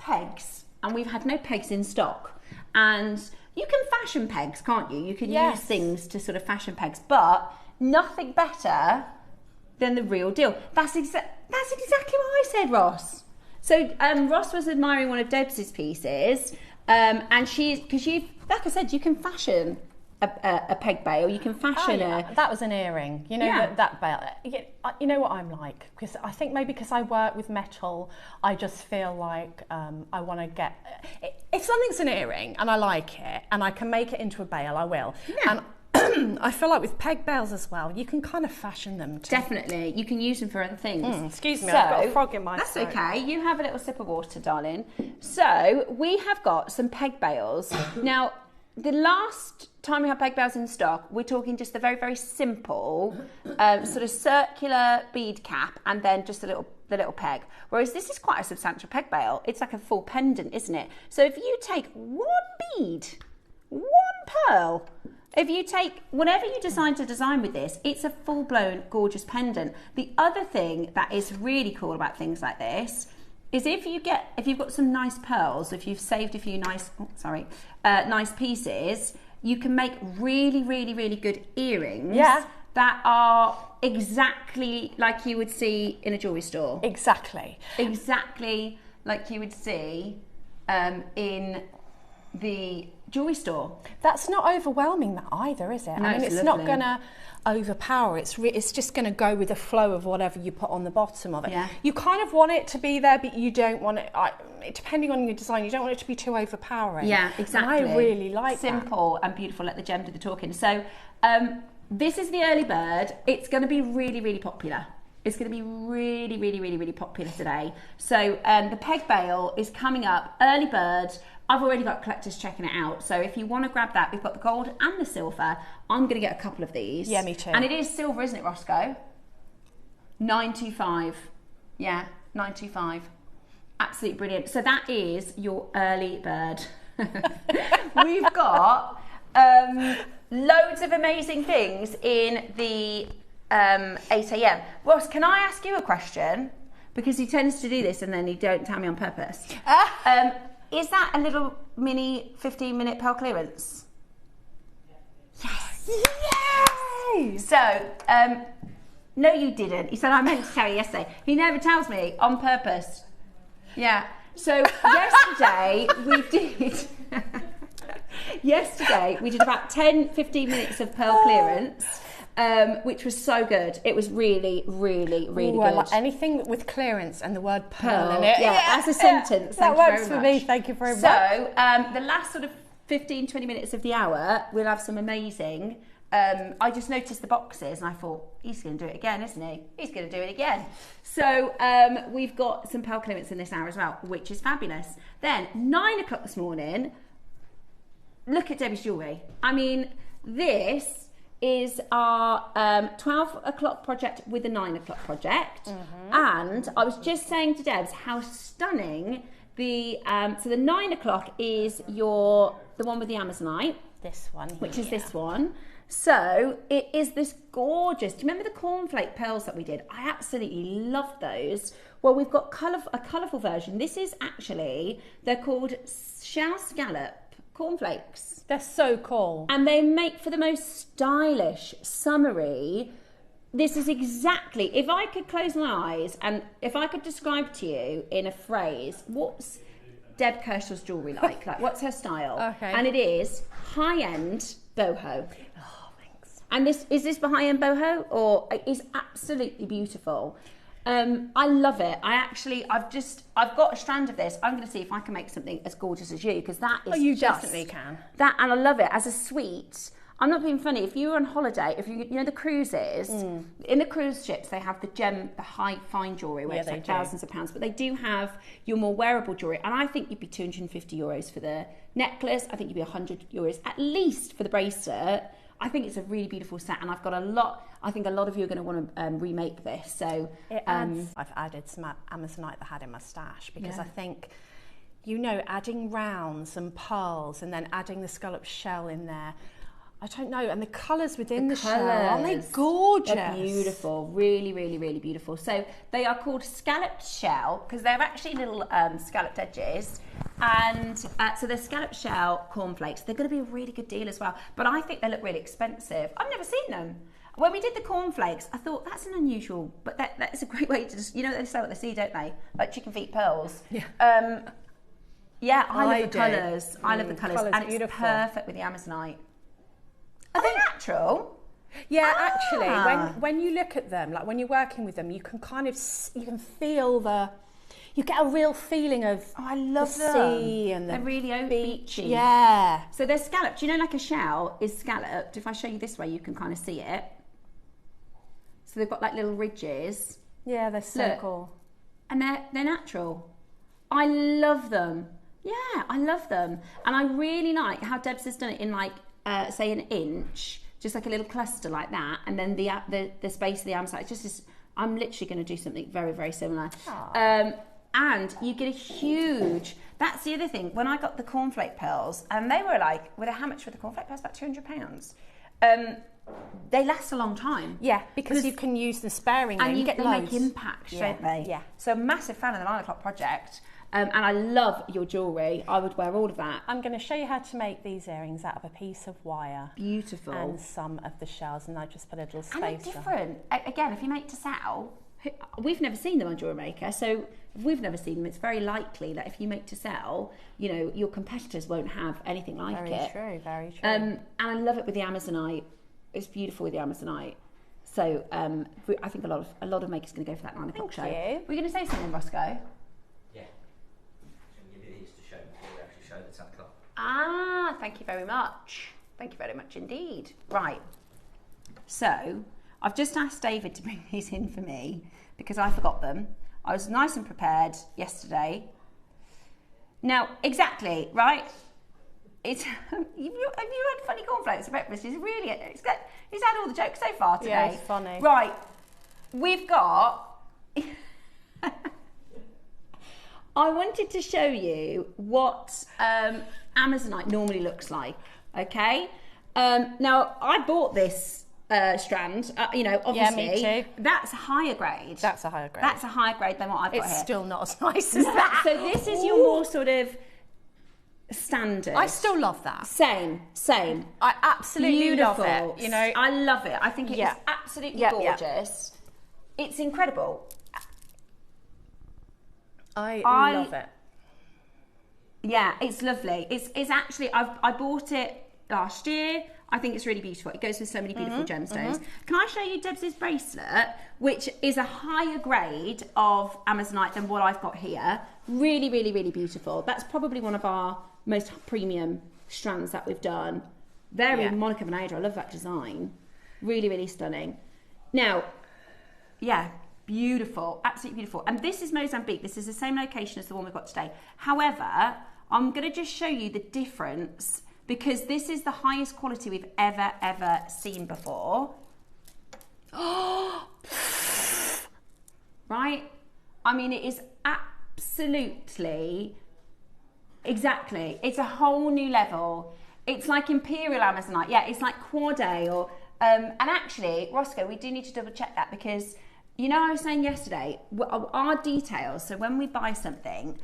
pegs, and we've had no pegs in stock. And you can fashion pegs, can't you? You can use things to sort of fashion pegs, but nothing better than the real deal. That's exactly what I said, Ross. So Ross was admiring one of Deb's pieces, and because like I said, you can fashion a peg bail, you can fashion that was an earring, you know, that bail. You know what I'm like, because I think maybe because I work with metal, I just feel like I want to get, if something's an earring and I like it and I can make it into a bail, I will. And I feel like with peg bails as well, you can kind of fashion them too. Definitely, you can use them for other things. Excuse me, I've got a frog in my That's throat. okay, you have a little sip of water, darling. So we have got some peg bails. Now, the last time we had peg bails in stock, we're talking just the very, very simple sort of circular bead cap and then just the little peg. Whereas this is quite a substantial peg bail. It's like a full pendant, isn't it? So if you take one bead, one pearl, if you take whatever you decide to design with this, it's a full-blown gorgeous pendant. The other thing that is really cool about things like this is if you've got some nice pearls, if you've saved a few nice pieces, you can make really, really, really good earrings that are exactly like you would see in a jewellery store. Exactly like you would see in the jewellery store. That's not overwhelming that either, is it? No, I mean, it's not going to overpower. It's just going to go with the flow of whatever you put on the bottom of it. Yeah. You kind of want it to be there, but you don't want it, depending on your design, you don't want it to be too overpowering. Yeah, exactly. And I really like simple and beautiful. Let the gem do the talking. So this is the early bird. It's going to be really, really popular. It's going to be really, really, really, really popular today. So the peg bail is coming up, early bird. I've already got collectors checking it out. So if you want to grab that, we've got the gold and the silver. I'm going to get a couple of these. Yeah, me too. And it is silver, isn't it, Roscoe? 925. Yeah, 925. Absolutely brilliant. So that is your early bird. We've got loads of amazing things in the 8 a.m. Ross, can I ask you a question? Because he tends to do this and then he don't tell me on purpose. Is that a little mini 15-minute pearl clearance? Yes! Yay! So, no you didn't. He said, I meant to tell you yesterday. He never tells me on purpose. Yeah. So, yesterday we did about 10-15 minutes of pearl clearance. Which was so good. It was really, really, really good. Like anything with clearance and the word pearl in it. Yeah, as a sentence. That works for me. Thank you very much. So, the last sort of 15-20 minutes of the hour, we'll have some amazing. I just noticed the boxes and I thought, he's going to do it again, isn't he? He's going to do it again. So, we've got some pearl clearance in this hour as well, which is fabulous. Then, 9 o'clock this morning, look at Debbie's jewellery. I mean, this is our 12 o'clock project with the 9 o'clock project. And I was just saying to Debs how stunning the so the 9 o'clock is the one with the Amazonite. This one here. Which is this one. So it is this gorgeous, do you remember the cornflake pearls that we did? I absolutely loved those. Well, we've got a colourful version. This is actually, they're called shell scallop cornflakes. They're so cool. And they make for the most stylish, summery. This is exactly, if I could close my eyes and if I could describe to you in a phrase, what's Deb Kershaw's jewellery like? Like, what's her style? Okay. And it is high-end boho. Oh, thanks. And is this the high-end boho? Or it's absolutely beautiful. I love it. I've got a strand of this. I'm going to see if I can make something as gorgeous as you, because that is you definitely can. That, and I love it as a suite. I'm not being funny. If you were on holiday, if you know the cruises, in the cruise ships they have the high fine jewellery where it's like thousands of pounds, but they do have your more wearable jewellery, and I think you'd be €250 for the necklace. I think you'd be €100 at least for the bracelet. I think it's a really beautiful set, and I've got I think a lot of you are going to want to remake this. So I've added some Amazonite that I had in my stash because I think, adding rounds and pearls and then adding the scallop shell in there, I don't know. And the colours within the shell, aren't they gorgeous? They're beautiful, really, really, really beautiful. So they are called scalloped shell because they're actually little scalloped edges. And so they're scalloped shell cornflakes. They're going to be a really good deal as well. But I think they look really expensive. I've never seen them. When we did the cornflakes, I thought that's an unusual, but that's a great way to just, you know, they sell at the sea, don't they? Like chicken feet pearls. Yeah. Yeah, I love the colours. I love the colours. And beautiful. It's perfect with the Amazonite. Are they natural? Yeah, actually, when you look at them, like when you're working with them, you can kind of, you can feel you get a real feeling of I love the sea and the they're really beachy. Yeah. So they're scalloped. You know, like a shell is scalloped. If I show you this way, you can kind of see it. So they've got like little ridges. Yeah, they're so cool. And they're natural. I love them. Yeah, I love them. And I really like how Debs has done it in like, say, an inch, just like a little cluster like that. And then the space of the Amazonite. I'm literally going to do something very, very similar. And you get a huge, that's the other thing. When I got the cornflake pearls, and they were like, how much were the cornflake pearls? About £200. They last a long time. Yeah, because you can use them sparingly. And they make impacts, don't they? Yeah. So massive fan of the 9 o'clock project. And I love your jewellery. I would wear all of that. I'm going to show you how to make these earrings out of a piece of wire. Beautiful. And some of the shells, and I just put a little spacer. And they're different. Again, if you make to sell, we've never seen them on JewelleryMaker, so if we've never seen them, it's very likely that if you make to sell, you know, your competitors won't have anything like it. Very true, very true. And I love it with the Amazonite. It's beautiful with the Amazonite. So I think a lot of makers are going to go for that 9 o'clock show. Thank you. Were you going to say something, Roscoe? Yeah. I'm going to give you these to show before we actually show the 10 o'clock. Ah, thank you very much. Thank you very much indeed. Right. So I've just asked David to bring these in for me because I forgot them. I was nice and prepared yesterday. Now, exactly, right? It's have you had funny cornflakes for breakfast? He's had all the jokes so far today. Yeah, it's funny. Right, we've got. I wanted to show you what Amazonite normally looks like. Okay, now I bought this strand. You know, obviously, yeah, me too. That's a higher grade. That's a higher grade. That's a higher grade than what I've got here. It's still not as nice as that. So this is your more sort of standard. I still love that. Same. I absolutely Beautiful. love it. You know, I love it. I think it's absolutely gorgeous. It's incredible. I love it. Yeah, it's lovely. It's actually I bought it last year. I think it's really beautiful. It goes with so many beautiful gemstones. Can I show you Debs' bracelet, which is a higher grade of Amazonite than what I've got here? Really, really, really beautiful. That's probably one of our most premium strands that we've done. Very Monica Veneda. I love that design. Really, really stunning. Now, yeah, beautiful, absolutely beautiful. And this is Mozambique. This is the same location as the one we've got today. However, I'm going to just show you the difference because this is the highest quality we've ever seen before. Right? I mean, it is absolutely, exactly. It's a whole new level. It's like Imperial Amazonite. Yeah, it's like Quad A or, and actually, Roscoe, we do need to double check that because, you know, I was saying yesterday, our details, so when we buy something,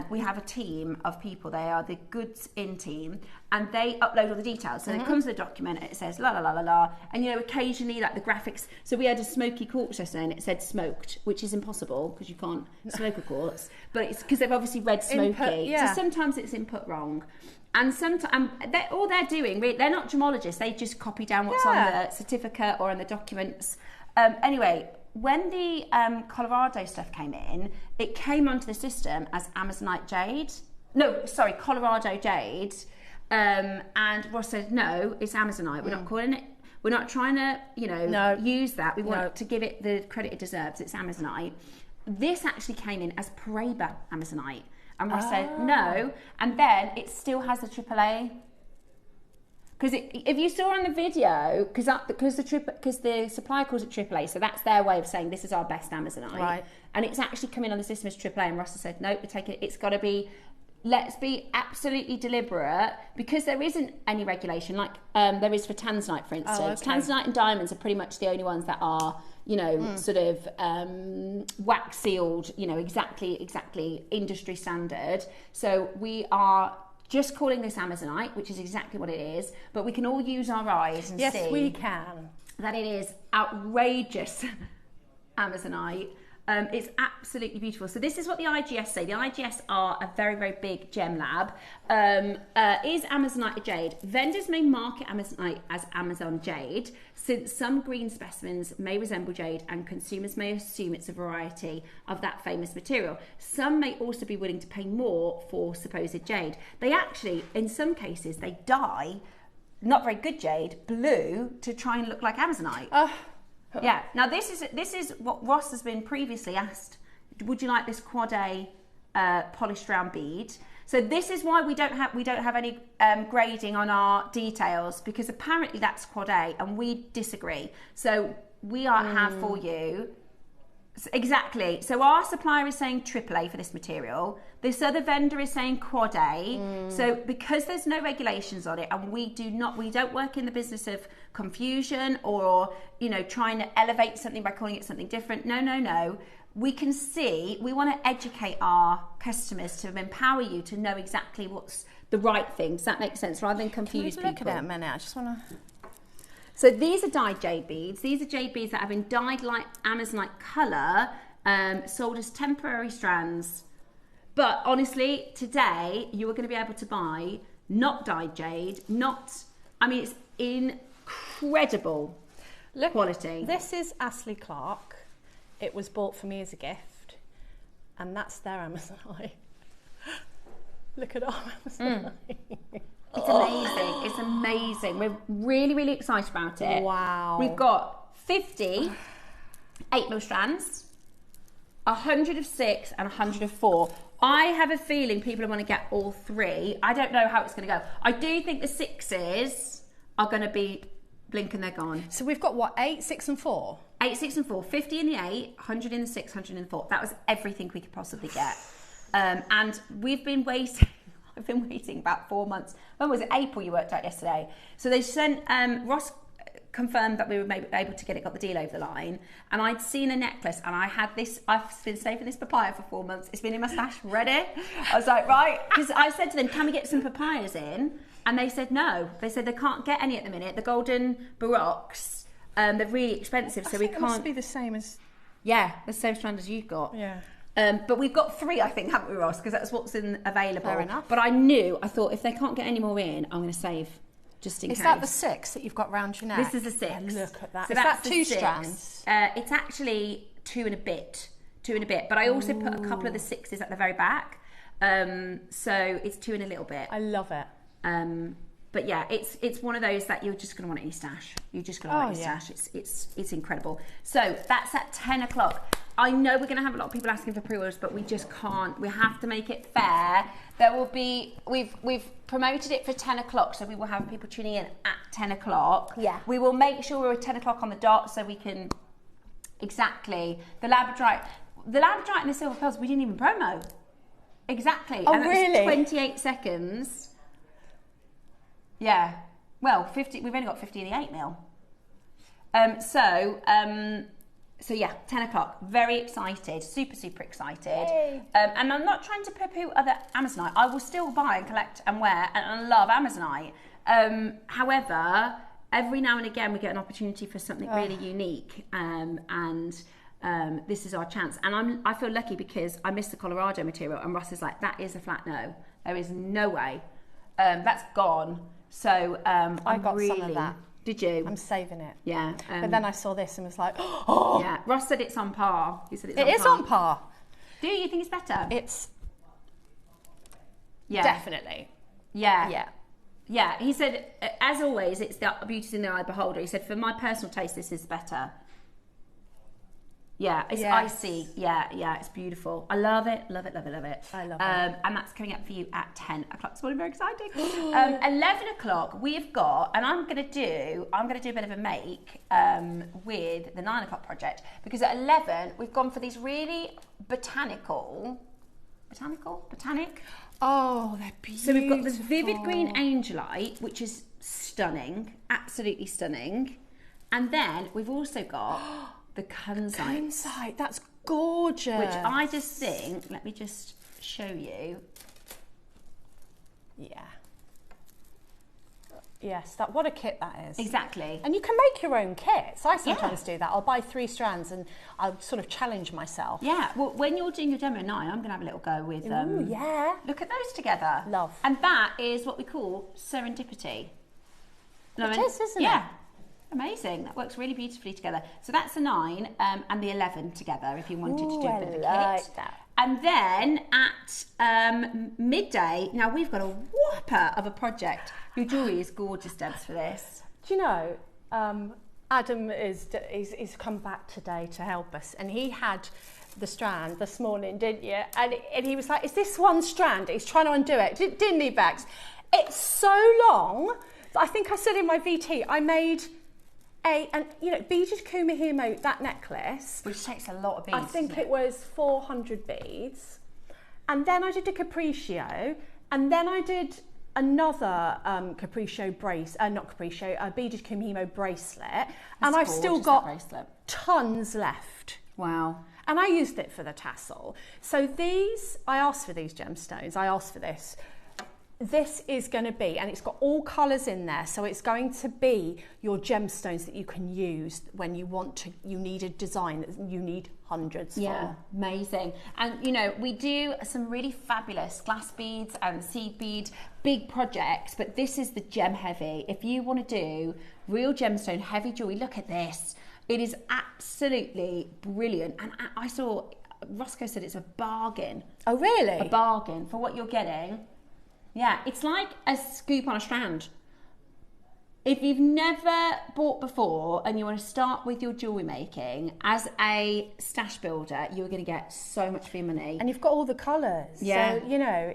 we have a team of people. They are the goods in team, and they upload all the details. So it comes with a document, and it says la la la la la, and you know, occasionally like the graphics. So we had a smoky quartz yesterday, and it said smoked, which is impossible because you can't smoke a quartz. But it's because they've obviously read smoky. Input, so sometimes it's input wrong, and sometimes all they're doing, they're not gemologists. They just copy down what's on the certificate or on the documents. Anyway. When the Colorado stuff came in, it came onto the system as Amazonite jade. No, sorry, Colorado jade. And Ross said, no, it's Amazonite. We're not calling it, we're not trying to, you know, use that. We want to give it the credit it deserves. It's Amazonite. This actually came in as Paraiba Amazonite. And Ross said, no. And then it still has the AAA. Because if you saw on the video, because the supplier calls it AAA, so that's their way of saying this is our best Amazonite. Right. And it's actually coming on the system as AAA, and Ross said, nope, we're taking it. It's got to be let's be absolutely deliberate, because there isn't any regulation like there is for tanzanite, for instance. Tanzanite and diamonds are pretty much the only ones that are, you know, sort of wax sealed, you know, exactly industry standard. So we are just calling this Amazonite, which is exactly what it is, but we can all use our eyes and see. Yes, we can. That it is outrageous Amazonite. It's absolutely beautiful. So this is what the IGS say. The IGS are a very, very big gem lab. Is Amazonite a jade? Vendors may market Amazonite as Amazon jade, since some green specimens may resemble jade and consumers may assume it's a variety of that famous material. Some may also be willing to pay more for supposed jade. They actually, in some cases, they dye not very good jade blue to try and look like Amazonite. Yeah. Now this is what Ross has been previously asked. Would you like this quad A polished round bead? So this is why we don't have any grading on our details, because apparently that's quad A and we disagree. So we have for you. Exactly. So our supplier is saying AAA for this material. This other vendor is saying quad A. So because there's no regulations on it, and we don't work in the business of confusion or, you know, trying to elevate something by calling it something different. No. We can see, we want to educate our customers to empower you to know exactly what's the right thing. Does that make sense? Rather than confuse people. Look at it a minute. I just want to... So these are dyed jade beads. These are jade beads that have been dyed like Amazonite colour, sold as temporary strands. But honestly, today you are going to be able to buy not dyed jade, it's incredible quality. This is Astley Clark. It was bought for me as a gift, and that's their Amazonite. Look at our Amazonite. It's amazing. It's amazing. We're really, really excited about it. Wow. We've got 50 8mm strands, 100 of 6 and 100 of 4. I have a feeling people are going to get all 3. I don't know how it's going to go. I do think the 6s are going to be blink and they're gone. So we've got what, 8, 6 and 4? 8, 6 and 4. 50 in the 8, 100 in the 6, 100 in the 4. That was everything we could possibly get. And we've been waiting. I've been waiting about 4 months. When was it? April you worked out yesterday. So they sent, Ross confirmed that we were able to got the deal over the line. And I'd seen a necklace and I had this, I've been saving this papaya for 4 months. It's been in my stash ready. I was like, right. Because I said to them, can we get some papayas in? And they said no. They said they can't get any at the minute. The golden baroques, they're really expensive. So we can't. It must be the same as... Yeah, the same strand as you've got. Yeah. But we've got 3, I think, haven't we, Ross? Because that's what's available. Fair enough. But I thought, if they can't get any more in, I'm going to save just in case. Is that the 6 that you've got round your neck? This is the 6. Oh, look at that. So is that the 2 6. strands? It's actually 2 and a bit. 2 and a bit. But I also put a couple of the 6s at the very back. So it's 2 and a little bit. I love it. But yeah, it's one of those that you're just going to want it in your stash. You're just going to want it in your stash. It's incredible. So that's at 10 o'clock. I know we're going to have a lot of people asking for pre-orders, but we just can't. We have to make it fair. There will be, we've promoted it for 10 o'clock, so we will have people tuning in at 10 o'clock. Yeah. We will make sure we're at 10 o'clock on the dot so we can, exactly. The labradorite and the silver pearls, we didn't even promo. Exactly. Oh, and really? 28 seconds. Yeah. Well, 50. We've only got 50 in the 8mm. So yeah, 10 o'clock. Very excited. Super excited. And I'm not trying to poo-poo other Amazonite. I will still buy and collect and wear, and I love Amazonite. However, every now and again we get an opportunity for something really unique, and this is our chance. And I feel lucky because I missed the Colorado material, and Ross is like, that is a flat no. There is no way. That's gone. So I got some of that. Did you? I'm saving it. Yeah. But then I saw this and was like, oh. Yeah. Ross said it's on par. He said it is on par. Do you think it's better? It's yeah, definitely. Yeah. Yeah. Yeah. He said, as always, it's the beauty's in the eye of the beholder. He said, for my personal taste, this is better. Yeah, it's icy. Yeah, it's beautiful. I love it. Love it. I love it. And that's coming up for you at 10 o'clock. So very exciting. 11 o'clock, we've got, and I'm going to do a bit of a make with the 9 o'clock project, because at 11 we've gone for these really botanic. Oh, they're beautiful. So we've got the vivid green angelite, which is stunning, absolutely stunning. And then we've also got the kunzite. Kunzite, that's gorgeous. Which I just think, let me just show you. Yeah. Yes, what a kit that is. Exactly. And you can make your own kits. I sometimes do that. I'll buy 3 strands and I'll sort of challenge myself. Yeah, well, when you're doing your demo at 9, I'm going to have a little go with Ooh, yeah. Look at those together. Love. And that is what we call serendipity. It is, isn't it? Yeah. Amazing. That works really beautifully together. So that's the 9 and the 11 together if you wanted to do a bit of a kit. That. And then at midday, now we've got a whopper of a project. Your jewellery is gorgeous, Debs, for this. Do you know, Adam is come back today to help us, and he had the strand this morning, didn't you? And he was like, is this one strand? He's trying to undo it, didn't he, Bex? It's so long. I think I said in my VT, I made beaded kumihimo, that necklace. Which takes a lot of beads. I think it was 400 beads. And then I did a capriccio, and then I did another capriccio a beaded kumihimo bracelet. And I've still got tons left. Wow. And I used it for the tassel. So I asked for these gemstones, I asked for this. This is going to be, and it's got all colours in there, so it's going to be your gemstones that you can use when you need a design that you need hundreds for. Amazing. And we do some really fabulous glass beads and seed bead big projects, but this is the gem heavy. If you want to do real gemstone heavy jewelry, look at this. It is absolutely brilliant. And I saw Roscoe said it's a bargain. Oh really? A bargain for what you're getting. Yeah, it's like a scoop on a strand. If you've never bought before and you want to start with your jewellery making, as a stash builder, you're going to get so much for your money. And you've got all the colours. Yeah. So,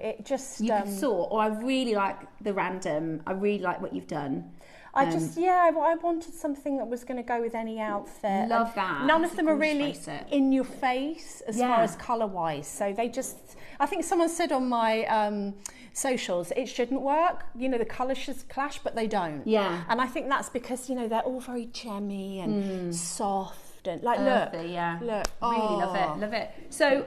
it just... You can sort, or I really like the random. I really like what you've done. I wanted something that was going to go with any outfit. Love that. None of them are really in your face as far as colour-wise. So they just... I think someone said on my socials, it shouldn't work. The colours should clash, but they don't. Yeah. And I think that's because, they're all very gemmy and soft. And like, earthy, look. Really love it. So,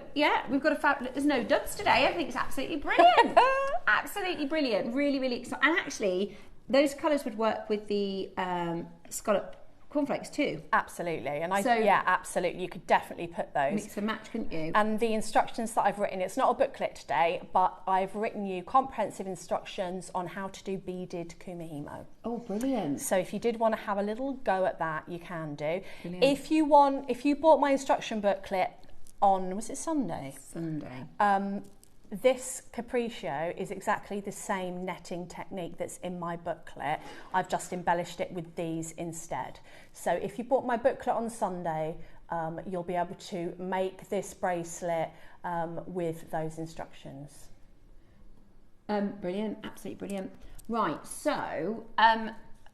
we've got there's no duds today. I think it's absolutely brilliant. Absolutely brilliant. Really, really exciting. And actually... those colours would work with the scallop cornflakes too. Absolutely, and absolutely, you could definitely put those. Mix and match, couldn't you? And the instructions that I've written, it's not a booklet today, but I've written you comprehensive instructions on how to do beaded kumihimo. Oh, brilliant. So if you did want to have a little go at that, you can do. Brilliant. If you bought my instruction booklet on, was it Sunday? Sunday. This capriccio is exactly the same netting technique that's in my booklet. I've just embellished it with these instead. So if you bought my booklet on Sunday, you'll be able to make this bracelet with those instructions. Brilliant, absolutely brilliant. Right, so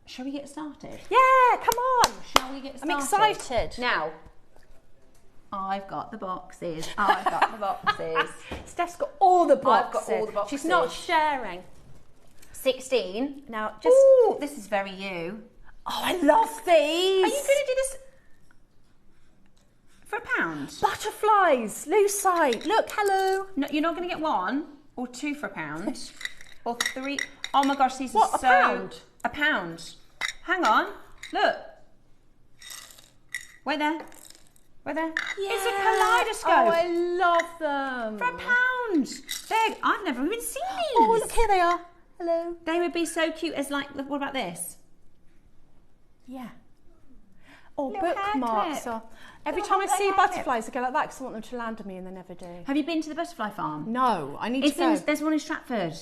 shall we get started? Yeah, come on. Shall we get started? I'm excited. Now, I've got the boxes. Steph's got all the boxes. I've got all the boxes. She's not sharing. 16. Now, just... Ooh, this is very you. Oh, I love these. Are you going to do this for £1? Butterflies, lucite. Look, hello. No, you're not going to get 1 or 2 for £1 or 3. Oh my gosh, these what, are so... £1? Hang on. Look. Wait there. Yeah. It's a kaleidoscope. Oh, I love them. For £1. I've never even seen these. Oh, look, here they are. Hello. They would be so cute as what about this? Yeah. Or little bookmarks. Or, every time I see butterflies, I go like that because I want them to land on me and they never do. Have you been to the butterfly farm? No, I need to go. There's one in Stratford.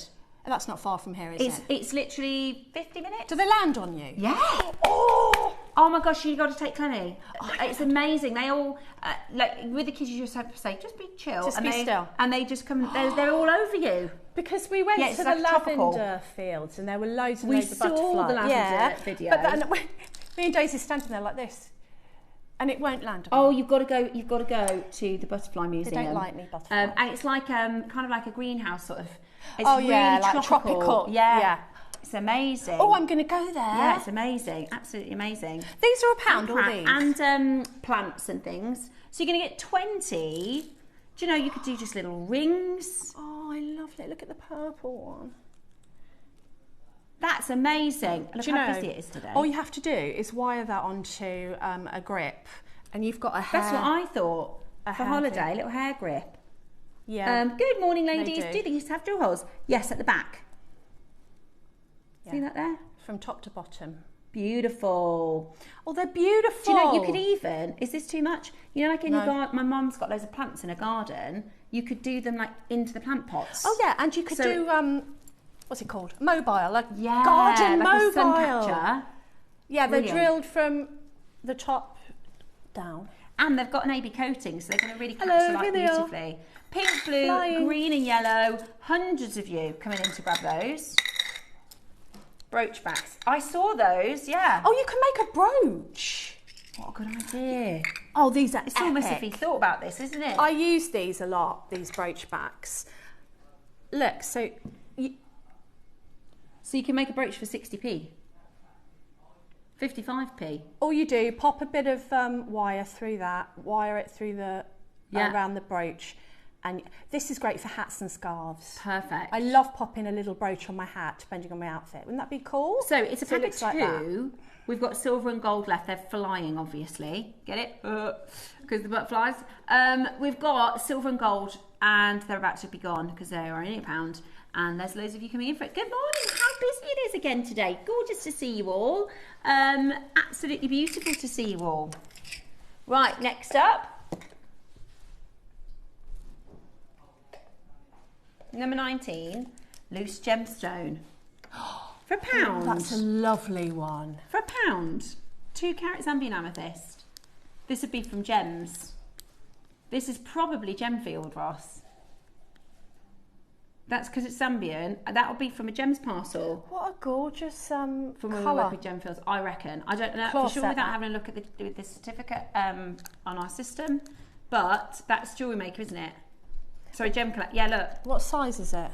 That's not far from here, is it? It's literally 50 minutes. Do they land on you? Yeah. Oh my gosh, you got to take Clenny. It's amazing. They all, with the kids, you just have to say, just be chill. Just be still. And they just come, they're all over you. Because we went to the lavender fields and there were loads and loads of butterflies. We saw the lavender video. But then, me and Daisy standing there like this. And it won't land on Oh, me. you've got to go to the Butterfly They Museum. don't like me, butterflies. And it's like kind of like a greenhouse sort of. It's Oh, really yeah, like tropical. Yeah. Yeah. It's amazing. Oh, I'm going to go there. Yeah, it's amazing. Absolutely amazing. These are £1, all these. And plants and things. So you're going to get 20. Do you know, you could do just little rings. Oh, I love it. Look at the purple one. That's amazing. Look Do you how know, busy it is today. all you have to do is wire that onto a grip, and you've got a hair. That's what I thought for hair holiday, thing. a little hair grip. Yeah. Good morning, ladies. do. Do these have drill holes? Yes, at the back. Yeah. See that there? From top to bottom. Beautiful. Oh, they're beautiful. Do you know, you could even, is this too much? You know, like in No. your garden, my mum's got loads of plants in her garden. You could do them like into the plant pots. Oh yeah, and you could So- do what's it called? Mobile, like Yeah, garden like mobile. a sun catcher. Yeah, they're Brilliant. drilled from the top down. And they've got an AB coating, so they're going to really capture Hello, light here they are. beautifully. Pink, blue, Flying. green and yellow. Hundreds of you coming in to grab those. Brooch backs. I saw those, yeah. Oh, you can make a brooch. What a good idea. Oh, these are It's almost if he thought about this, isn't it? I use these a lot, these brooch backs. Look, so So you can make a brooch for 60p. 55p. all you do, pop a bit of wire through that, wire it through the Yeah. around the brooch, and this is great for hats and scarves. Perfect. I love popping a little brooch on my hat, depending on my outfit. Wouldn't that be cool? So it's a it pack of looks like that. two. We've got silver and gold left. They're flying, obviously. Get it? Because the butterflies. We've got silver and gold, and they're about to be gone because they are only £1. And there's loads of you coming in for it. Good morning. How busy it is again today. Gorgeous to see you all. Absolutely beautiful to see you all. Right, next up. Number 19, loose gemstone. For £1. That's a lovely one. For £1, 2 carat Zambian amethyst. This would be from Gems. This is probably Gemfield, Ross. That's because it's Zambian. That would be from a Gems parcel. What a gorgeous From when we work colour. with Gemfields, I reckon. I don't know Claw for sure set without that. having a look at the certificate on our system. But that's JewelleryMaker, isn't it? Sorry, Gem Collect. Yeah, look. What size is it?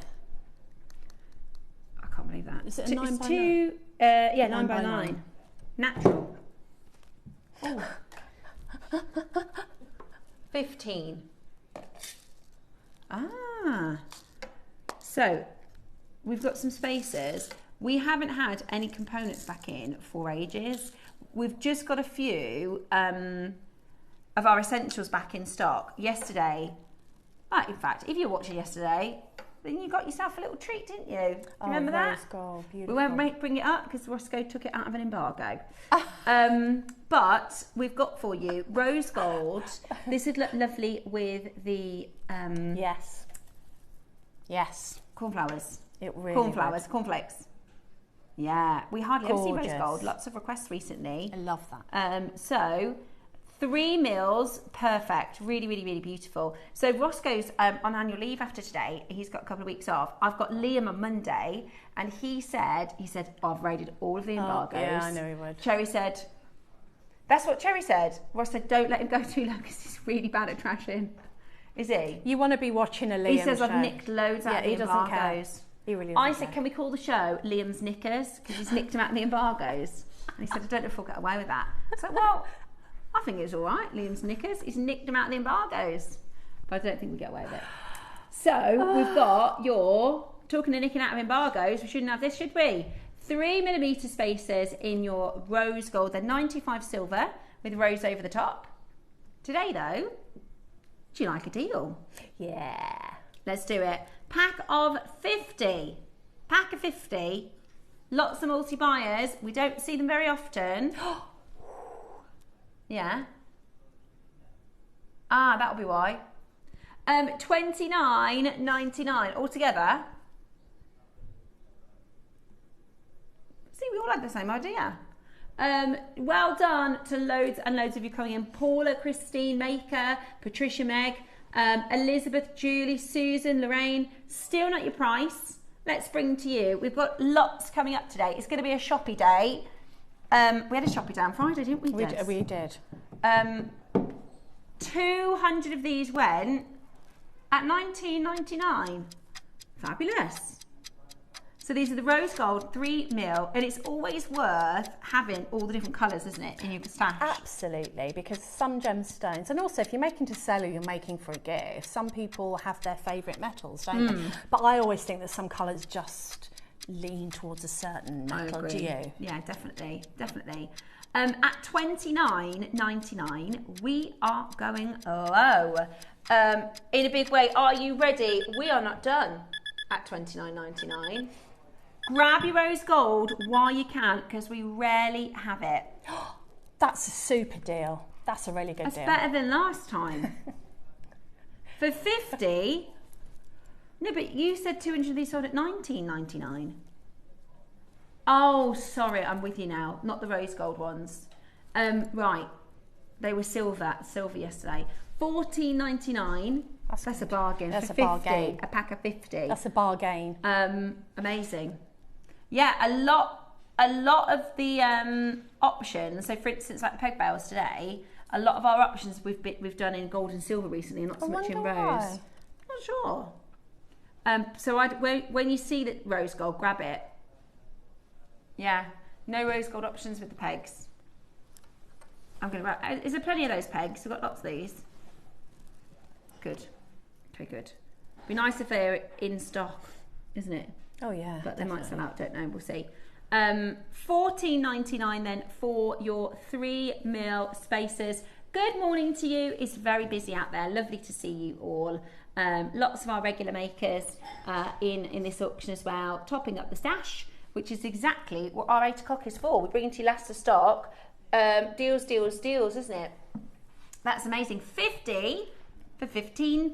I can't believe that. Is it a Two- 9 it's by two, yeah, 9 9 by by 9. 9. Natural. 15. Ah. So, we've got some spaces. We haven't had any components back in for ages. We've just got a few of our essentials back in stock. Yesterday, in fact, if you were watching yesterday, then you got yourself a little treat, didn't you? Remember that? Rose gold, We beautiful. won't bring it up because Roscoe took it out of an embargo. But we've got for you rose gold. This would look lovely with the Yes. Yes. cornflowers. It really Cornflowers, cornflakes. Yeah, we hardly ever see rose Gorgeous. gold. Lots of requests recently. I love that. So 3 mils, perfect. Really, really, really beautiful. So Roscoe's on annual leave after today. He's got a couple of weeks off. I've got Liam on Monday, and he said, I've raided all of the embargoes. yeah, I know he would. Cherry said, that's what Cherry said. Ross said, don't let him go too long because he's really bad at trashing. Is he? You want to be watching a Liam He says, show. I've nicked loads out of the he doesn't care. embargoes. He really I doesn't said, care. can we call the show Liam's Knickers? Because he's nicked him out of the embargoes. And he said, I don't know if we'll get away with that. I was like, well, I think it's all right, Liam's Knickers. He's nicked him out of the embargoes. But I don't think we get away with it. So we've got your, talking of nicking out of embargoes, we shouldn't have this, should we? 3mm spacers in your rose gold. They're 95 silver with rose over the top. Today though, do you like a deal? Yeah. Let's do it. Pack of 50. Pack of 50. Lots of multi-buyers. We don't see them very often. Yeah. That'll be why. $29.99 altogether. See, we all had the same idea. Well done to loads and loads of you coming in. Paula, Christine, Maker, Patricia, Meg, Elizabeth, Julie, Susan, Lorraine. Still not your price. Let's bring to you. We've got lots coming up today. It's going to be a shoppy day. We had a shoppy day on Friday, didn't we? We Des? did. 200 of these went at £19.99. Fabulous. So these are the rose gold 3mm, and it's always worth having all the different colours, isn't it, in your stash? Absolutely, because some gemstones, and also if you're making to sell or you're making for a gift, some people have their favourite metals, don't they? But I always think that some colours just lean towards a certain metal. Do you? Yeah, definitely, definitely. At £29.99, we are going low. In a big way. Are you ready? We are not done at £29.99. Grab your rose gold while you can, because we rarely have it. That's a super deal. That's a really good deal. That's better than last time. For 50. No, but you said 200 of these sold at £19.99. Oh, sorry, I'm with you now. Not the rose gold ones. Right, they were silver yesterday. £14.99. That's a bargain. That's for a 50, bargain. a pack of 50. That's a bargain. Amazing. Yeah, a lot of the options. So, for instance, like the peg bales today, a lot of our options we've done in gold and silver recently, not so much in rose. Why. Not sure. So when you see that rose gold, grab it. Yeah, no rose gold options with the pegs. I'm gonna grab. Is there plenty of those pegs? We've got lots of these. Good. Okay, good. Be nice if they're in stock, isn't it? Oh yeah. But they might sell out. Don't know. We'll see. £14.99 then for your 3mm spacers. Good morning to you. It's very busy out there. Lovely to see you all. Lots of our regular makers in this auction as well, topping up the stash, which is exactly what our 8 o'clock is for. We're bringing to you last of stock. Deals, deals, deals, isn't it? That's amazing. 50 for £15.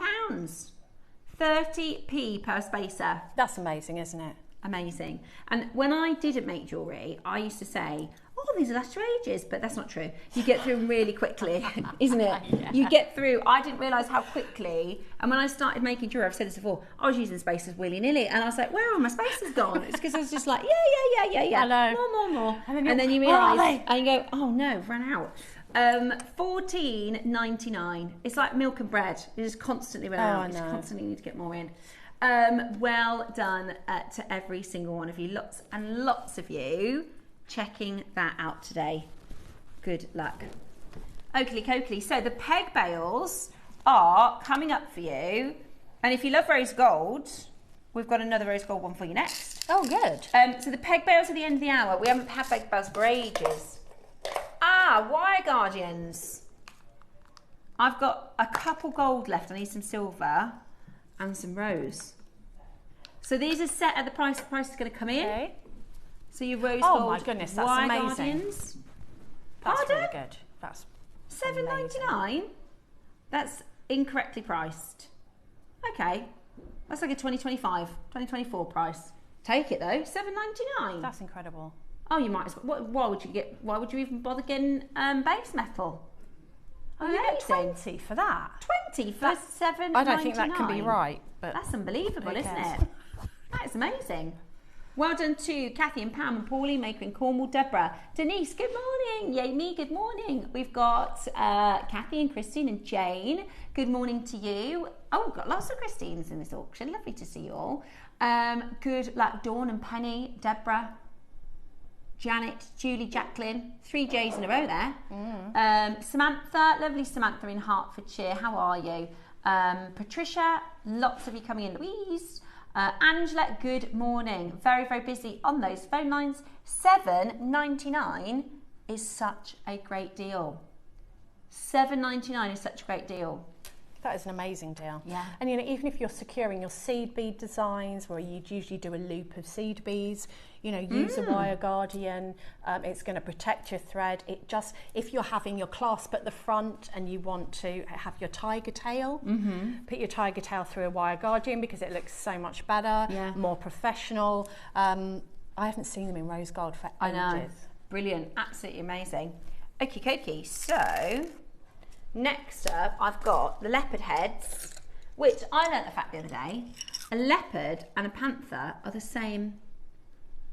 30p per spacer. That's amazing, isn't it? Amazing. And when I didn't make jewellery, I used to say, oh, these will last for ages, but that's not true. You get through them really quickly, isn't it? Yeah. You get through. I didn't realise how quickly, and when I started making jewellery, I've said this before, I was using spacers willy-nilly, and I was like, where are all my spacers gone? It's because I was just like, yeah. I know. More. And then you where are realise, they? and you go, oh no, ran out. £14.99. It's like milk and bread. You just constantly run out. You just constantly need to get more in. Well done to every single one of you. Lots and lots of you checking that out today. Good luck. Oakley Coakley. So the peg bales are coming up for you. And if you love rose gold, we've got another rose gold one for you next. Oh, good. So the peg bales at the end of the hour. We haven't had peg bales for ages. Wire guardians. I've got a couple gold left. I need some silver and some rose. So these are set at the price. The price is going to come in. Okay. So your rose gold. Oh my goodness, that's wire amazing. Guardians. That's really good. That's £7.99. That's incorrectly priced. Okay, that's like a 2024 price. Take it though. £7.99. That's incredible. Oh, you might as well. Why would you even bother getting base metal? Oh, you get 20 for that. 20 for £7.99. I don't think that can be right, but that's unbelievable, isn't it? That is amazing. Well done to Kathy and Pam and Pauline, Maker in Cornwall, Deborah, Denise, good morning. Yay me, good morning. We've got Kathy and Christine and Jane. Good morning to you. Oh, we've got lots of Christines in this auction. Lovely to see you all. Good luck, Dawn and Penny, Deborah, Janet, Julie, Jacqueline, 3 J's in a row there. Samantha, lovely Samantha in Hertfordshire, how are you? Patricia, lots of you coming in. Louise, Angela, good morning. Very, very busy on those phone lines. $7.99 is such a great deal. $7.99 is such a great deal. That is an amazing deal. Yeah. And even if you're securing your seed bead designs, where you'd usually do a loop of seed beads, use a wire guardian. It's going to protect your thread. If you're having your clasp at the front and you want to have your tiger tail, put your tiger tail through a wire guardian because it looks so much better, more professional. I haven't seen them in rose gold for ages. I know. Brilliant. Absolutely amazing. Okie dokie. So next up, I've got the leopard heads, which I learnt the fact the other day. A leopard and a panther are the same.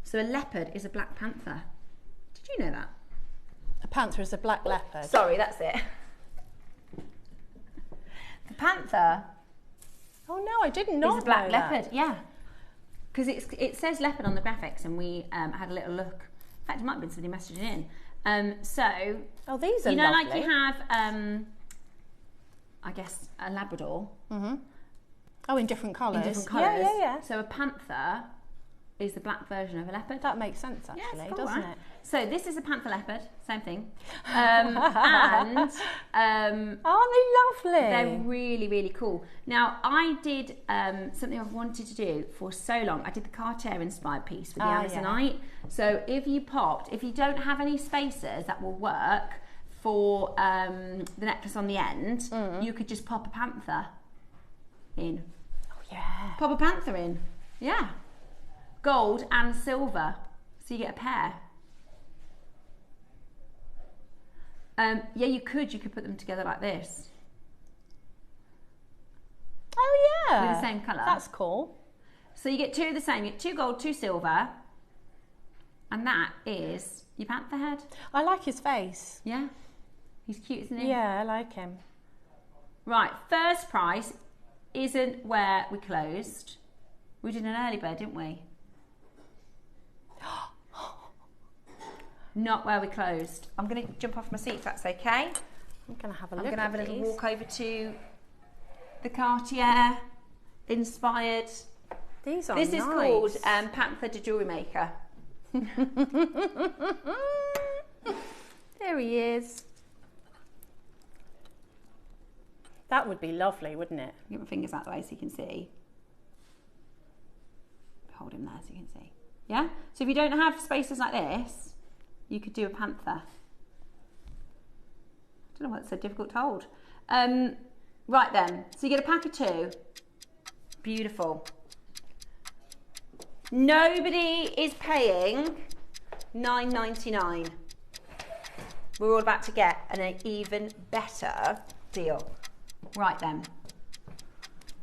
So a leopard is a black panther. Did you know that? A panther is a black leopard. Sorry, that's it. The panther. Oh no, I didn't know. It's a black know leopard, that. yeah. Because it says leopard on the graphics, and we had a little look. In fact, it might have been somebody messaging in. So, oh, these are you know, lovely. like you have, I guess, a Labrador. Mm-hmm. Oh, in different colours. In different colours. Yeah, yeah, yeah. So a panther is the black version of a leopard. That makes sense, actually, yeah, cool, doesn't right? it? So this is a panther leopard, same thing. Aren't they lovely? They're really, really cool. Now, I did something I've wanted to do for so long. I did the Cartier inspired piece with the Amazonite. Yeah. So if you don't have any spacers that will work for the necklace on the end, you could just pop a panther in. Oh, yeah. Pop a panther in. Yeah. Gold and silver. So you get a pair. Yeah, you could put them together like this. Oh yeah. With the same colour. That's cool. So you get two of the same. You get 2 gold, 2 silver. And that is your panther head. I like his face. Yeah. He's cute, isn't he? Yeah, I like him. Right, first price isn't where we closed. We did an early bird, didn't we? Not where we closed. I'm going to jump off my seat if that's okay. I'm going to have a look. I'm going to have a these. little walk over to the Cartier inspired. These are This nice. is called Panther de JewelleryMaker. There he is. That would be lovely, wouldn't it? Get my fingers out the way so you can see. Hold him there so you can see. Yeah? So if you don't have spaces like this, you could do a panther. I don't know why it's so difficult to hold. Right then, so you get a pack of 2. Beautiful. Nobody is paying $9.99. We're all about to get an even better deal. Right then,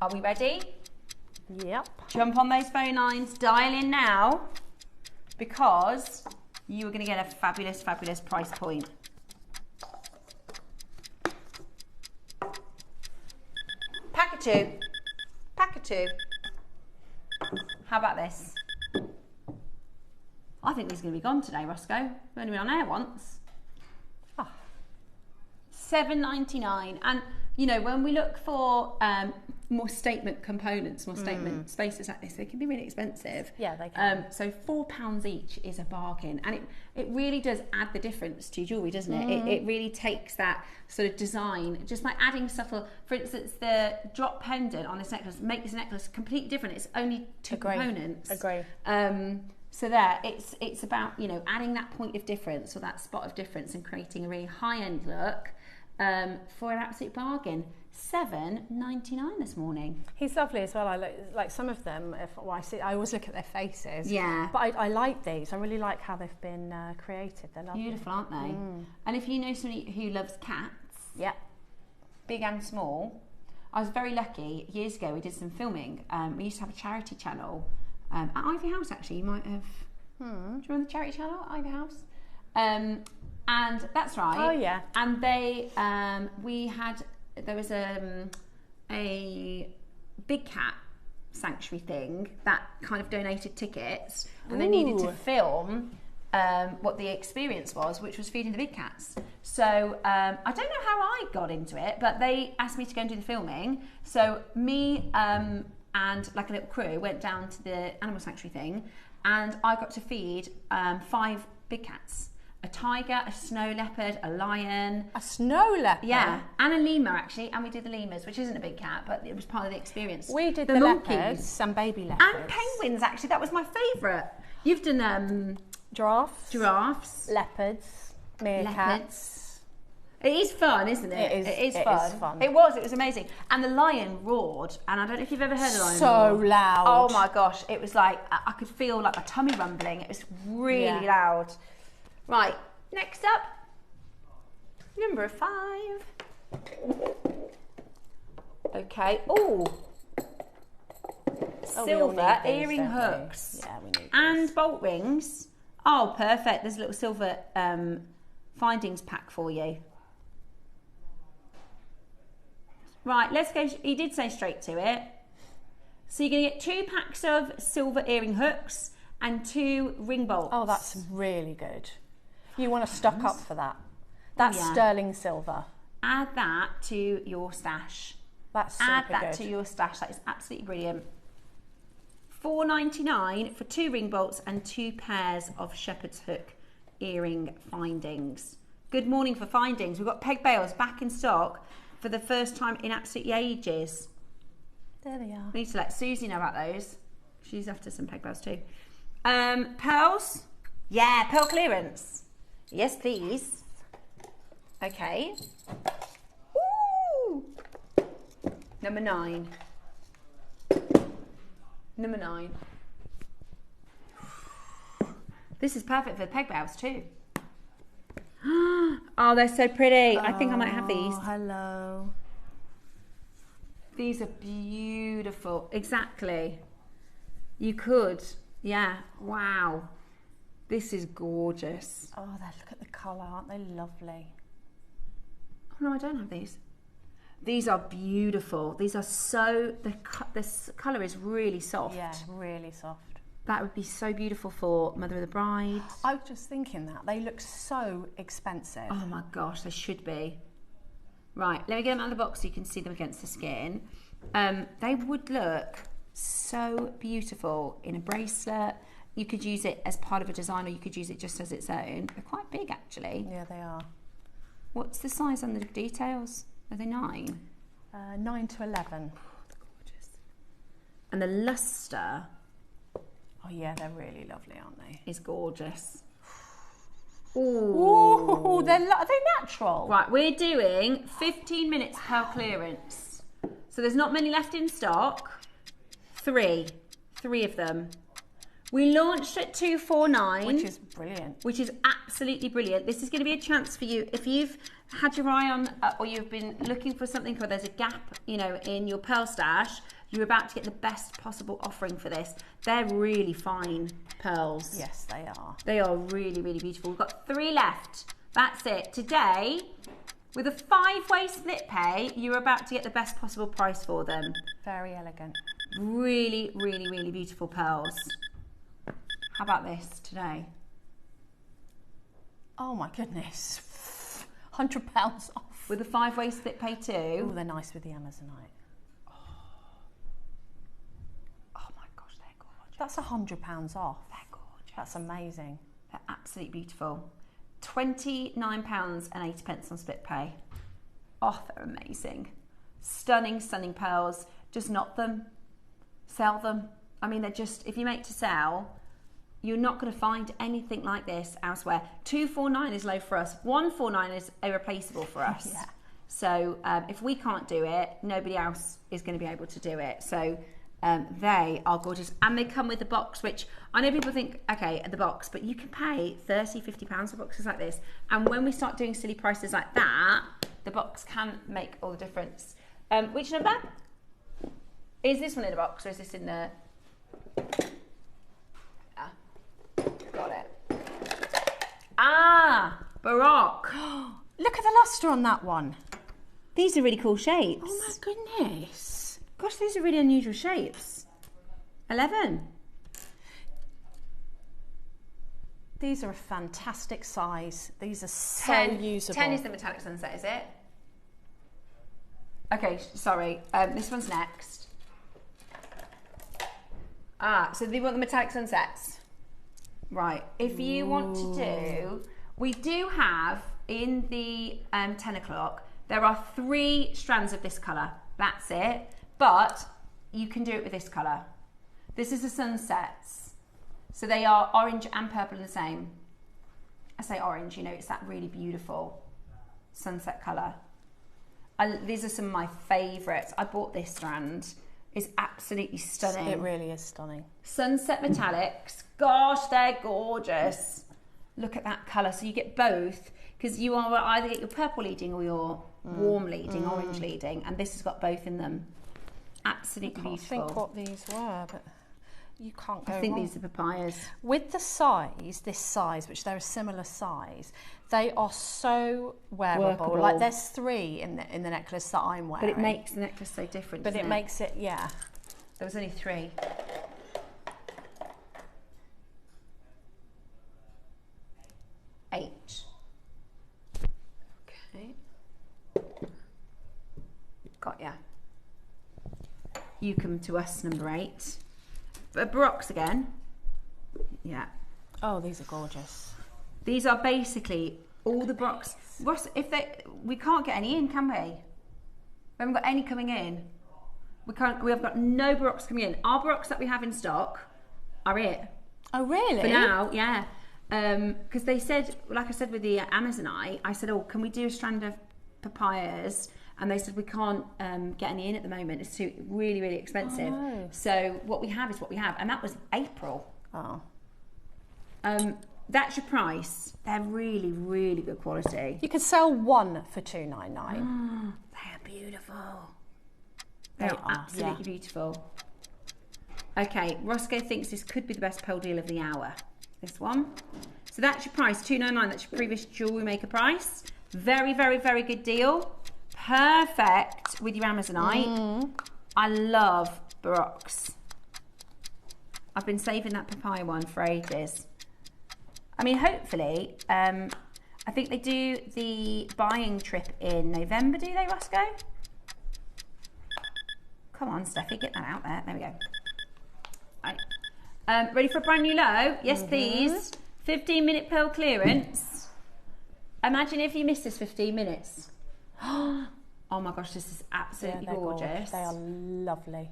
are we ready? Yep. Jump on those phone lines, dial in now, because you are going to get a fabulous, fabulous price point. Pack of 2. Pack of 2. How about this? I think these are going to be gone today, Roscoe. We've only been on air once. Oh. $7.99. And, you know, when we look for more statement components, more statement spaces like this, they can be really expensive. Yeah, they can. So £4 each is a bargain. And it really does add the difference to your jewellery, doesn't it? It really takes that sort of design, just by adding subtle, for instance, the drop pendant on this necklace makes this necklace completely different. It's only 2 components. Agree. So there, it's about, you know, adding that point of difference or that spot of difference and creating a really high-end look for an absolute bargain. $7.99 this morning. He's lovely as well. I like some of them. I always look at their faces. Yeah. But I like these. I really like how they've been created. They're lovely. Beautiful, aren't they? And if you know somebody who loves cats, big and small, I was very lucky. Years ago, we did some filming. We used to have a charity channel at Ivy House. Actually, you might have. Do you remember the charity channel at Ivy House? And that's right. Oh yeah. And they, there was a big cat sanctuary thing that kind of donated tickets, and they needed to film what the experience was, which was feeding the big cats. So I don't know how I got into it, but they asked me to go and do the filming. So me and like a little crew went down to the animal sanctuary thing, and I got to feed 5 big cats. A tiger, a snow leopard, a lion. A snow leopard? Yeah, and a lemur actually, and we did the lemurs, which isn't a big cat, but it was part of the experience. We did the leopards, some baby leopards. And penguins actually, that was my favourite. You've done giraffes, leopards, meerkats. It is fun, isn't it? It is fun. It was amazing. And the lion roared, and I don't know if you've ever heard a lion roar. So loud. Oh my gosh, it was like, I could feel like my tummy rumbling. It was really loud. Right, next up, number 5. Okay, silver earring hooks. Yeah, we need and bolt rings. Oh, perfect. There's a little silver findings pack for you. Right, let's go. He did say straight to it. So you're going to get 2 packs of silver earring hooks and 2 ring bolts. Oh, that's really good. You want to stock up for that. That's sterling silver. Add that to your stash. That's super Add that good. to your stash. That is absolutely brilliant. $4.99 for 2 ring bolts and 2 pairs of shepherd's hook earring findings. Good morning for findings. We've got peg bails back in stock for the first time in absolutely ages. There they are. We need to let Susie know about those. She's after some peg bails too. Pearls? Yeah, pearl clearance. Yes, please. Okay. Ooh. Number 9. Number 9. This is perfect for the peg bails too. Oh, they're so pretty. I think I might have these. Oh, hello. These are beautiful. Exactly. You could. Yeah. Wow. This is gorgeous. Oh, look at the colour. Aren't they lovely? Oh, no, I don't have these. These are beautiful. These are so... This colour is really soft. Yeah, really soft. That would be so beautiful for Mother of the Bride. I was just thinking that. They look so expensive. Oh, my gosh. They should be. Right, let me get them out of the box so you can see them against the skin. They would look so beautiful in a bracelet. You could use it as part of a design or you could use it just as its own. They're quite big actually. Yeah, they are. What's the size on the details? Are they 9? 9 to 11. Oh, they're gorgeous. And the lustre... Oh yeah, they're really lovely, aren't they? Is gorgeous. Ooh, are they natural? Right, we're doing 15 minutes pearl clearance. So there's not many left in stock. 3 of them. We launched at $249. Which is brilliant. Which is absolutely brilliant. This is going to be a chance for you, if you've had your eye on, or you've been looking for something, or there's a gap, you know, in your pearl stash, you're about to get the best possible offering for this. They're really fine pearls. Yes, they are. They are really, really beautiful. We've got 3 left. That's it. Today, with a 5-way split pay, you're about to get the best possible price for them. Very elegant. Really, really, really beautiful pearls. How about this today? Oh my goodness. £100 off. With a 5-way split pay too. Oh, they're nice with the Amazonite. Oh my gosh, they're gorgeous. That's £100 off. They're gorgeous. That's amazing. They're absolutely beautiful. £29.80 on split pay. Oh, they're amazing. Stunning, stunning pearls. Just knot them. Sell them. I mean, they're just, if you make to sell, you're not going to find anything like this elsewhere. $249 is low for us. $149 is irreplaceable for us. Yeah. So if we can't do it, nobody else is going to be able to do it. So they are gorgeous. And they come with a box, which I know people think, okay, the box, but you can pay £30, £50 for boxes like this. And when we start doing silly prices like that, the box can make all the difference. Which number? Is this one in the box or is this in the... Got it. Ah, Baroque. Look at the lustre on that one. These are really cool shapes. Oh my goodness. Gosh, these are really unusual shapes. 11. These are a fantastic size. These are so 10. usable. 10 is the metallic sunset, is it? Okay, sorry. This one's next. Ah, so they want the metallic sunsets. Right, if you want to do, we do have in the 10 o'clock, there are 3 strands of this colour. That's it. But you can do it with this colour. This is the sunsets. So they are orange and purple in the same. I say orange, you know, it's that really beautiful sunset colour. These are some of my favourites. I bought this strand. It's absolutely stunning. It really is stunning. Sunset metallics. Gosh, they're gorgeous. Look at that colour. So you get both, because you are either get your purple leading or your warm leading, orange leading, and this has got both in them. Absolutely beautiful. I can't think what these were, but You can't go I think wrong. these are papayas. With the size, this size, which they're a similar size, they are so wearable. Workable. Like there's 3 in the necklace that I'm wearing. But it makes the necklace so different, But doesn't it makes it, yeah. There was only 3. Eight. Okay. Got ya. You come to us, number 8. Baroques again. Yeah. Oh, these are gorgeous. These are basically all the Baroques. Ross, we can't get any in, can we? We haven't got any coming in. We have got no Baroques coming in. Our Baroques that we have in stock are it. Oh, really? For now, yeah. Because they said, like I said with the Amazonite, I said, oh, can we do a strand of papayas? And they said we can't get any in at the moment. It's really, really expensive. Oh, no. So what we have is what we have, and that was April. Oh. That's your price. They're really, really good quality. You could sell 1 for $299. They're beautiful. They are absolutely beautiful. Okay, Roscoe thinks this could be the best pearl deal of the hour. This one. So that's your price, $299. That's your previous JewelleryMaker price. Very, very, very good deal. Perfect with your Amazonite. I love Baroques. I've been saving that papaya one for ages. I mean, hopefully, I think they do the buying trip in November, do they, Roscoe? Come on, Steffi, get that out there. There we go. Right. Ready for a brand new low? Yes, please. 15-minute pearl clearance. Imagine if you missed this 15 minutes. Oh my gosh, this is absolutely gorgeous. They are lovely.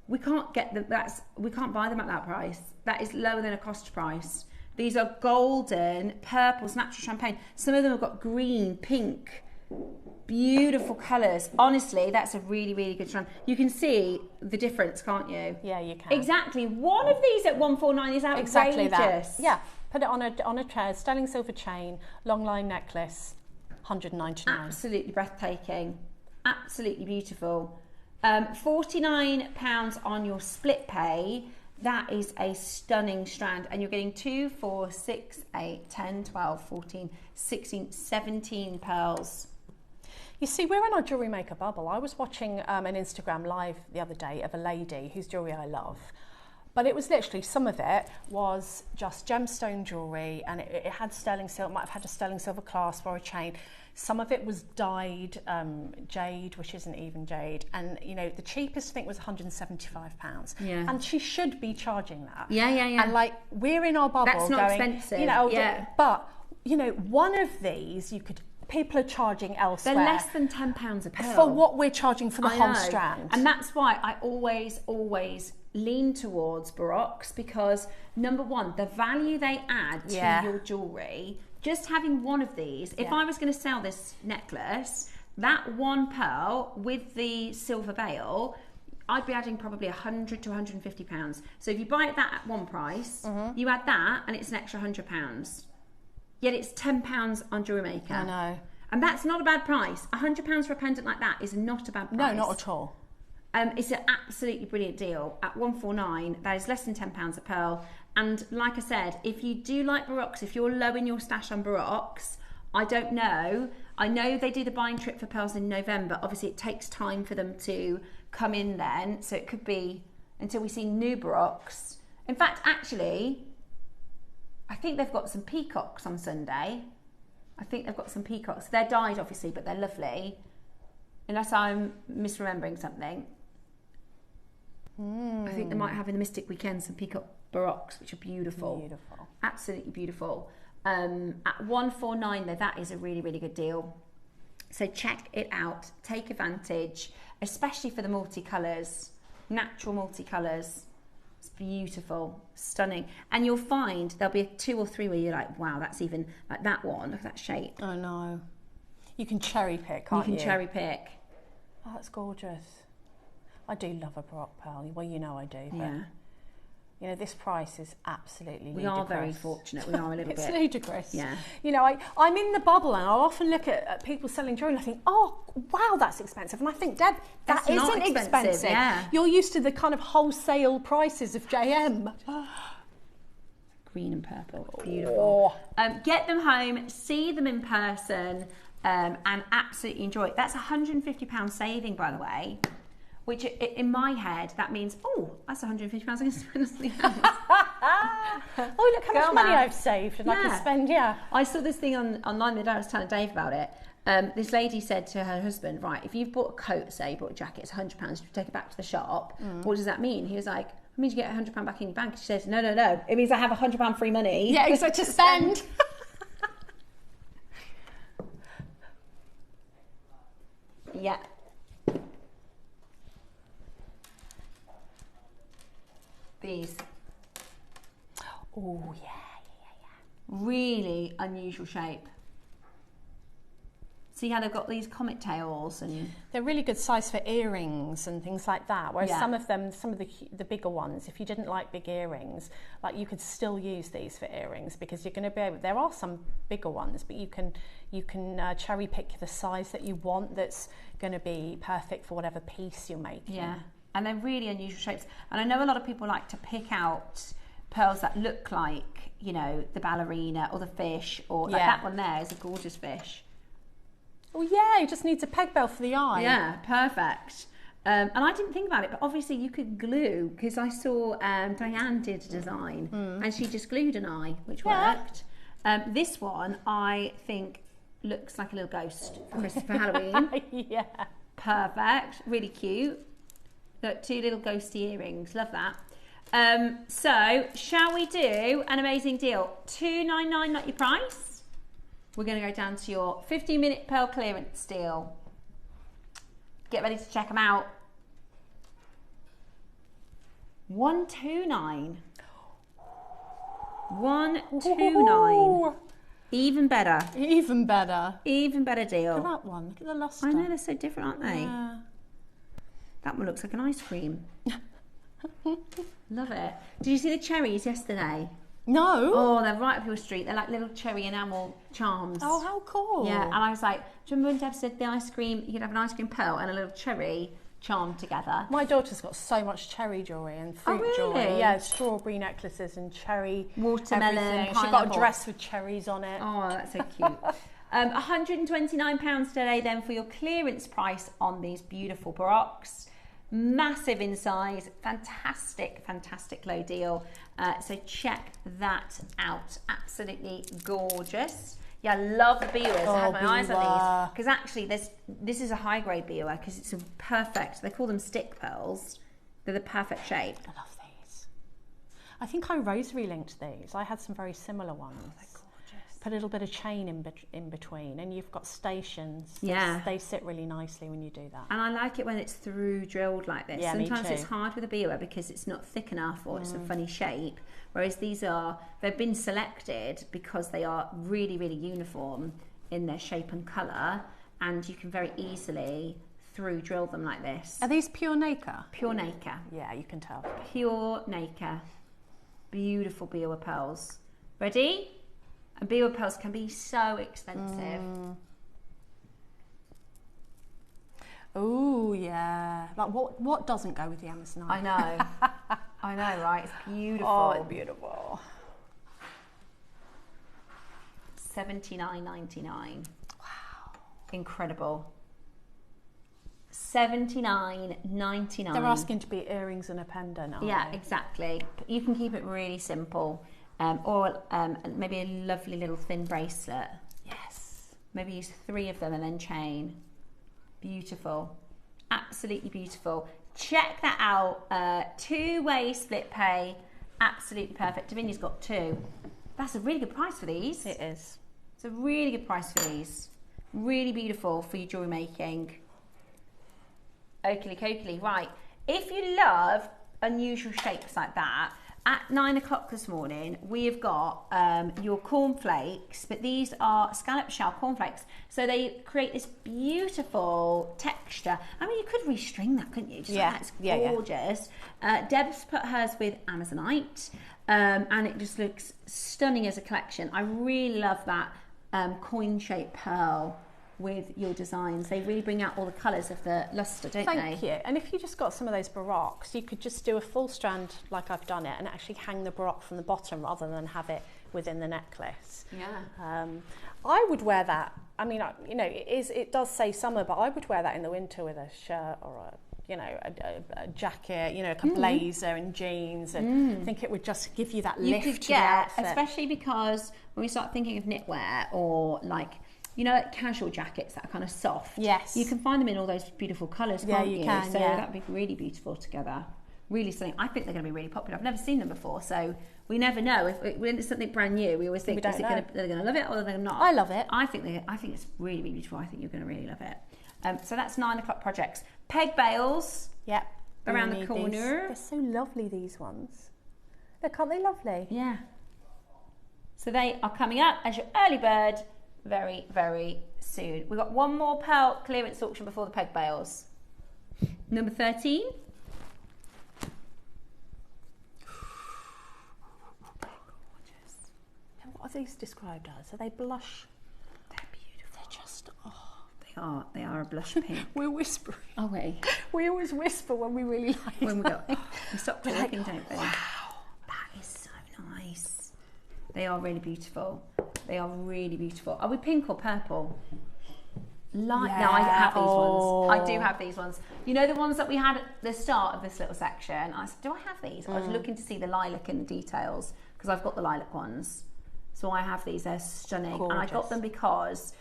We can't get them. We can't buy them at that price. That is lower than a cost price. These are golden, purples, natural champagne. Some of them have got green, pink, beautiful colours. Honestly, that's a really, really good strand. You can see the difference, can't you? Yeah, you can. Exactly. One of these at 149 is outrageous. Exactly that. Yeah. Put it on a chair, sterling silver chain, long line necklace, $199. Absolutely breathtaking. Absolutely beautiful. £49 on your split pay. That is a stunning strand, and you're getting 2, 4, 6, 8, 10, 12, 14, 16, 17 pearls. You see, we're in our JewelleryMaker bubble. I was watching an Instagram live the other day of a lady whose jewellery I love. But it was literally, some of it was just gemstone jewellery, and it had sterling silver, might have had a sterling silver clasp or a chain. Some of it was dyed jade, which isn't even jade. And, you know, the cheapest I think was £175. Yeah. And she should be charging that. Yeah. And like, we're in our bubble. That's not going, expensive. You know, yeah. But, you know, one of these people are charging elsewhere. They're less than £10 a pearl. For what we're charging for the whole strand. And that's why I always lean towards Baroques, because number one, the value they add to your jewellery, just having one of these, if I was going to sell this necklace, that one pearl with the silver bail, I'd be adding probably £100 to £150. So if you buy it that at one price, you add that and it's an extra £100. Yet it's £10 on JewelleryMaker. I know. And that's not a bad price. £100 for a pendant like that is not a bad price. No, not at all. It's an absolutely brilliant deal at $149. That is less than £10 a pearl. And like I said, if you do like Baroques, if you're low in your stash on Baroques, I don't know. I know they do the buying trip for pearls in November. Obviously, it takes time for them to come in then. So it could be until we see new Baroques. In fact, actually, I think they've got some peacocks on Sunday. I think they've got some peacocks. They're dyed, obviously, but they're lovely. Unless I'm misremembering something. I think they might have in the Mystic Weekend some peacock Baroques, which are beautiful. Beautiful. Absolutely beautiful. At $149 though, that is a really, really good deal. So check it out. Take advantage, especially for the multicolours, natural multicolours. It's beautiful, stunning. And you'll find there'll be 2 or 3 where you're like, wow, that's even, like that one, look at that shape. I know. You can cherry pick, can't you? You can cherry pick. Oh, that's gorgeous. I do love a Baroque pearl. Well, you know I do. But, Yeah. You know, this price is absolutely We ludicrous. are very fortunate. We are a little It's bit. ludicrous. Yeah. You know, I'm in the bubble and I'll often look at people selling jewellery and I think, oh, wow, that's expensive. And I think, Deb, That's that not isn't expensive. yeah. You're used to the kind of wholesale prices of JM. Green and purple. Beautiful. Oh. Get them home, see them in person, and absolutely enjoy it. That's £150 saving, by the way. Which, in my head, that means, oh, that's £150 I can spend on something else. Oh, look how much money I've saved and I can spend, I saw this thing online the other day, I was telling Dave about it. This lady said to her husband, right, if you've bought a coat, say you bought a jacket, it's £100, you take it back to the shop, what does that mean? He was like, it means you get £100 back in your bank. She says, no, it means I have £100 free money. Yeah, exactly, to spend. Yeah. These. Oh, yeah. Really unusual shape. See how they've got these comet tails and they're really good size for earrings and things like that. Whereas some of the bigger ones, if you didn't like big earrings, like you could still use these for earrings because you're going to be able. There are some bigger ones, but you can cherry pick the size that you want. That's going to be perfect for whatever piece you're making. yeah, and they're really unusual shapes. And I know a lot of people like to pick out pearls that look like, you know, the ballerina or the fish, or like that one there is a gorgeous fish. Oh yeah, it just needs a peg bell for the eye. Yeah, perfect. And I didn't think about it, but obviously you could glue, because I saw Diane did a design and she just glued an eye, which worked. This one I think looks like a little ghost for Halloween. Yeah. Perfect, really cute. Look, 2 little ghosty earrings, love that. So shall we do an amazing deal? $299, not your price. We're going to go down to your 15-minute pearl clearance deal. Get ready to check them out. $129. $129. Even better. Even better. Even better deal. Look at that one. Look at the luster. I know, they're so different, aren't they? Yeah. That one looks like an ice cream. Love it. Did you see the cherries yesterday? No. Oh, they're right up your street. They're like little cherry enamel charms. Oh, how cool. Yeah, and I was like, do you remember when Deb said the ice cream, you could have an ice cream pearl and a little cherry charm together? My daughter's got so much cherry jewellery and fruit jewellery. Yeah, strawberry necklaces and cherry. Watermelon, everything. She got a dress with cherries on it. Oh, that's so cute. £129 today then for your clearance price on these beautiful baroques. Massive in size, fantastic low deal. So check that out. Absolutely gorgeous. Yeah, I love the biwas. I have my eyes on these because actually this is a high grade biwa because it's a perfect. They call them stick pearls. They're the perfect shape. I love these. I think I rosary linked these. I had some very similar ones. Oh, they're gorgeous. Put a little bit of chain in between, and you've got stations. Yeah, they sit really nicely when you do that. And I like it when it's through drilled like this. Yeah, sometimes it's hard with a biwa because it's not thick enough or it's a funny shape. Whereas they've been selected because they are really uniform in their shape and colour, and you can very easily through drill them like this. Are these pure nacre? Pure nacre. Yeah, you can tell. Pure nacre. Beautiful biwa pearls. Ready? And biwa pearls can be so expensive. Oh yeah, like what doesn't go with the Amazonite? I know. I know, right? It's beautiful. Oh, it's beautiful. $79.99. Wow. Incredible. $79.99. They're asking to be earrings and a pendant, aren't Yeah, they? exactly. You can keep it really simple. Or maybe a lovely little thin bracelet. Yes. Maybe use 3 of them and then chain. Beautiful. Absolutely beautiful. Check that out. 2-way split pay. Absolutely perfect. Davinia's got 2. That's a really good price for these. It is. It's a really good price for these. Really beautiful for your jewellery making. Oakley cokely. Right. If you love unusual shapes like that, at 9 o'clock this morning, we have got your cornflakes, but these are scallop shell cornflakes. So they create this beautiful texture. I mean, you could restring that, couldn't you? Just like that's gorgeous. Deb's put hers with Amazonite, and it just looks stunning as a collection. I really love that coin-shaped pearl with your designs. They really bring out all the colours of the lustre, don't they? Thank you. And if you just got some of those baroques, you could just do a full strand like I've done it and actually hang the baroque from the bottom rather than have it within the necklace. Yeah. I would wear that. I mean, you know, it does say summer, but I would wear that in the winter with a shirt or a jacket, you know, like a blazer and jeans, and I think it would just give you that lift. You could get, especially because when we start thinking of knitwear or like, you know, like casual jackets that are kind of soft. Yes. You can find them in all those beautiful colours, can't you? Can, so that'd be really beautiful together. Really stunning. I think they're going to be really popular. I've never seen them before, so we never know. When it's something brand new, we always think, they're going to love it or they're not. I love it. I think it's really, really beautiful. I think you're going to really love it. So that's 9 o'clock projects. Peg bales. Yep. Around the corner. They're so lovely, these ones. Look, aren't they lovely? Yeah. So they are coming up as your early bird very, very soon. We've got one more pearl clearance auction before the peg bales. Number 13. Gorgeous. And what are these described as? Are they blush? They're beautiful. They're just, They are a blush pink. We're whispering. Are we? We always whisper when we really like when we go, we stop talking, don't we? Wow. That is so nice. They are really beautiful. They are really beautiful. Are we pink or purple? No, I have these ones. I do have these ones. You know the ones that we had at the start of this little section? I said, do I have these? I was looking to see the lilac and the details because I've got the lilac ones. So I have these. They're stunning. Gorgeous. And I got them because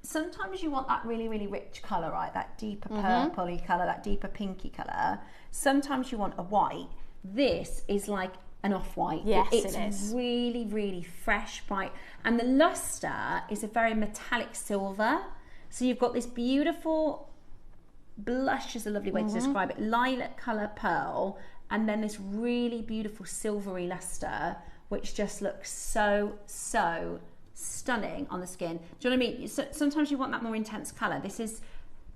sometimes you want that really, really rich colour, right? That deeper purpley colour, that deeper pinky colour. Sometimes you want a white. This is like an off-white. Yes, it's it is. really, really fresh, bright. And the lustre is a very metallic silver. So you've got this beautiful blush is a lovely way to describe it. Lilac colour pearl, and then this really beautiful silvery lustre, which just looks so, so stunning on the skin. Do you know what I mean? So, sometimes you want that more intense colour. This is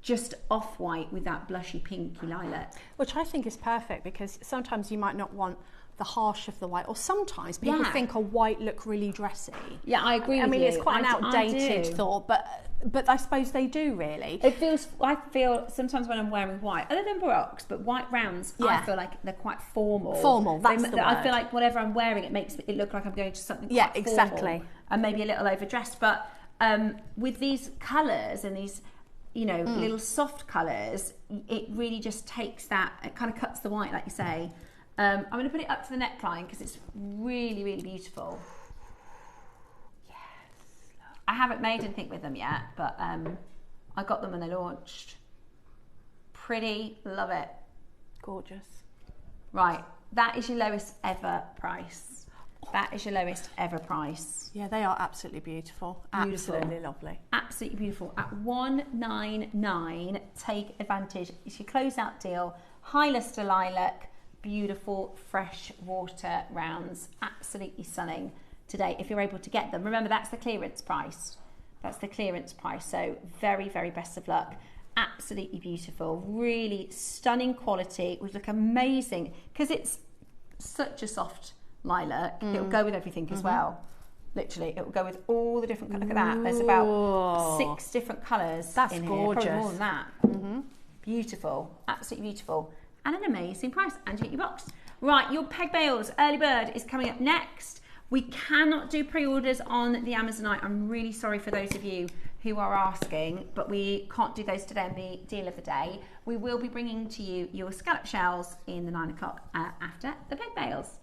just off-white with that blushy pinky lilac. Which I think is perfect because sometimes you might not want the harsh of the white, or sometimes people think a white look really dressy. Yeah, I agree with you. I mean, it's quite an outdated thought, but I suppose they do really. I feel sometimes when I'm wearing white, other than baroques, but white rounds, I feel like they're quite formal. Formal, that's the word. I feel like whatever I'm wearing, it makes it look like I'm going to something quite formal. Exactly. And maybe a little overdressed, but with these colours and these, you know, little soft colours, it really just takes that, it kind of cuts the white, like you say. I'm going to put it up to the neckline because it's really, really beautiful. Yes. I haven't made anything with them yet, but I got them when they launched. Pretty, love it. Gorgeous. Right, that is your lowest ever price. That is your lowest ever price. Yeah, they are absolutely beautiful. Absolutely lovely. Absolutely beautiful. At $199, take advantage. It's your closeout deal. High lustre lilac. Beautiful fresh water rounds, absolutely stunning today if you're able to get them. Remember, that's the clearance price. That's the clearance price. So very, very best of luck. Absolutely beautiful, really stunning quality. It would look amazing because it's such a soft lilac. It'll go with everything as well. Literally, it will go with all the different. Look at that. There's about 6 different colours. That's in gorgeous. Here. Probably more than that. Beautiful, absolutely beautiful. And an amazing price, and you get your box. Right, your peg bales early bird is coming up next. We cannot do pre-orders on the Amazonite. I'm really sorry for those of you who are asking, but we can't do those today on the deal of the day. We will be bringing to you your scallop shells in the 9 o'clock after the peg bales.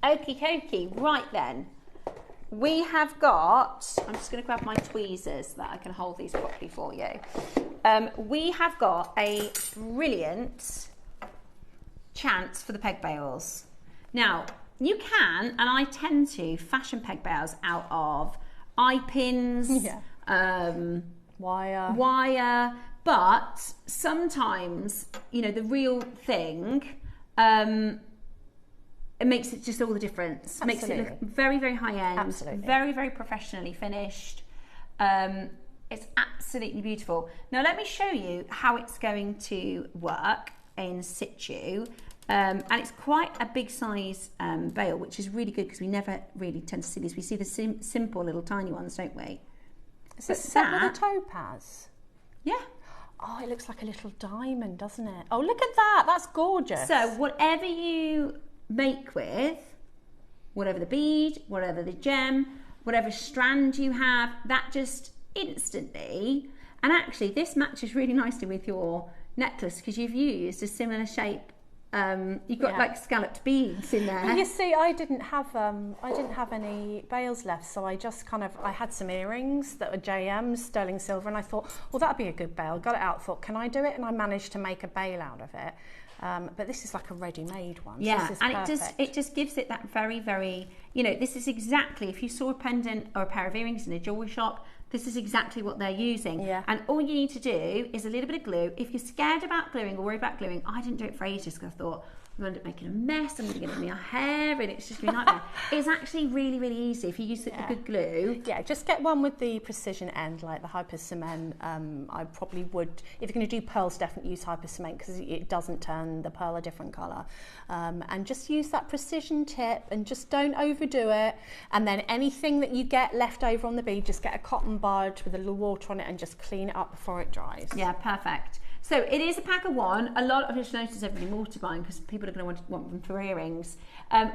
Okie dokie, right then. We have got, I'm just going to grab my tweezers so that I can hold these properly for you. We have got a brilliant chance for the peg bales. Now, you can, and I tend to, fashion peg bales out of eye pins, wire. But sometimes, you know, the real thing, it makes it just all the difference. Absolutely. Makes it look very, very high end. Absolutely. Very, very professionally finished. It's absolutely beautiful. Now let me show you how it's going to work in situ. And it's quite a big size bail, which is really good because we never really tend to see these. We see the simple little tiny ones, don't we? Is it set with a topaz? Yeah. Oh, it looks like a little diamond, doesn't it? Oh, look at that. That's gorgeous. So whatever you make with, whatever the bead, whatever the gem, whatever strand you have, that just instantly, and actually this matches really nicely with your necklace because you've used a similar shape. You've got like scalloped beads in there. Well, you see, I didn't have any bails left, so I just I had some earrings that were JMs, sterling silver, and I thought, well, that'd be a good bail. Got it out, thought, can I do it? And I managed to make a bail out of it. But this is like a ready-made one. Yeah, so this is and perfect. it just gives it that very, very, you know, this is exactly, if you saw a pendant or a pair of earrings in a jewellery shop, this is exactly what they're using. Yeah. And all you need to do is a little bit of glue. If you're scared about gluing or worried about gluing, I didn't do it for ages because I thought, I'm going to end up making a mess, I'm going to get it in my hair, and it's just going to be a nightmare. It's actually really, really easy if you use the good glue. Yeah, just get one with the precision end, like the hyper cement. I probably would, if you're going to do pearls, definitely use hyper cement because it doesn't turn the pearl a different colour. And just use that precision tip and just don't overdo it. And then anything that you get left over on the bead, just get a cotton bud with a little water on it and just clean it up before it dries. Yeah, perfect. So it is a pack of one. A lot of, I just noticed everybody multiplying because people are going to want them for earrings.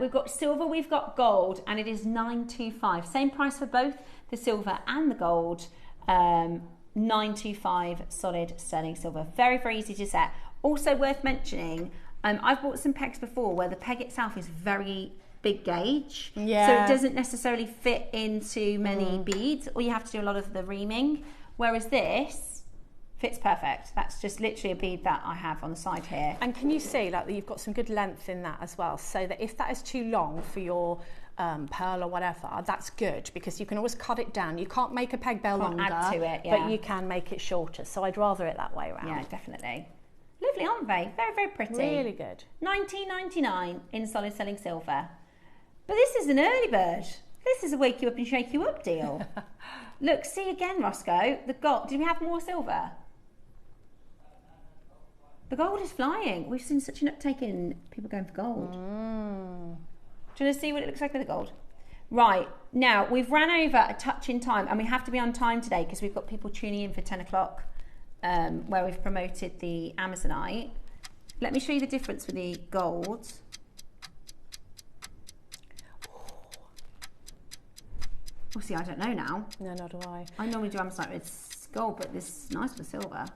We've got silver, we've got gold, and it is $925. Same price for both the silver and the gold. $925 solid sterling silver. Very, very easy to set. Also worth mentioning, I've bought some pegs before where the peg itself is very big gauge. Yeah. So it doesn't necessarily fit into many beads, or you have to do a lot of the reaming. Whereas this fits perfect. That's just literally a bead that I have on the side here. And can you see like that you've got some good length in that as well, so that if that is too long for your pearl or whatever, that's good because you can always cut it down. You can't make a peg bail longer, add to it, yeah. but you can make it shorter. So I'd rather it that way around. Yeah, definitely. Lovely, aren't they? Very, very pretty. Really good. $19.99 in solid selling silver. But this is an early bird. This is a wake you up and shake you up deal. Look, see again, Roscoe. The gold. Did we have more silver? The gold is flying. We've seen such an uptake in people going for gold. Do you want to see what it looks like with the gold? Right, now we've ran over a touch in time and we have to be on time today because we've got people tuning in for 10 o'clock where we've promoted the Amazonite. Let me show you the difference with the gold. Well, see, I don't know now. No, nor do I. I normally do Amazonite with gold, but this is nice with silver.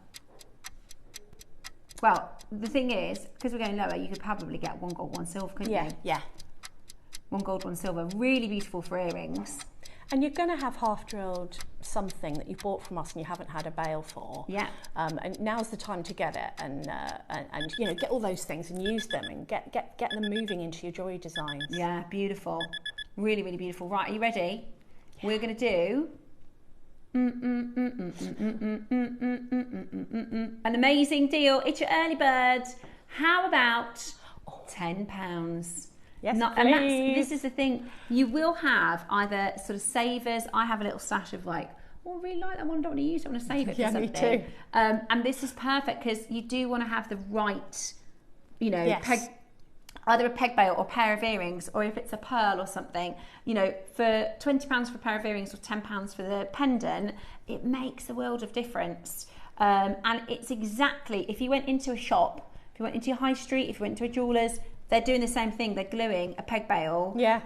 Well, the thing is, because we're going lower, you could probably get one gold, one silver, couldn't you? Yeah. One gold, one silver. Really beautiful for earrings. And you're going to have half drilled something that you bought from us and you haven't had a bail for. Yeah. And now's the time to get it and you know, get all those things and use them and get them moving into your jewellery designs. Yeah, beautiful. Really, really beautiful. Right, are you ready? Yeah. We're going to do an amazing deal. It's your early bird. How about £10? Yes, and this is the thing. You will have either sort of savers. I have a little stash of like, oh, I really like that one. I don't want to use it. I want to save it for something. Me too. And this is perfect because you do want to have the right, you know, yes. Either a peg bail or pair of earrings, or if it's a pearl or something, you know, for £20 for a pair of earrings or £10 for the pendant, it makes a world of difference. And it's exactly, if you went into a shop, if you went into your high street, if you went to a jeweller's, they're doing the same thing. They're gluing a peg bail. Yeah.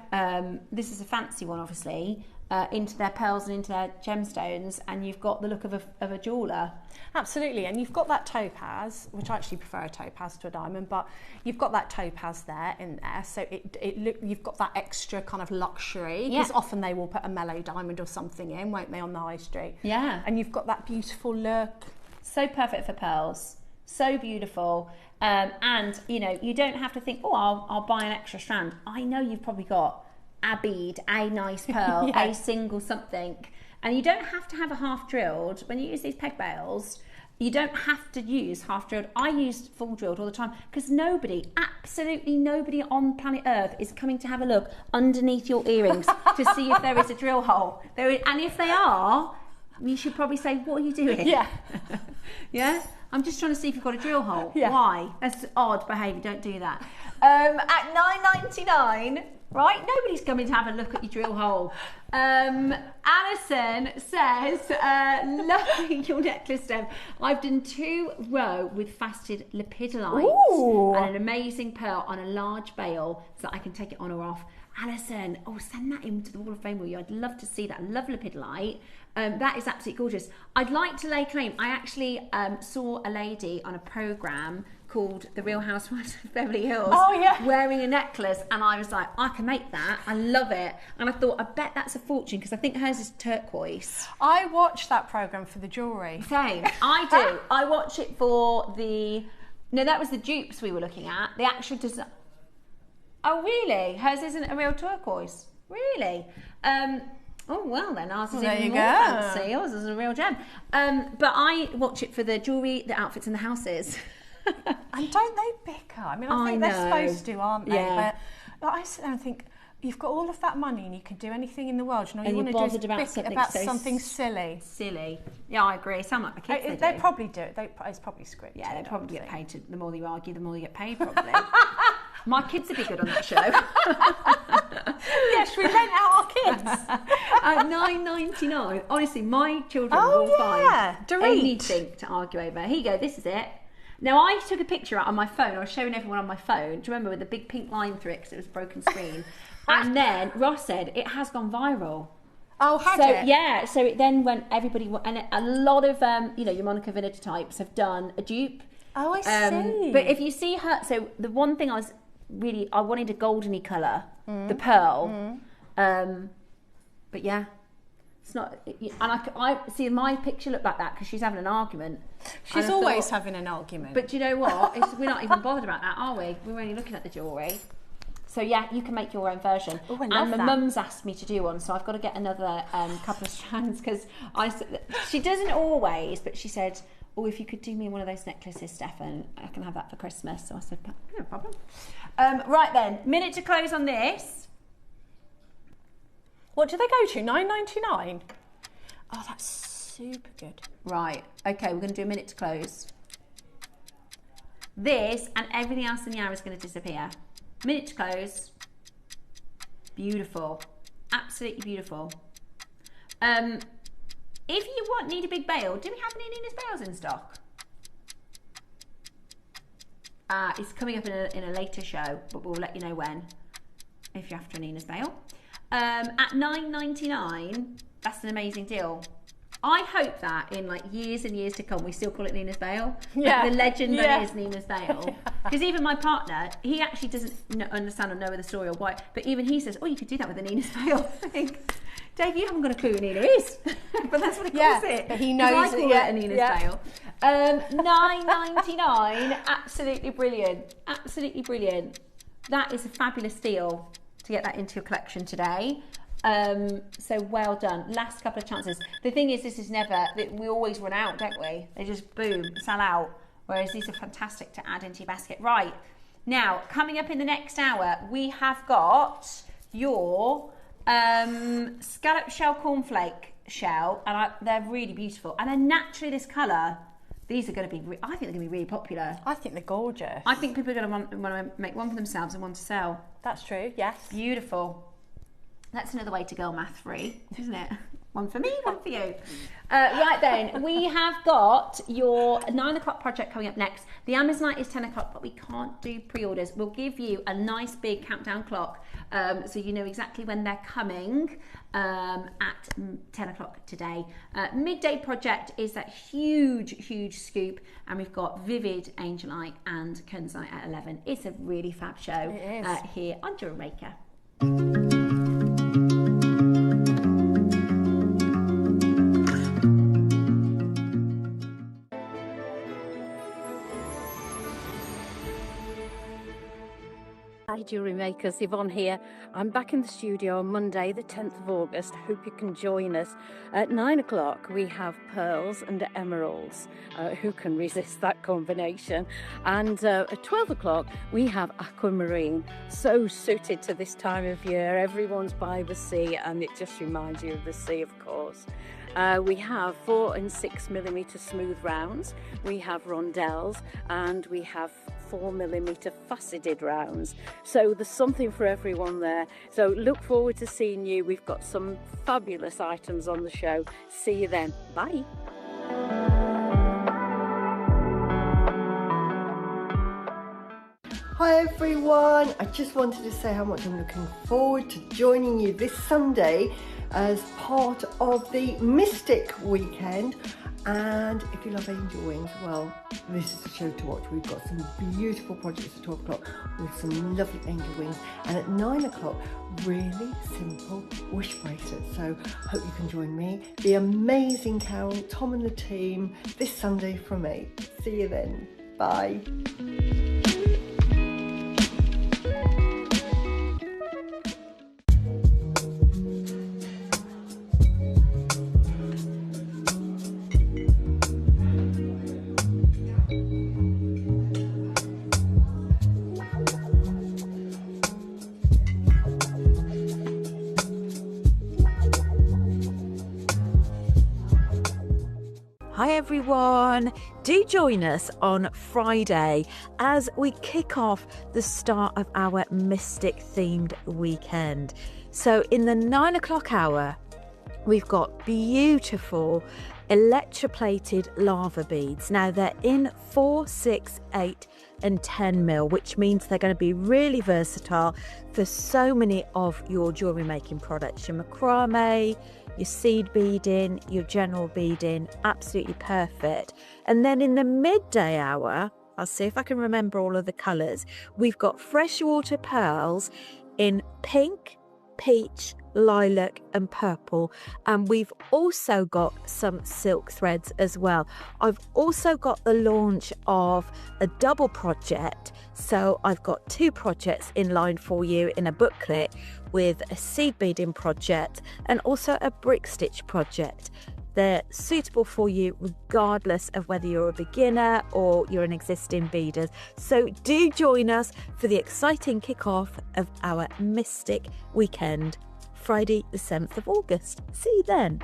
This is a fancy one, obviously, into their pearls and into their gemstones, and you've got the look of a jeweller. Absolutely, and you've got that topaz, which I actually prefer a topaz to a diamond, but you've got that topaz there in there, so you've got that extra kind of luxury, because often they will put a mellow diamond or something in, won't they, on the high street? Yeah. And you've got that beautiful look. So perfect for pearls. So beautiful. And, you know, you don't have to think, oh, I'll buy an extra strand. I know you've probably got a bead, a nice pearl, a single something. And you don't have to have a half drilled. When you use these peg bails, you don't have to use half drilled. I use full drilled all the time because absolutely nobody on planet Earth is coming to have a look underneath your earrings to see if there is a drill hole. And if they are, you should probably say, what are you doing? Yeah. Yeah? I'm just trying to see if you've got a drill hole. Yeah. Why? That's odd behaviour, don't do that. At $9.99, right? Nobody's coming to have a look at your drill hole. Alison says, loving your necklace stem. I've done 2 row with faceted lepidolite and an amazing pearl on a large bail so that I can take it on or off. Alison, send that into the Wall of Fame with you. I'd love to see that. I love lepidolite. That is absolutely gorgeous. I'd like to lay claim. I actually saw a lady on a programme called The Real Housewives of Beverly Hills wearing a necklace, and I was like, I can make that. I love it. And I thought, I bet that's a fortune because I think hers is turquoise. I watched that programme for the jewellery. Same. I do. I watch it for that was the dupes we were looking at. The actual design. Oh, really? Hers isn't a real turquoise? Really? Oh, well then, ours is even more fancy. Yours is a real gem. But I watch it for the jewellery, the outfits and the houses. And don't they bicker? I mean, I think they're supposed to, aren't they? Yeah. But I sit there and think, you've got all of that money and you can do anything in the world. You know, and you want to do about something silly. Silly. Yeah, I agree. Sound like the kids. They probably do. It's probably scripted. Yeah, they probably get paid. The more you argue, the more you get paid, probably. My kids would be good on that show. Yes, we rent out our kids. At $9.99. Honestly, my children will find anything to argue over. Here you go, this is it. Now, I took a picture out on my phone. I was showing everyone on my phone. Do you remember with the big pink line through it because it was broken screen? And then Ross said it has gone viral. Oh, had it? Yeah, so it then went, everybody, and a lot of, your Monica Vinader types have done a dupe. Oh, I see. But if you see her, so the one thing I wanted a goldeny colour, the pearl. But yeah, it's not, and I see my picture look like that because she's having an argument. She's always having an argument. But do you know what? We're not even bothered about that, are we? We're only looking at the jewellery. So yeah, you can make your own version. Oh, I love and my mum's asked me to do one, so I've got to get another couple of strands because she doesn't always, but she said, oh, if you could do me one of those necklaces, Stefan, I can have that for Christmas. So I said, no problem. Right then, minute to close on this. What do they go to? $9.99? Oh, that's super good. Right, okay, we're going to do a minute to close. This and everything else in the hour is going to disappear. Minute to close. Beautiful. Absolutely beautiful. If you need a big bail, do we have any Nina's bails in stock? It's coming up in a later show, but we'll let you know when, if you're after a Nina's bail. At $9.99, that's an amazing deal. I hope that in years and years to come, we still call it Nina's bail. Yeah. The legend that is Nina's bail. Because even my partner, he actually doesn't understand or know the story or why, but even he says, oh, you could do that with a Nina's bail. I think, Dave, you haven't got a clue who Nina is. But that's what he calls it. But he knows I call it a Nina's bail. $9.99, absolutely brilliant. Absolutely brilliant. That is a fabulous deal to get that into your collection today. So well done. Last couple of chances. The thing is, this is we always run out, don't we? They just boom, sell out. Whereas these are fantastic to add into your basket. Right, now, coming up in the next hour, we have got your scallop shell cornflake shell, and they're really beautiful. And they're naturally this colour. These are going to be, I think they're going to be really popular. I think they're gorgeous. I think people are going to want to make one for themselves and one to sell. That's true, yes. Beautiful. That's another way to go math free, isn't it? One for me, one for you. Right then, we have got your 9 o'clock project coming up next. The Amazonite is 10 o'clock, but we can't do pre-orders. We'll give you a nice big countdown clock so you know exactly when they're coming at 10 o'clock today. Midday project is that huge, huge scoop, and we've got Vivid Angelite and Kenzite at 11. It's a really fab show here on JewelleryMaker. Jewellery Makers, Yvonne here. I'm back in the studio on Monday the 10th of August. Hope you can join us. At 9 o'clock we have pearls and emeralds. Who can resist that combination? And at 12 o'clock we have aquamarine. So suited to this time of year. Everyone's by the sea and it just reminds you of the sea, of course. We have 4 and 6 millimeter smooth rounds, we have rondelles, and we have 4 millimeter faceted rounds. So there's something for everyone there. So look forward to seeing you. We've got some fabulous items on the show. See you then. Bye. Hi everyone, I just wanted to say how much I'm looking forward to joining you this Sunday as part of the Mystic Weekend. And if you love angel wings, well, this is the show to watch. We've got some beautiful projects at 12 o'clock with some lovely angel wings, and at 9 o'clock really simple wish bracelets. So hope you can join me, the amazing Carol, Tom and the team this Sunday from 8. See you then. Bye. Hi everyone, do join us on Friday as we kick off the start of our Mystic themed weekend. So in the 9 o'clock hour, we've got beautiful electroplated lava beads. Now they're in 4, 6, 8 and 10 mil, which means they're going to be really versatile for so many of your jewellery making products. Your macrame, your seed beading, your general beading, absolutely perfect. And then in the midday hour, I'll see if I can remember all of the colours, we've got freshwater pearls in pink, peach, lilac and purple, and we've also got some silk threads as well. I've also got the launch of a double project, so I've got 2 projects in line for you in a booklet with a seed beading project and also a brick stitch project. They're suitable for you regardless of whether you're a beginner or you're an existing beader. So do join us for the exciting kickoff of our Mystic Weekend, Friday the 7th of August. See you then.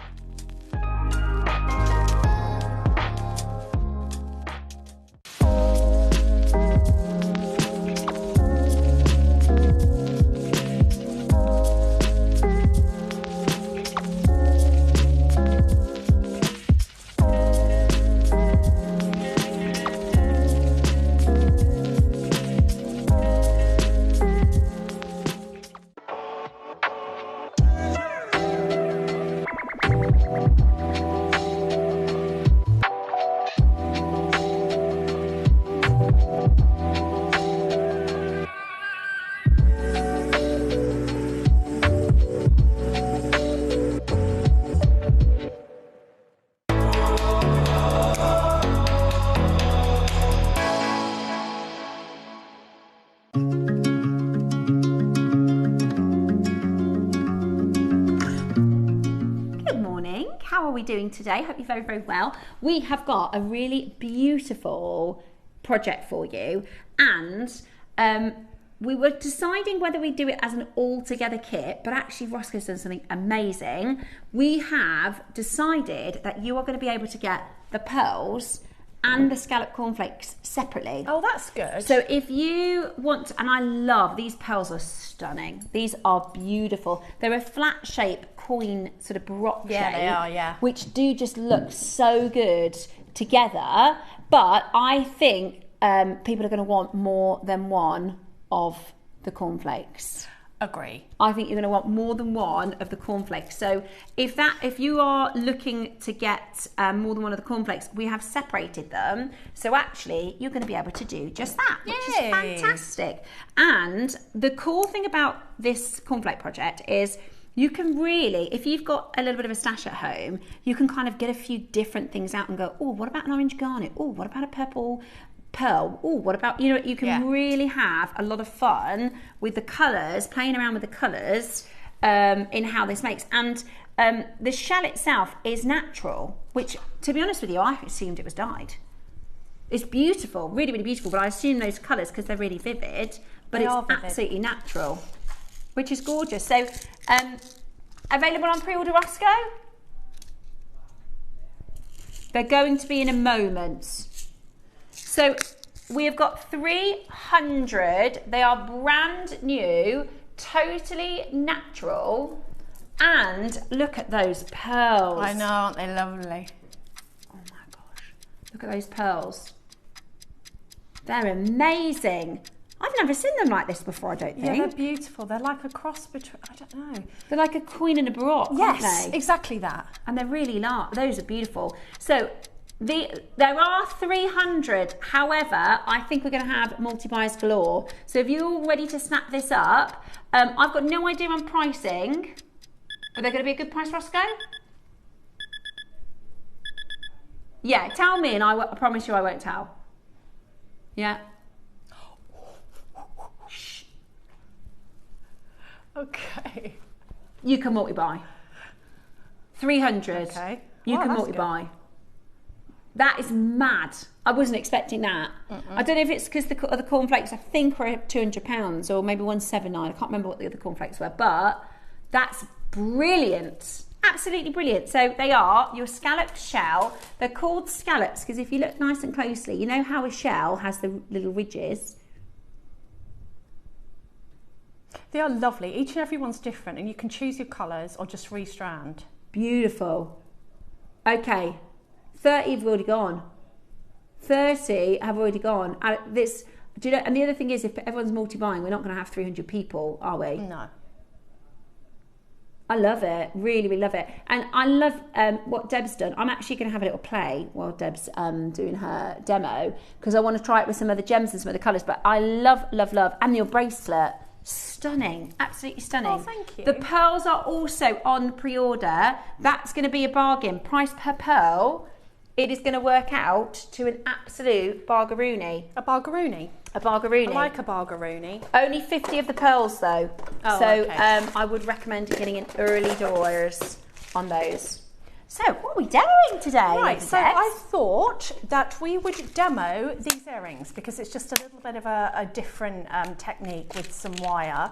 How are we doing today? Hope you're very, very well. We have got a really beautiful project for you, and we were deciding whether we do it as an all-together kit, but actually Roscoe's done something amazing. We have decided that you are going to be able to get the pearls and the scallop cornflakes separately. Oh, that's good. So if you want, and I love, these pearls are stunning. These are beautiful. They're a flat shape coin sort of baroque shape. Yeah, they are, yeah. Which do just look so good together. But I think people are going to want more than one of the cornflakes. Agree. I think you're going to want more than one of the cornflakes. So if you are looking to get more than one of the cornflakes, we have separated them. So actually, you're going to be able to do just that, which is fantastic. And the cool thing about this cornflake project is you can really, if you've got a little bit of a stash at home, you can kind of get a few different things out and go, oh, what about an orange garnet? Oh, what about a purple pearl. Oh, what about, you know, you can really have a lot of fun with the colours, playing around with the colours in how this makes. And the shell itself is natural, which, to be honest with you, I assumed it was dyed. It's beautiful, really, really beautiful, but I assume those colours because they're really vivid, but it's absolutely natural, which is gorgeous. So, available on pre-order, Roscoe? They're going to be in a moment. So we have got 300. They are brand new, totally natural. And look at those pearls. I know, aren't they lovely? Oh my gosh. Look at those pearls. They're amazing. I've never seen them like this before, I don't think. Yeah, they're beautiful. They're like a cross between, I don't know. They're like a queen and a baroque, yes, aren't they? Exactly that. And they're really large. Those are beautiful. So there are 300. However, I think we're going to have multi-buys galore. So if you're all ready to snap this up, I've got no idea on pricing. Are they going to be a good price, Roscoe? Yeah, tell me and I promise you I won't tell. Yeah. Okay. You can multi-buy. 300. Okay. You can multi-buy. That is mad. I wasn't expecting that. I don't know if it's because the other cornflakes I think were £200 or maybe 179. I can't remember what the other cornflakes were, but that's brilliant. Absolutely brilliant. So they are your scalloped shell. They're called scallops because if you look nice and closely, you know how a shell has the little ridges. They are lovely. Each and every one's different, and you can choose your colours or just restrand. Beautiful. Okay, 30 have already gone. 30 have already gone. This, do you know? And the other thing is, if everyone's multi-buying, we're not going to have 300 people, are we? No. I love it. Really, really love it. And I love what Deb's done. I'm actually going to have a little play while Deb's doing her demo because I want to try it with some other gems and some other colours. But I love, love, love. And your bracelet. Stunning, absolutely stunning. Oh, thank you. The pearls are also on pre-order. That's going to be a bargain. Price per pearl, it is going to work out to an absolute bargaroony. A bargaroony? A bargaroony. I like a bargaroony. Only 50 of the pearls though. Oh, so okay. I would recommend getting in early doors on those. So what are we demoing today? Right, so I thought that we would demo these earrings because it's just a little bit of a different technique with some wire.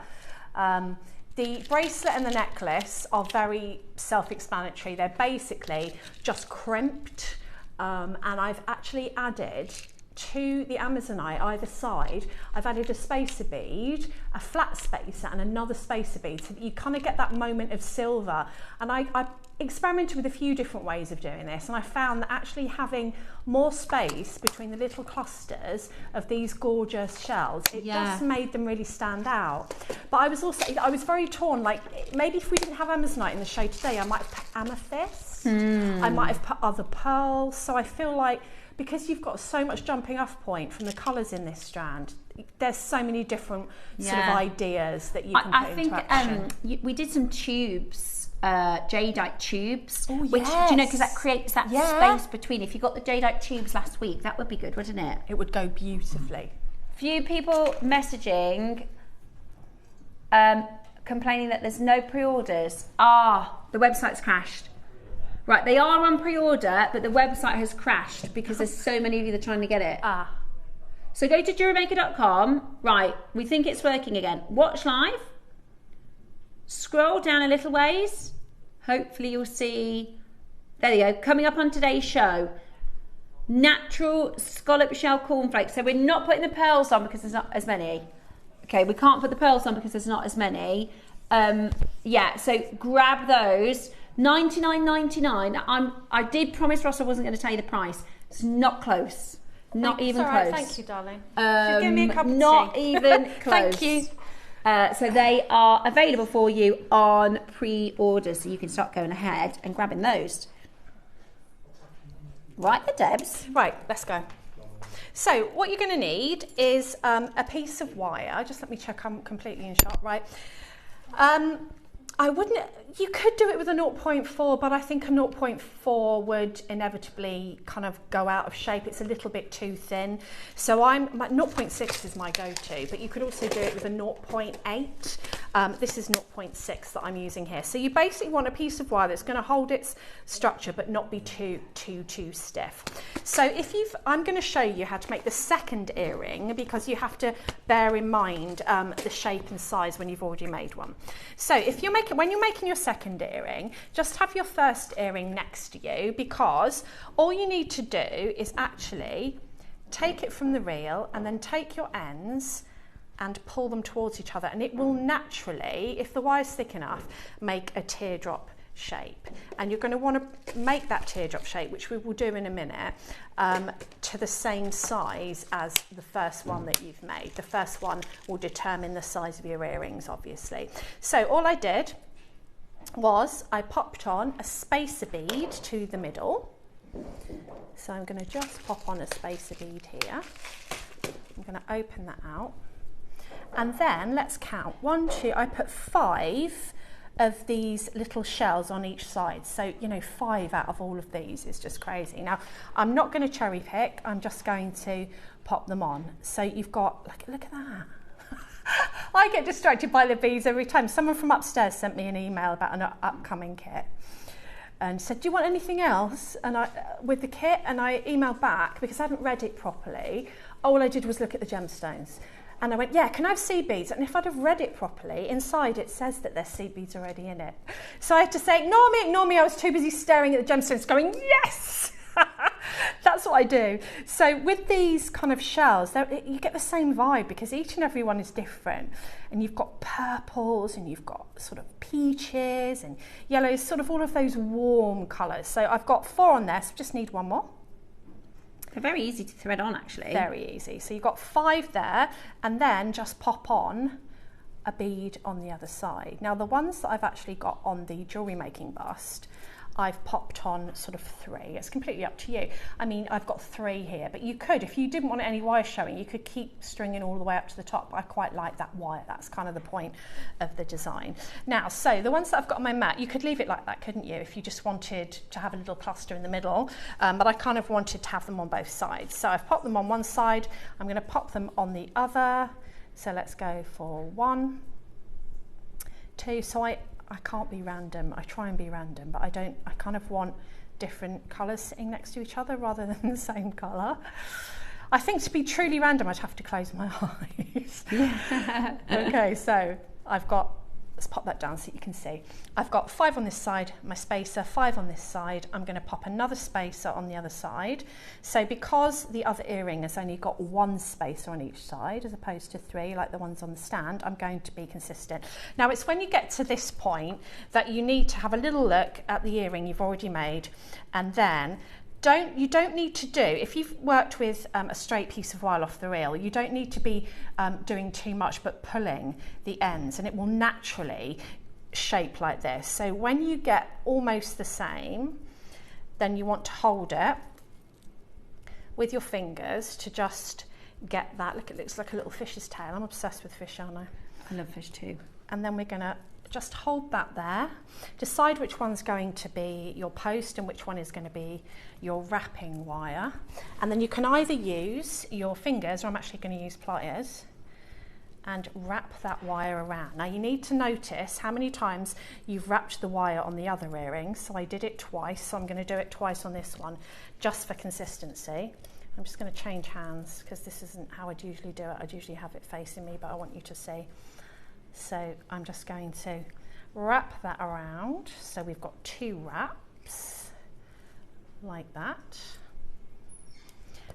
The bracelet and the necklace are very self-explanatory. They're basically just crimped and I've actually added to the Amazonite either side, I've added a spacer bead, a flat spacer and another spacer bead so that you kind of get that moment of silver. And I experimented with a few different ways of doing this and I found that actually having more space between the little clusters of these gorgeous shells, it just made them really stand out. But I was very torn, like maybe if we didn't have Amazonite in the show today, I might have put amethyst, I might have put other pearls. So I feel like because you've got so much jumping off point from the colours in this strand, there's so many different sort of ideas that you can put into action. We did some tubes, jadeite tubes, which, yes. do you know, because that creates that space between. If you got the jadeite tubes last week, that would be good, wouldn't it? It would go beautifully. Few people messaging, complaining that there's no pre-orders. The website's crashed. Right, they are on pre-order, but the website has crashed because there's so many of you that are trying to get it. So go to JewelleryMaker.com. Right, we think it's working again. Watch live. Scroll down a little ways. Hopefully you'll see, there you go, coming up on today's show. Natural scallop shell cornflakes. So we're not putting the pearls on because there's not as many. Okay, we can't put the pearls on because there's not as many. So grab those. $99.99. I did promise Ross I wasn't going to tell you the price. It's not close. Not even close. Thank you, darling. Give me a cup of tea. Not even close. Thank you. So they are available for you on pre-order, so you can start going ahead and grabbing those. Right, the Debs. Right, let's go. So what you're going to need is a piece of wire. Just let me check I'm completely in shot. Right. I wouldn't, you could do it with a 0.4, but I think a 0.4 would inevitably kind of go out of shape. It's a little bit too thin. So 0.6 is my go-to, but you could also do it with a 0.8. This is 0.6 that I'm using here. So you basically want a piece of wire that's going to hold its structure, but not be too stiff. So I'm going to show you how to make the second earring, because you have to bear in mind the shape and size when you've already made one. So when you're making your second earring, just have your first earring next to you, because all you need to do is actually take it from the reel and then take your ends and pull them towards each other, and it will naturally, if the wire's thick enough, make a teardrop shape. And you're going to want to make that teardrop shape, which we will do in a minute, to the same size as the first one that you've made. The first one will determine the size of your earrings, obviously. So all I did was I popped on a spacer bead to the middle. So I'm going to just pop on a spacer bead here. I'm going to open that out. And then let's count. 1, 2, I put 5 of these little shells on each side. So, 5 out of all of these is just crazy. Now, I'm not going to cherry pick. I'm just going to pop them on. So you've got, look at that. I get distracted by the beads every time. Someone from upstairs sent me an email about an upcoming kit and said, do you want anything else with the kit? And I emailed back because I hadn't read it properly. All I did was look at the gemstones. And I went, yeah, can I have seed beads? And if I'd have read it properly, inside it says that there's seed beads already in it. So I had to say, ignore me. I was too busy staring at the gemstones going, yes! That's what I do. So with these kind of shells, you get the same vibe because each and every one is different. And you've got purples and you've got sort of peaches and yellows, sort of all of those warm colours. So I've got 4 on there, so just need 1 more. They're very easy to thread on, actually. Very easy. So you've got 5 there, and then just pop on a bead on the other side. Now, the ones that I've actually got on the jewellery making bust, I've popped on sort of 3. It's completely up to you. I mean, I've got 3 here, but you could, if you didn't want any wire showing, you could keep stringing all the way up to the top. I quite like that wire. That's kind of the point of the design. Now, so the ones that I've got on my mat, you could leave it like that, couldn't you, if you just wanted to have a little cluster in the middle, but I kind of wanted to have them on both sides. So I've popped them on one side. I'm going to pop them on the other. So let's go for 1, 2. So I can't be random. I try and be random, but I kind of want different colours sitting next to each other rather than the same colour. I think to be truly random, I'd have to close my eyes. Okay, so let's pop that down so you can see. I've got 5 on this side, my spacer, 5 on this side. I'm going to pop another spacer on the other side. So because the other earring has only got 1 spacer on each side as opposed to 3 like the ones on the stand, I'm going to be consistent. Now it's when you get to this point that you need to have a little look at the earring you've already made, and then you don't need to do, if you've worked with a straight piece of wire off the reel, you don't need to be doing too much but pulling the ends, and it will naturally shape like this. So when you get almost the same, then you want to hold it with your fingers to just get that. Look, it looks like a little fish's tail. I'm obsessed with fish, aren't I? I love fish too. And then we're going to just hold that there. Decide which one's going to be your post and which one is going to be your wrapping wire. And then you can either use your fingers, or I'm actually going to use pliers, and wrap that wire around. Now you need to notice how many times you've wrapped the wire on the other earring. So I did it twice, so I'm going to do it twice on this one, just for consistency. I'm just going to change hands because this isn't how I'd usually do it. I'd usually have it facing me, but I want you to see. So I'm just going to wrap that around. So we've got 2 wraps like that.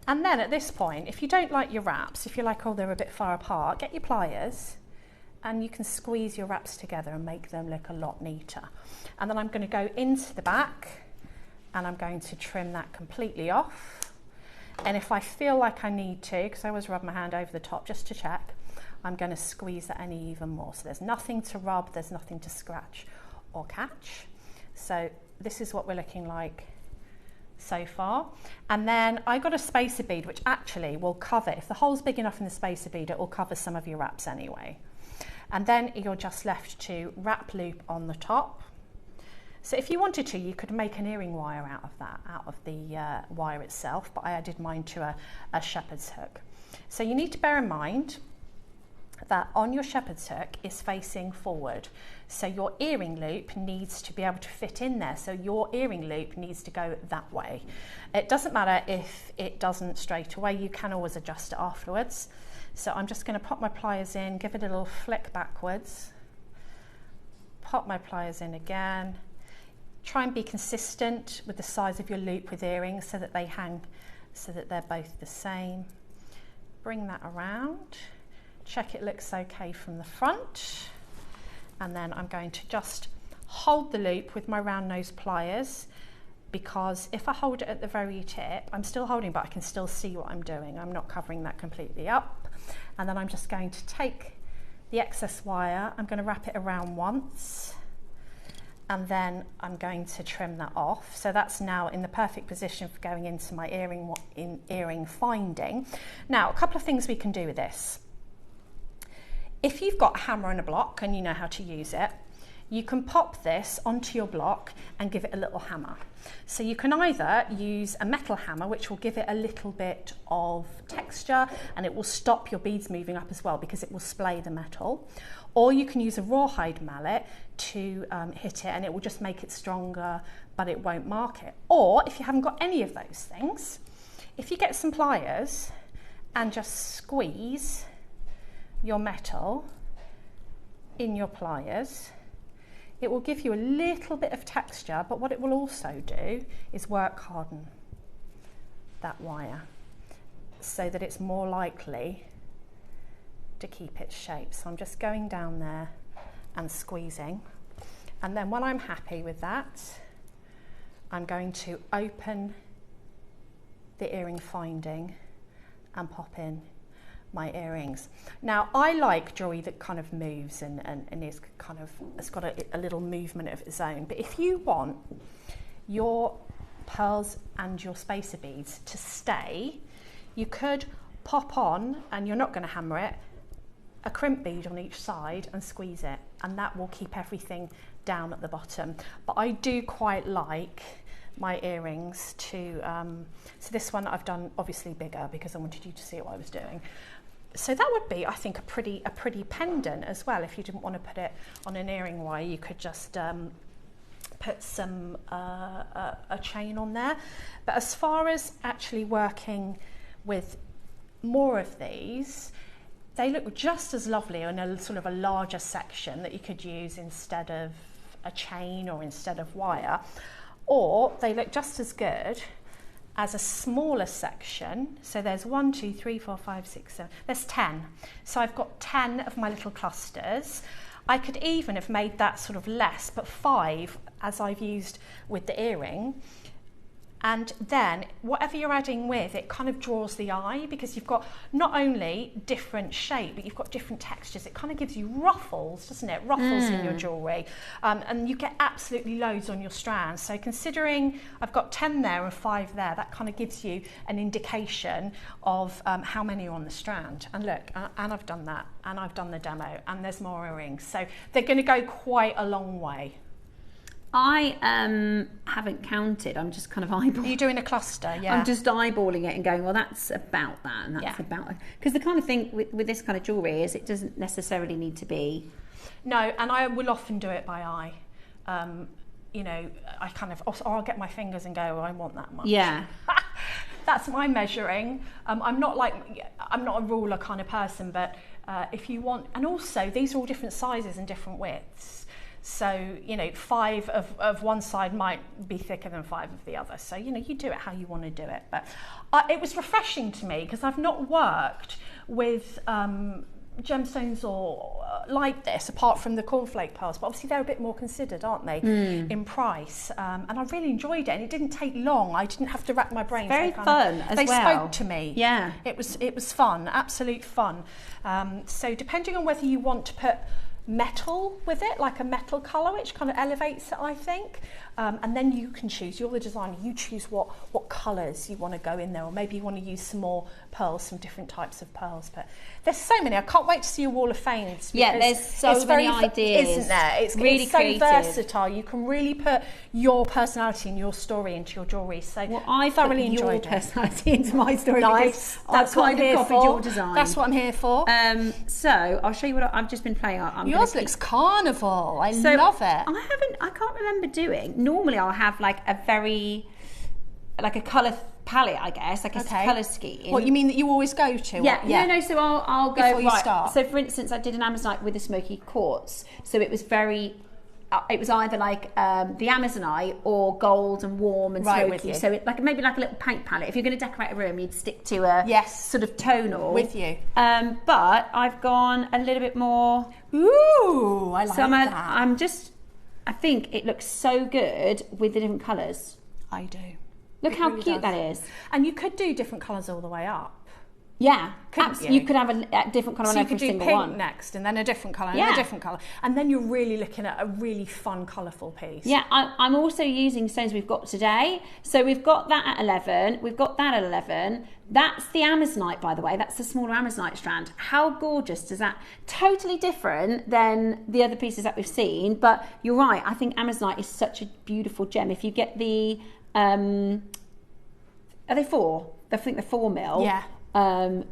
And then at this point, if you don't like your wraps, if you're like, oh, they're a bit far apart, get your pliers and you can squeeze your wraps together and make them look a lot neater. And then I'm going to go into the back and I'm going to trim that completely off. And if I feel like I need to, because I always rub my hand over the top just to check, I'm going to squeeze that any even more. So there's nothing to rub, there's nothing to scratch or catch. So this is what we're looking like so far. And then I got a spacer bead, which actually will cover, if the hole's big enough in the spacer bead, it will cover some of your wraps anyway. And then you're just left to wrap loop on the top. So if you wanted to, you could make an earring wire out of that, out of the wire itself, but I added mine to a shepherd's hook. So you need to bear in mind that on your shepherd's hook is facing forward. So your earring loop needs to be able to fit in there. So your earring loop needs to go that way. It doesn't matter if it doesn't straight away, you can always adjust it afterwards. So I'm just going to pop my pliers in, give it a little flick backwards, pop my pliers in again. Try and be consistent with the size of your loop with earrings so that they hang, so that they're both the same. Bring that around, check it looks okay from the front, and then I'm going to just hold the loop with my round nose pliers, because if I hold it at the very tip, I'm still holding, but I can still see what I'm doing. I'm not covering that completely up. And then I'm just going to take the excess wire, I'm going to wrap it around once, and then I'm going to trim that off. So that's now in the perfect position for going into my earring finding. Now, a couple of things we can do with this. If you've got a hammer and a block and you know how to use it, you can pop this onto your block and give it a little hammer. So you can either use a metal hammer, which will give it a little bit of texture and it will stop your beads moving up as well because it will splay the metal. Or you can use a rawhide mallet to hit it and it will just make it stronger, but it won't mark it. Or if you haven't got any of those things, if you get some pliers and just squeeze your metal in your pliers, it will give you a little bit of texture, but what it will also do is work harden that wire so that it's more likely to keep its shape. So I'm just going down there and squeezing, and then when I'm happy with that, I'm going to open the earring finding and pop in my earrings. Now I like jewelry that kind of moves and is kind of, it's got a little movement of its own, but if you want your pearls and your spacer beads to stay, you could pop on, and you're not going to hammer it, a crimp bead on each side and squeeze it, and that will keep everything down at the bottom. But I do quite like my earrings to, so this one I've done obviously bigger because I wanted you to see what I was doing. So that would be, I think, a pretty pendant as well. If you didn't want to put it on an earring wire, you could just put some a chain on there. But as far as actually working with more of these, they look just as lovely on a sort of a larger section that you could use instead of a chain or instead of wire, or they look just as good as a smaller section. So there's 1, 2, 3, 4, 5, 6, 7, there's 10. So I've got 10 of my little clusters. I could even have made that sort of less, but 5 as I've used with the earring. And then whatever you're adding with, it kind of draws the eye, because you've got not only different shape, but you've got different textures. It kind of gives you ruffles, doesn't it? Ruffles in your jewellery. And you get absolutely loads on your strands. So considering I've got 10 there and 5 there, that kind of gives you an indication of how many are on the strand. And look, and I've done that, and I've done the demo, and there's more earrings. So they're going to go quite a long way. I haven't counted. I'm just kind of eyeballing. Are you doing a cluster? Yeah. I'm just eyeballing it and going, well, that's about that, and that's about it. Because the kind of thing with this kind of jewellery is it doesn't necessarily need to be. No, and I will often do it by eye. You know, I kind of, I'll get my fingers and go, oh, I want that much. Yeah. That's my measuring. I'm not a ruler kind of person, but if you want, and also these are all different sizes and different widths. So, you know, 5 of one side might be thicker than 5 of the other. So, you know, you do it how you want to do it. But it was refreshing to me because I've not worked with gemstones or like this, apart from the cornflake pearls. But obviously they're a bit more considered, aren't they, in price? And I really enjoyed it. And it didn't take long. I didn't have to rack my brains. Very fun as well. They spoke to me. Yeah. It was fun, absolute fun. So depending on whether you want to put metal with it, like a metal colour, which kind of elevates it, I think. And then you can choose, you're the designer, you choose what colours you want to go in there, or maybe you want to use some more pearls, some different types of pearls. But there's so many. I can't wait to see your wall of fames. Yeah, there's so many ideas. Isn't there? It's really so creative. versatile. You can really put your personality and your story into your jewellery. So I thoroughly put your enjoyed it. personality into my story. Nice. That's what I'm here for. Your design. That's what I'm here for. So I'll show you what I've just been playing on. Yours looks carnival. I love it. I can't remember doing. Normally I'll have like a colour palette, I guess, like a colour scheme. What, you mean that you always go to? Yeah. No, so I'll go before you start. So for instance, I did an Amazonite with a smoky quartz. So it was it was either like the Amazonite or gold and warm and smoky. With you. So it maybe like a little paint palette. If you're going to decorate a room, you'd stick to a sort of tonal. With you. But I've gone a little bit more. Ooh, I like that. I think it looks so good with the different colours. I do. Look how cute that is. And you could do different colours all the way up. Yeah, you could have a different colour on every single one. So you could do pink next, and then a different colour, and a different colour. And then you're really looking at a really fun, colourful piece. Yeah, I'm also using stones we've got today. So we've got that at 11, we've got that at 11. That's the Amazonite, by the way. That's the smaller Amazonite strand. How gorgeous does that? Totally different than the other pieces that we've seen. But you're right, I think Amazonite is such a beautiful gem. If you get the... are they 4? I think they're 4 mil. Yeah.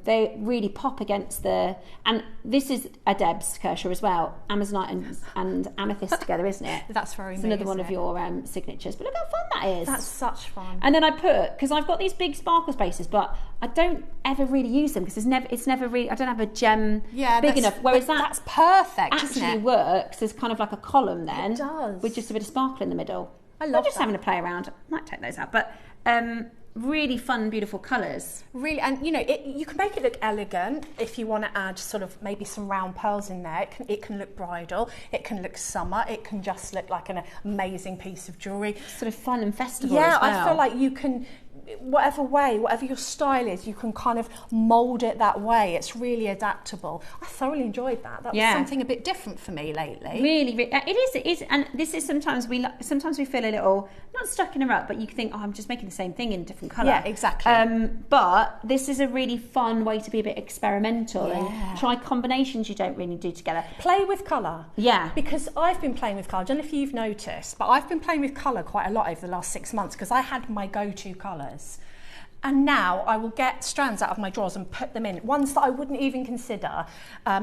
They really pop against and this is a Deb's Kershaw as well, Amazonite and amethyst together, isn't it? That's very It's another one of your signatures, but look how fun that is. That's such fun. And then I because I've got these big sparkle spaces, but I don't ever really use them because it's never really, I don't have a gem big enough, whereas that's perfect, actually isn't it? Works as kind of like a column then. It does. With just a bit of sparkle in the middle. I love just having a play around. I might take those out, but really fun, beautiful colours. Really, and you can make it look elegant if you want to add sort of maybe some round pearls in there. It can look bridal, it can look summer, it can just look like an amazing piece of jewellery. Sort of fun and festival as well. I feel like you can, whatever your style is, you can kind of mould it that way. It's really adaptable. I thoroughly enjoyed that. That was something a bit different for me lately. Really, it is, and this is sometimes we feel a little not stuck in a rut, but you think, I'm just making the same thing in a different colour. Yeah, exactly. But this is a really fun way to be a bit experimental and try combinations you don't really do together. Play with colour. Yeah. Because I've been playing with colour. I don't know if you've noticed, but I've been playing with colour quite a lot over the last 6 months because I had my go-to colours. And now I will get strands out of my drawers and put them in, ones that I wouldn't even consider,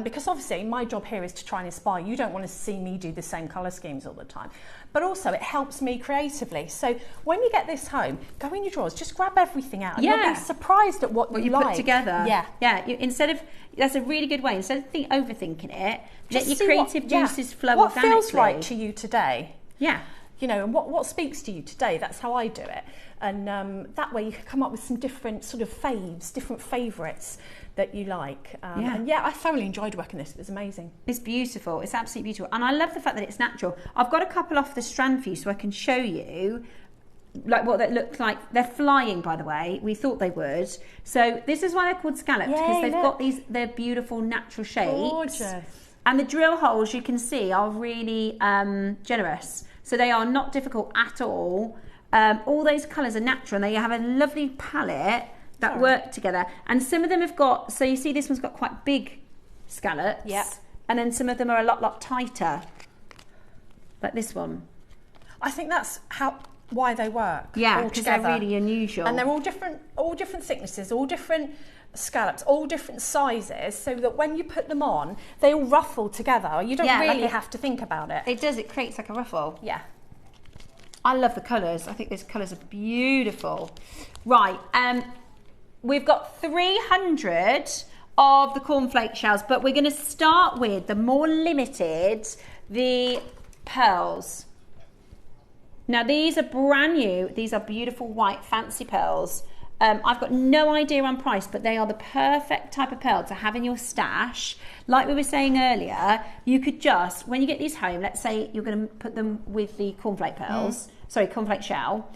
because obviously my job here is to try and inspire. You don't want to see me do the same colour schemes all the time. But also it helps me creatively. So when you get this home, go in your drawers, just grab everything out. And you'll be surprised at what you like. Put together. Yeah. Yeah, that's a really good way. Instead of overthinking it, let your creative juices flow organically. What feels right to you today? Yeah. And what speaks to you today? That's how I do it. And that way you can come up with some different sort of faves, different favourites that you like. And I thoroughly enjoyed working this. It was amazing. It's beautiful. It's absolutely beautiful. And I love the fact that it's natural. I've got a couple off the strand for you so I can show you like what that looks like. They're flying, by the way. We thought they would. So this is why they're called scallops, because they've got they're beautiful natural shapes. Gorgeous. And the drill holes, you can see, are really generous. So they are not difficult at all. All those colours are natural and they have a lovely palette that work together. And some of them have got, so you see this one's got quite big scallops. Yep. And then some of them are a lot tighter. Like this one. I think that's why they work. Yeah, because they're really unusual. And they're all different thicknesses, all different scallops, all different sizes, so that when you put them on, they all ruffle together. You don't really have to think about it. It does, it creates like a ruffle. Yeah. I love the colours. I think those colours are beautiful. Right, we've got 300 of the cornflake shells, but we're going to start with the more limited, the pearls. Now these are brand new. These are beautiful white fancy pearls. I've got no idea on price, but they are the perfect type of pearl to have in your stash. Like we were saying earlier, you could just, when you get these home, let's say you're going to put them with the cornflake pearls, cornflake shell,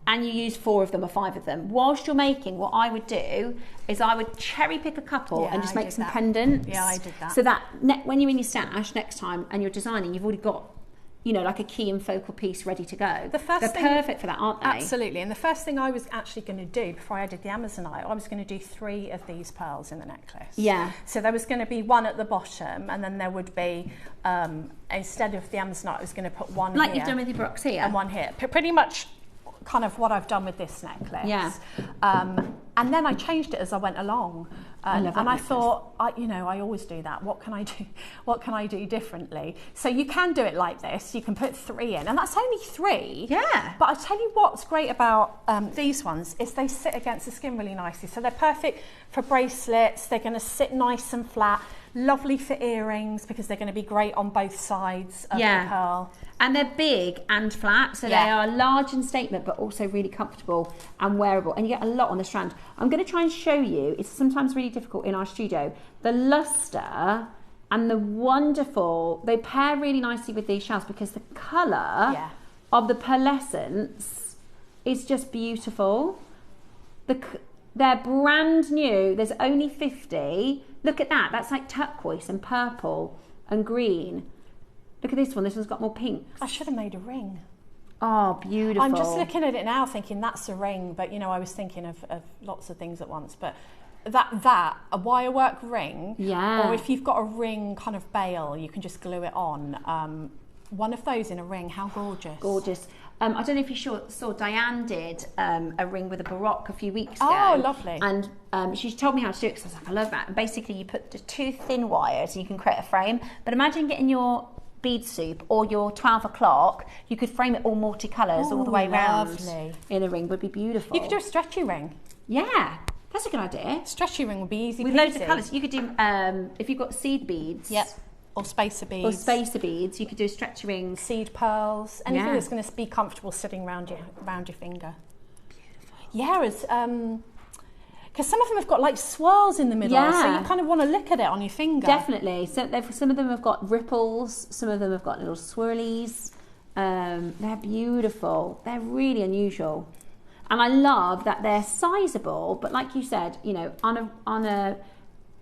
and you use 4 of them or 5 of them. Whilst you're making, what I would do is I would cherry pick a couple and just make some pendants. Yeah, I did that. So that when you're in your stash next time and you're designing, you've already got, you know, like a key and focal piece ready to go. They're perfect for that, aren't they? Absolutely. And the first thing I was actually going to do before I did the Amazonite, I was going to do 3 of these pearls in the necklace. Yeah. So there was going to be 1 at the bottom, and then there would be, instead of the Amazonite, I was going to put 1 like here. You've done with your Brooks here. And 1 here. Pretty much kind of what I've done with this necklace. Yeah. And then I changed it as I went along. And I thought, you know, I always do that. What can I do? What can I do differently? So you can do it like this. You can put 3 in, and that's only 3. Yeah. But I tell you what's great about these ones is they sit against the skin really nicely. So they're perfect for bracelets. They're going to sit nice and flat. Lovely for earrings because they're going to be great on both sides of the pearl. And they're big and flat, so they are large in statement, but also really comfortable and wearable. And you get a lot on the strand. I'm going to try and show you, it's sometimes really difficult in our studio, the luster and the wonderful, they pair really nicely with these shells because the colour of the pearlescence is just beautiful. They're brand new, there's only 50. Look at that, that's like turquoise and purple and green. Look at this one's got more pinks. I should have made a ring. Oh, beautiful. I'm just looking at it now thinking that's a ring, but you know, I was thinking of lots of things at once, but a wirework ring, or if you've got a ring kind of bail, you can just glue it on. One of those in a ring, how gorgeous. Gorgeous. I don't know if you saw Diane did a ring with a Baroque a few weeks ago. Oh, lovely. And she told me how to do it because I was like, I love that. And basically you put the 2 thin wires and you can create a frame. But imagine getting your bead soup or your 12 o'clock, you could frame it all multicolours all the way around in a ring. Would be beautiful. You could do a stretchy ring. Yeah, that's a good idea. Stretchy ring would be easy with loads of colours. You could do if you've got seed beads. Yep. Or spacer beads. Or spacer beads. You could do a stretchy ring. Seed pearls. Anything that's going to be comfortable sitting around your finger. Beautiful. Yeah, because some of them have got like swirls in the middle, so you kind of want to look at it on your finger. Definitely. So some of them have got ripples, some of them have got little swirlies. They're beautiful. They're really unusual. And I love that they're sizable, but like you said, you know, on a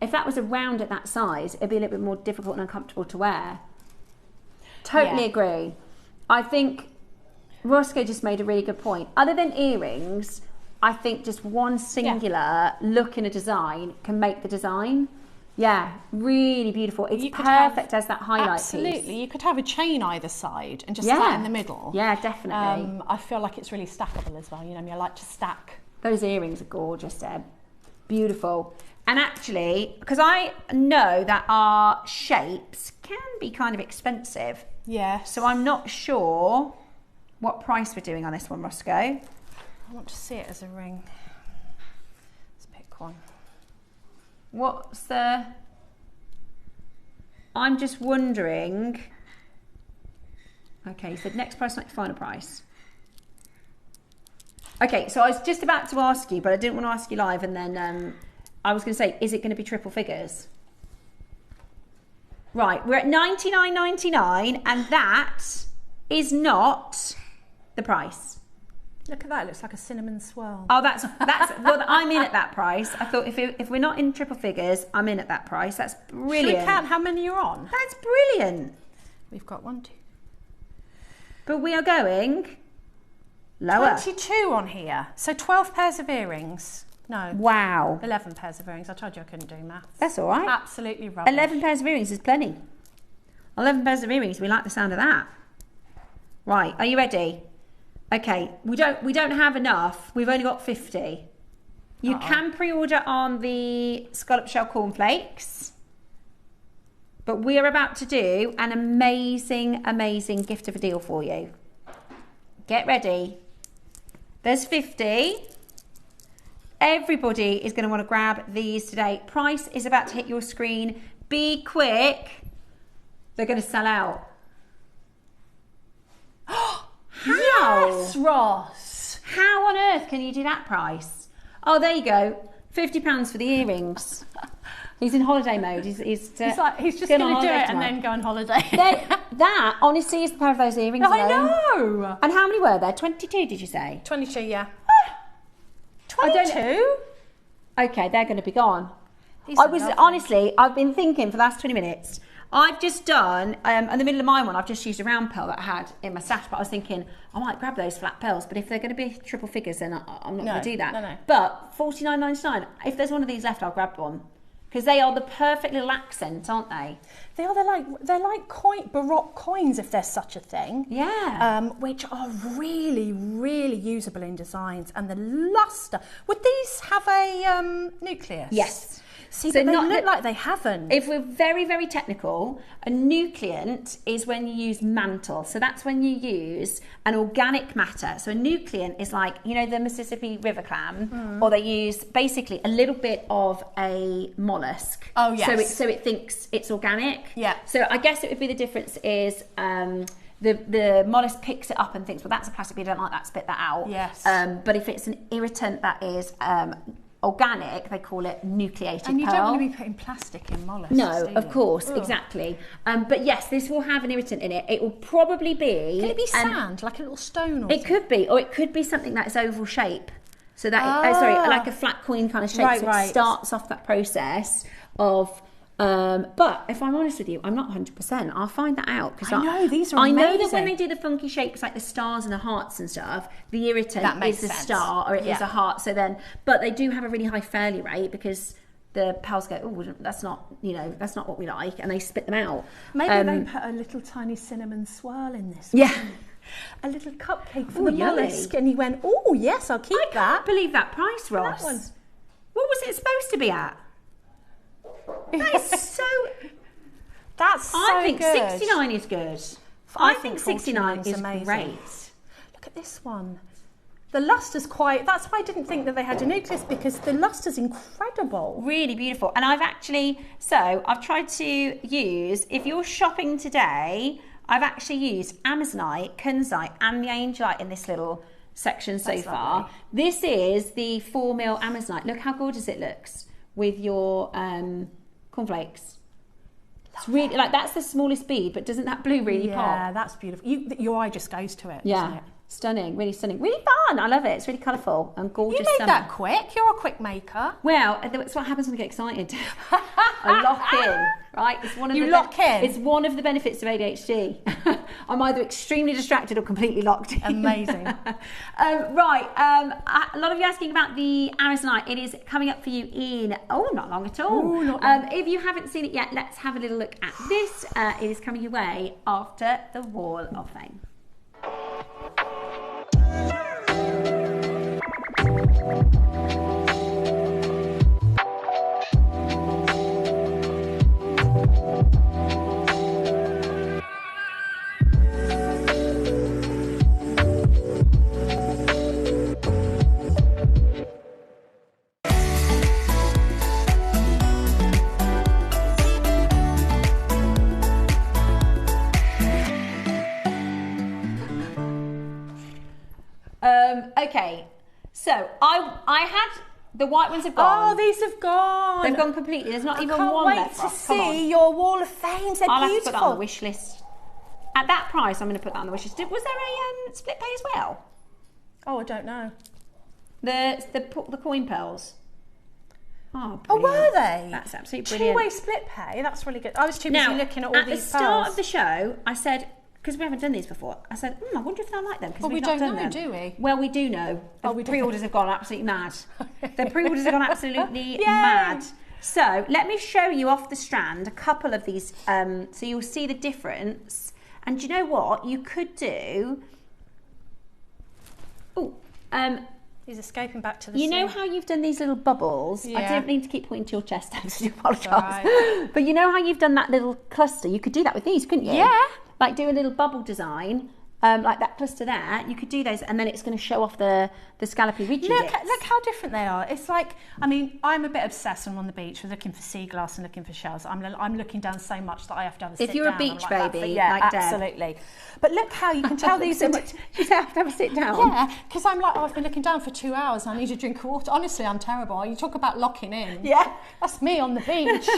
if that was a round at that size, it'd be a little bit more difficult and uncomfortable to wear. Totally agree. I think Roscoe just made a really good point. Other than earrings, I think just one singular look in a design can make the design. Yeah, really beautiful. It's perfect as that highlight piece. Absolutely. You could have a chain either side and just that in the middle. Yeah, definitely. I feel like it's really stackable as well. You know, I like to stack. Those earrings are gorgeous, Deb. Beautiful. And actually, because I know that our shapes can be kind of expensive. Yeah. So I'm not sure what price we're doing on this one, Roscoe. I want to see it as a ring. Let's pick one. What's the... I'm just wondering... Okay, you said next price, not your final price. Okay, so I was just about to ask you, but I didn't want to ask you live, and then I was going to say, is it going to be triple figures? Right, we're at $99.99, and that is not the price. Look at that, it looks like a cinnamon swirl. Oh, that's well, I'm in at that price. I thought if we're not in triple figures, I'm in at that price. That's brilliant. Should we count how many you're on? That's brilliant. We've got 1, 2. But we are going lower. 22 on here. So 12 pairs of earrings. No. Wow. 11 pairs of earrings. I told you I couldn't do maths. That's all right. Absolutely rubbish. 11 pairs of earrings is plenty. 11 pairs of earrings. We like the sound of that. Right. Are you ready? Okay. We don't have enough. We've only got 50. You can pre-order on the scallop shell cornflakes. But we are about to do an amazing, amazing gift of a deal for you. Get ready. There's 50. Everybody is going to want to grab these today. Price is about to hit your screen. Be quick. They're going to sell out. How? Yes, Ross. How on earth can you do that price? Oh, there you go. £50 for the earrings. He's in holiday mode. He's He's just going to do it and then go on holiday. That honestly is the pair of those earrings. I know. And how many were there? 22, did you say? 22, yeah. 22? Okay, they're going to be gone. Honestly, I've been thinking for the last 20 minutes. I've just done, in the middle of my one, I've just used a round pearl that I had in my stash, but I was thinking, I might grab those flat pearls, but if they're going to be triple figures, then I'm not going to do that. No. But $49.99, if there's one of these left, I'll grab one. Because they are the perfect little accent, aren't they? They are. They're like Baroque coins, if there's such a thing. Yeah. Which are really, really usable in designs. And the luster. Would these have a nucleus? Yes. See, so they look like they haven't. If we're very, very technical, a nucleant is when you use mantle. So that's when you use an organic matter. So a nucleant is like, you know, the Mississippi River clam, or they use basically a little bit of a mollusk. Oh, yes. So it thinks it's organic. Yeah. So I guess it would be the difference is the mollusk picks it up and thinks, well, that's a plastic bead, I don't like that, spit that out. Yes. But if it's an irritant that is organic, they call it nucleated and you pearl. don't want to be putting plastic in mollusks, no, do you? of course, exactly. But yes, this will have an irritant in it. It will probably be... Can it be sand, like a little stone or something? It could be, or it could be something that's oval shape. So that, like a flat coin kind of shape. Right, so it starts off that process of... but if I'm honest with you, I'm not 100%. I'll find that out. I know, these are amazing. I know that when they do the funky shapes like the stars and the hearts and stuff, the irritant is a star or it is a heart. So then, but they do have a really high failure rate because the pearls go, oh, that's not what we like, and they spit them out. Maybe they put a little tiny cinnamon swirl in this. Yeah. One. A little cupcake for the mollusk, and he went, oh yes, I'll keep that. I can't believe that price, Ross. That one. What was it supposed to be at? That is so... I think good. 69 is good. I think 69 is amazing. Great. Look at this one. The luster's quite... That's why I didn't think that they had a nucleus, because the luster's incredible. Really beautiful. And I've tried to use... If you're shopping today, I've actually used Amazonite, Kunzite and the Angelite in this little section so far. Lovely. This is the 4mm Amazonite. Look how gorgeous it looks with your cornflakes. It's really that's the smallest bead, but doesn't that blue really pop? Yeah, that's beautiful. Your eye just goes to it. Yeah, doesn't it? stunning, really stunning, really fun. I love it. It's really colourful and gorgeous. You made that quick. You're a quick maker. Well, that's what happens when I get excited. I lock in, right? It's one of It's one of the benefits of ADHD. I'm either extremely distracted or completely locked in. Amazing. Right, a lot of you asking about the Amazonite. It is coming up for you in, not long at all. Ooh, not long. If you haven't seen it yet, let's have a little look at this. It is coming your way after the Wall of Fame. Okay, so I had the white ones have gone. Oh, these have gone. They've gone completely. There's not even can't one wait left. to see your Wall of Fame. They're I'll beautiful. have to put that on the wish list. At that price, I'm going to put that on the wish list. Was there a split pay as well? Oh, I don't know. The coin pearls. Oh, oh, were they? That's absolutely brilliant. Two-way split pay. That's really good. I was too busy looking at all these pearls. At the start of the show, I said, because we haven't done these before, I said, I wonder if they'll like them. Well, we don't know, do we? Well, we do know. The pre-orders have gone absolutely mad. The pre-orders have gone absolutely Yay! mad. So let me show you off the strand a couple of these, so you'll see the difference. And do you know what? You could do... He's escaping back to the You sea. know how you've done these little bubbles? Yeah. I didn't mean to keep pointing to your chest, I do apologise. Right. But you know how you've done that little cluster? You could do that with these, couldn't you? Yeah. Like do a little bubble design like that cluster there, you could do those, and then it's going to show off the scallopy ridgy bits. Look how different they are. It's like, I mean, I'm a bit obsessed when I'm on the beach with looking for sea glass and looking for shells. I'm looking down so much that I have to have a sit down. If you're a beach baby, yeah, like Deb. absolutely. But look how you can tell these are... You have to have a sit down. Yeah, because I'm like, I've been looking down for 2 hours and I need a drink of water. Honestly, I'm terrible. You talk about locking in. Yeah. That's me on the beach.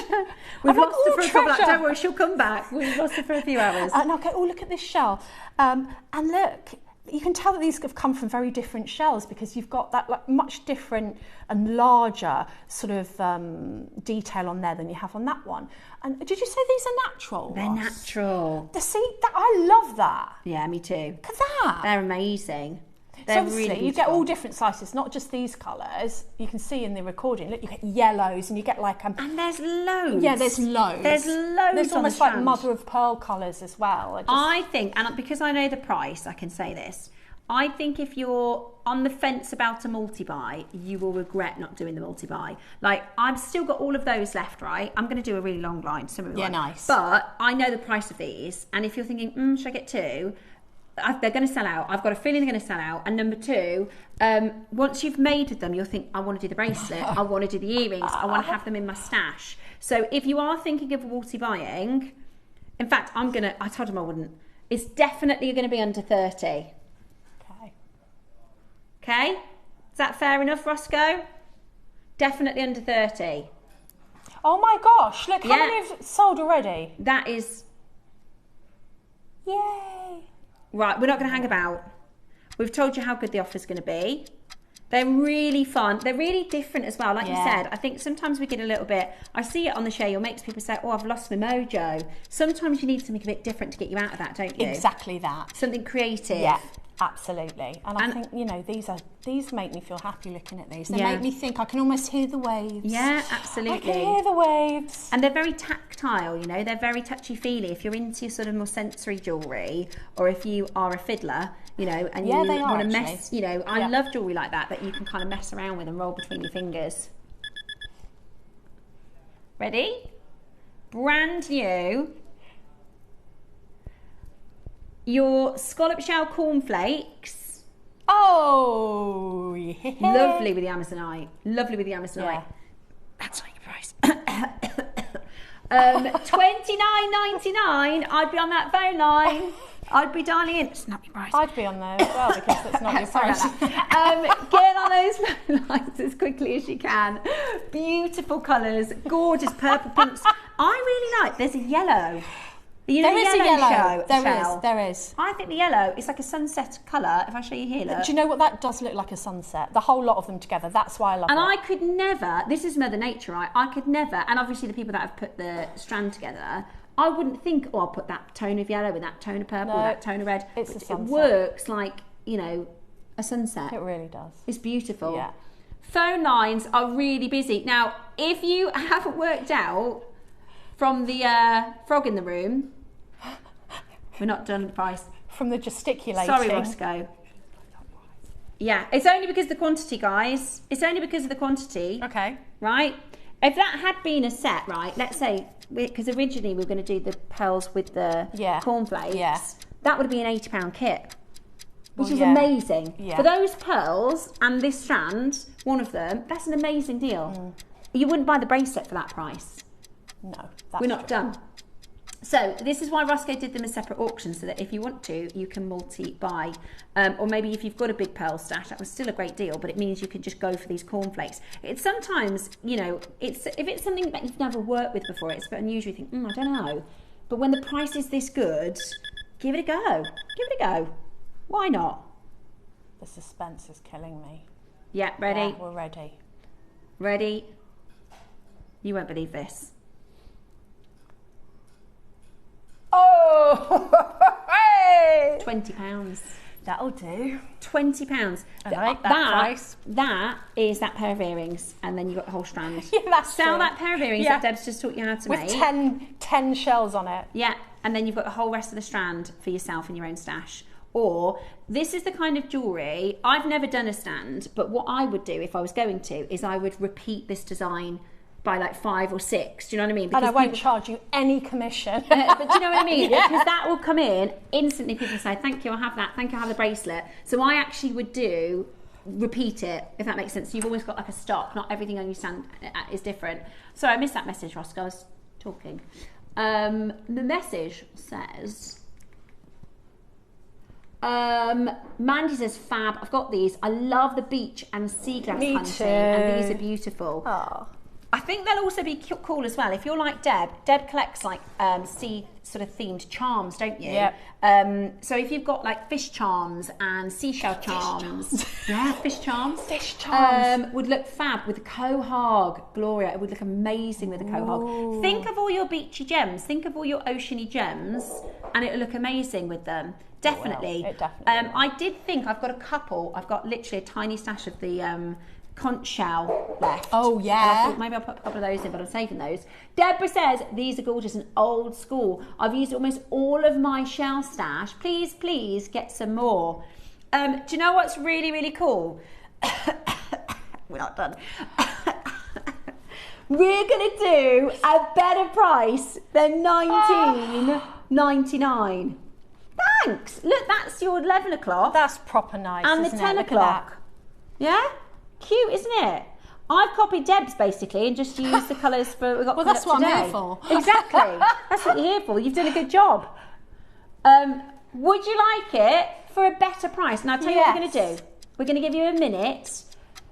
We've lost her for a couple. treasure. Don't worry, she'll come back. We've lost her for a few hours. And I'll go, oh, look at this shell. And look, you can tell that these have come from very different shells because you've got that like much different and larger sort of detail on there than you have on that one. And did you say these are natural? They're natural. I love that. Yeah, me too. Look at that. They're amazing. So They're obviously really you get all different slices, not just these colours. You can see in the recording, look, you get yellows and you get like... and there's loads. Yeah, there's loads. There's loads. There's on almost the like strand. mother of pearl colours as well. I think, and because I know the price, I can say this. I think if you're on the fence about a multi-buy, you will regret not doing the multi-buy. Like, I've still got all of those left, right? I'm going to do a really long line. Yeah, nice. But I know the price of these, and if you're thinking, should I get two? They're going to sell out. I've got a feeling they're going to sell out. And number two, once you've made them, you'll think, I want to do the bracelet, I want to do the earrings, I want to have them in my stash. So if you are thinking of multi-buying, in fact, I told him I wouldn't. It's definitely going to be under 30. Okay? Is that fair enough, Roscoe? Definitely under 30. Oh my gosh, look, how many have sold already? That is... Yay! Right, we're not going to hang about. We've told you how good the offer's going to be. They're really fun. They're really different as well. Like you said, I think sometimes we get a little bit... I see it on the Share Your Makes. People say, oh, I've lost my mojo. Sometimes you need something a bit different to get you out of that, don't you? Exactly that. Something creative. Yeah. Absolutely, and I think, you know, these make me feel happy looking at these. They make me think I can almost hear the waves. Yeah, absolutely. I can hear the waves. And they're very tactile, you know, they're very touchy-feely. If you're into sort of more sensory jewellery, or if you are a fiddler, you know, and you want to mess, you know, I love jewellery like that you can kind of mess around with and roll between your fingers. Ready? Brand new. Your scallop shell cornflakes. Oh, yeah. Lovely with the Amazonite. Lovely with the Amazonite. Yeah. That's not your price. $29.99. I'd be on that phone line. I'd be dialing in. It's not your price. I'd be on there as well because that's not your Sorry price. about that. Get on those phone lines as quickly as you can. Beautiful colours, gorgeous purple pinks. I really like. There's a yellow. You know, There is a yellow. shell? There is. I think the yellow is like a sunset colour. If I show you here, look. Do you know what, that does look like a sunset? The whole lot of them together. That's why I love it. And I could never, this is Mother Nature, right? I could never, and obviously the people that have put the strand together, I wouldn't think, oh, I'll put that tone of yellow with that tone of purple, that tone of red. It's a sunset. It works like, you know, a sunset. It really does. It's beautiful. Yeah. Phone lines are really busy. Now, if you haven't worked out from the frog in the room, we're not done with the price. From the gesticulating. Sorry, Roscoe. Yeah, it's only because of the quantity, guys. It's only because of the quantity. Okay. Right? If that had been a set, right, let's say, because originally we were going to do the pearls with the cornflakes, that would be an £80 kit, which is amazing. Yeah. For those pearls and this strand, one of them, that's an amazing deal. You wouldn't buy the bracelet for that price. No, we're not done. So this is why Roscoe did them as separate auctions, so that if you want to, you can multi-buy. Or maybe if you've got a big pearl stash, that was still a great deal, but it means you can just go for these cornflakes. It's sometimes, you know, if it's something that you've never worked with before, it's a bit unusual, you think, I don't know. But when the price is this good, give it a go. Give it a go. Why not? The suspense is killing me. Yeah, ready? Yeah, we're ready. Ready? You won't believe this. Oh, hey! £20. That'll do. £20. I like that price. That is that pair of earrings, and then you've got the whole strand. Yeah, that's Sell true. that pair of earrings that Deb's just taught you how to with make. 10 shells on it. Yeah, and then you've got the whole rest of the strand for yourself in your own stash. Or this is the kind of jewellery, I've never done a stand, but what I would do if I was going to is I would repeat this design by like 5 or 6. Do you know what I mean? And I won't charge you any commission. But do you know what I mean? Yeah. Because that will come in instantly. People say, "Thank you, I'll have that. Thank you, I'll have the bracelet." So I actually would repeat it, if that makes sense. You've always got like a stock. Not everything on your stand is different. Sorry, I missed that message, Roscoe. I was talking. The message says, Mandy says, "Fab, I've got these. I love the beach and sea glass Me hunting, too. and these are beautiful." Oh. I think they'll also be cool as well. If you're like Deb collects like sea sort of themed charms, don't you? Yeah. So if you've got like fish charms and seashell charms, fish charms. Fish charms. Would look fab with the quahog, Gloria. It would look amazing with the quahog. Think of all your beachy gems. Think of all your oceany gems, and it'll look amazing with them. Definitely. It definitely will. I did think I've got a couple. I've got literally a tiny stash of the conch shell left. Oh, yeah. And I thought maybe I'll put a couple of those in, but I'm saving those. Deborah says, "These are gorgeous and old school. I've used almost all of my shell stash. Please get some more." Do you know what's really, really cool? We're not done. We're going to do a better price than $19.99. Thanks. Look, that's your 11 o'clock. That's proper nice, And the isn't 10 it? Look at o'clock. Yeah? Cute, isn't it? I've copied Deb's basically and just used the colours for we got. Well, that's what today. I'm here for. Exactly. That's what you're here for. You've done a good job. Would you like it for a better price? And I'll tell you what we're going to do. We're going to give you a minute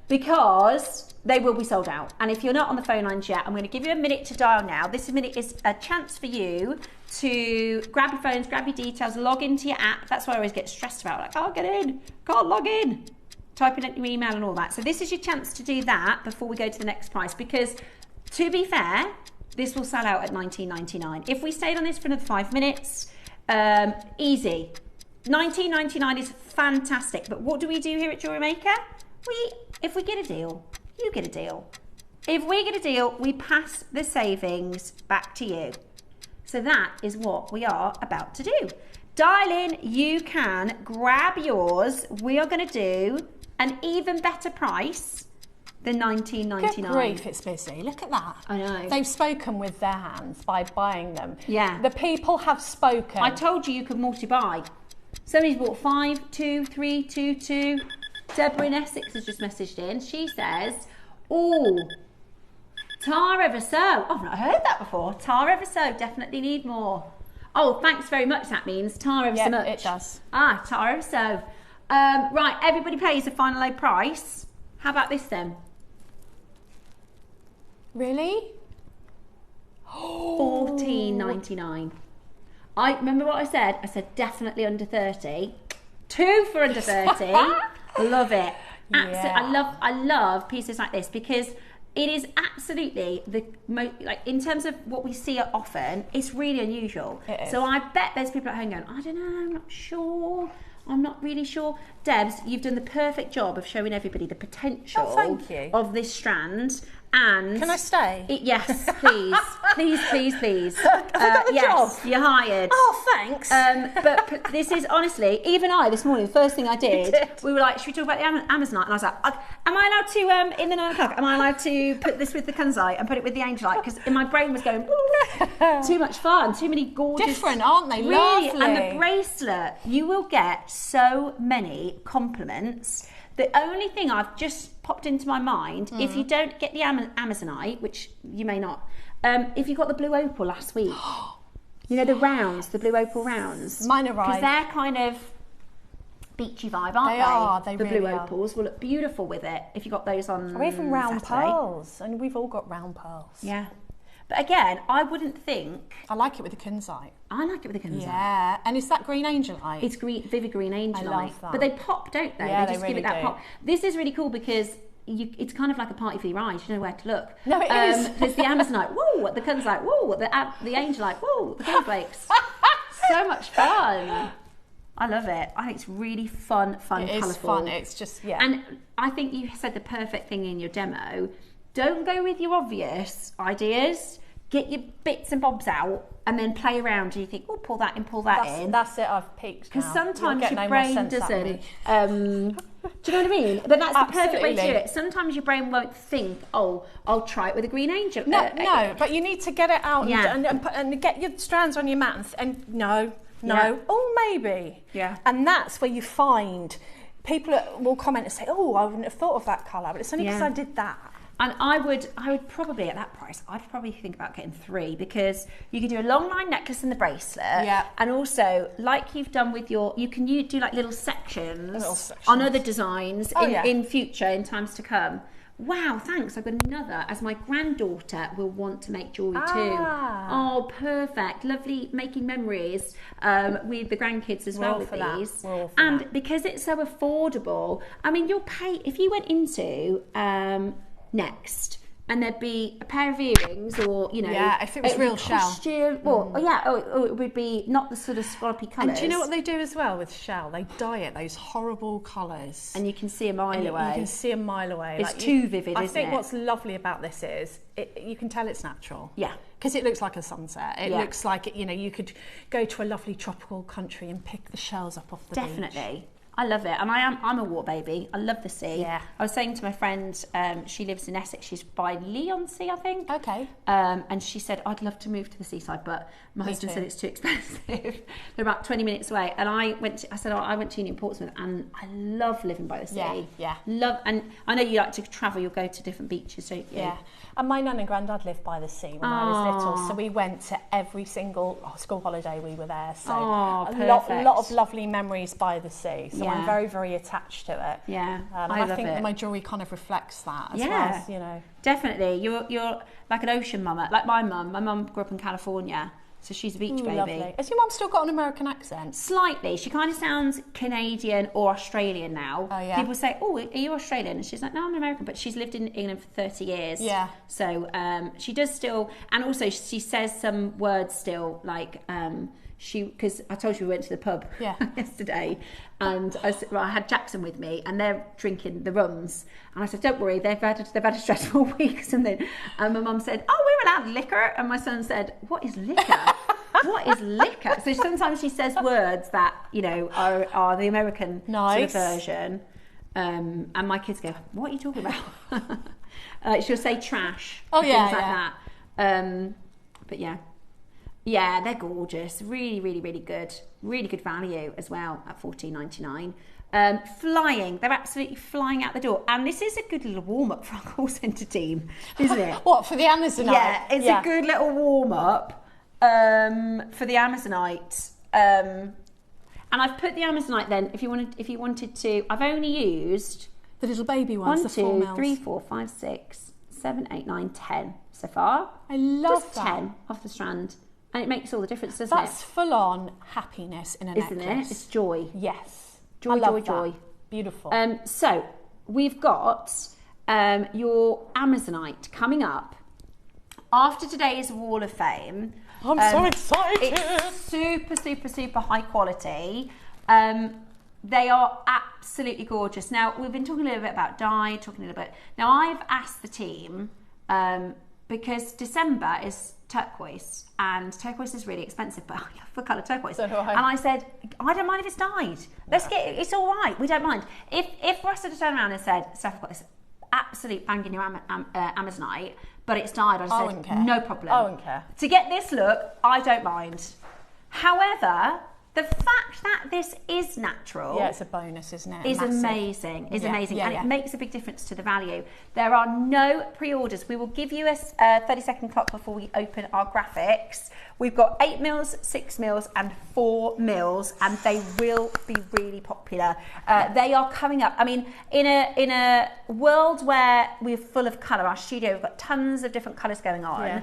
because they will be sold out. And if you're not on the phone lines yet, I'm going to give you a minute to dial now. This minute is a chance for you to grab your phones, grab your details, log into your app. That's why I always get stressed about. Like, can't get in, can't log in. Typing in your email and all that. So this is your chance to do that before we go to the next price, because to be fair, this will sell out at $19.99. If we stayed on this for another 5 minutes, easy. $19.99 is fantastic. But what do we do here at JewelleryMaker? If we get a deal, you get a deal. If we get a deal, we pass the savings back to you. So that is what we are about to do. Dial in, you can grab yours. We are going to do an even better price than $19.99. Good grief, it's busy. Look at that. I know. They've spoken with their hands by buying them. Yeah. The people have spoken. I told you could multi-buy. Somebody's bought 5, 2, 3, 2, 2. Deborah in Essex has just messaged in. She says, "Oh, tar ever so." Oh, I've not heard that before. Tar ever so. Definitely need more. Oh, thanks very much. That means tar ever so much. It does. Ah, tar ever so. Right, everybody pays a final low price. How about this then? Really? $14.99. I remember what I said. I said definitely under 30. 2 for under 30. Love it. Yeah. I love pieces like this because it is absolutely the most, like, in terms of what we see often, it's really unusual. It is. So I bet there's people at home going, "I don't know, I'm not sure. I'm not really sure." Debs, you've done the perfect job of showing everybody the potential thank you. of this strand. And Can I stay? Yes, please. please. Have I got the yes, job? You're hired. Oh, thanks. But this is honestly, even I this morning, the first thing I did, we were like, "Should we talk about the Amazonite?" And I was like, "Am I allowed to in the 9 o'clock? Am I allowed to put this with the Kunzite and put it with the Angelite?" Because in my brain was going, too much fun, too many gorgeous, Different, aren't they? Really, Lovely. and the bracelet, you will get so many compliments. The only thing I've just popped into my mind, if you don't get the Amazonite, which you may not, if you got the blue opal last week, you know the rounds, the blue opal rounds. Mine arrived. Because they're kind of beachy vibe, aren't they? They are, they the really blue are. opals will look beautiful with it if you got those on Or even round Saturday. pearls. And we've all got round pearls. Yeah. But again, I wouldn't think... I like it with the Kunzite. I like it with the Kunzite. Yeah. And is that green angelite? It's green, vivid green angelite. I love that. But they pop, don't they? Yeah, they just they give it really that do. pop. This is really cool because it's kind of like a party for your eyes. You know where to look. No, it is. There's the Amazonite. Woo! The Kunzite. Woo! The angelite. Woo! The cornflakes. So much fun. I love it. I think it's really fun, It colourful. is fun. It's just, yeah. And I think you said the perfect thing in your demo. Don't go with your obvious ideas. Get your bits and bobs out and then play around. And you think, "Oh, pull that in, pull that in." That's it. I've peaked. Because now. sometimes You'll get your no more brain sense out of doesn't me. Do you know what I mean? But that's the perfect way to do Absolutely. it. Sometimes your brain won't think, oh, I'll try it with a green angel. No, but you need to get it out Yeah. and get your strands on your mat and no, Yeah. oh maybe. Yeah. And that's where you find people will comment and say, oh, I wouldn't have thought of that colour, but it's only because Yeah. I did that. And I would probably, at that price, I'd probably think about getting 3, because you can do a long line necklace and the bracelet. Yeah. And also, like you've done with you can do like little sections, Little sections. on other designs Oh, yeah. in future, in times to come. Wow, thanks. I've got another, as my granddaughter will want to make jewellery too. Oh, perfect. Lovely making memories with the grandkids as well all with for that. these. We're all for And that. because it's so affordable, I mean, you'll pay, if you went into Next and there'd be a pair of earrings, or Yeah, if it was real shell. costume, or it would be not the sort of scallopy colours. And do you know what they do as well with shell? They dye it those horrible colours. And you can see a mile And away. You can see a mile away. It's too vivid, I isn't think it? what's lovely about this is you can tell it's natural. Yeah. Because it looks like a sunset. It Yeah. looks like you could go to a lovely tropical country and pick the shells up off the beach. Definitely. I love it, and I'm a water baby. I love the sea. Yeah. I was saying to my friend, she lives in Essex. She's by Leigh-on-Sea, I think. Okay. And she said, I'd love to move to the seaside, but my husband too. said it's too expensive. They're about 20 minutes away. And I said, I went to uni in Portsmouth, and I love living by the sea. Yeah, yeah. Love, and I know you like to travel. You'll go to different beaches, don't you? Yeah. And my nan and granddad lived by the sea when I was little, so we went to every single school holiday we were there. So a lot perfect. of lovely memories by the sea. So I'm Yeah. very, very attached to it. Yeah, And I I love think it. my jewellery kind of reflects that as Yeah. well as, Definitely. You're like an ocean mama, like my mum. My mum grew up in California, so she's a beach Ooh, baby. lovely. Has your mum still got an American accent? Slightly. She kind of sounds Canadian or Australian now. Oh, yeah. People say, oh, are you Australian? And she's like, no, I'm American. But she's lived in England for 30 years. Yeah. So she does still, and also she says some words still, like, because I told you we went to the pub yesterday, and I had Jackson with me, and they're drinking the rums, and I said, don't worry, they've had a stressful week or something. And my mum said, oh, we're allowed liquor, and my son said, what is liquor? What is liquor? So sometimes she says words that are the American sort of version, and my kids go, what are you talking about? She'll say trash, Oh, yeah, things like yeah. that. But yeah, they're gorgeous. Really, really, really good. Really good value as well at $14.99. Flying. They're absolutely flying out the door. And this is a good little warm-up for our call centre team, isn't it? What, for the Amazonite? Yeah, it's a good little warm-up for the Amazonite. And I've put the Amazonite then, if you wanted to, I've only used The little baby ones, 1, the 4 2, mils. 3, 4, 5, 6, 7, 8, 9, 10 so far. I love Just that. 10 off the strand. And it makes all the difference, doesn't That's it? full on happiness in a Isn't necklace. it? It's joy. Yes. Joy, I love joy, that. joy. Beautiful. So we've got your Amazonite coming up after today's Wall of Fame. I'm so excited. It's super, super, super high quality. They are absolutely gorgeous. Now, we've been talking a little bit about dye, talking a little bit. Now, I've asked the team, because December is turquoise, and turquoise is really expensive, but I love the colour turquoise. So do I. And I said, I don't mind if it's dyed. Let's get it, it's all right, we don't mind. If Russ had turned around and said, Steph, I've got this absolute banging new Amazonite, but it's dyed, I wouldn't said, care. no problem. I wouldn't care. To get this look, I don't mind. However, the fact that this is natural Yeah, it's a bonus, isn't it? is Massive. amazing. Is Yeah, amazing, yeah, and yeah. it makes a big difference to the value. There are no pre-orders. We will give you a 30-second clock before we open our graphics. We've got 8 mils, 6 mils, and 4 mils, and they will be really popular. They are coming up. I mean, in a world where we're full of colour, our studio, we've got tons of different colours going on. Yeah.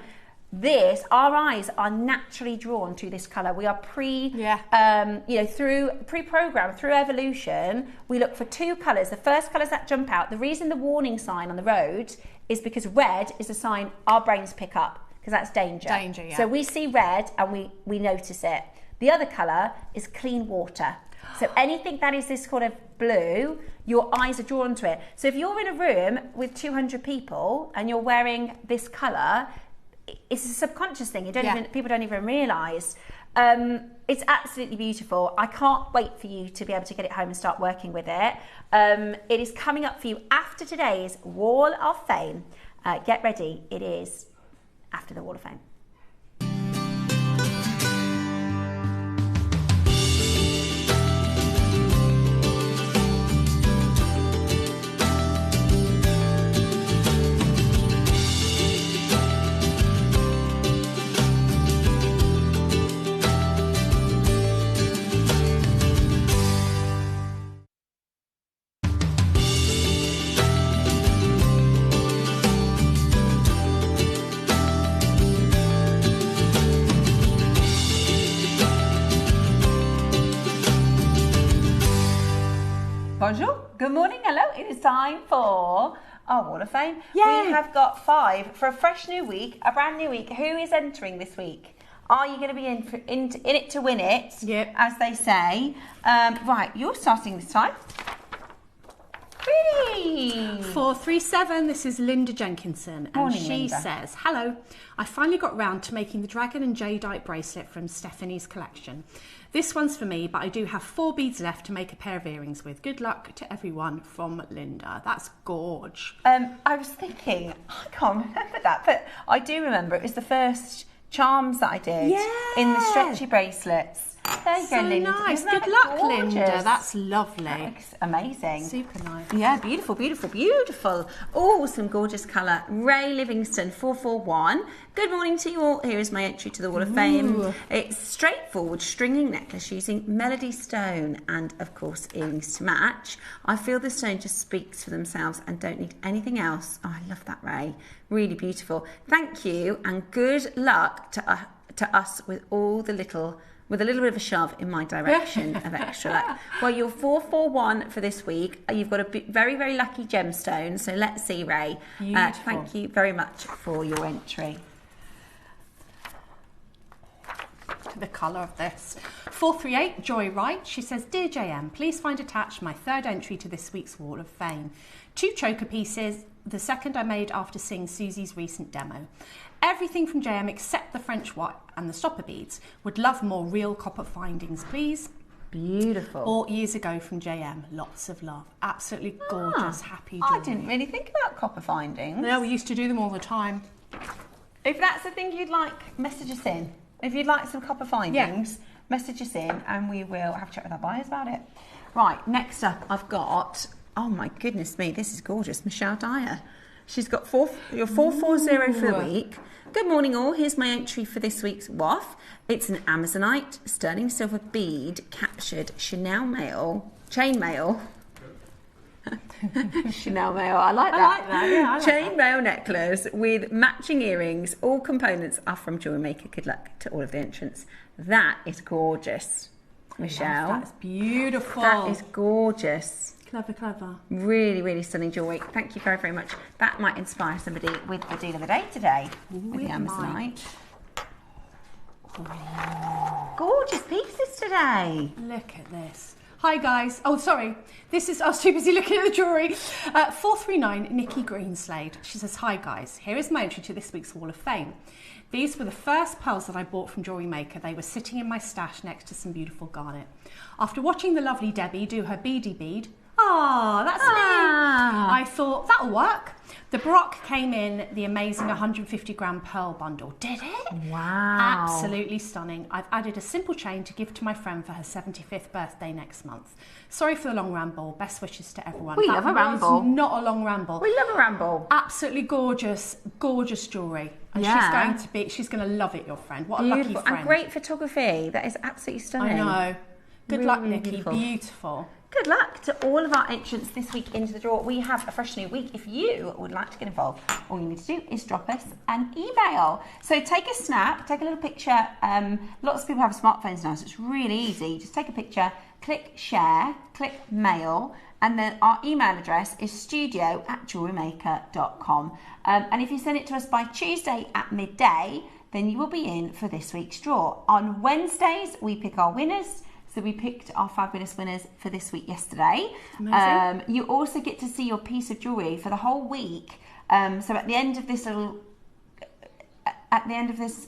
Our eyes are naturally drawn to this colour. We are through pre-programmed, through evolution, we look for 2 colours. The first colours that jump out, the reason the warning sign on the road is because red is a sign our brains pick up, because that's danger. Danger, yeah. So we see red and we notice it. The other colour is clean water. So anything that is this kind of blue, your eyes are drawn to it. So if you're in a room with 200 people and you're wearing this colour, it's a subconscious thing. People don't even realise. It's absolutely beautiful. I can't wait for you to be able to get it home and start working with it. It is coming up for you after today's Wall of Fame. Get ready, it is after the Wall of Fame. Bonjour, good morning, hello. It is time for our Wall of Fame. Yay. We have got 5 for a fresh new week, a brand new week. Who is entering this week? Are you going to be in it to win it? Yep. As they say. Right, you're starting this time. Pretty. 437, this is Linda Jenkinson, and Morning, she Linda. says, hello, I finally got round to making the dragon and jadeite bracelet from Stephanie's collection. This one's for me, but I do have 4 beads left to make a pair of earrings with. Good luck to everyone, from Linda. That's gorge. I was thinking, I can't remember that, but I do remember it was the first charms that I did in the stretchy bracelets. There you So go, Linda. nice. Isn't that Good luck, gorgeous? Linda. That's lovely. That looks amazing. Super nice. Yeah, beautiful, beautiful, beautiful. Oh, some gorgeous colour. Ray Livingston, 441. Good morning to you all. Here is my entry to the Wall of Fame. It's straightforward stringing necklace using melody stone and, of course, earrings to match. I feel the stone just speaks for themselves and don't need anything else. Oh, I love that, Ray. Really beautiful. Thank you and good luck to us with all the little... with a little bit of a shove in my direction of extra luck. Well, you're 441 for this week. You've got a very, very lucky gemstone. So let's see, Ray. Thank you very much for your entry. The colour of this. 438, Joy Wright. She says, Dear JM, please find attached my 3rd entry to this week's Wall of Fame. 2 choker pieces, the second I made after seeing Susie's recent demo. Everything from JM except the French white and the stopper beads. Would love more real copper findings, please. Beautiful. Bought years ago from JM. Lots of love. Absolutely gorgeous, happy jewellery. I didn't really think about copper findings. No, we used to do them all the time. If that's the thing you'd like, message us in. If you'd like some copper findings, message us in and we will have a chat with our buyers about it. Right, next up I've got, oh my goodness me, this is gorgeous, Michelle Dyer. She's got 440 for the week. Good morning all, here's my entry for this week's WAF. It's an Amazonite sterling silver bead captured Chanel mail, chainmail. Chanel mail, I like that. I like Chainmail necklace with matching earrings. All components are from JewelleryMaker. Good luck to all of the entrants. That is gorgeous, Michelle. That's beautiful. That is gorgeous. Clever, clever. Really, really stunning jewellery. Thank you very, very much. That might inspire somebody with the deal of the day today with the Amazonite. Gorgeous pieces today. Look at this. Hi guys. Oh, sorry. I was too busy looking at the jewellery. 439, Nikki Greenslade. She says, hi guys. Here is my entry to this week's Wall of Fame. These were the first pearls that I bought from JewelleryMaker. They were sitting in my stash next to some beautiful garnet. After watching the lovely Debbie do her beady bead, that's me. I thought, that'll work. The Baroque came in the amazing 150 gram pearl bundle. Did it? Wow. Absolutely stunning. I've added a simple chain to give to my friend for her 75th birthday next month. Sorry for the long ramble. Best wishes to everyone. We love a ramble. Not a long ramble. We love a ramble. Absolutely gorgeous, gorgeous jewellery. And she's going to love it, your friend. What a Beautiful. lucky friend. And great photography. That is absolutely stunning. I know. Good Really, luck, really Nikki. beautiful. Beautiful. Good luck to all of our entrants this week into the draw. We have a fresh new week. If you would like to get involved, all you need to do is drop us an email. So take a snap, take a little picture. Lots of people have smartphones now, so it's really easy. Just take a picture, click share, click mail, and then our email address is studio@jewellerymaker.com. And if you send it to us by Tuesday at midday, then you will be in for this week's draw. On Wednesdays, we pick our winners. So we picked our fabulous winners for this week yesterday. You also get to see your piece of jewellery for the whole week. So at the end of this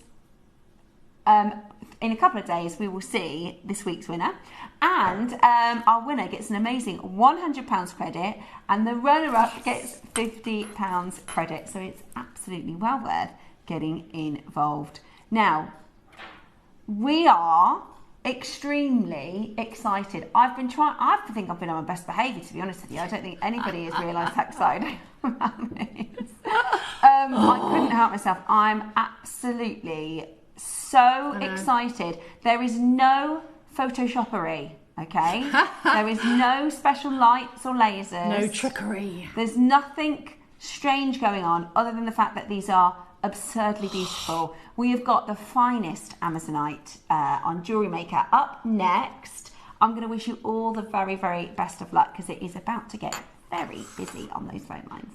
in a couple of days, we will see this week's winner. And our winner gets an amazing £100 credit, and the runner-up gets £50 credit. So it's absolutely well worth getting involved. Now, we are extremely excited. I think I've been on my best behaviour, to be honest with you. I don't think anybody has realised how excited about this. I couldn't help myself. I'm absolutely so excited. There is no Photoshoppery, okay? There is no special lights or lasers. No trickery. There's nothing strange going on other than the fact that these are absurdly beautiful. We have got the finest Amazonite on JewelleryMaker. Up next, I'm going to wish you all the very, very best of luck, because it is about to get very busy on those phone lines.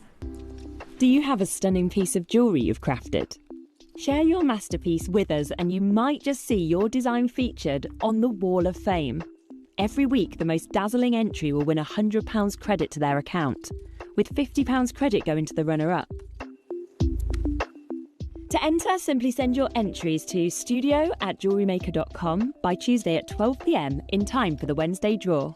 Do you have a stunning piece of jewellery you've crafted? Share your masterpiece with us and you might just see your design featured on the Wall of Fame. Every week, the most dazzling entry will win £100 credit to their account, with £50 credit going to the runner-up. To enter, simply send your entries to studio@jewellerymaker.com by Tuesday at 12 p.m. in time for the Wednesday draw.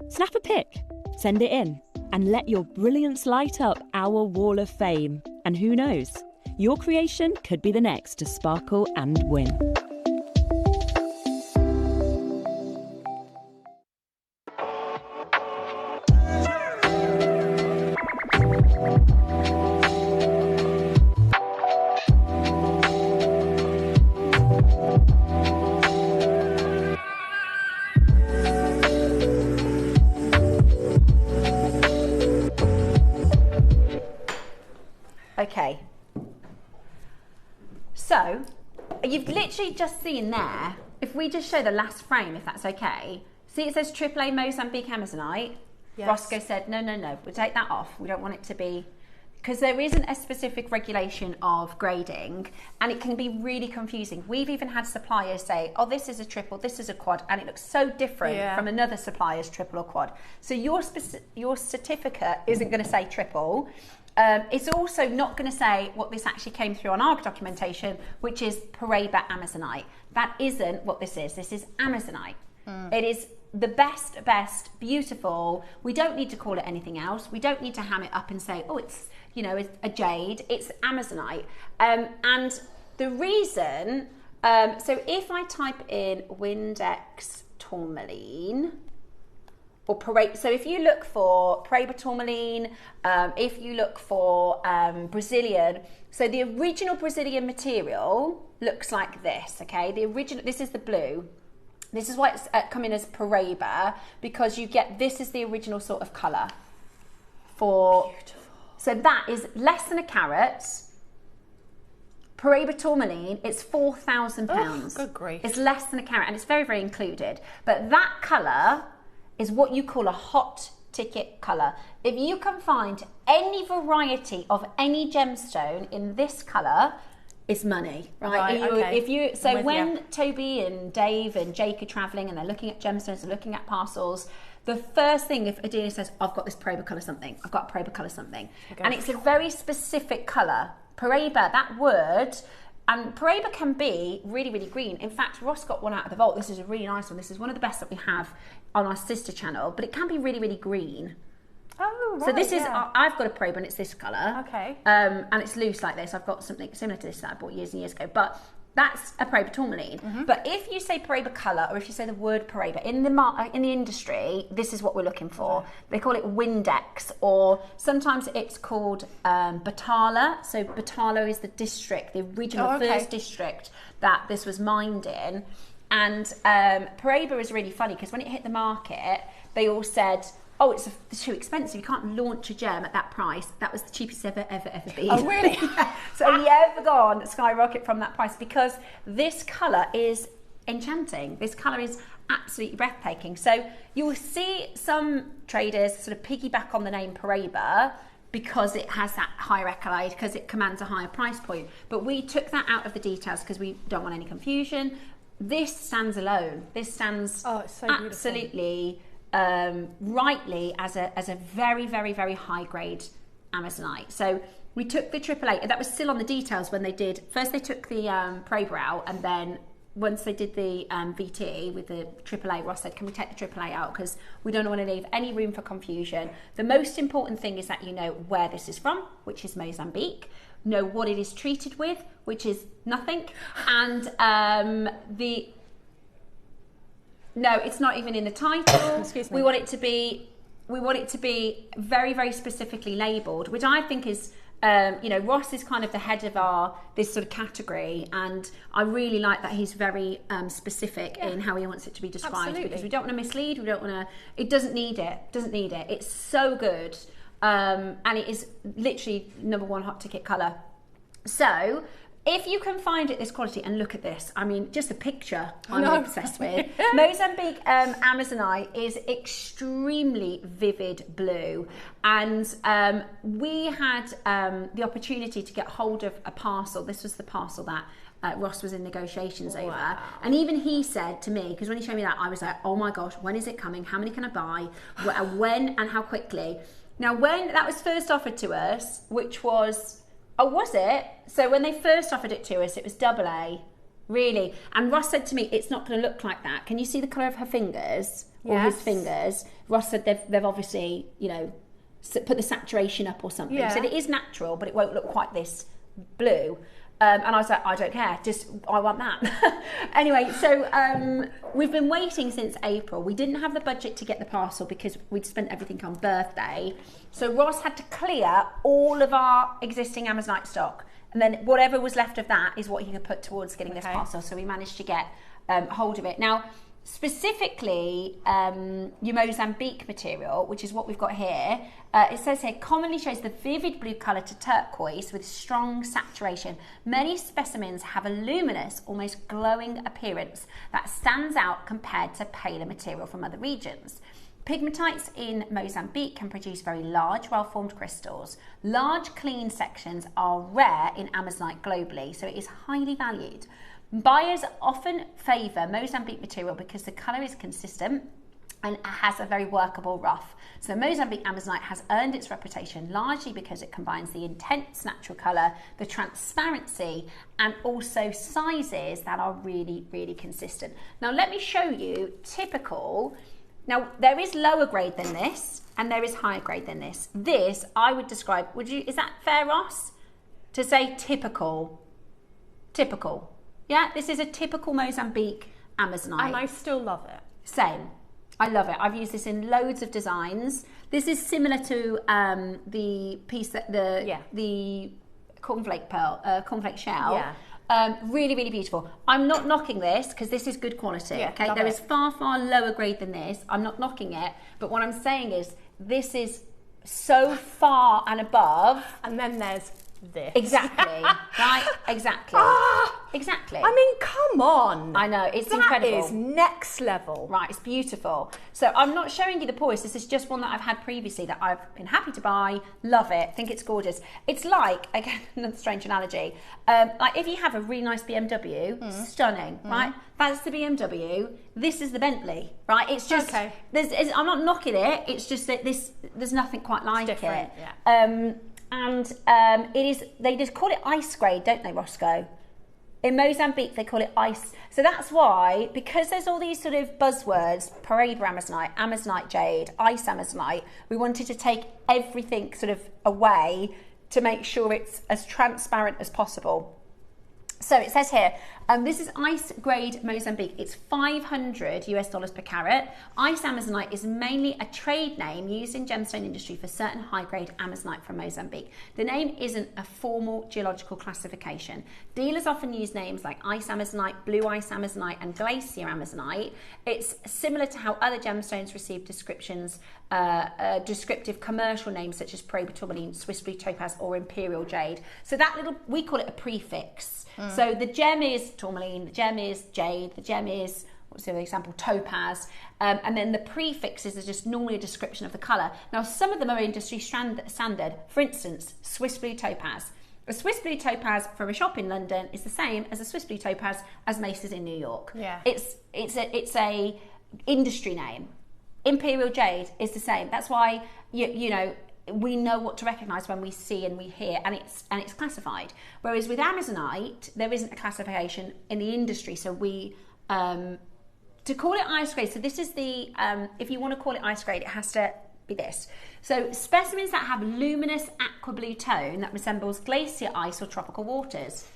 Snap a pic, send it in, and let your brilliance light up our Wall of Fame. And who knows, your creation could be the next to sparkle and win. Okay, so you've literally just seen there, if we just show the last frame, if that's okay. See, it says AAA Mozambique Amazonite. Yes. Roscoe said, no, we'll take that off. We don't want it to be, because there isn't a specific regulation of grading, and it can be really confusing. We've even had suppliers say, oh, this is a triple, this is a quad, and it looks so different from another supplier's triple or quad. So your certificate isn't going to say triple. It's also not going to say what this actually came through on our documentation, which is Paraiba Amazonite. That isn't what this is. This is Amazonite. It is the best, beautiful. We don't need to call it anything else. We don't need to ham it up and say, oh, it's, you know, it's a jade. It's Amazonite. And the reason, so if I type in Windex tourmaline, or Paraiba, so if you look for Paraiba tourmaline, if you look for Brazilian, so the original Brazilian material looks like this, okay? The original, this is the blue. This is why it's coming as Paraiba, because you get, this is the original sort of colour. Beautiful. So that is less than a carat. Paraiba tourmaline, it's £4,000. Oh, good grief. It's less than a carat, and it's very, very included. But that colour is what you call a hot ticket colour. If you can find any variety of any gemstone in this colour, it's money, right? Okay. If you, so when Toby and Dave and Jake are travelling and they're looking at gemstones, they're looking at parcels, the first thing, if Adina says, I've got this Paraiba colour something, I've got a Paraiba colour something, and it's a very specific colour. Paraiba, that word, and Paraiba can be really, really green. In fact, Ross got one out of the vault. This is a really nice one. This is one of the best that we have on our sister channel, but it can be really, really green. Oh, right. So this is, I've got a Paraiba and it's this colour. Okay. And it's loose like this. I've got something similar to this that I bought years and years ago, but that's a Paraiba tourmaline. But if you say Paraiba colour, or if you say the word Paraiba, in the industry, this is what we're looking for. They call it Windex, or sometimes it's called Batala. So Batala is the district, the original first district that this was mined in. And Paraiba is really funny, because when it hit the market, they all said, oh, it's too expensive. You can't launch a gem at that price. That was the cheapest ever been. Oh, really? So you ever gone skyrocket from that price, because this colour is enchanting. This colour is absolutely breathtaking. So you will see some traders sort of piggyback on the name Paraiba because it has that higher accolade, because it commands a higher price point. But we took that out of the details because we don't want any confusion. This stands alone. This stands absolutely rightly as a very, very, very high grade Amazonite. So we took the AAA, that was still on the details when they did, first they took the Pro Brow, and then once they did the VT with the AAA, Ross said, can we take the AAA out? Because we don't want to leave any room for confusion. The most important thing is that you know where this is from, which is Mozambique, know what it is treated with, which is nothing, and no, it's not even in the title. Excuse me. We want it to be very, very specifically labelled, which I think is, you know, Ross is kind of the head of this sort of category, and I really like that he's very specific in how he wants it to be described. Absolutely. Because we don't want to mislead. We don't want to. It doesn't need it. It's so good, and it is literally #1 hot ticket colour. So, if you can find it this quality, and look at this, I mean, just the picture I'm obsessed with. Mozambique Amazonite is extremely vivid blue, and we had the opportunity to get hold of a parcel. This was the parcel that Ross was in negotiations over, and even he said to me, because when he showed me that, I was like, oh my gosh, when is it coming? How many can I buy? When and how quickly? Now, when that was first offered to us, which was... Oh, was it? So when they first offered it to us, it was AA, really. And Ross said to me, it's not going to look like that. Can you see the colour of her fingers? Or his fingers? Ross said they've obviously, you know, put the saturation up or something. Yeah. So it is natural, but it won't look quite this blue. And I was like, I don't care, I want that. Anyway, so we've been waiting since April. We didn't have the budget to get the parcel because we'd spent everything on birthday. So Ross had to clear all of our existing Amazonite stock. And then whatever was left of that is what he could put towards getting this parcel. So we managed to get hold of it. Now, specifically, your Mozambique material, which is what we've got here, it says here, commonly shows the vivid blue colour to turquoise with strong saturation. Many specimens have a luminous, almost glowing appearance that stands out compared to paler material from other regions. Pigmatites in Mozambique can produce very large, well-formed crystals. Large, clean sections are rare in Amazonite globally, so it is highly valued. Buyers often favour Mozambique material because the colour is consistent and has a very workable rough. So Mozambique Amazonite has earned its reputation largely because it combines the intense natural colour, the transparency, and also sizes that are really, really consistent. Now let me show you typical. Now there is lower grade than this and there is higher grade than this. This I would describe, is that fair, Ross? To say typical. Typical. Yeah, this is a typical Mozambique Amazonite. And I still love it. Same. I love it. I've used this in loads of designs. This is similar to the piece that the cornflake shell. Yeah. Really, really beautiful. I'm not knocking this because this is good quality. Yeah, okay, there is far, far lower grade than this. I'm not knocking it, but what I'm saying is this is so far and above. And then there's this. Exactly. Right? Exactly. Exactly. I mean, come on. I know, it's incredible. That is next level. Right, it's beautiful. So I'm not showing you the polish. This is just one that I've had previously that I've been happy to buy, love it, think it's gorgeous. It's like, again, another strange analogy, like if you have a really nice BMW, stunning, right? That's the BMW, this is the Bentley, right? It's just, I'm not knocking it, it's just that there's nothing quite like it. Yeah. It is, they just call it ice grade, don't they, Roscoe? In Mozambique, they call it ice. So that's why, because there's all these sort of buzzwords, Parade Amazonite, Amazonite jade, ice Amazonite, we wanted to take everything sort of away to make sure it's as transparent as possible. So it says here, this is ice grade Mozambique. It's $500 per carat. Ice Amazonite is mainly a trade name used in gemstone industry for certain high grade Amazonite from Mozambique. The name isn't a formal geological classification. Dealers often use names like ice Amazonite, blue ice Amazonite, and glacier Amazonite. It's similar to how other gemstones receive descriptions, descriptive commercial names such as probe tourmaline, Swiss blue topaz, or imperial jade. So that little, we call it a prefix. So the gem is tourmaline, the gem is jade, the gem is, what's the other example, topaz, and then the prefixes are just normally a description of the colour. Now some of them are industry standard. For instance, Swiss blue topaz. A Swiss blue topaz from a shop in London is the same as a Swiss blue topaz as Macy's in New York. Yeah. It's a industry name. Imperial jade is the same. That's why you know we know what to recognise when we see and we hear, and it's classified. Whereas with Amazonite, there isn't a classification in the industry, so we to call it ice grade. So this is the if you want to call it ice grade, it has to be this. So specimens that have luminous aqua blue tone that resembles glacier ice or tropical waters.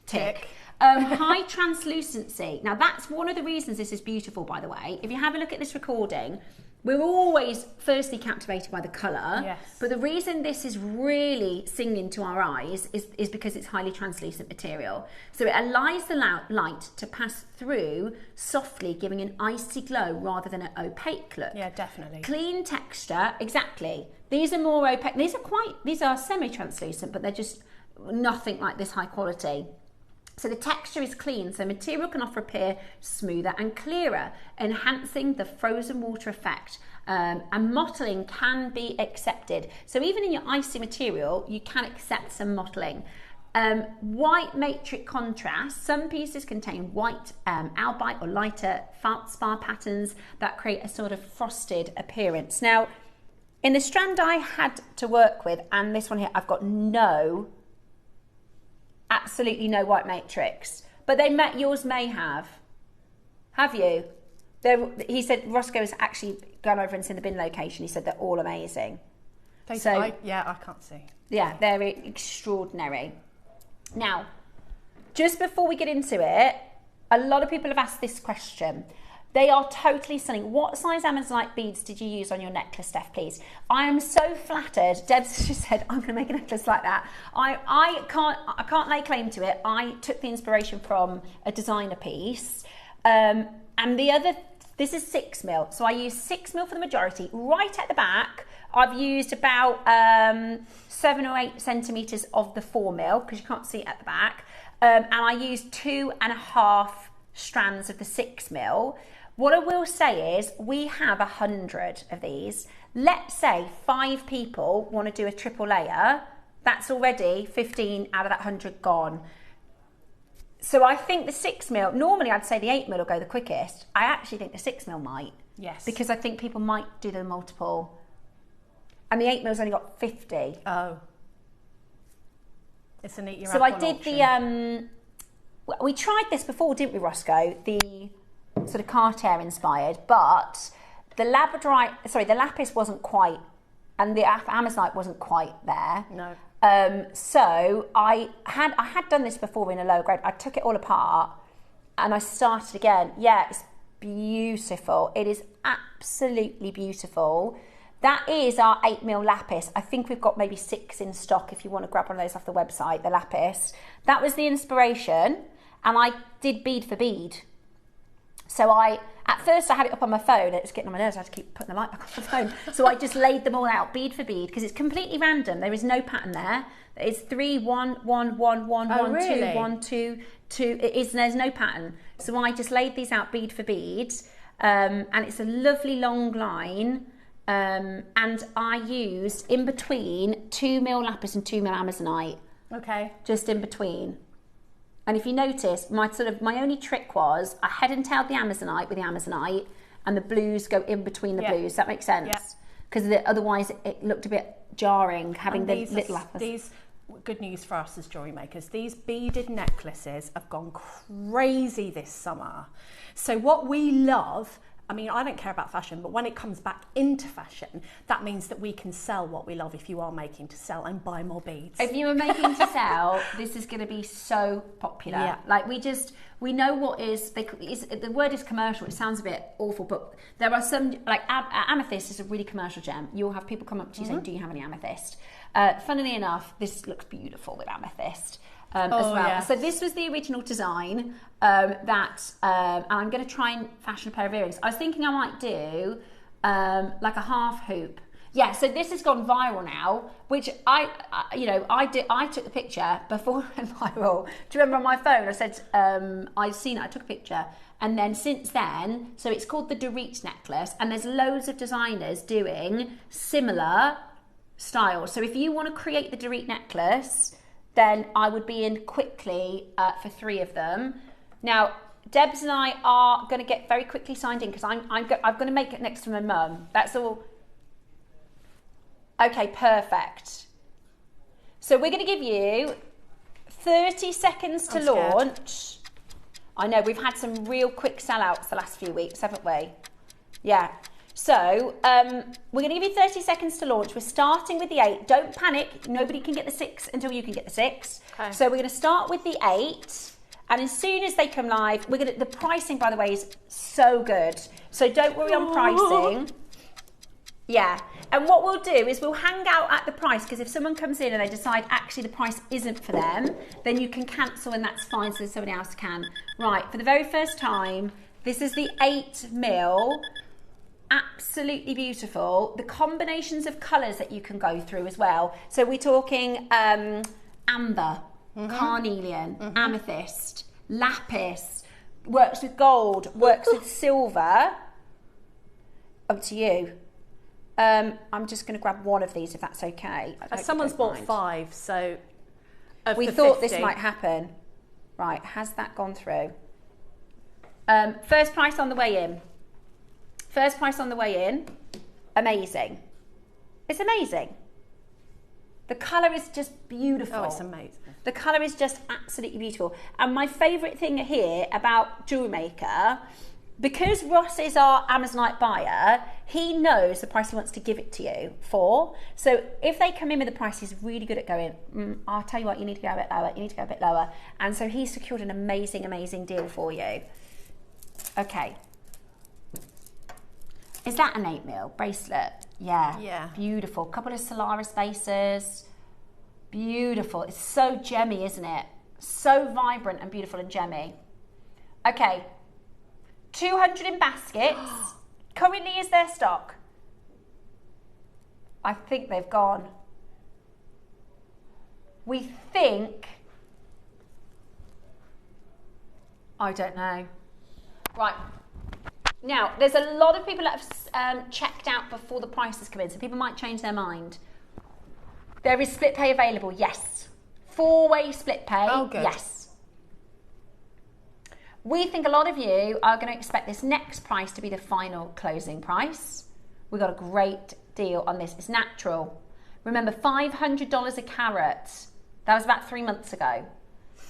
Tick. High translucency. Now that's one of the reasons this is beautiful, by the way. If you have a look at this recording, we're always firstly captivated by the colour, yes. But the reason this is really singing to our eyes is because it's highly translucent material. So it allows the light to pass through softly, giving an icy glow rather than an opaque look. Yeah, definitely. Clean texture, exactly. These are more opaque. These are semi-translucent, but they're just nothing like this high quality. So the texture is clean, so material can often appear smoother and clearer, enhancing the frozen water effect. And mottling can be accepted. So even in your icy material, you can accept some mottling. White matrix contrast. Some pieces contain white albite or lighter feldspar patterns that create a sort of frosted appearance. Now, in the strand I had to work with, and this one here, I've got absolutely no white matrix, but yours may have you? He said Roscoe's actually gone over and seen the bin location. He said they're all amazing. I can't see. Yeah, they're extraordinary. Now, just before we get into it, a lot of people have asked this question. They are totally stunning. What size Amazonite beads did you use on your necklace, Steph, please? I am so flattered. Deb's just said, I'm going to make a necklace like that. I can't lay claim to it. I took the inspiration from a designer piece. And this is 6mm. So I used 6mm for the majority. Right at the back, I've used about 7 or 8 centimetres of the 4mm, because you can't see it at the back. And I used 2.5 strands of the 6mm. What I will say is we have 100 of these. Let's say 5 people want to do a triple layer. That's already 15 out of that 100 gone. So I think the 6mm, normally I'd say the 8mm will go the quickest. I actually think the 6mm might. Yes. Because I think people might do the multiple. And the 8mm's only got 50. Oh. It's a neat year. So I did option. We tried this before, didn't we, Roscoe? The sort of Cartier inspired, but the lapis wasn't quite, and the Amazonite wasn't quite there. No. So I had done this before in a lower grade. I took it all apart and I started again. Yeah, it's beautiful. It is absolutely beautiful. That is our 8mm lapis. I think we've got maybe 6 in stock if you want to grab one of those off the website, the lapis. That was the inspiration, and I did bead for bead. So at first I had it up on my phone, and it was getting on my nerves. I had to keep putting the light back on the phone. So I just laid them all out bead for bead, because it's completely random. There is no pattern there. It's 3, 1, 1, 1, 1, 1, really? 2, 1, 2, 2. There's no pattern. So I just laid these out bead for bead, and it's a lovely long line. And I used in between 2mm lapis and 2mm Amazonite. Okay. Just in between. And if you notice, my only trick was I head and tailed the Amazonite with the Amazonite, and the blues go in between the blues. Does that make sense? Because otherwise it looked a bit jarring having the little lapis. These, good news for us as jewellery makers, these beaded necklaces have gone crazy this summer. So what we love, I mean, I don't care about fashion, but when it comes back into fashion, that means that we can sell what we love if you are making to sell, and buy more beads. If you are making to sell, this is going to be so popular. Yeah. Like we know what is, the word is commercial. It sounds a bit awful, but there are some, like amethyst is a really commercial gem. You'll have people come up to you saying, do you have any amethyst? Funnily enough, this looks beautiful with amethyst. As well. Yes. So this was the original design and I'm going to try and fashion a pair of earrings. I was thinking I might do like a half hoop. Yeah, so this has gone viral now, which I took the picture before it went viral. Do you remember on my phone? I said I'd seen it. I took a picture, and then since then, so it's called the Dorit necklace, and there's loads of designers doing similar styles. So if you want to create the Dorit necklace, then I would be in quickly for 3 of them. Now, Debs and I are going to get very quickly signed in, because I'm going to make it next to my mum. That's all. Okay, perfect. So we're going to give you 30 seconds to launch. I know, we've had some real quick sellouts the last few weeks, haven't we? Yeah. So we're going to give you 30 seconds to launch. We're starting with the 8. Don't panic. Nobody can get the 6 until you can get the 6. Okay. So we're going to start with the 8. And as soon as they come live, the pricing, by the way, is so good. So don't worry on pricing. Yeah. And what we'll do is we'll hang out at the price, because if someone comes in and they decide actually the price isn't for them, then you can cancel and that's fine, so somebody else can. Right, for the very first time, this is the 8mm. Absolutely beautiful. The combinations of colours that you can go through as well. So we're talking amber, carnelian, amethyst, lapis, works with gold, works with silver. Up to you. I'm just going to grab one of these if that's okay. Someone's bought 5, so we thought this might happen. Right, has that gone through? First price on the way in. First price on the way in. Amazing. It's amazing. The colour is just beautiful. Oh, it's amazing. The colour is just absolutely beautiful. And my favourite thing here about JewelleryMaker, because Ross is our Amazonite buyer, he knows the price he wants to give it to you for. So if they come in with the price, he's really good at going, I'll tell you what, you need to go a bit lower, you need to go a bit lower. And so he secured an amazing, amazing deal for you. Okay. Is that an 8mm bracelet? Yeah. Yeah. Beautiful. Couple of Solaris bases. Beautiful. It's so gemmy, isn't it? So vibrant and beautiful and gemmy. Okay. 200 in baskets. Currently is their stock. I think they've gone. We think. I don't know. Right. Now, there's a lot of people that have checked out before the prices come in, so people might change their mind. There is split pay available, yes. 4-way split pay, oh, good. Yes. We think a lot of you are going to expect this next price to be the final closing price. We got a great deal on this. It's natural. Remember, $500 a carat. That was about 3 months ago.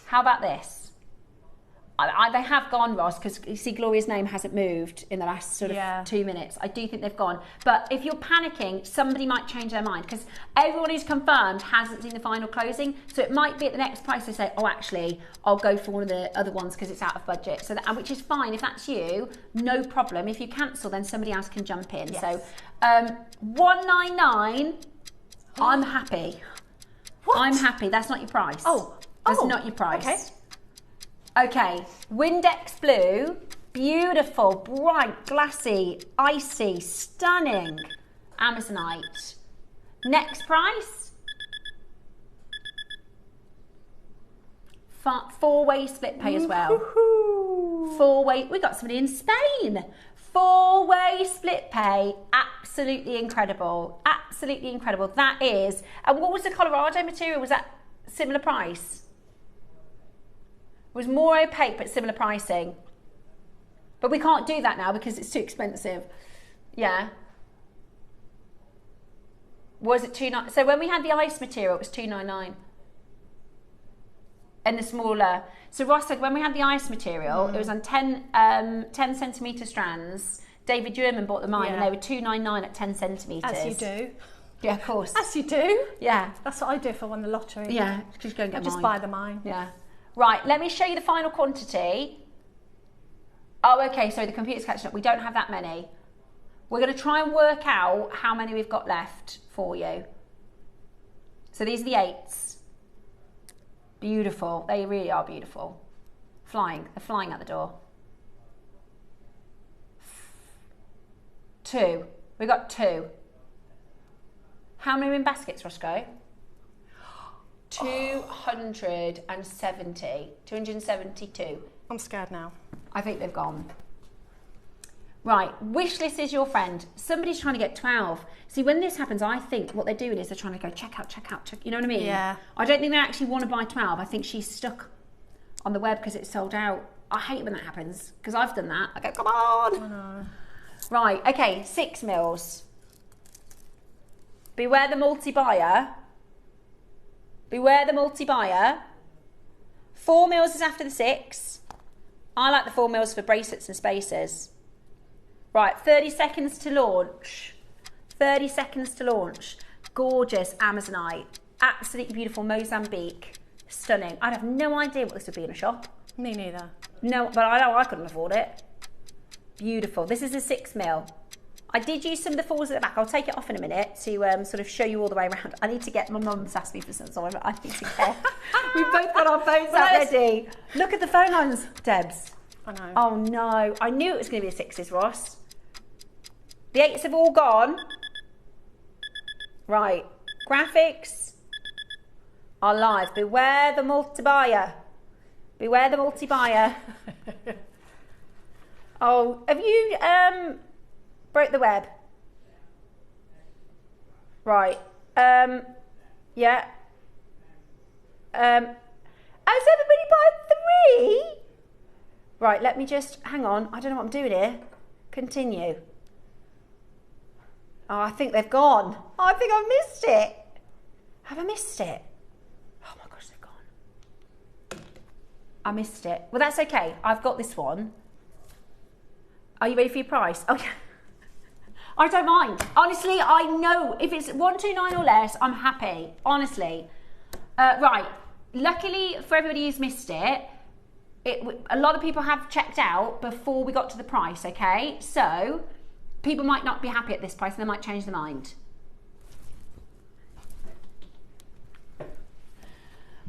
How about this? They have gone, Ross, because you see Gloria's name hasn't moved in the last sort of 2 minutes. I do think they've gone. But if you're panicking, somebody might change their mind, because everyone who's confirmed hasn't seen the final closing. So it might be at the next price they say, oh, actually, I'll go for one of the other ones because it's out of budget. So that, which is fine. If that's you, no problem. If you cancel, then somebody else can jump in. Yes. So $199, I'm happy. What? I'm happy. That's not your price. Oh. That's not your price. Okay. Okay, Windex Blue, beautiful, bright, glassy, icy, stunning, Amazonite. Next price, 4-way split pay as well. 4-way, we got somebody in Spain. 4-way split pay, absolutely incredible, absolutely incredible. That is, and what was the Colorado material? Was that similar price? Was more opaque but similar pricing. But we can't do that now because it's too expensive. Yeah. Was it $299? So when we had the ice material, it was $299. And the smaller. So Ross said when we had the ice material, it was on 10 centimetre strands. David German bought the mine and they were $299 at 10 centimetres. As you do. Yeah, of course. As you do. Yeah. That's what I do if I won the lottery. Yeah, just go and get mine. Just buy the mine. Yeah. Right, let me show you the final quantity. Oh, okay, sorry, the computer's catching up. We don't have that many. We're going to try and work out how many we've got left for you. So these are the 8s. Beautiful. They really are beautiful. Flying. They're flying out the door. 2. We got 2. How many are in baskets, Roscoe? 272. I'm scared now. I think they've gone. Right, wish list is your friend. Somebody's trying to get 12. See, when this happens, I think what they're doing is they're trying to go check out. You know what I mean? Yeah. I don't think they actually want to buy 12. I think she's stuck on the web because it's sold out. I hate when that happens because I've done that. I go, come on. I know. Right, okay, 6 mils. Beware the multi-buyer. Beware the multi-buyer. 4 mils is after the 6. I like the 4 mils for bracelets and spacers. Right, 30 seconds to launch. 30 seconds to launch. Gorgeous Amazonite. Absolutely beautiful Mozambique. Stunning. I'd have no idea what this would be in a shop. Me neither. No, but I know I couldn't afford it. Beautiful. This is a 6 mil. I did use some of the falls at the back. I'll take it off in a minute to sort of show you all the way around. I need to get, my mum's asked me for some, so I need to get, we've both got our phones out ready. Look at the phone lines, Debs. I know. Oh no, I knew it was going to be the 6s, Ross. The 8s have all gone. Right, graphics are live. Beware the multi-buyer. Beware the multi-buyer. Oh, have you broke the web? Right. Yeah. Has everybody bought 3? Right, let me just, hang on. I don't know what I'm doing here. Continue. Oh, I think they've gone. Oh, I think I've missed it. Have I missed it? Oh my gosh, they've gone. I missed it. Well, that's okay. I've got this one. Are you ready for your price? Oh, yeah. I don't mind. Honestly, I know if it's 129 or less, I'm happy. Honestly. Right. Luckily for everybody who's missed it, a lot of people have checked out before we got to the price, okay? So, people might not be happy at this price and they might change their mind.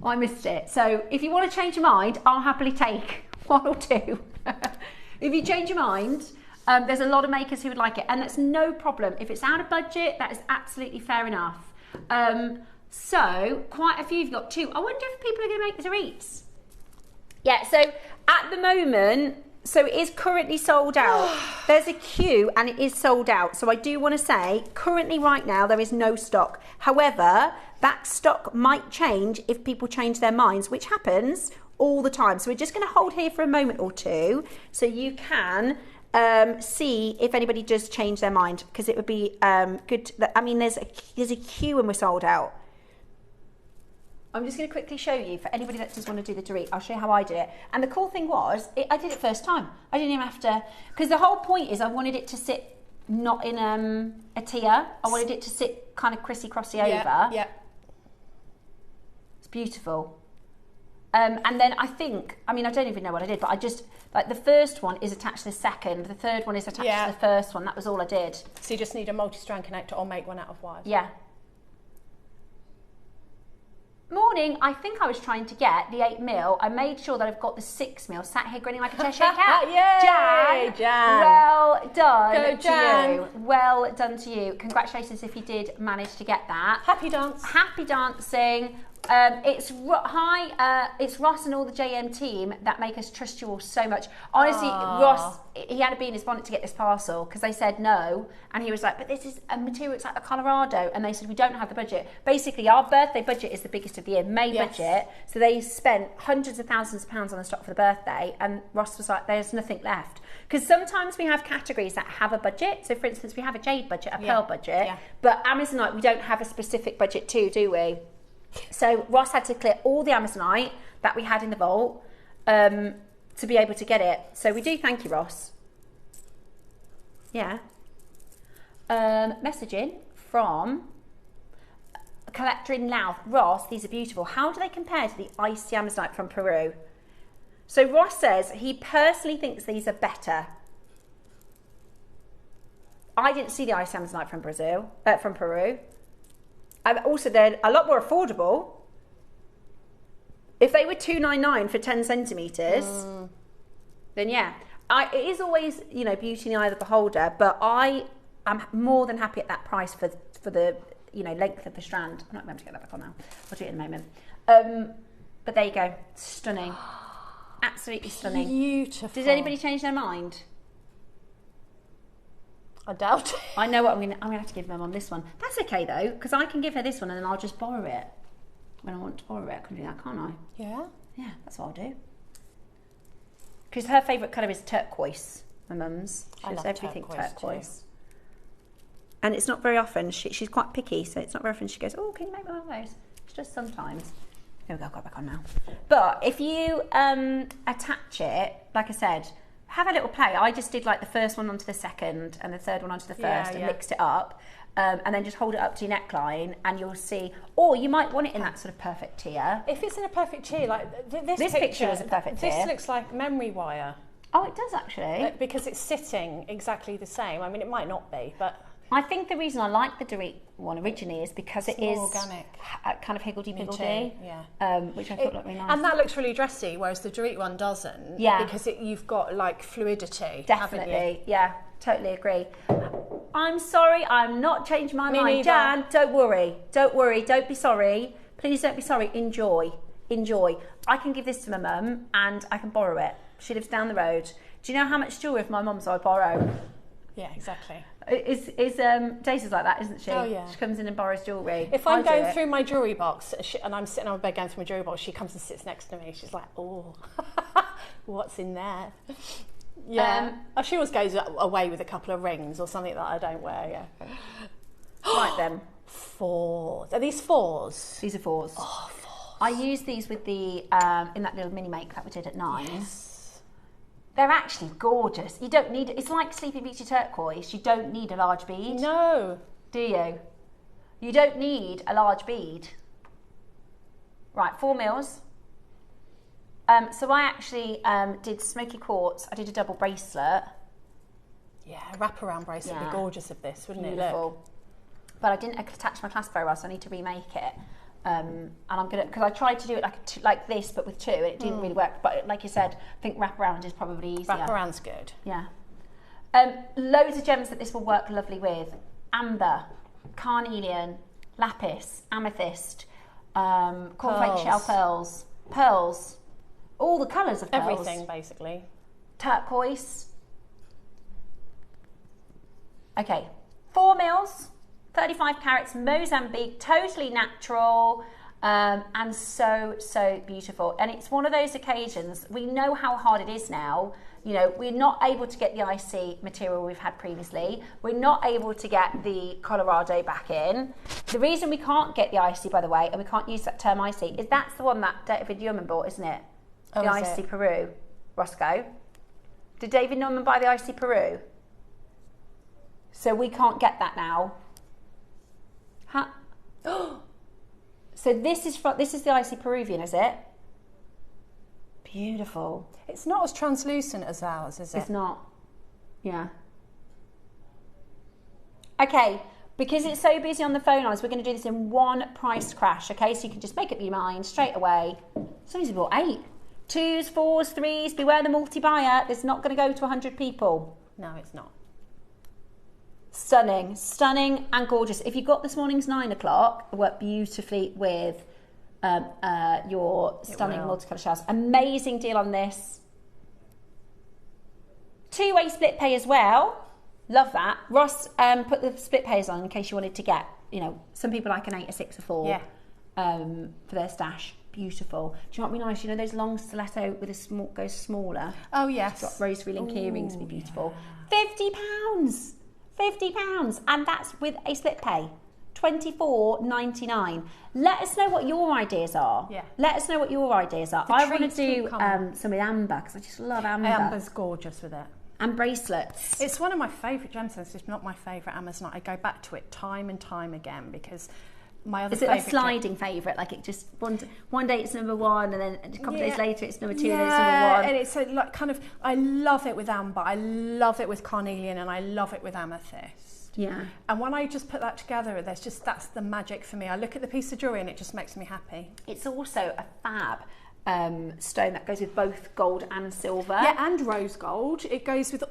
Oh, I missed it. So, if you want to change your mind, I'll happily take 1 or 2. If you change your mind, there's a lot of makers who would like it, and that's no problem. If it's out of budget, that is absolutely fair enough. So, quite a few have got 2. I wonder if people are going to make the Dorettes. Yeah, so at the moment, so it is currently sold out. There's a queue and it is sold out. So I do want to say, currently right now, there is no stock. However, that stock might change if people change their minds, which happens all the time. So we're just going to hold here for a moment or two so you can see if anybody does change their mind, because it would be good. I mean, there's a queue and we're sold out. I'm just going to quickly show you, for anybody that does want to do the Dorette, I'll show you how I did it. And the cool thing was, I did it first time. I didn't even have to, because the whole point is I wanted it to sit not in a tier. I wanted it to sit kind of crissy-crossy over. Yeah. It's beautiful. And then I think, I mean, I don't even know what I did, but I just, like the first one is attached to the second, the third one is attached to the first one. That was all I did. So you just need a multi-strand connector or make one out of wires. Yeah. Morning, I think I was trying to get the 8mm. I made sure that I've got the 6mm. Sat here grinning like a Cheshire cat. Yay! Jan. Well done. Go, Jan. To you. Well done to you. Congratulations if you did manage to get that. Happy dance. Happy dancing. It's Ross and all the JM team that make us trust you all so much. Honestly, Ross, he had to be in his bonnet to get this parcel because they said no, and he was like, but this is a material, it's like the Colorado, and they said we don't have the budget. Basically, our birthday budget is the biggest of the year, May budget, so they spent hundreds of thousands of pounds on the stock for the birthday, and Ross was like, there's nothing left. Because sometimes we have categories that have a budget, so for instance, we have a jade budget, a pearl budget, but Amazonite, we don't have a specific budget too, do we? So Ross had to clear all the Amazonite that we had in the vault to be able to get it. So we do thank you, Ross. Yeah. Messaging from a collector in Louth. Ross, these are beautiful. How do they compare to the icy Amazonite from Peru? So Ross says he personally thinks these are better. I didn't see the icy Amazonite from Peru. Also, they're a lot more affordable. If they were $299 for 10 centimetres, then yeah. It is always, you know, beauty in the eye of the beholder, but I am more than happy at that price for the, you know, length of the strand. I'm not going to get that back on now. I'll do it in a moment. But there you go. Stunning. Absolutely stunning. Beautiful. Did anybody change their mind? I doubt it. I know what I'm gonna have to give my mum this one. That's okay though, because I can give her this one and then I'll just borrow it when I want to borrow it. I can do that, can't I? Yeah. Yeah, that's what I'll do. Because her favourite colour is turquoise. My mum's. She loves everything turquoise. And it's not very often, she's quite picky, so it's not very often she goes, oh, can you make me one of those? She does sometimes. There we go, I've got it back on now. But if you attach it, like I said, have a little play. I just did like the first one onto the second and the third one onto the first and mixed it up. And then just hold it up to your neckline and you'll see, or you might want it in that sort of perfect tier. If it's in a perfect tier, like this picture is a perfect tier. This looks like memory wire. Oh, it does actually. Because it's sitting exactly the same. I mean, it might not be, but... I think the reason I like the Dorit one originally is because it is organic, kind of higgledy-miggledy, which I thought looked really nice. And that looks really dressy, whereas the Dorit one doesn't. Yeah. Because you've got like fluidity. Definitely, yeah, totally agree. I'm sorry, I'm not changing my mind. Neither. Jan, don't worry, don't be sorry. Please don't be sorry, enjoy. I can give this to my mum and I can borrow it. She lives down the road. Do you know how much jewellery of my mum's I borrow? Yeah, exactly. Daisy's like that, isn't she? Oh, yeah. She comes in and borrows jewellery. If I'm going through my jewellery box and I'm sitting on my bed going through my jewellery box, she comes and sits next to me. She's like, oh, what's in there? Yeah. She always goes away with a couple of rings or something that I don't wear, yeah. Like them. 4s. Are these 4s? These are 4s. Oh, 4s. I use these with the, in that little mini make that we did at 9. Yes. They're actually gorgeous. You don't need, it's like Sleeping Beauty turquoise. You don't need a large bead. No. Do you? You don't need a large bead. Right, 4 mils. So I actually did smoky quartz. I did a double bracelet. Yeah, a wraparound bracelet would be gorgeous of this, wouldn't it? Beautiful. But I didn't attach my clasp very well, so I need to remake it. And I'm gonna, because I tried to do it like this, but with 2, and it didn't really work. But like you said, I think wraparound is probably easier. Wraparound's good. Yeah. Loads of gems that this will work lovely with: amber, carnelian, lapis, amethyst, cornflake shell pearls, all the colours of pearls. Everything basically. Turquoise. Okay, 4 mils. 35 carats, Mozambique, totally natural, and so beautiful. And it's one of those occasions, we know how hard it is now. You know, we're not able to get the IC material we've had previously. We're not able to get the Colorado back in. The reason we can't get the IC, by the way, and we can't use that term IC, is that's the one that David Newman bought, isn't it? Oh, the is IC it? Peru. Roscoe. Did David Newman buy the IC Peru? So we can't get that now. Huh? So this is the icy Peruvian, is it? Beautiful. It's not as translucent as ours, is it? It's not. Yeah. Okay, because it's so busy on the phone lines, we're going to do this in one price crash, okay? So you can just make up your mind straight away. Somebody's bought 8. 2s, 4s, 3s, beware the multi-buyer. It's not going to go to 100 people. No, it's not. Stunning and gorgeous. If you got this morning's 9 o'clock, it worked beautifully with your stunning multicolour shells. Amazing deal on this. 2-way split pay as well. Love that. Ross put the split pays on in case you wanted to get, you know, some people like an 8, a 6, a 4 for their stash. Beautiful. Do you know what would be nice? You know those long stiletto with a small goes smaller. Oh yes. Got rosary link earrings would be beautiful. £50. £50, and that's with a split pay. $24.99. Let us know what your ideas are. Yeah. Let us know what your ideas are. I want to do some with amber because I just love amber. Amber's gorgeous with it. And bracelets. It's one of my favourite gemstones. It's not my favourite Amazonite. I go back to it time and time again because my other favourite... Is it a sliding favourite? Like it just one day it's number 1 and then a couple of days later it's number 2 and then it's number 1. And it's a, like kind of, I love it with amber, I love it with carnelian, and I love it with amethyst. Yeah. And when I just put that together, that's the magic for me. I look at the piece of jewellery and it just makes me happy. It's also a fab stone that goes with both gold and silver. Yeah, and rose gold. It goes with,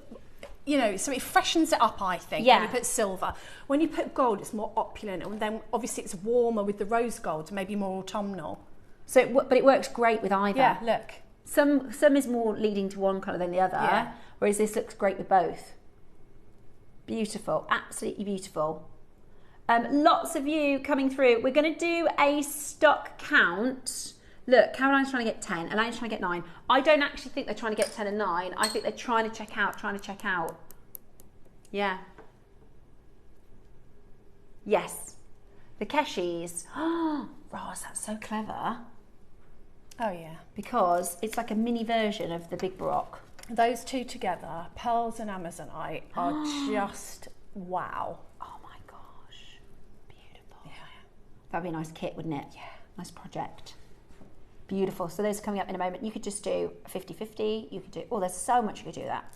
you know, so it freshens it up, I think, when you put silver. When you put gold, it's more opulent, and then obviously it's warmer with the rose gold, maybe more autumnal. So, but it works great with either. Yeah, look. Some is more leading to one colour than the other, whereas this looks great with both. Beautiful, absolutely beautiful. Lots of you coming through. We're going to do a stock count. Look, Caroline's trying to get 10, Elaine's trying to get 9. I don't actually think they're trying to get 10 and 9. I think they're trying to check out. Yeah. Yes. The Keshis. Oh, Roz, that's so clever. Oh yeah. Because it's like a mini version of the Big Baroque. Those two together, pearls and Amazonite, are just wow. Oh my gosh. Beautiful. Yeah. That'd be a nice kit, wouldn't it? Yeah. Nice project. Beautiful. So those are coming up in a moment. You could just do 50-50. You could do, oh, there's so much you could do with that.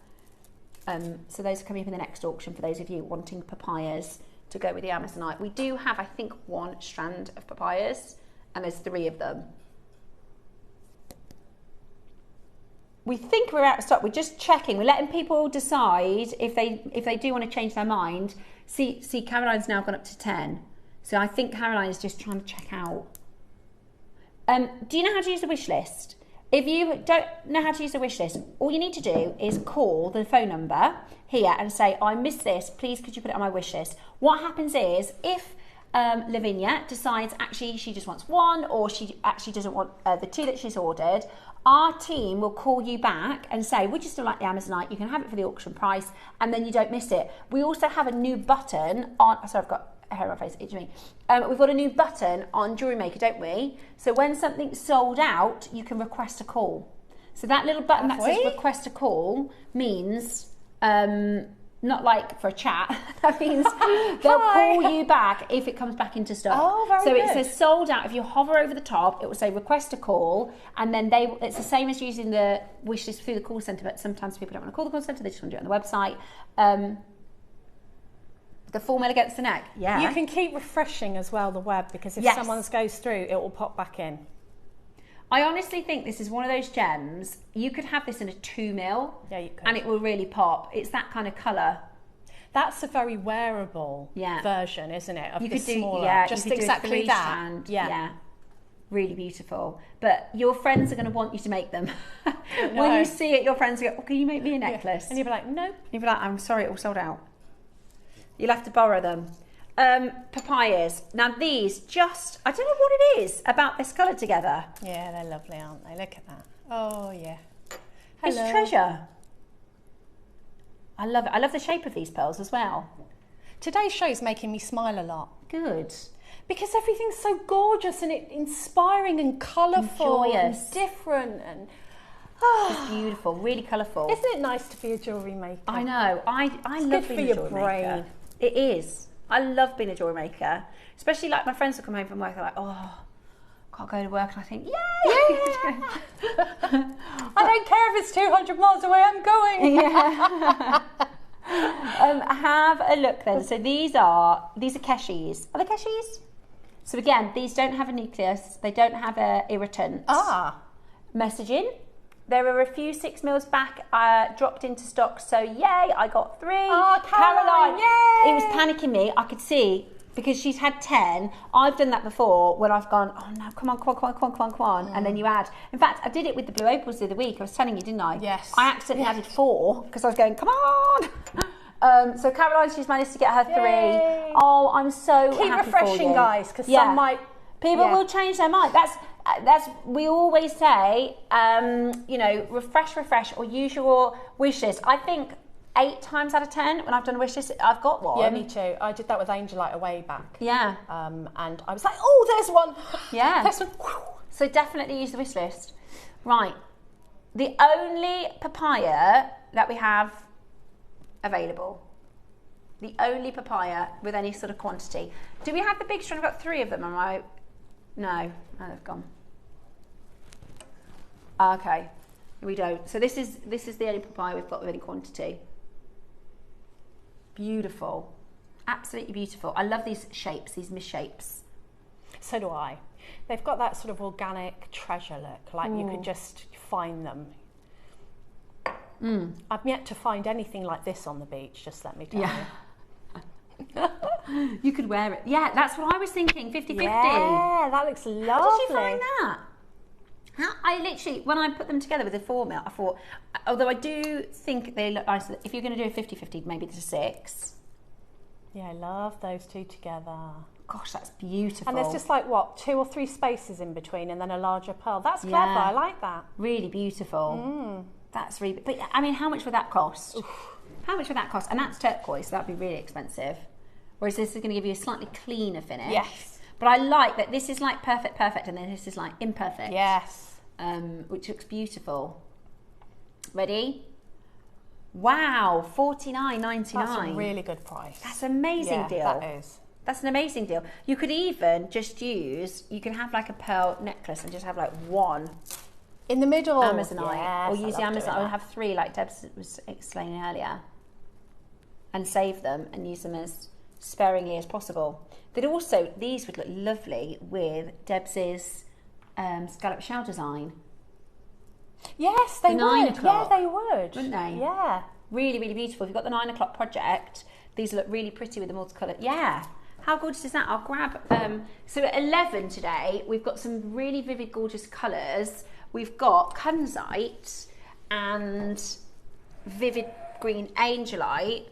So those are coming up in the next auction for those of you wanting papayas to go with the Amazonite. We do have, I think, 1 strand of papayas, and there's 3 of them. We think we're out of stock. We're just checking. We're letting people decide if they do want to change their mind. See, Caroline's now gone up to 10. So I think Caroline is just trying to check out. Do you know how to use the wish list? If you don't know how to use the wish list, all you need to do is call the phone number here and say, I missed this, please could you put it on my wish list? What happens is, if Lavinia decides actually she just wants 1, or she actually doesn't want the 2 that she's ordered, our team will call you back and say, would you still like the Amazonite? You can have it for the auction price, and then you don't miss it. We also have a new button on, sorry, I've got hair on my face, itchy me. We've got a new button on JewelleryMaker, don't we? So when something's sold out, you can request a call. So that little button that says request a call means, not like for a chat, that means they'll call you back if it comes back into stock. Oh, very good. good. So it says sold out. If you hover over the top, it will say request a call, and then it's the same as using the wish list through the call centre, but sometimes people don't want to call the call centre, they just want to do it on the website. The formula against the neck, yeah. You can keep refreshing as well the web, because if someone goes through, it will pop back in. I honestly think this is one of those gems, you could have this in a 2 mil, Yeah, you could. and it will really pop. It's that kind of colour. That's a very wearable version, isn't it? Of You the could do, smaller, just do exactly 3 that. strand, Yeah. Really beautiful. But your friends are going to want you to make them. When you see it, your friends go, oh, can you make me a necklace? And you'll be like, nope. You'll be like, I'm sorry, it all sold out. You'll have to borrow them. Papayas. Now these I don't know what it is about this colour together. Yeah, they're lovely, aren't they? Look at that. Oh, yeah. It's Hello. treasure. I love it. I love the shape of these pearls as well. Today's show's making me smile a lot. Good. Because everything's so gorgeous and inspiring and colourful and joyous. different and It's beautiful, really colourful. Isn't it nice to be a jewellery maker? I know. I love good being for a your jewellery maker. brain. It is. I love being a jewellery maker. Especially like my friends will come home from work, they're like, oh, can't go to work, and I think, yay! I don't care if it's 200 miles away, I'm going. Yeah. Have a look then. So these are Keshis. Are they Keshis? So again, these don't have a nucleus. They don't have a irritant. Messaging. There are a few 6 mils back dropped into stock. So yay, I got 3. Oh, Caroline, yay! It was panicking me. I could see because she's had 10. I've done that before when I've gone, oh no, come on. And then you add. In fact, I did it with the blue opals the other week. I was telling you, didn't I? Yes. I accidentally added 4 because I was going, come on. So Caroline, she's managed to get her 3. Yay. Oh, I'm so Keep happy refreshing, for you. guys, because some might... People will change their mind. That's we always say, you know, refresh, or use your wish list. I think 8 times out of 10 when I've done a wish list, I've got one. Yeah, me too. I did that with Angelite a way back. Yeah. And I was like, oh, there's one. Yeah. There's one. So definitely use the wish list. Right. The only papaya that we have available. The only papaya with any sort of quantity. Do we have the big strand? I've got 3 of them, am I? No, they've gone. Okay, we don't. So this is the only papaya we've got with any quantity. Beautiful, absolutely beautiful. I love these shapes, these misshapes. So do I. They've got that sort of organic treasure look, like you could just find them. I've yet to find anything like this on the beach, just let me tell you. You could wear it. Yeah, that's what I was thinking, 50-50. Yeah, that looks lovely. How did you find that? I literally, when I put them together with the formula, I thought, although I do think they look nice, if you're going to do a 50-50, maybe there's a 6. Yeah, I love those 2 together. Gosh, that's beautiful. And there's just like, what, 2 or 3 spaces in between and then a larger pearl. That's clever, I like that. Really beautiful. That's really, but I mean, how much would that cost? How much would that cost? And that's turquoise, so that'd be really expensive. whereas this is going to give you a slightly cleaner finish. Yes. But I like that this is like perfect, and then this is like imperfect. Yes. Which looks beautiful. Ready? Wow, $49.99. That's a really good price. That's an amazing deal. That is. That's an amazing deal. You could even just use, you can have like a pearl necklace and just have like one in the middle. Amazonite. Yes, or use the Amazonite, or have three like Debs was explaining earlier. And save them and use them as sparingly as possible. They'd also, these would look lovely with Debs's scallop shell design. Yes, they the would. 9 o'clock. Yeah, they would. Wouldn't they? Yeah. Really, really beautiful. If you've got the 9 o'clock project, these look really pretty with the multicolour. Yeah. How gorgeous is that? I'll grab, so at 11 today, we've got some really vivid, gorgeous colours. We've got Kunzite and vivid green angelite.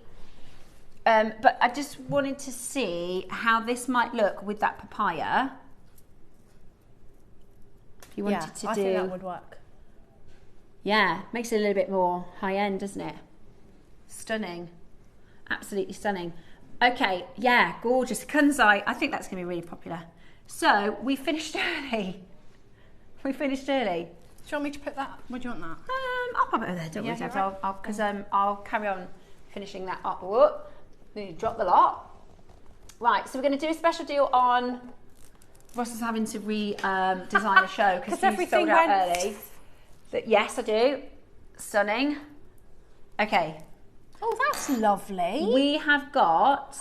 But I just wanted to see how this might look with that papaya. If you wanted to do... I think that would work. Yeah, makes it a little bit more high-end, doesn't it? Stunning. Absolutely stunning. Okay, yeah, gorgeous. Kunzite, I think that's going to be really popular. So, we finished early. We finished early. Do you want me to put that? Where do you want that? I'll pop it over there, don't worry, Debs. Right. Because I'll carry on finishing that up. Whoop. Need to drop the lot. Right, so we're going to do a special deal on... Ross is having to design a show because everything sold out early. Yes, I do. Stunning. Okay. Oh, that's lovely. We have got...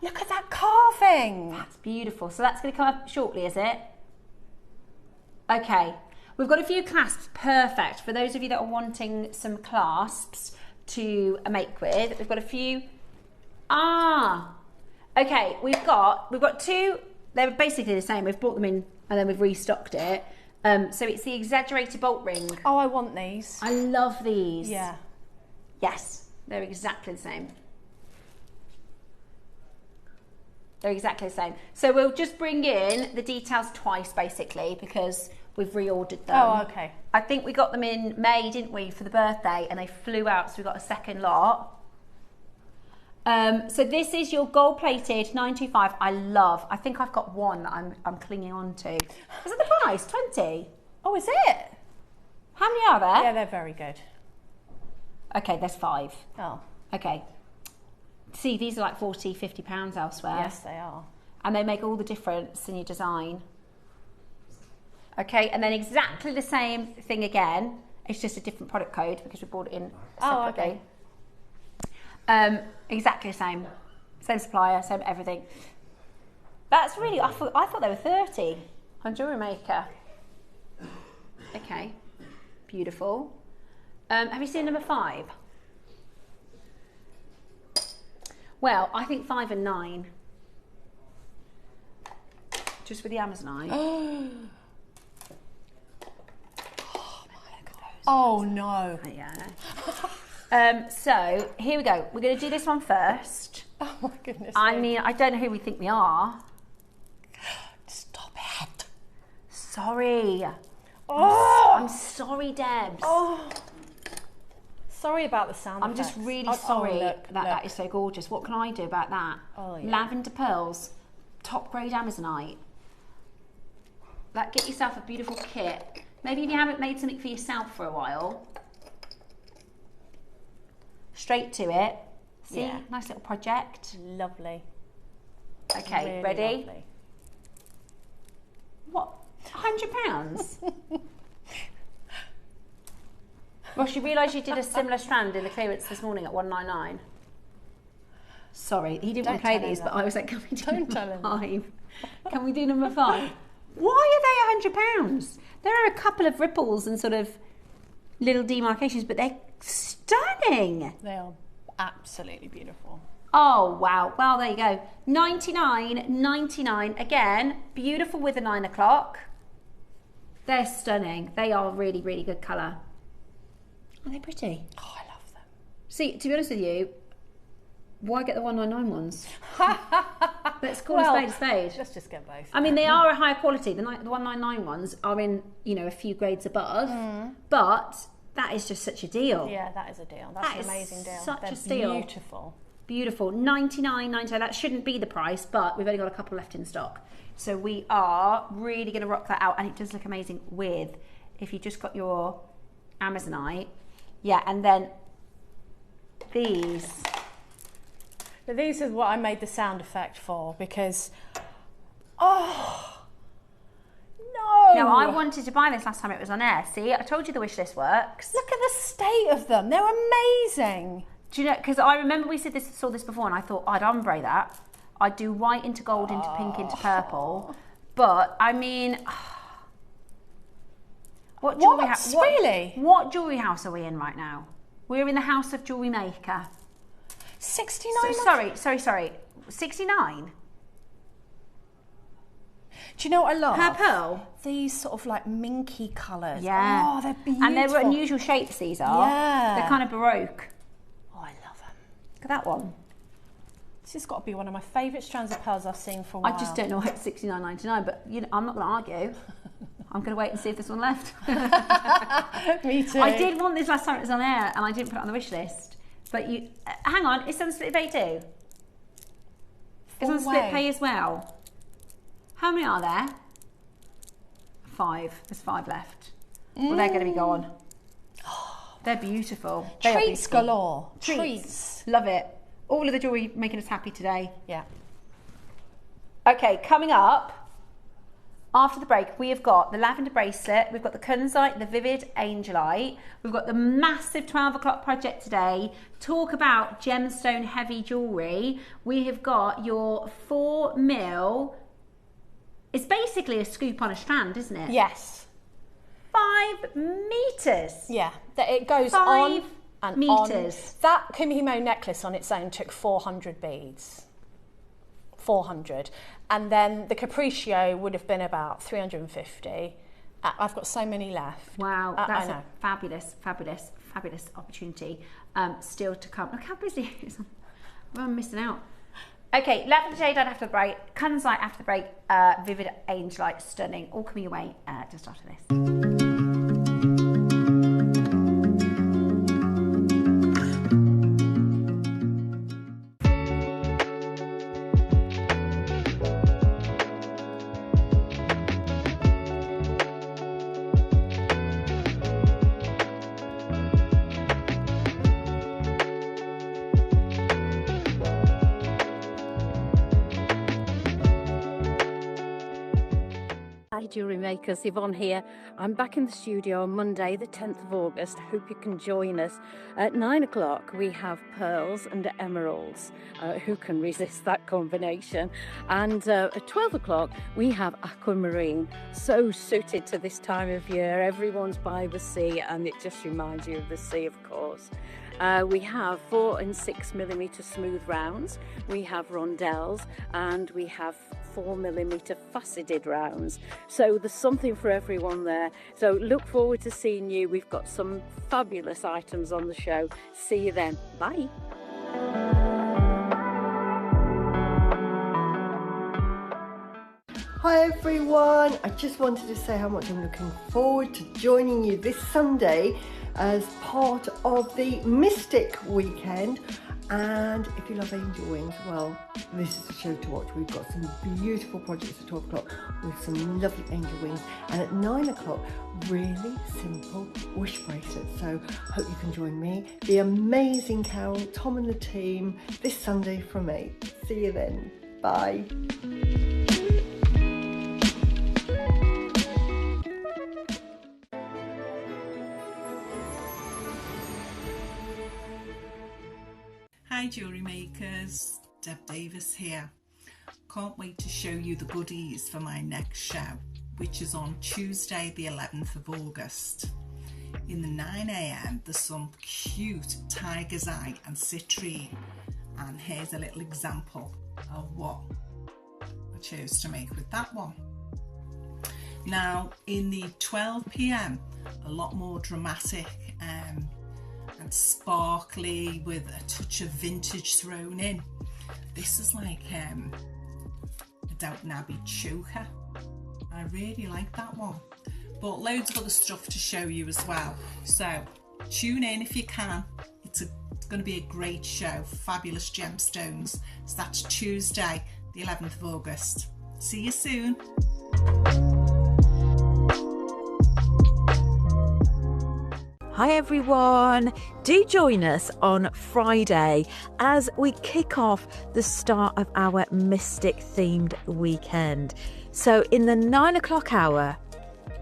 Look at that carving. That's beautiful. So that's going to come up shortly, is it? Okay. We've got a few clasps. Perfect. For those of you that are wanting some clasps to make with, we've got a few... Okay. We've got two... They're basically the same. We've brought them in and then we've restocked it. So it's the exaggerated bolt ring. Oh, I want these. I love these. Yeah. Yes, they're exactly the same. They're exactly the same. So we'll just bring in the details twice, basically, because we've reordered them. Oh, okay. I think we got them in May, didn't we, for the birthday, and they flew out, so we got a second lot. So this is your gold-plated 925. I think I've got one that I'm clinging on to. Is it the price? 20? Oh, is it? How many are there? Yeah, they're very good. Okay, there's 5. Oh. Okay. See, these are like 40, 50 pounds elsewhere. Yes, they are. And they make all the difference in your design. Okay, and then exactly the same thing again. It's just a different product code because we bought it in separately. Oh, okay. Exactly the same. Same supplier, same everything. That's really, I thought they were 30 on JewelleryMaker. Okay, beautiful. Have you seen number 5? Well, I think 5 and 9. Just with the Amazonite. Oh my God. Oh no. Yeah. So here we go. We're going to do this one first. Oh my goodness. I mean, I don't know who we think we are. Stop it. Sorry. Oh. I'm sorry, Debs. Oh. Sorry about the sound I'm effects. just really sorry look. that is so gorgeous. What can I do about that? Oh, yeah. Lavender pearls, top grade Amazonite. Get yourself a beautiful kit. Maybe if you haven't made something for yourself for a while. Straight to it. See, Yeah. Nice little project. Lovely. Okay, Really ready? lovely. What? £100? Ross, you realise you did a similar strand in the clearance this morning at $199? Sorry, he didn't want to play tell him these, that. but I was like, can we do Don't tell number him 5? Can we do number 5? Why are they £100? There are a couple of ripples and sort of little demarcations, but they're stunning. They are absolutely beautiful. Oh, wow. Well, there you go. $99.99. Again, beautiful with a 9 o'clock. They're stunning. They are really, really good colour. Are they pretty? Oh, I love them. See, to be honest with you, why get the 199 ones? Let's call a spade. Let's just get both. I mean, they are a higher quality. The 199 ones are in, a few grades above, but that is just such a deal. Yeah, that is a deal. That's an amazing deal. Such They're a steal. Beautiful. Beautiful, $99.99. That shouldn't be the price, but we've only got a couple left in stock. So we are really going to rock that out, and it does look amazing with, if you just got your Amazonite, yeah, and then these. But these are what I made the sound effect for, because, oh, no. Now, I wanted to buy this last time it was on air. See, I told you the wish list works. Look at the state of them. They're amazing. Do you know, because I remember we saw this before, and I thought I'd ombre that. I'd do white into gold, into pink, into purple. But, I mean, what jewellery house? Really? What jewellery house are we in right now? We're in the house of JewelleryMaker. 69. Sorry. 69. Do you know what I love? Per pearl. These sort of like minky colours. Yeah. Oh, they're beautiful. And they're unusual shapes, these are. Yeah. They're kind of Baroque. Oh, I love them. Look at that one. This has got to be one of my favourite strands of pearls I've seen for a while. I just don't know why it's $69.99, but you know, I'm not going to argue. I'm going to wait and see if there's one left. Me too. I did want this last time it was on air, and I didn't put it on the wish list. But you, hang on, is some split pay too? Is some split pay as well? How many are there? 5. There's 5 left. Well, they're going to be gone. They're beautiful. They are Treats beautiful. galore. Treats. Love it. All of the jewellery making us happy today. Yeah. Okay, coming up after the break, we have got the lavender bracelet, we've got the kunzite, the vivid angelite, we've got the massive 12 o'clock project today. Talk about gemstone heavy jewellery. We have got your 4mm. It's basically a scoop on a strand, isn't it? Yes. 5 meters. Yeah. It goes 5 on and meters. on. That Kumihimo necklace on its own took 400 beads. 400. And then the Capriccio would have been about 350. I've got so many left. Wow, that's a fabulous opportunity still to come. Look how busy it is. I'm missing out. Okay, lavender jade after the break, kunzite after the break, vivid angelite, stunning, all coming your way just after this. Hi Jewellery Makers, Yvonne here. I'm back in the studio on Monday the 10th of August. Hope you can join us. At 9 o'clock we have pearls and emeralds. Who can resist that combination? And at 12 o'clock we have aquamarine. So suited to this time of year. Everyone's by the sea and it just reminds you of the sea, of course. We have 4 and 6mm smooth rounds, we have rondelles, and we have 4mm faceted rounds. So there's something for everyone there. So look forward to seeing you. We've got some fabulous items on the show. See you then. Bye. Hi everyone, I just wanted to say how much I'm looking forward to joining you this Sunday as part of the Mystic weekend. And if you love angel wings, well, this is the show to watch. We've got some beautiful projects at 12 o'clock with some lovely angel wings, and at 9 o'clock really simple wish bracelets. So hope you can join me, the amazing Carol, Tom and the team this Sunday from 8. See you then. Bye. Hi Jewellery Makers, Deb Davis here. Can't wait to show you the goodies for my next show, which is on Tuesday the 11th of August. In the 9 AM there's some cute tiger's eye and citrine, and here's a little example of what I chose to make with that one. Now in the 12 PM, a lot more dramatic and sparkly with a touch of vintage thrown in. This is like a Downton Abbey choker. I really like that one, but loads of other stuff to show you as well, so tune in if you can. It's a going to be a great show, fabulous gemstones. So that's Tuesday, the 11th of August. See you soon. Hi everyone, do join us on Friday as we kick off the start of our Mystic themed weekend. So in the 9 o'clock hour,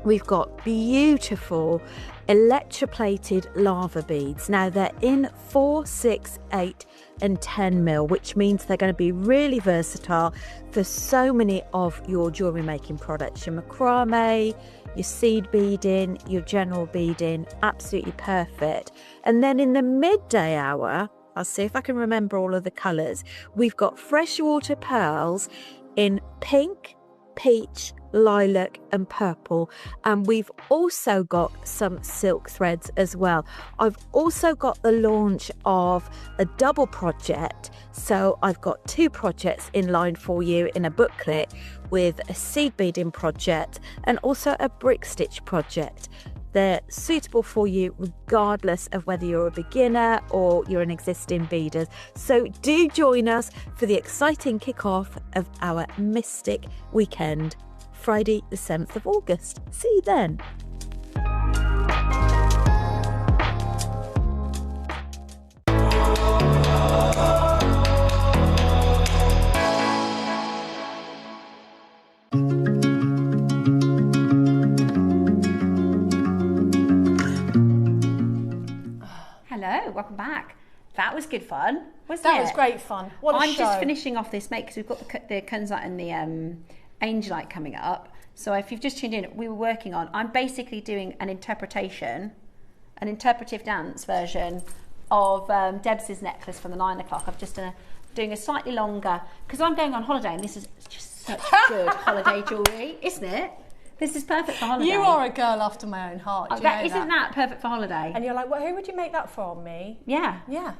we've got beautiful electroplated lava beads. Now they're in 4, 6, 8 and 10 mil, which means they're going to be really versatile for so many of your jewellery making products. Your macrame, your seed beading, your general beading, absolutely perfect. And then in the midday hour, I'll see if I can remember all of the colours, we've got freshwater pearls in pink, peach, lilac and purple, and we've also got some silk threads as well. I've also got the launch of a double project, so I've got 2 projects in line for you in a booklet, with a seed beading project and also a brick stitch project. They're suitable for you regardless of whether you're a beginner or you're an existing beader. So do join us for the exciting kickoff of our Mystic weekend, Friday the 7th of August. See you then. Hello, welcome back. That was good fun, wasn't it? That was great fun. What a I'm show. just finishing off this make because we've got the Kunzite and the Angelite coming up. So if you've just tuned in, we were working on, I'm basically doing an interpretive dance version of Debs's necklace from the 9 o'clock. I've just doing a slightly longer, because I'm going on holiday and this is just such good holiday jewellery, isn't it? This is perfect for holiday. You are a girl after my own heart. Isn't that perfect for holiday? And you're like, well, who would you make that for? Me? Yeah. Yeah.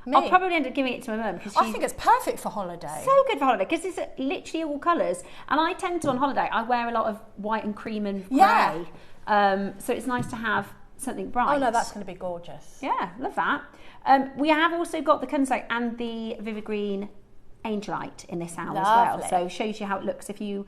Me. I'll probably end up giving it to my mum because I think it's perfect for holiday. So good for holiday because it's literally all colours. And I tend to, on holiday, I wear a lot of white and cream and grey. Yeah. So it's nice to have something bright. Oh no, that's going to be gorgeous. Yeah, love that. We have also got the Kunzite and the Vivid Green Angelite in this hour as well. So shows you how it looks if you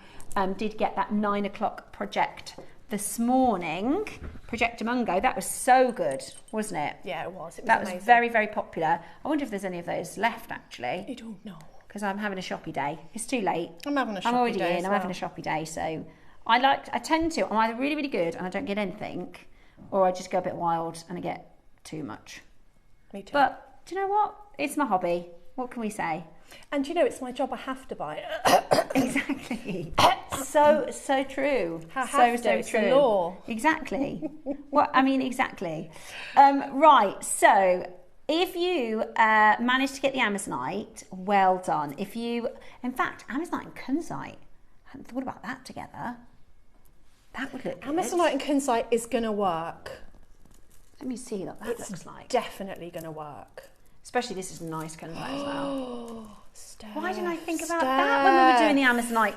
did get that 9 o'clock project this morning. Project Mungo, that was so good, wasn't it? Yeah, it was. That was very, very popular. I wonder if there's any of those left actually. I don't know. Because I'm having a shoppy day. It's too late. I'm having a shoppy day. I'm already in. I'm having a shoppy day. So I tend to. I'm either really, really good and I don't get anything, or I just go a bit wild and I get too much. Me too. But do you know what? It's my hobby. What can we say? And you know, it's my job. I have to buy it. Exactly. so true. So true. Law. Exactly. Well, I mean, exactly. Right. So, if you managed to get the Amazonite, well done. In fact, Amazonite and Kunzite, I hadn't thought about that together. That would look good. Amazonite and Kunzite is going to work. Let me see what that looks like. Definitely going to work. Especially this is a nice Kunzite as well. Steph, Why didn't I think about that when we were doing the Amazonite?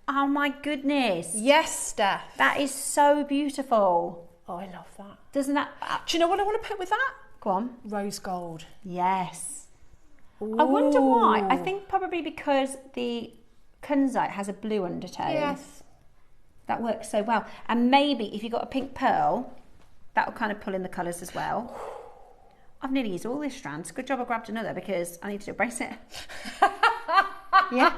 Oh my goodness. Yes, Steph. That is so beautiful. Oh, I love that. Doesn't that... Do you know what I want to put with that? Go on. Rose gold. Yes. Ooh. I wonder why. I think probably because the Kunzite has a blue undertone. Yes. That works so well. And maybe if you've got a pink pearl, that will kind of pull in the colours as well. I've nearly used all this strands. Good job I grabbed another because I need to do a bracelet. Yeah.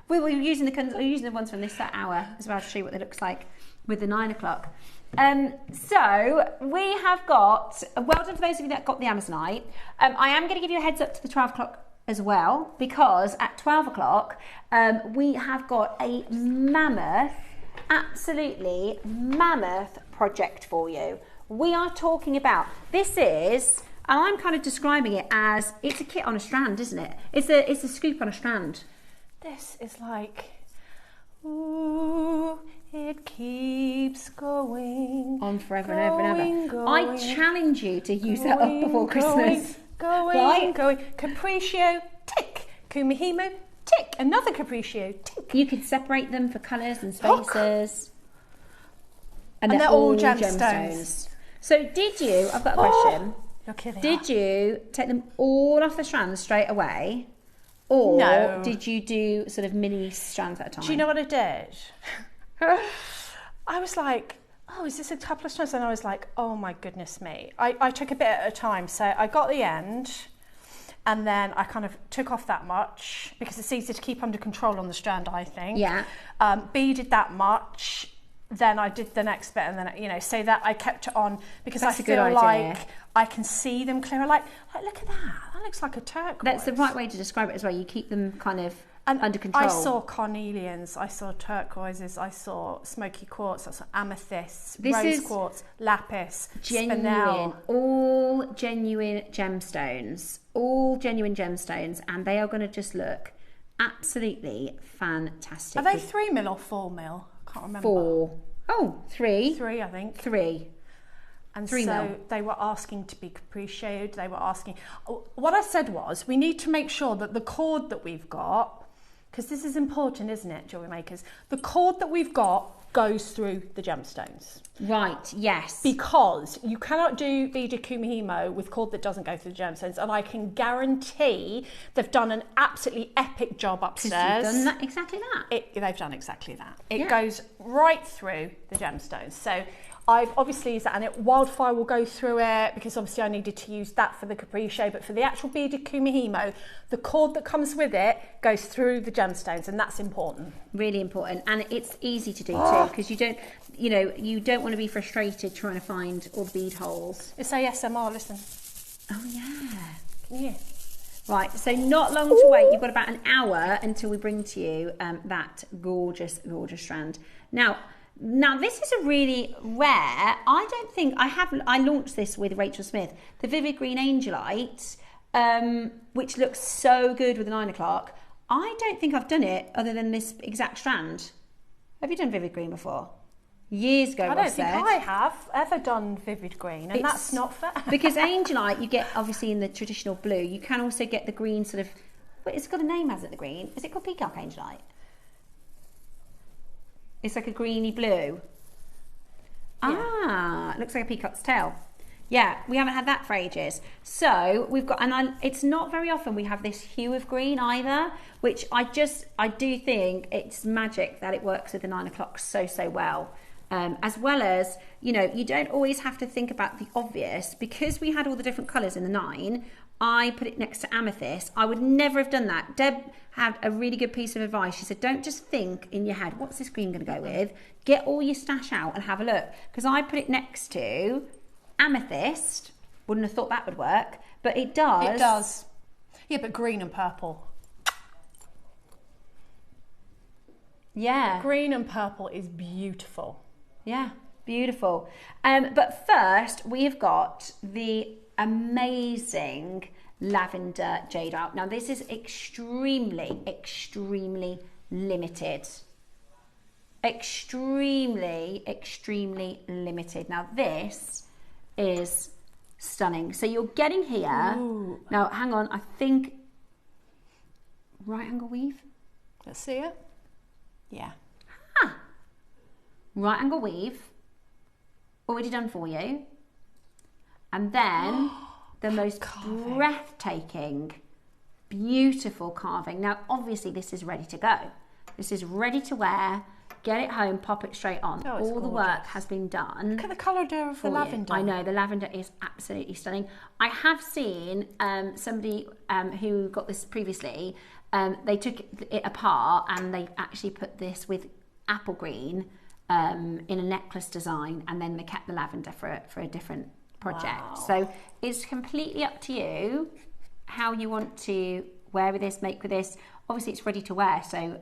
We were using the ones from this hour as well to show you what they looks like with the 9 o'clock. So we have got, well done for those of you that got the Amazonite. I am going to give you a heads up to the 12 o'clock as well, because at 12 o'clock we have got a mammoth, absolutely mammoth project for you. We are talking about, this is, and I'm kind of describing it as, it's a kit on a strand, isn't it? It's a scoop on a strand. This is like, ooh, it keeps going. On forever and ever and ever. Going, I challenge you to use that up before Christmas. Going. Capriccio, tick. Kumihimo, tick. Another Capriccio, tick. You could separate them for colours and spaces. And they're all gemstones. So did you, I've got a question. Look here they Did you take them all off the strands straight away? Or No. did you do sort of mini strands at a time? Do you know what I did? I was like, oh, is this a couple of strands? And I was like, oh my goodness me. I took a bit at a time. So I got the end and then I kind of took off that much because it's easier to keep under control on the strand, I think. Yeah. Beaded that much. Then I did the next bit and then, you know, so that I kept it on because That's I a good feel idea. like I can see them clearer. Like, look at that. That looks like a turquoise. That's the right way to describe it as well. You keep them kind of under control. I saw carnelians, I saw turquoises, I saw smoky quartz, I saw amethysts, rose quartz, lapis, spinel. All genuine gemstones. All genuine gemstones, and they are going to just look absolutely fantastic. Are they 3 mil or 4 mil? I can't remember. 4. Oh, 3. 3, I think. 3. And 3 so mil. they were asking to be capricioed. They were asking. What I said was, we need to make sure that the cord that we've got, because this is important, isn't it, jewellery makers? The cord that we've got goes through the gemstones. Right, yes. Because you cannot do beaded kumihimo with cord that doesn't go through the gemstones, and I can guarantee they've done an absolutely epic job upstairs. You've done that, exactly that. They've done exactly that. It Yeah. goes right through the gemstones. So I've obviously used that, and wildfire will go through it because obviously I needed to use that for the capriccio, but for the actual beaded kumihimo, the cord that comes with it goes through the gemstones, and that's important. Really important, and it's easy to do too because you don't want to be frustrated trying to find all the bead holes. It's ASMR, listen. Oh yeah. Can you hear? Right, so not long to wait. You've got about an hour until we bring to you that gorgeous, gorgeous strand. Now this is a really rare. I don't think I launched this with Rachel Smith, the Vivid Green Angelite, which looks so good with the 9 o'clock. I don't think I've done it other than this exact strand. Have you done Vivid Green before? Years ago, I don't think I have ever done Vivid Green, and that's not fair. Because Angelite, you get obviously in the traditional blue. You can also get the green sort of. Wait, it's got a name, hasn't it? The green. Is it called Peacock Angelite? It's like a greeny blue. Yeah. Ah, it looks like a peacock's tail. Yeah, we haven't had that for ages. So we've got, it's not very often we have this hue of green either, which I do think it's magic that it works with the 9 o'clock so well. As well as, you don't always have to think about the obvious. Because we had all the different colours in the 9, I put it next to amethyst. I would never have done that. Deb had a really good piece of advice. She said, don't just think in your head, what's this green going to go with? Get all your stash out and have a look. Because I put it next to amethyst. Wouldn't have thought that would work, but it does. It does. Yeah, but green and purple. Yeah. Green and purple is beautiful. Yeah, beautiful. But first, we've got the amazing lavender jade out. Now, this is extremely, extremely limited. Extremely, extremely limited. Now, this is stunning. So you're getting here. Ooh. Now, hang on. I think right angle weave. Let's see it. Yeah. Huh. Right angle weave. Already done for you. And then the most breathtaking, beautiful carving. Now, obviously, this is ready to go. This is ready to wear. Get it home, pop it straight on. Oh, all the work has been done. Look at the colour of the lavender. I know, the lavender is absolutely stunning. I have seen somebody who got this previously, they took it apart and they actually put this with apple green in a necklace design, and then they kept the lavender for a different project. Wow. So it's completely up to you how you want to wear with this, make with this. Obviously it's ready to wear, so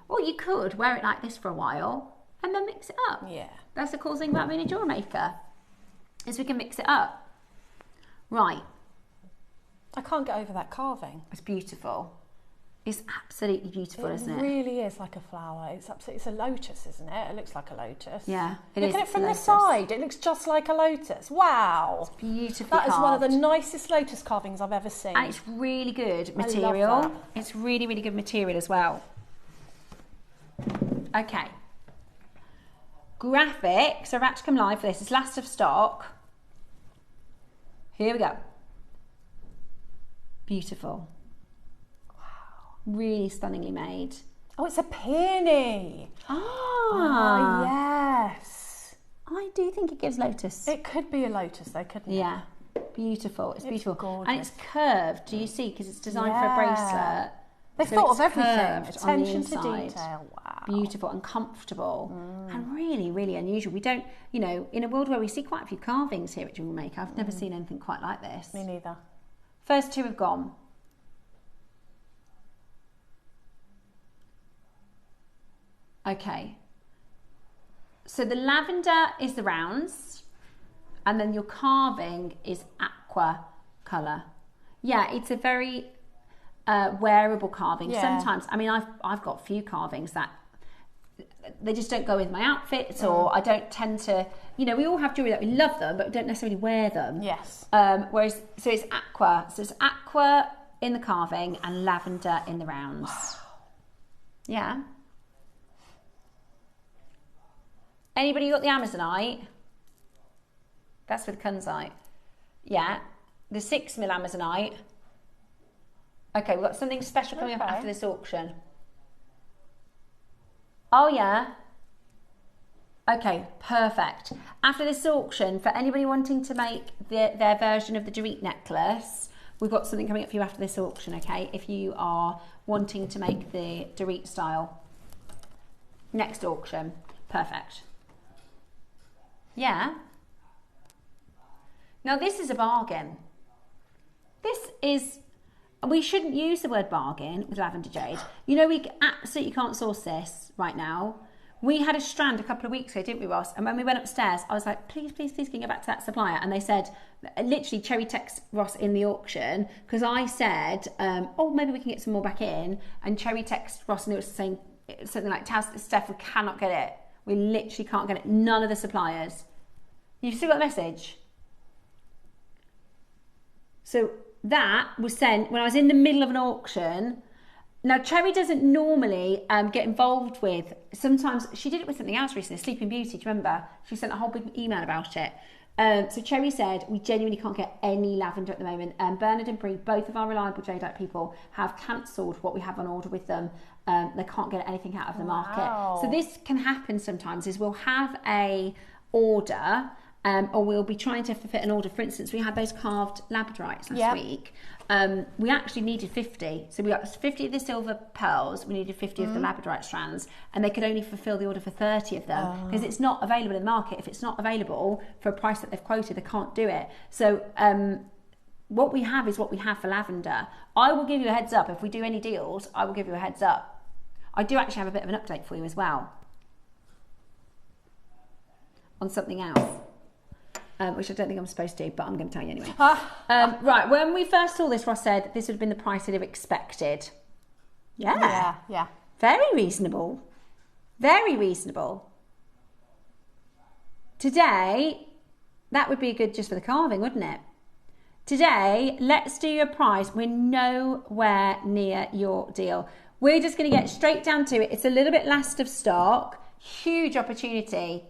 or you could wear it like this for a while and then mix it up. Yeah. That's the cool thing about being a jewellery maker, is we can mix it up. Right. I can't get over that carving. It's beautiful. It's absolutely beautiful, isn't it? It really is like a flower. It's a lotus, isn't it? It looks like a lotus. Yeah, it Look is. at it from the side. It looks just like a lotus. Wow. It's beautifully That is one of the carved. nicest lotus carvings I've ever seen. And it's really good I love material. that. It's really, really good material as well. Okay. Graphics are about to come live for this. It's last of stock. Here we go. Beautiful. Wow. Really stunningly made. Oh, it's a peony. Ah, yes. I do think it gives lotus. It could be a lotus though, couldn't it? Yeah, beautiful. It's beautiful. Gorgeous. And it's curved, do you see? Because it's designed for a bracelet. They've So thought it's of everything. curved on the Attention to inside. detail. Wow. Beautiful and comfortable and really, really unusual. We don't, you know, in a world where we see quite a few carvings here at JewelleryMaker, I've never seen anything quite like this. Me neither. First two have gone. Okay. So the lavender is the rounds, and then your carving is aqua colour. Yeah, it's a very wearable carving. Yeah. Sometimes, I mean, I've got a few carvings that they just don't go with my outfits, or I don't tend to, you know, we all have jewellery that we love them, but we don't necessarily wear them. Yes. Whereas, so it's aqua. So it's aqua in the carving and lavender in the rounds. Wow. Yeah. Anybody got the Amazonite? That's with Kunzite. Yeah. The 6mm Amazonite. Okay, we've got something special coming up after this auction. Oh, yeah. Okay, perfect. After this auction, for anybody wanting to make their version of the Dorit necklace, we've got something coming up for you after this auction, okay? If you are wanting to make the Dorit style. Next auction. Perfect. Yeah. Now, this is a bargain. This is... We shouldn't use the word bargain with lavender jade. You know, we absolutely can't source this right now. We had a strand a couple of weeks ago, didn't we, Ross? And when we went upstairs, I was like, please, please, please, can you get back to that supplier? And they said, literally, Cherry texted Ross in the auction, because I said, oh, maybe we can get some more back in. And Cherry texted Ross and it was saying something like, Steph, we cannot get it. We literally can't get it. None of the suppliers. You've still got the message? So that was sent when I was in the middle of an auction. Now, Cherry doesn't normally get involved with, sometimes, she did it with something else recently, Sleeping Beauty, do you remember? She sent a whole big email about it. So Cherry said, we genuinely can't get any lavender at the moment. Bernard and Bree, both of our reliable jadeite people, have cancelled what we have on order with them. They can't get anything out of the market. So this can happen sometimes, is we'll have a order, or we'll be trying to fit an order. For instance, we had those carved labradorites last week. We actually needed 50. So we got 50 of the silver pearls, we needed 50 of the labradorite strands, and they could only fulfill the order for 30 of them because it's not available in the market. If it's not available for a price that they've quoted, they can't do it. So what we have is what we have for lavender. I will give you a heads up. If we do any deals, I will give you a heads up. I do actually have a bit of an update for you as well on something else. Which I don't think I'm supposed to, but I'm going to tell you anyway. Right, when we first saw this, Ross said this would have been the price he'd have expected. Yeah. Yeah. Very reasonable. Very reasonable. Today, that would be good just for the carving, wouldn't it? Today, let's do your price. We're nowhere near your deal. We're just going to get straight down to it. It's a little bit last of stock. Huge opportunity.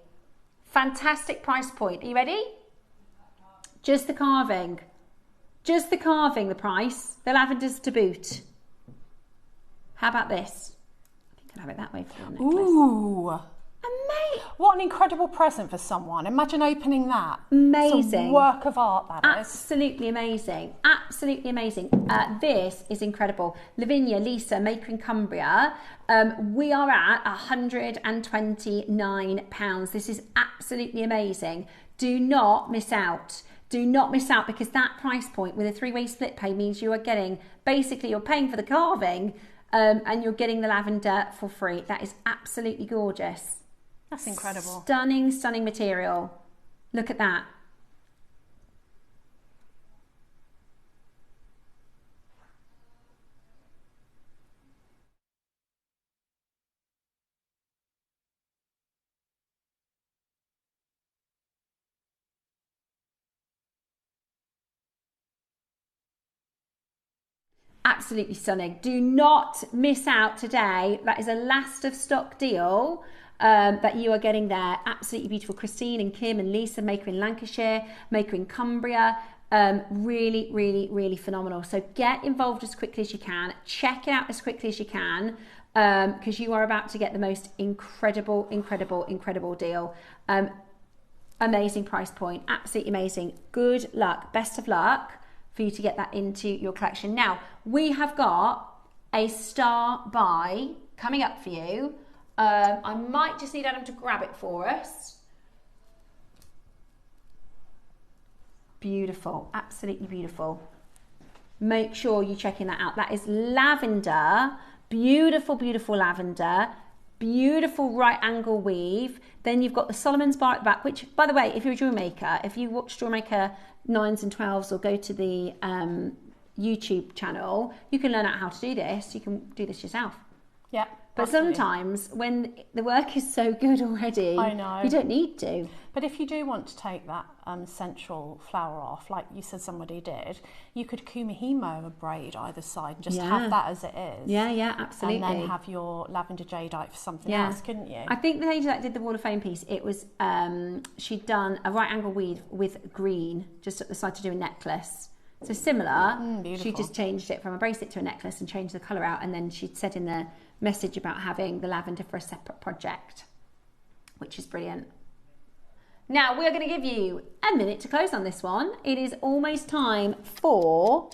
Fantastic price point. Are you ready? Just the carving. Just the carving, the price. The lavenders to boot. How about this? I think I'll have it that way for your necklace. Ooh. Amazing. What an incredible present for someone. Imagine opening that. Amazing. It's a work of art, that is. Absolutely amazing. Absolutely amazing. This is incredible. Lavinia, Lisa, Maker in Cumbria. We are at £129. This is absolutely amazing. Do not miss out. Do not miss out, because that price point with a three-way split pay means you are getting, basically you're paying for the carving and you're getting the lavender for free. That is absolutely gorgeous. That's incredible. Stunning, stunning material. Look at that. Absolutely stunning. Do not miss out today. That is a last of stock deal that you are getting there. Absolutely beautiful. Christine and Kim and Lisa, Maker in Lancashire, Maker in Cumbria. Really, really, really phenomenal. So get involved as quickly as you can. Check it out as quickly as you can, because you are about to get the most incredible deal. Amazing price point, absolutely amazing. Good luck, best of luck for you to get that into your collection. Now, we have got a star buy coming up for you. I might just need Adam to grab it for us. Beautiful, absolutely beautiful. Make sure you're checking that out. That is lavender, beautiful, beautiful lavender, beautiful right angle weave. Then you've got the Solomon's bar at the back, which, by the way, if you're a jewelry maker, if you watch Jewelry Maker 9s and 12s or go to the YouTube channel, you can learn out how to do this. You can do this yourself. Yeah. But absolutely. Sometimes when the work is so good already, I know, you don't need to. But if you do want to take that central flower off, like you said somebody did, you could kumihimo a braid either side and just have that as it is. Yeah, absolutely. And then have your lavender jadeite for something else, couldn't you? I think the lady that did the Wall of Fame piece, it was, she'd done a right angle weave with green just at the side to do a necklace. So similar, she just changed it from a bracelet to a necklace and changed the colour out, and then she'd said in the message about having the lavender for a separate project, which is brilliant. Now we are going to give you a minute to close on this one. It is almost time for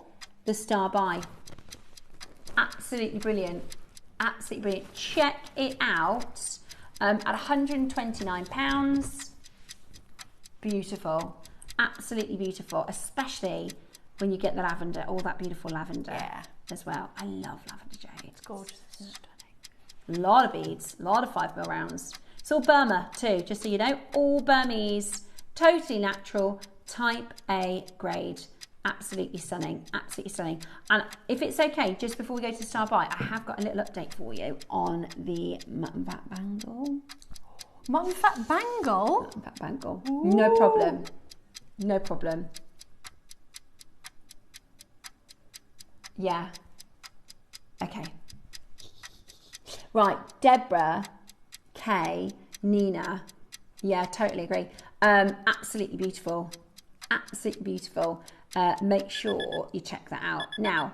the star buy. Absolutely brilliant, absolutely brilliant. Check it out at £129. Beautiful, absolutely beautiful, especially when you get the lavender, all that beautiful lavender as well. I love lavender jade. It's gorgeous, isn't it? A lot of beads, a lot of 5mm rounds. It's all Burma too, just so you know. All Burmese, totally natural, type A grade. Absolutely stunning, absolutely stunning. And if it's okay, just before we go to the star buy, I have got a little update for you on the mutton fat bangle. Mutton fat bangle? Mutton fat bangle. Ooh. No problem. No problem. Yeah. Okay. Right, Deborah, Kay, Nina. Yeah, totally agree. Absolutely beautiful. Absolutely beautiful. Make sure you check that out. Now,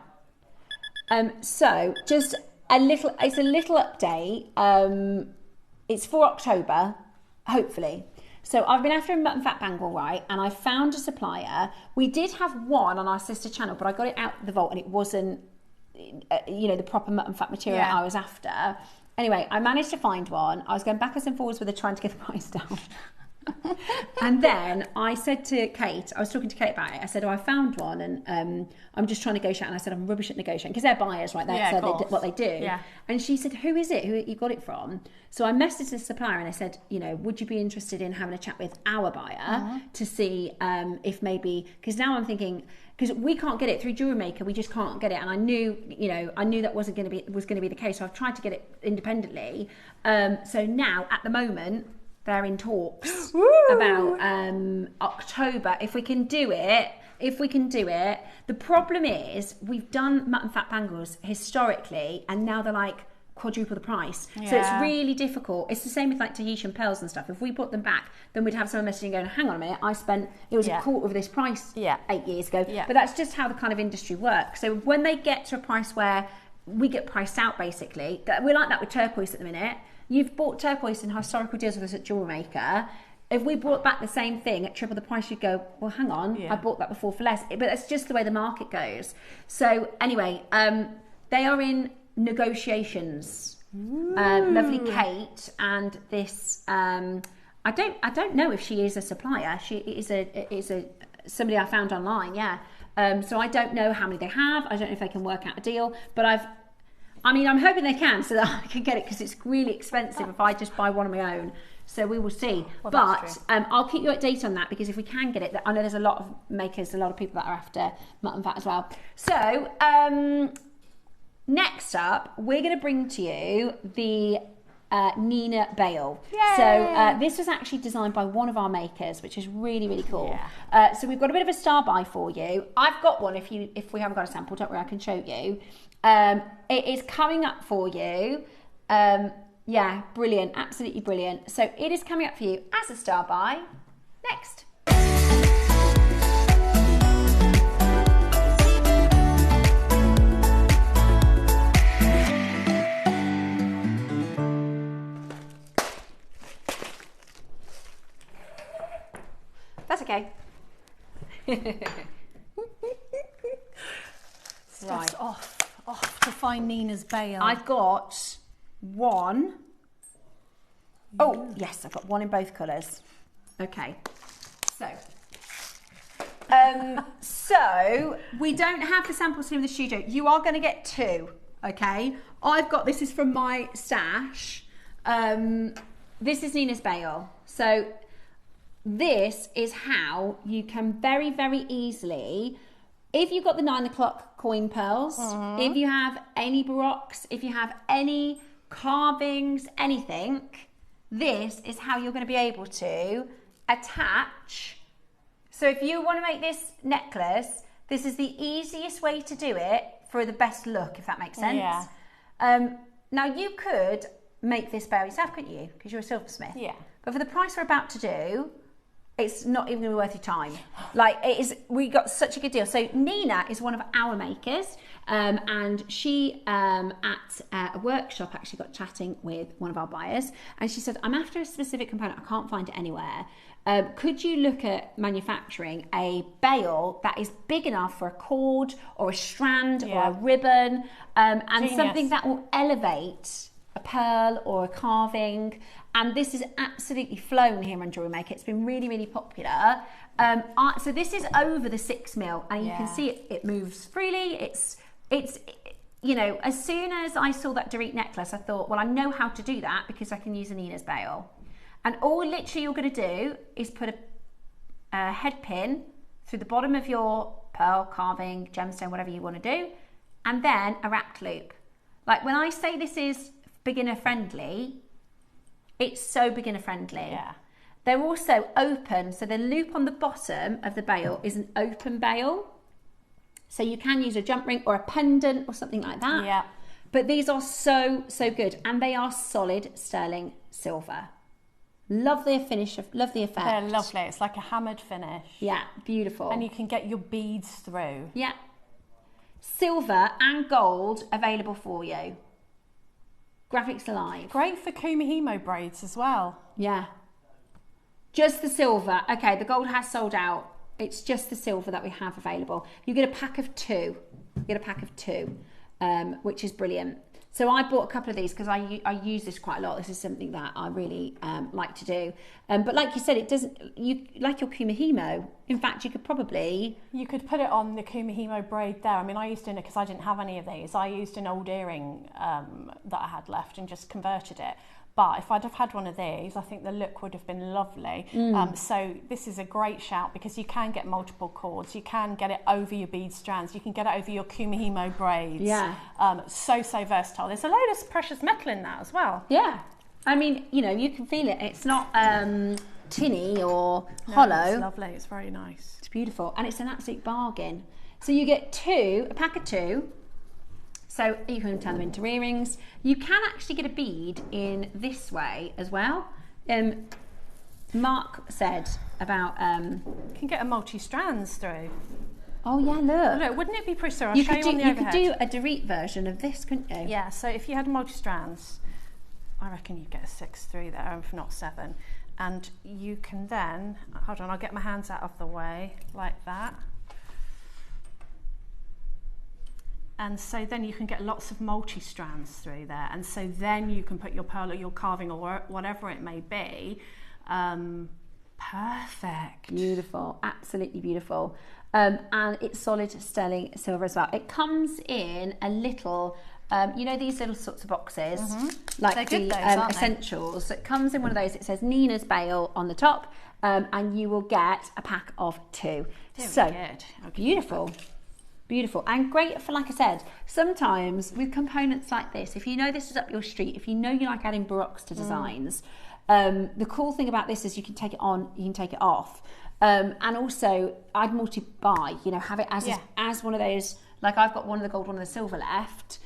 so just it's a little update. It's for October, hopefully. So I've been after a mutton fat bangle, right? And I found a supplier. We did have one on our sister channel, but I got it out the vault and it wasn't, the proper mutton fat material I was after. Anyway, I managed to find one. I was going backwards and forwards with her trying to get the price down. And then I said to Kate, I was talking to Kate about it. I said, I found one and I'm just trying to negotiate. And I said, I'm rubbish at negotiating because they're buyers, right? That's what they do. Yeah. And she said, who is it? Who you got it from? So I messaged the supplier and I said, would you be interested in having a chat with our buyer to see if maybe, because now I'm thinking, because we can't get it through JewelleryMaker, we just can't get it. And I knew that was going to be the case. So I've tried to get it independently. So now at the moment, they're in talks about October. If we can do it. The problem is we've done mutton fat bangles historically, and now they're like quadruple the price. Yeah. So it's really difficult. It's the same with like Tahitian pearls and stuff. If we put them back, then we'd have someone messaging going, hang on a minute, it was a quarter of this price 8 years ago. Yeah. But that's just how the kind of industry works. So when they get to a price where we get priced out, basically, we're like that with turquoise at the minute. You've bought turquoise in historical deals with us at JewelleryMaker. If we brought back the same thing at triple the price, you'd go, well, hang on, I bought that before for less. But that's just the way the market goes. So anyway, they are in negotiations. Lovely Kate and this. I don't know if she is a supplier. She is somebody I found online. Yeah. So I don't know how many they have. I don't know if they can work out a deal. But I'm hoping they can so that I can get it because it's really expensive if I just buy one of my own. So we will see. Well, but I'll keep you updated on that because if we can get it, I know there's a lot of makers, a lot of people that are after mutton fat as well. So next up, we're going to bring to you the Nina Bale. Yay! So this was actually designed by one of our makers, which is really, really cool. Yeah. So we've got a bit of a star buy for you. I've got one. If we haven't got a sample, don't worry, I can show you. It is coming up for you. Yeah, brilliant, absolutely brilliant. So it is coming up for you as a star buy next. That's okay. Right. Just off to find Nina's bail. I've got one. Oh, yes, I've got one in both colours. Okay. So we don't have the samples here in the studio. You are going to get two, okay? This is from my stash. This is Nina's bail. So this is how you can very, very easily, if you've got the 9 o'clock coin pearls, if you have any baroques, if you have any carvings, anything, this is how you're going to be able to attach. So if you want to make this necklace, this is the easiest way to do it for the best look, if that makes sense. Yeah. Now you could make this bail yourself, couldn't you? Because you're a silversmith. Yeah. But for the price we're about to do, it's not even going to be worth your time. Like, it is, we got such a good deal. So Nina is one of our makers, and she at a workshop actually got chatting with one of our buyers, and she said, I'm after a specific component, I can't find it anywhere. Could you look at manufacturing a bail that is big enough for a cord or a strand or a ribbon, and something that will elevate a pearl or a carving? And this is absolutely flown here on JewelleryMaker. It's been really, really popular. So this is over the 6mm, and you can see it moves freely. It's you know, as soon as I saw that Dorit necklace, I thought, well, I know how to do that because I can use a Nina's bail. And all literally you're going to do is put a head pin through the bottom of your pearl, carving, gemstone, whatever you want to do, and then a wrapped loop. Like, when I say this is beginner friendly, it's so beginner friendly. Yeah. They're also open, so the loop on the bottom of the bail is an open bail. So you can use a jump ring or a pendant or something like that. Yeah. But these are so, so good. And they are solid sterling silver. Love the finish, love the effect. They're lovely. It's like a hammered finish. Yeah, beautiful. And you can get your beads through. Yeah. Silver and gold available for you. Graphics Alive. Great for kumihimo braids as well. Yeah. Just the silver. Okay, the gold has sold out. It's just the silver that we have available. You get a pack of two. You get a pack of two, which is brilliant. So I bought a couple of these because I use this quite a lot. This is something that I really like to do. But like you said, it doesn't, you like your kumihimo. In fact, you could probably... You could put it on the kumihimo braid there. I mean, I used to, because I didn't have any of these, I used an old earring that I had left and just converted it. But if I'd have had one of these, I think the look would have been lovely. So this is a great shout because you can get multiple cords. You can get it over your bead strands. You can get it over your kumihimo braids. Yeah. So versatile. There's a load of precious metal in that as well. Yeah. I mean, you know, you can feel it. It's not tinny or hollow. It's lovely. It's very nice. It's beautiful. And it's an absolute bargain. So you get two, a pack of two. So you can turn them into earrings. You can actually get a bead in this way as well. Mark said about... you can get a multi-strands through. Oh yeah, look. Look, wouldn't it be pretty? I'll You show could you on the you overhead. could do a Dorit version of this, couldn't you? Yeah, so if you had multi-strands, I reckon you'd get a 6 through there, if not 7. And you can then, hold on, I'll get my hands out of the way, like that. And so then you can get lots of multi-strands through there. And so then you can put your pearl or your carving or whatever it may be. Perfect. Beautiful, absolutely beautiful. And it's solid sterling silver as well. It comes in a little, you know, these little sorts of boxes, like They're good, the those, aren't they? essentials. So it comes in one of those. It says Nina's bail on the top, and you will get a pack of 2. So good. beautiful. Beautiful and great for, like I said, sometimes with components like this, if you know this is up your street, if you know you like adding baroques to designs, the cool thing about this is you can take it on, you can take it off. And also I'd multi-buy, you know, have it as one of those, like I've got one of the gold, one of the silver left,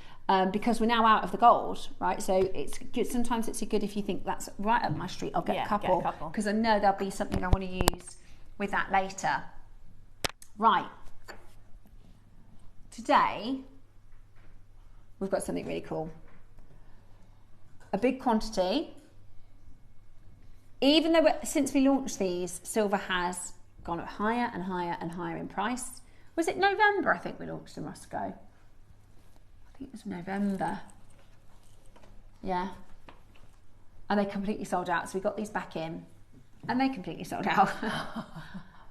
because we're now out of the gold, right? So it's good. Sometimes it's good if you think that's right up my street, I'll get a couple, because I know there'll be something I want to use with that later. Right. Today, we've got something really cool. A big quantity. Even though since we launched these, silver has gone up higher and higher and higher in price. Was it November? I think we launched in Roscoe. I think it was November. Yeah. And they completely sold out. So we got these back in and they completely sold out.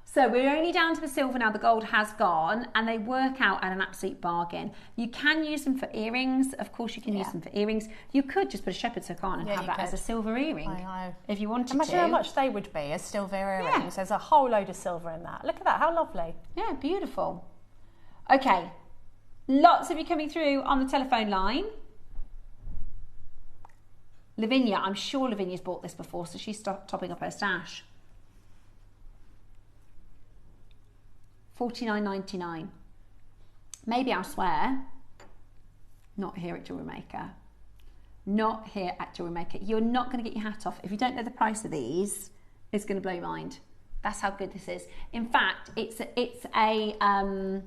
So we're only down to the silver now. The gold has gone and they work out at an absolute bargain. You can use them for earrings. Of course you can use them for earrings. You could just put a shepherd's hook on and have that as a silver earring. I know. If you wanted to. Imagine how much they would be as silver earrings. There's a whole load of silver in that. Look at that, how lovely. Yeah, beautiful. Okay, lots of you coming through on the telephone line. Lavinia, I'm sure Lavinia's bought this before, so she's topping up her stash. $49.99. Maybe elsewhere. Not here at JewelleryMaker. Not here at JewelleryMaker. You're not going to get your hat off. If you don't know the price of these, it's going to blow your mind. That's how good this is. In fact, it's a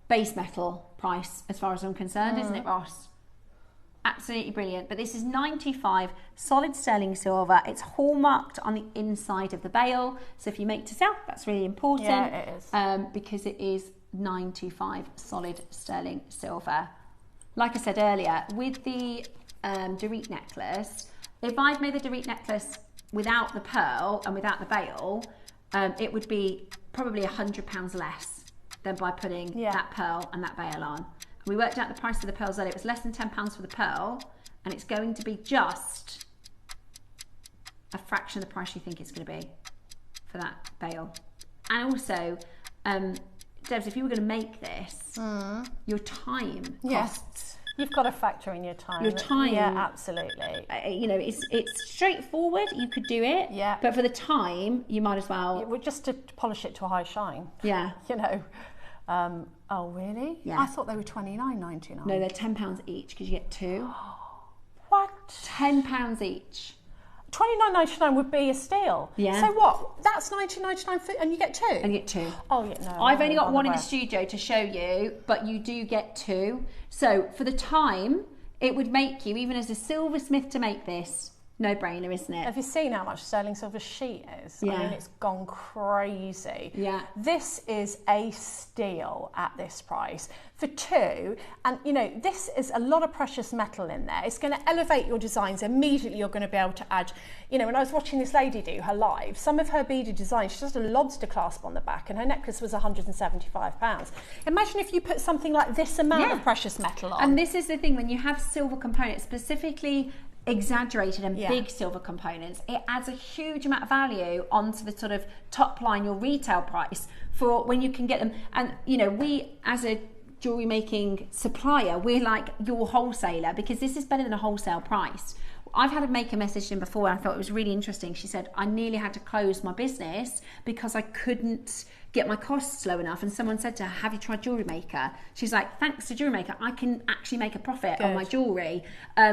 base metal price as far as I'm concerned, isn't it, Ross? Absolutely brilliant. But this is 95 solid sterling silver. It's hallmarked on the inside of the bail. So if you make to sell, that's really important. Yeah, it is. Because it is 95 solid sterling silver. Like I said earlier, with the Dorit necklace, if I'd made the Dorit necklace without the pearl and without the bail, it would be probably £100 less than by putting that pearl and that bail on. We worked out the price of the pearls earlier. It was less than £10 for the pearl, and it's going to be just a fraction of the price you think it's going to be for that bail. And also, Debs, if you were going to make this, your time costs. You've got to factor in your time. Your time. Yeah, absolutely. You know, it's straightforward. You could do it. Yeah. But for the time, you might as well. Just to polish it to a high shine. Yeah. You know. Oh really? Yeah. I thought they were $29.99. No, they're £10 each because you get two. What? £10 each. $29.99 would be a steal. Yeah. So what? That's $19.99 and you get two? And you get two. Oh yeah, no. I've only got one in the studio to show you, but you do get two. So for the time, it would make you, even as a silversmith, to make this, no-brainer, isn't it? Have you seen how much sterling silver sheet is? Yeah. I mean, it's gone crazy. Yeah. This is a steal at this price for two. And, you know, this is a lot of precious metal in there. It's going to elevate your designs. Immediately, you're going to be able to add, you know, when I was watching this lady do her live, some of her beaded designs, she does a lobster clasp on the back and her necklace was £175. Imagine if you put something like this amount of precious metal on. And this is the thing, when you have silver components, specifically exaggerated and big silver components, it adds a huge amount of value onto the sort of top line, your retail price, for when you can get them. And you know, we as a jewelry making supplier, we're like your wholesaler, because this is better than a wholesale price. I've had a maker message in before and I thought it was really interesting. She said, I nearly had to close my business because I couldn't get my costs low enough. And someone said to her, have you tried JewelleryMaker? She's like, thanks to JewelleryMaker, I can actually make a profit on my jewellery,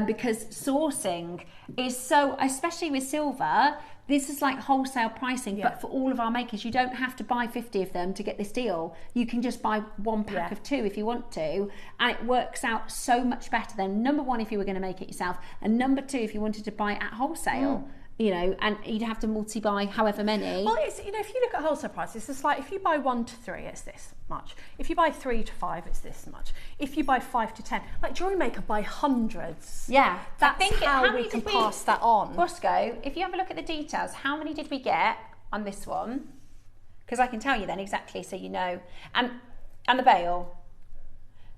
because sourcing is so, especially with silver, this is like wholesale pricing, but for all of our makers, you don't have to buy 50 of them to get this deal. You can just buy one pack of two if you want to, and it works out so much better than, number one, if you were going to make it yourself, and number two, if you wanted to buy it at wholesale. You know, and you'd have to multi-buy however many. Well, it's, you know, if you look at wholesale prices, it's like if you buy 1 to 3, it's this much. If you buy 3 to 5, it's this much. If you buy 5 to 10, like JewelleryMaker buy hundreds. Yeah, that's how we can pass that on. Roscoe, if you have a look at the details, how many did we get on this one? Because I can tell you then exactly, so you know. And the bail.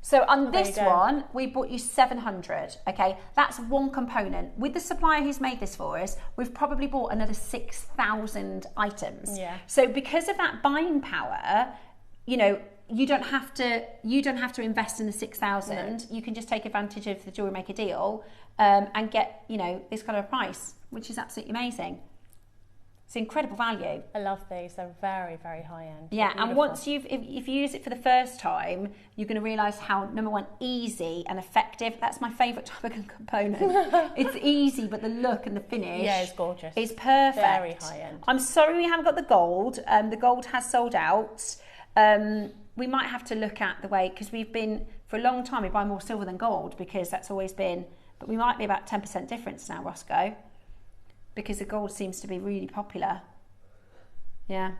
So on this one, we bought you 700, okay? That's one component. With the supplier who's made this for us, we've probably bought another 6,000 items. Yeah. So because of that buying power, you know, you don't have to invest in the 6,000. No. You can just take advantage of the JewelleryMaker deal and get, you know, this kind of price, which is absolutely amazing. It's incredible value. I love these. They're very, very high end. Yeah, and once if you use it for the first time, you're going to realise how, number one, easy and effective. That's my favourite type of component. It's easy, but the look and the finish, it's gorgeous. It's perfect. Very high end. I'm sorry we haven't got the gold. The gold has sold out. We might have to look at the way, because we've been, for a long time, we buy more silver than gold, because that's always been, but we might be about 10% difference now, Roscoe, because the gold seems to be really popular. Yeah.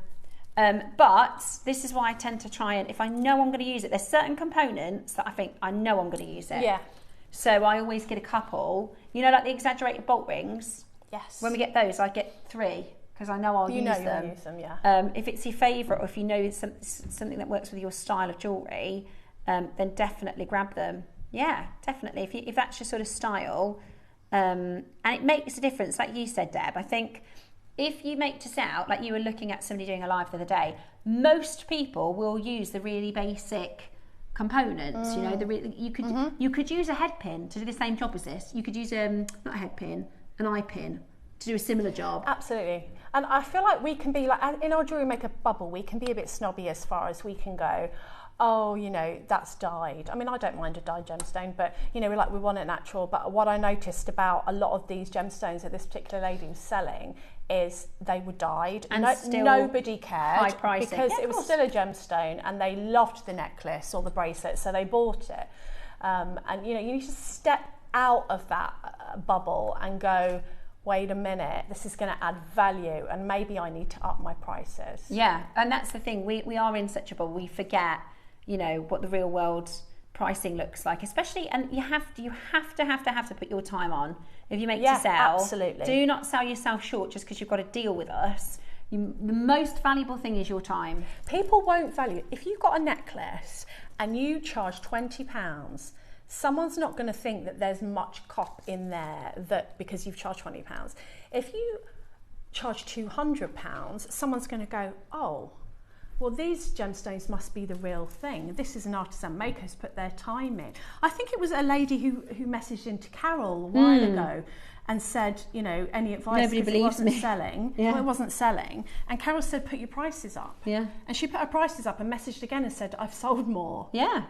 But this is why I tend to try and, if I know I'm going to use it, there's certain components that I think I know I'm going to use it. Yeah. So I always get a couple, you know, like the exaggerated bolt rings. Yes. When we get those, I get 3 because I know I'll use them. You'll use them, yeah. If it's your favourite, or if you know something that works with your style of jewellery, then definitely grab them. Yeah, definitely. If that's your sort of style, and it makes a difference, like you said, Deb. I think if you make to sell, like you were looking at somebody doing a live the other day, most people will use the really basic components. You know, you could use a head pin to do the same job as this. You could use not a head pin, an eye pin to do a similar job. Absolutely. And I feel like we can be like, in our Jewellery Maker bubble, we can be a bit snobby as far as we can go, oh, you know, that's dyed. I mean, I don't mind a dyed gemstone, but, you know, we want it natural. But what I noticed about a lot of these gemstones that this particular lady was selling is they were dyed. And still nobody cared. high pricing. Because Yeah, it was still a gemstone and they loved the necklace or the bracelet, so they bought it. And, you know, you need to step out of that bubble and go, wait a minute, this is going to add value and maybe I need to up my prices. Yeah, and that's the thing. We are in such a bubble. We forget, you know, what the real world pricing looks like, especially, and you have to put your time on if you make to sell. Absolutely. Do not sell yourself short just because you've got a deal with us. The most valuable thing is your time. People won't value, if you've got a necklace and you charge £20, someone's not going to think that there's much cop in there that because you've charged £20. If you charge £200, someone's going to go, oh, well, these gemstones must be the real thing. This is an artisan maker who's put their time in. I think it was a lady who messaged into Carol a while ago and said, you know, any advice? Nobody believes it wasn't me. selling. Yeah. Well, it wasn't selling. And Carol said, put your prices up. Yeah. And she put her prices up and messaged again and said, I've sold more. Yeah,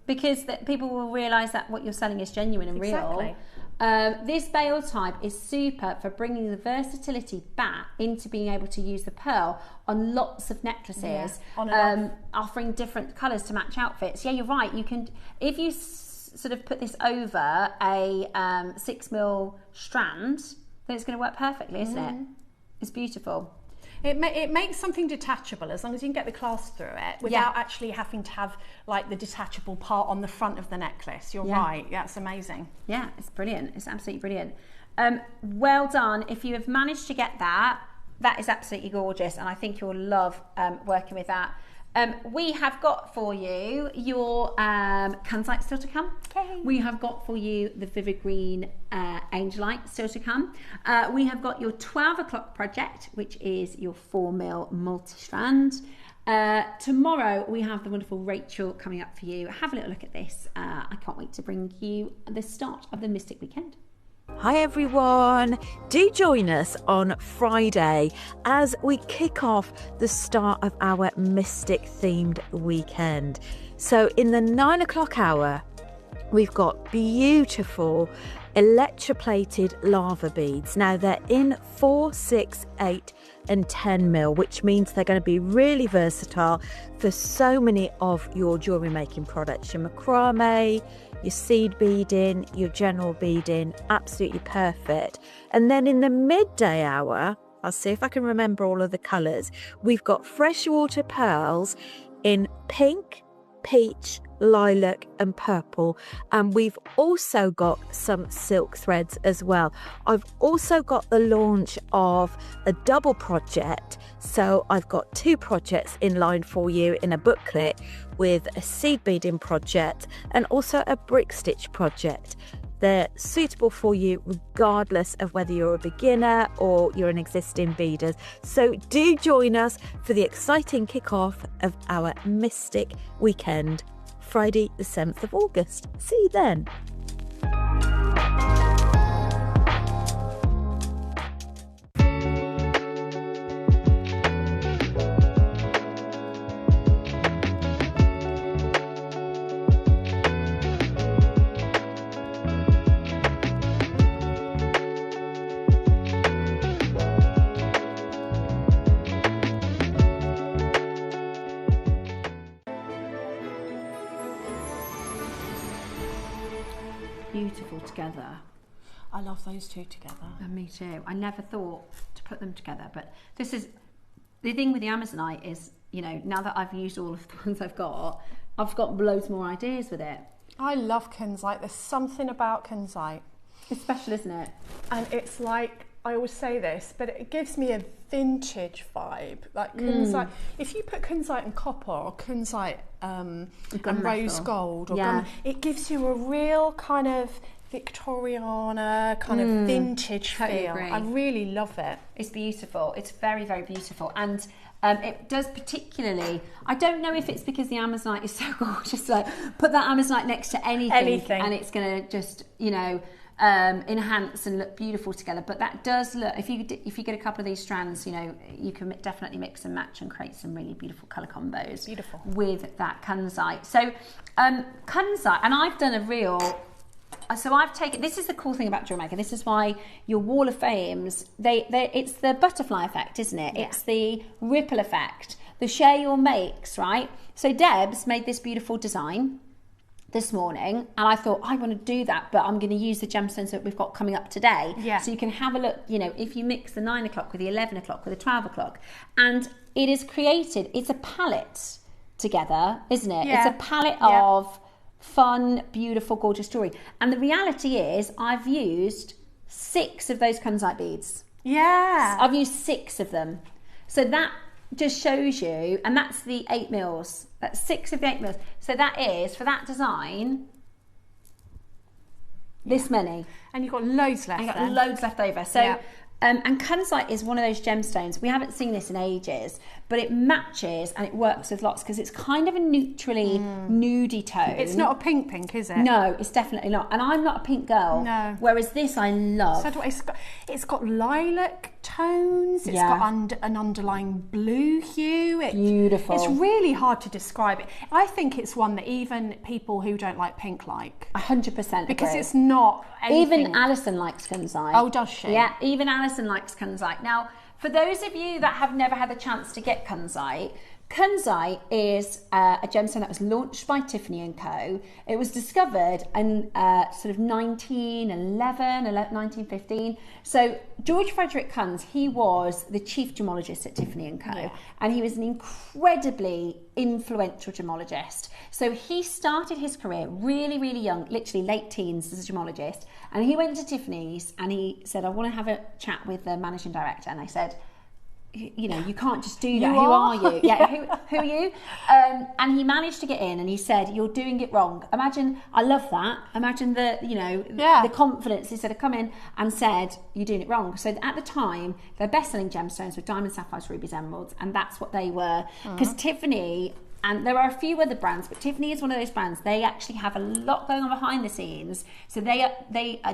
because people will realise that what you're selling is genuine and Exactly. real. This bail type is super for bringing the versatility back into being able to use the pearl on lots of necklaces, on and off. offering different colours to match outfits. Yeah, you're right. You can, if you sort of put this over a 6mm strand, then it's going to work perfectly, isn't it? It's beautiful. It makes something detachable as long as you can get the clasp through it without actually having to have like the detachable part on the front of the necklace. You're right. Yeah, it's amazing. Yeah, it's brilliant. It's absolutely brilliant. Well done. If you have managed to get that, that is absolutely gorgeous, and I think you'll love working with that. We have got for you your Kansite still to come. Okay. We have got for you the Vivid Green Angelite still to come. We have got your 12 o'clock project, which is your 4mm multi-strand. Tomorrow we have the wonderful Rachel coming up for you. Have a little look at this. I can't wait to bring you the start of the Mystic Weekend. Hi everyone, do join us on Friday as we kick off the start of our Mystic themed weekend. So in the 9 o'clock hour, we've got beautiful electroplated lava beads. Now they're in 4, 6, 8 and 10mm, which means they're going to be really versatile for so many of your jewellery making products. Your macrame, your seed beading, your general beading, absolutely perfect. And then in the midday hour, I'll see if I can remember all of the colours, we've got freshwater pearls in pink, peach, lilac and purple, and we've also got some silk threads as well. I've also got the launch of a double project, so I've got 2 projects in line for you in a booklet with a seed beading project and also a brick stitch project. They're suitable for you regardless of whether you're a beginner or you're an existing beader. So do join us for the exciting kickoff of our Mystic Weekend, Friday the 7th of August. See you then. Beautiful together. I love those two together. And me too. I never thought to put them together, but this is the thing with the Amazonite is, you know, now that I've used all of the ones I've got loads more ideas with it. I love kunzite. There's something about kunzite. It's special, isn't it? And it's like, I always say this, but it gives me a vintage vibe. Like kunzite, if you put kunzite and copper or kunzite and rose gold, or it gives you a real kind of Victoriana, kind of vintage feel. I really love it. It's beautiful. It's very, very beautiful. And it does particularly, I don't know if it's because the Amazonite is so gorgeous, like put that Amazonite next to anything. And it's going to just, you know, enhance and look beautiful together. But that does look, if you get a couple of these strands, you know, you can definitely mix and match and create some really beautiful colour combos. Beautiful. With that kunzite. So kunzite, and I've done a real, so I've taken, this is the cool thing about JewelleryMaker, this is why your wall of fames, it's the butterfly effect, isn't it? Yeah. It's the ripple effect, the share your makes, right? So Deb's made this beautiful design this morning, and I thought, I want to do that, but I'm going to use the gemstones that we've got coming up today. Yeah. So you can have a look, you know, if you mix the 9 o'clock with the 11 o'clock with the 12 o'clock, and it is created, it's a palette together, isn't it? Yeah. It's a palette of fun, beautiful, gorgeous jewellery. And the reality is, I've used 6 of those kunzite beads. Yeah. I've used 6 of them. So that just shows you, and that's the 8 mils. That's 6 of the 8 mils. So that is, for that design, this many. And you've got loads left. And you've got loads left over. So, and kunzite is one of those gemstones. We haven't seen this in ages, but it matches and it works with lots because it's kind of a neutrally nudie tone. It's not a pink, is it? No, it's definitely not. And I'm not a pink girl. No. Whereas this I love. So it's got lilac tones. It's got an underlying blue hue. Beautiful. It's really hard to describe it. I think it's one that even people who don't like pink like. 100% because agree. It's not anything. Even Alison likes kunzite. Oh, does she? Yeah, even Alison likes kunzite. Now, for those of you that have never had the chance to get kunzite, kunzite is a gemstone that was launched by Tiffany & Co. It was discovered in sort of 1915. So George Frederick Kunz, he was the chief gemologist at Tiffany & Co. And he was an incredibly influential gemologist. So he started his career really, really young, literally late teens as a gemologist. And he went to Tiffany's and he said, I want to have a chat with the managing director. And they said, you know, you can't just do that. Who are you? Yeah, who are you? And he managed to get in and he said, you're doing it wrong. Imagine, I love that. Imagine the, you know, the confidence. He said, I come in and said, you're doing it wrong. So at the time, their best-selling gemstones were diamonds, sapphires, rubies, emeralds, and that's what they were. Because Tiffany, and there are a few other brands, but Tiffany is one of those brands, they actually have a lot going on behind the scenes. So they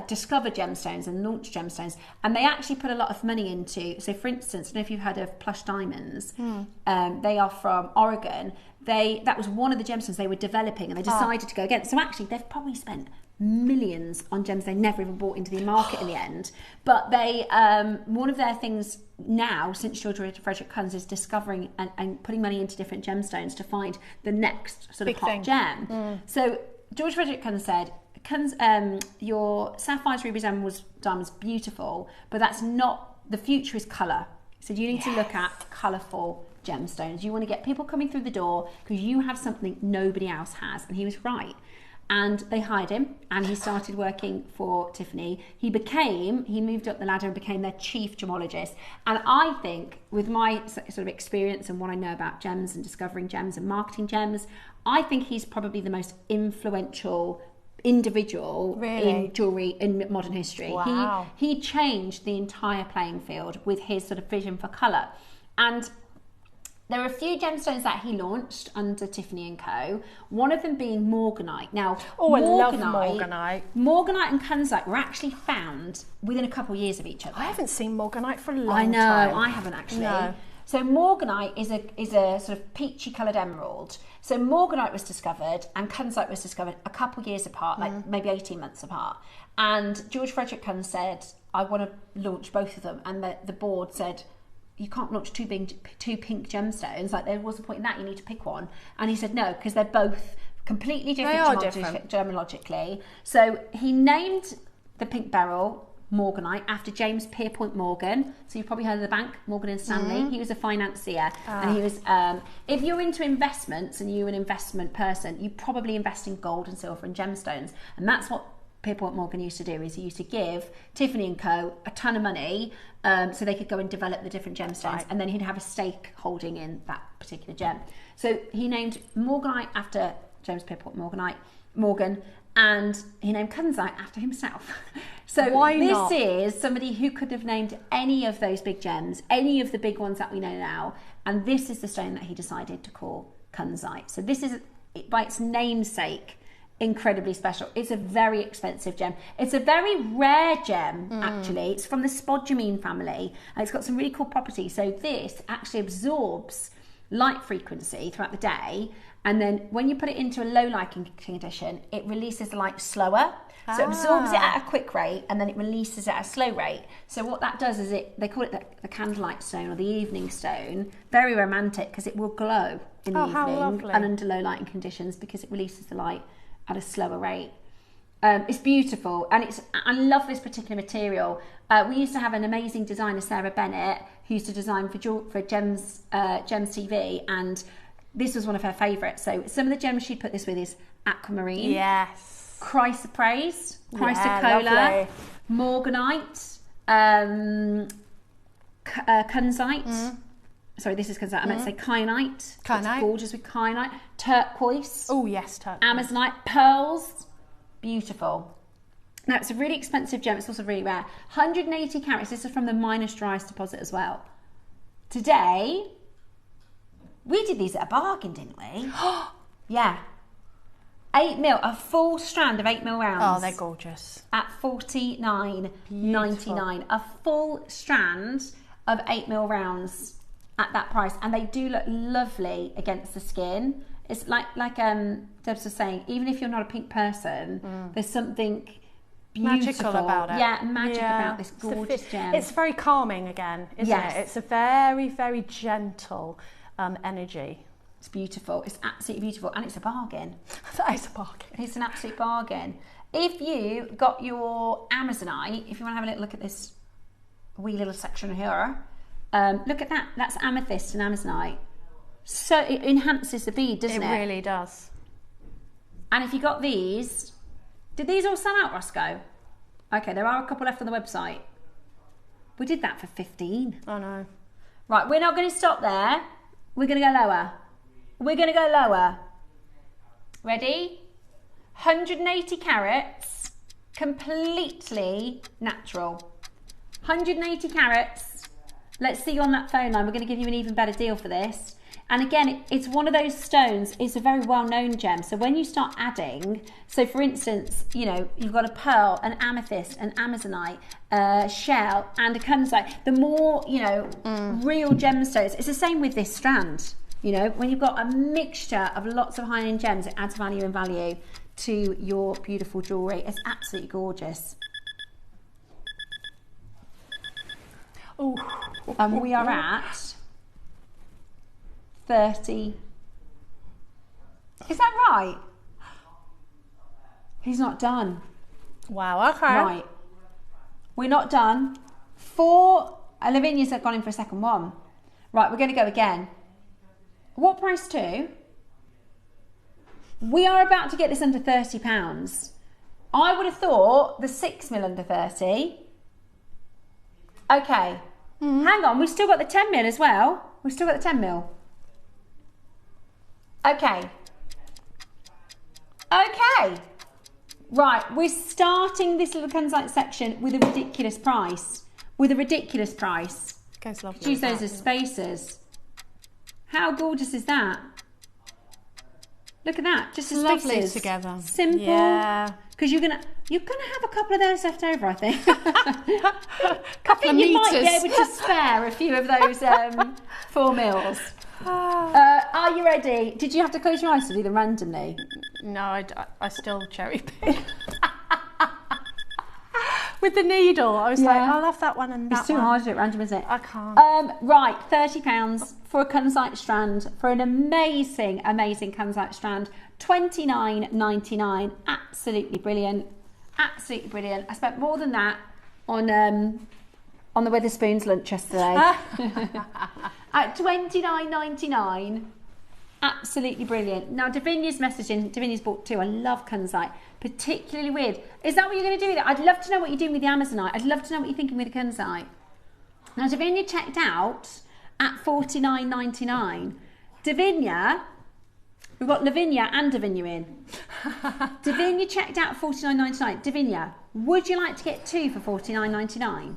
discover gemstones and launch gemstones, and they actually put a lot of money into, so for instance, I don't know if you've heard of Plush Diamonds, they are from Oregon. That was one of the gemstones they were developing and they decided to go against. So actually they've probably spent millions on gems they never even bought into the market in the end. But they, one of their things now, since George Frederick Kunz, is discovering and putting money into different gemstones to find the next sort of hot gem. So George Frederick Kunz said, your sapphires, rubies, emeralds, diamonds, beautiful, but that's not, the future is colour. So you need to look at colourful gemstones. You want to get people coming through the door because you have something nobody else has. And he was right. And they hired him and he started working for Tiffany. He moved up the ladder and became their chief gemologist. And I think with my sort of experience and what I know about gems and discovering gems and marketing gems, I think he's probably the most influential individual in jewellery in modern history. Wow. He changed the entire playing field with his sort of vision for colour. And there are a few gemstones that he launched under Tiffany & Co. One of them being morganite. Now, I love morganite. Morganite and kunzite were actually found within a couple of years of each other. I haven't seen morganite for a long time. I haven't actually. No. So morganite is a sort of peachy coloured emerald. So morganite was discovered and kunzite was discovered a couple of years apart, like maybe 18 months apart. And George Frederick Kunz said, I want to launch both of them. And the board said, you can't launch two pink gemstones. Like, there was a point in that, you need to pick one. And he said no, because they're both completely different gemologically. So he named the pink beryl Morganite after James Pierpont Morgan. So you've probably heard of the bank, Morgan and Stanley. He was a financier, and he was. If you're into investments and you're an investment person, you probably invest in gold and silver and gemstones, and that's what Pierpont Morgan used to do. Is he used to give Tiffany and Co. a ton of money so they could go and develop the different gemstones, and then he'd have a stake holding in that particular gem. So he named Morganite after James Pierpont Morgan, and he named Kunzite after himself. So this is somebody who could have named any of those big gems, any of the big ones that we know now, and this is the stone that he decided to call Kunzite. So this is, by its namesake, incredibly special. It's a very expensive gem. It's a very rare gem, actually. It's from the spodumene family, and it's got some really cool properties. So this actually absorbs light frequency throughout the day, and then when you put it into a low light condition, it releases the light slower. So it absorbs it at a quick rate, and then it releases it at a slow rate. So what that does is they call it the candlelight stone or the evening stone. Very romantic, because it will glow in the evening and under low lighting conditions, because it releases the light at a slower rate. It's beautiful, and I love this particular material. We used to have an amazing designer, Sarah Bennett, who used to design for Gems TV, and this was one of her favourites. So some of the gems she'd put this with is aquamarine, chrysoprase, chrysocolla, morganite, kunzite. Sorry, this is kunzite. I meant to say kyanite. It's gorgeous with kyanite. Turquoise. Oh yes, turquoise. Amazonite, pearls. Beautiful. Now, it's a really expensive gem. It's also really rare. 180 carats. This is from the Minas Gerais deposit as well. Today, we did these at a bargain, didn't we? Yeah. 8 mil, a full strand of 8 mil rounds. Oh, they're gorgeous. At $49.99. A full strand of 8 mil rounds at that price. And they do look lovely against the skin. It's like Debs was saying, even if you're not a pink person, there's something beautiful magical about it. Yeah, about this gorgeous gem. It's very calming again, isn't it? It's a very, very gentle energy. It's beautiful. It's absolutely beautiful, and it's a bargain. That is a bargain. It's an absolute bargain. If you got your Amazonite, if you want to have a little look at this wee little section here, look at that. That's amethyst and Amazonite. So it enhances the bead, doesn't it? It really does. And if you got these, did these all sell out, Roscoe? Okay, there are a couple left on the website. We did that for 15. I know. Right, we're not going to stop there. We're going to go lower. We're going to go lower. Ready? 180 carats, completely natural. 180 carats. Let's see you on that phone line. We're going to give you an even better deal for this. And again, it's one of those stones, it's a very well-known gem. So when you start adding, so for instance, you know, you've got a pearl, an amethyst, an amazonite, shell, and a kunzite. The more, you know, real gemstones, it's the same with this strand. You know, when you've got a mixture of lots of high-end gems, it adds value and value to your beautiful jewellery. It's absolutely gorgeous. Oh, and we are at 30. Is that right? He's not done. Wow, okay. Right. We're not done. 4. Lavinia's gone in for a second one. Right, we're going to go again. What price to? We are about to get this under £30. I would have thought the 6 mil under 30. Okay. Hang on, we've still got the 10 mil as well. We've still got the 10 mil. Okay. Okay. Right, we're starting this little kunzite section with a ridiculous price. With a ridiculous price. Goes lovely. Choose those as spacers. How gorgeous is that? Look at that, just as lovely spacers. Together. Simple. Yeah. Because you're gonna have a couple of those left over, I think. Couple of you meters. might be able to spare a few of those 4 mils. Are you ready? Did you have to close your eyes to do them randomly? No, I still cherry pick. With the needle, I was like, I'll have that one and that one. It's too hard to do it random, isn't it? I can't. Right, £30 for a kunzite strand, for an amazing, amazing kunzite strand. $29.99. Absolutely brilliant. Absolutely brilliant. I spent more than that on the Witherspoons lunch yesterday at $29.99. Absolutely brilliant. Now Davinia's messaging. Davinia's bought 2. I love kunzite, particularly with. Is that what you're going to do with it? I'd love to know what you're doing with the Amazonite. I'd love to know what you're thinking with the kunzite. Now Davinia checked out at $49.99. Davinia, we've got Lavinia and Davinia in. Davinia checked out at $49.99. Davinia, would you like to get 2 for $49.99?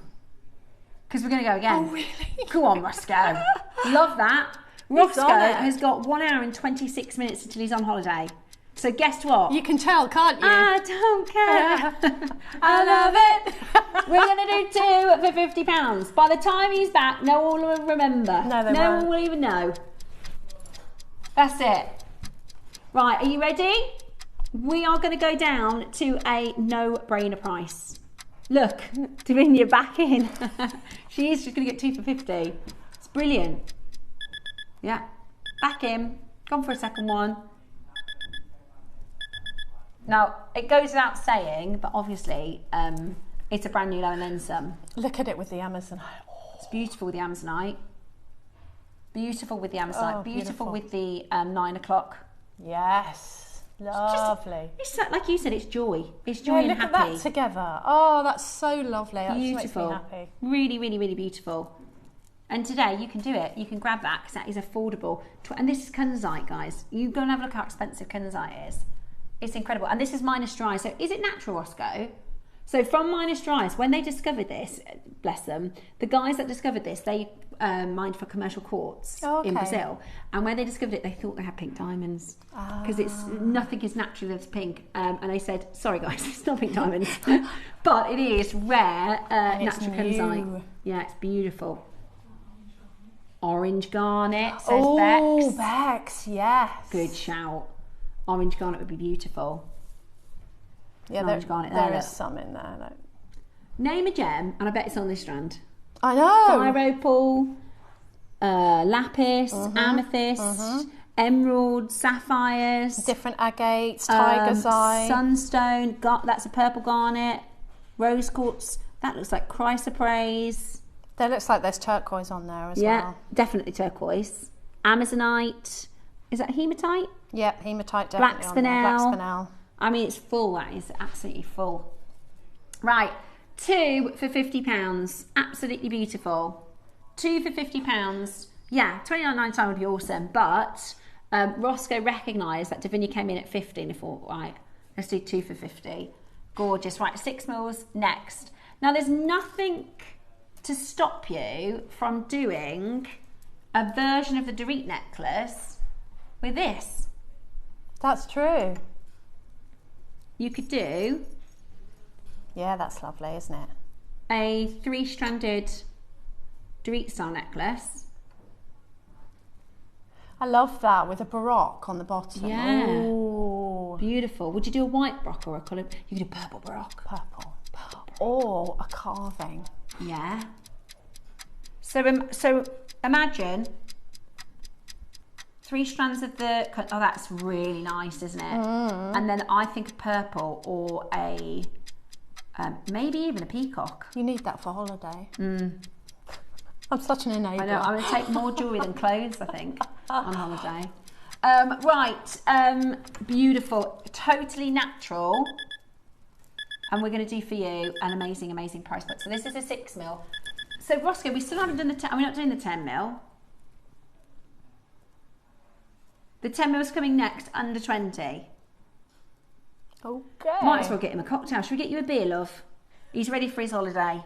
Because we're going to go again. Oh, really? Go on, Roscoe. Love that. Roscoe has got 1 hour and 26 minutes until he's on holiday. So guess what? You can tell, can't you? I don't care. I love it. We're going to do 2 for £50. By the time he's back, no one will remember. No, they no won't. one will even know. That's it. Right, are you ready? We are going to go down to a no-brainer price. Look, Davinia back in. She's going to get 2 for £50. It's brilliant. Yeah, back in. Gone for a second one. Now, it goes without saying, but obviously, it's a brand new low and then some. Look at it with the Amazonite. It's beautiful with the Amazonite. Beautiful with the Amazonite. Oh, beautiful beautiful. with the 9 o'clock. Yes, lovely. It's like you said, it's joy. It's joy and look happy. at that together. Oh, that's so lovely. That just Beautiful. makes me happy. Really, really, really beautiful. And today you can do it. You can grab that because that is affordable. And this is kunzite, guys. You go and have a look how expensive kunzite is. It's incredible. And this is minus dry. So is it natural, Roscoe? So from minus dries, when they discovered this, bless them, the guys that discovered this, they mined for commercial quartz in Brazil. And when they discovered it, they thought they had pink diamonds because it's nothing is naturally that's pink. And they said, sorry guys, it's not pink diamonds, but it is rare natural kunzite. Yeah, it's beautiful. Orange garnet, says Bex. Oh, Bex, yes. Good shout. Orange garnet would be beautiful. Yeah, there is some in there. Like. Name a gem, and I bet it's on this strand. I know. Fire opal, lapis, amethyst, emeralds, sapphires. Different agates, tiger's eye. Sunstone, that's a purple garnet. Rose quartz, that looks like chrysoprase. There looks like there's turquoise on there as well. Yeah, definitely turquoise. Amazonite, is that hematite? Yep, hematite definitely Black on there. spinel. Black spinel. I mean, it's full, that is absolutely full. Right, 2 for £50, absolutely beautiful. 2 for £50, yeah, $29.99 would be awesome, but Roscoe recognised that Davinia came in at 50 and he thought, right, let's do 2 for 50. Gorgeous, right, 6 mils next. Now, there's nothing to stop you from doing a version of the Dorit necklace with this. That's true. You could do... Yeah, that's lovely, isn't it? A 3-stranded Dorit style necklace. I love that with a baroque on the bottom. Yeah. Ooh. Beautiful. Would you do a white baroque or a colour? You could do purple baroque. Purple. Or a carving. Yeah. So imagine 3 strands of the... Oh, that's really nice, isn't it? And then I think purple or a... maybe even a peacock. You need that for holiday. I'm such an enabler. I know, I'm going to take more jewellery than clothes, I think, on holiday. Beautiful, totally natural. And we're going to do for you an amazing, amazing price book. So this is a 6 mil. So Roscoe, we still haven't done the 10, are we not doing the 10 mil? The 10 mil's coming next, under 20. Okay. Might as well get him a cocktail. Should we get you a beer, love? He's ready for his holiday.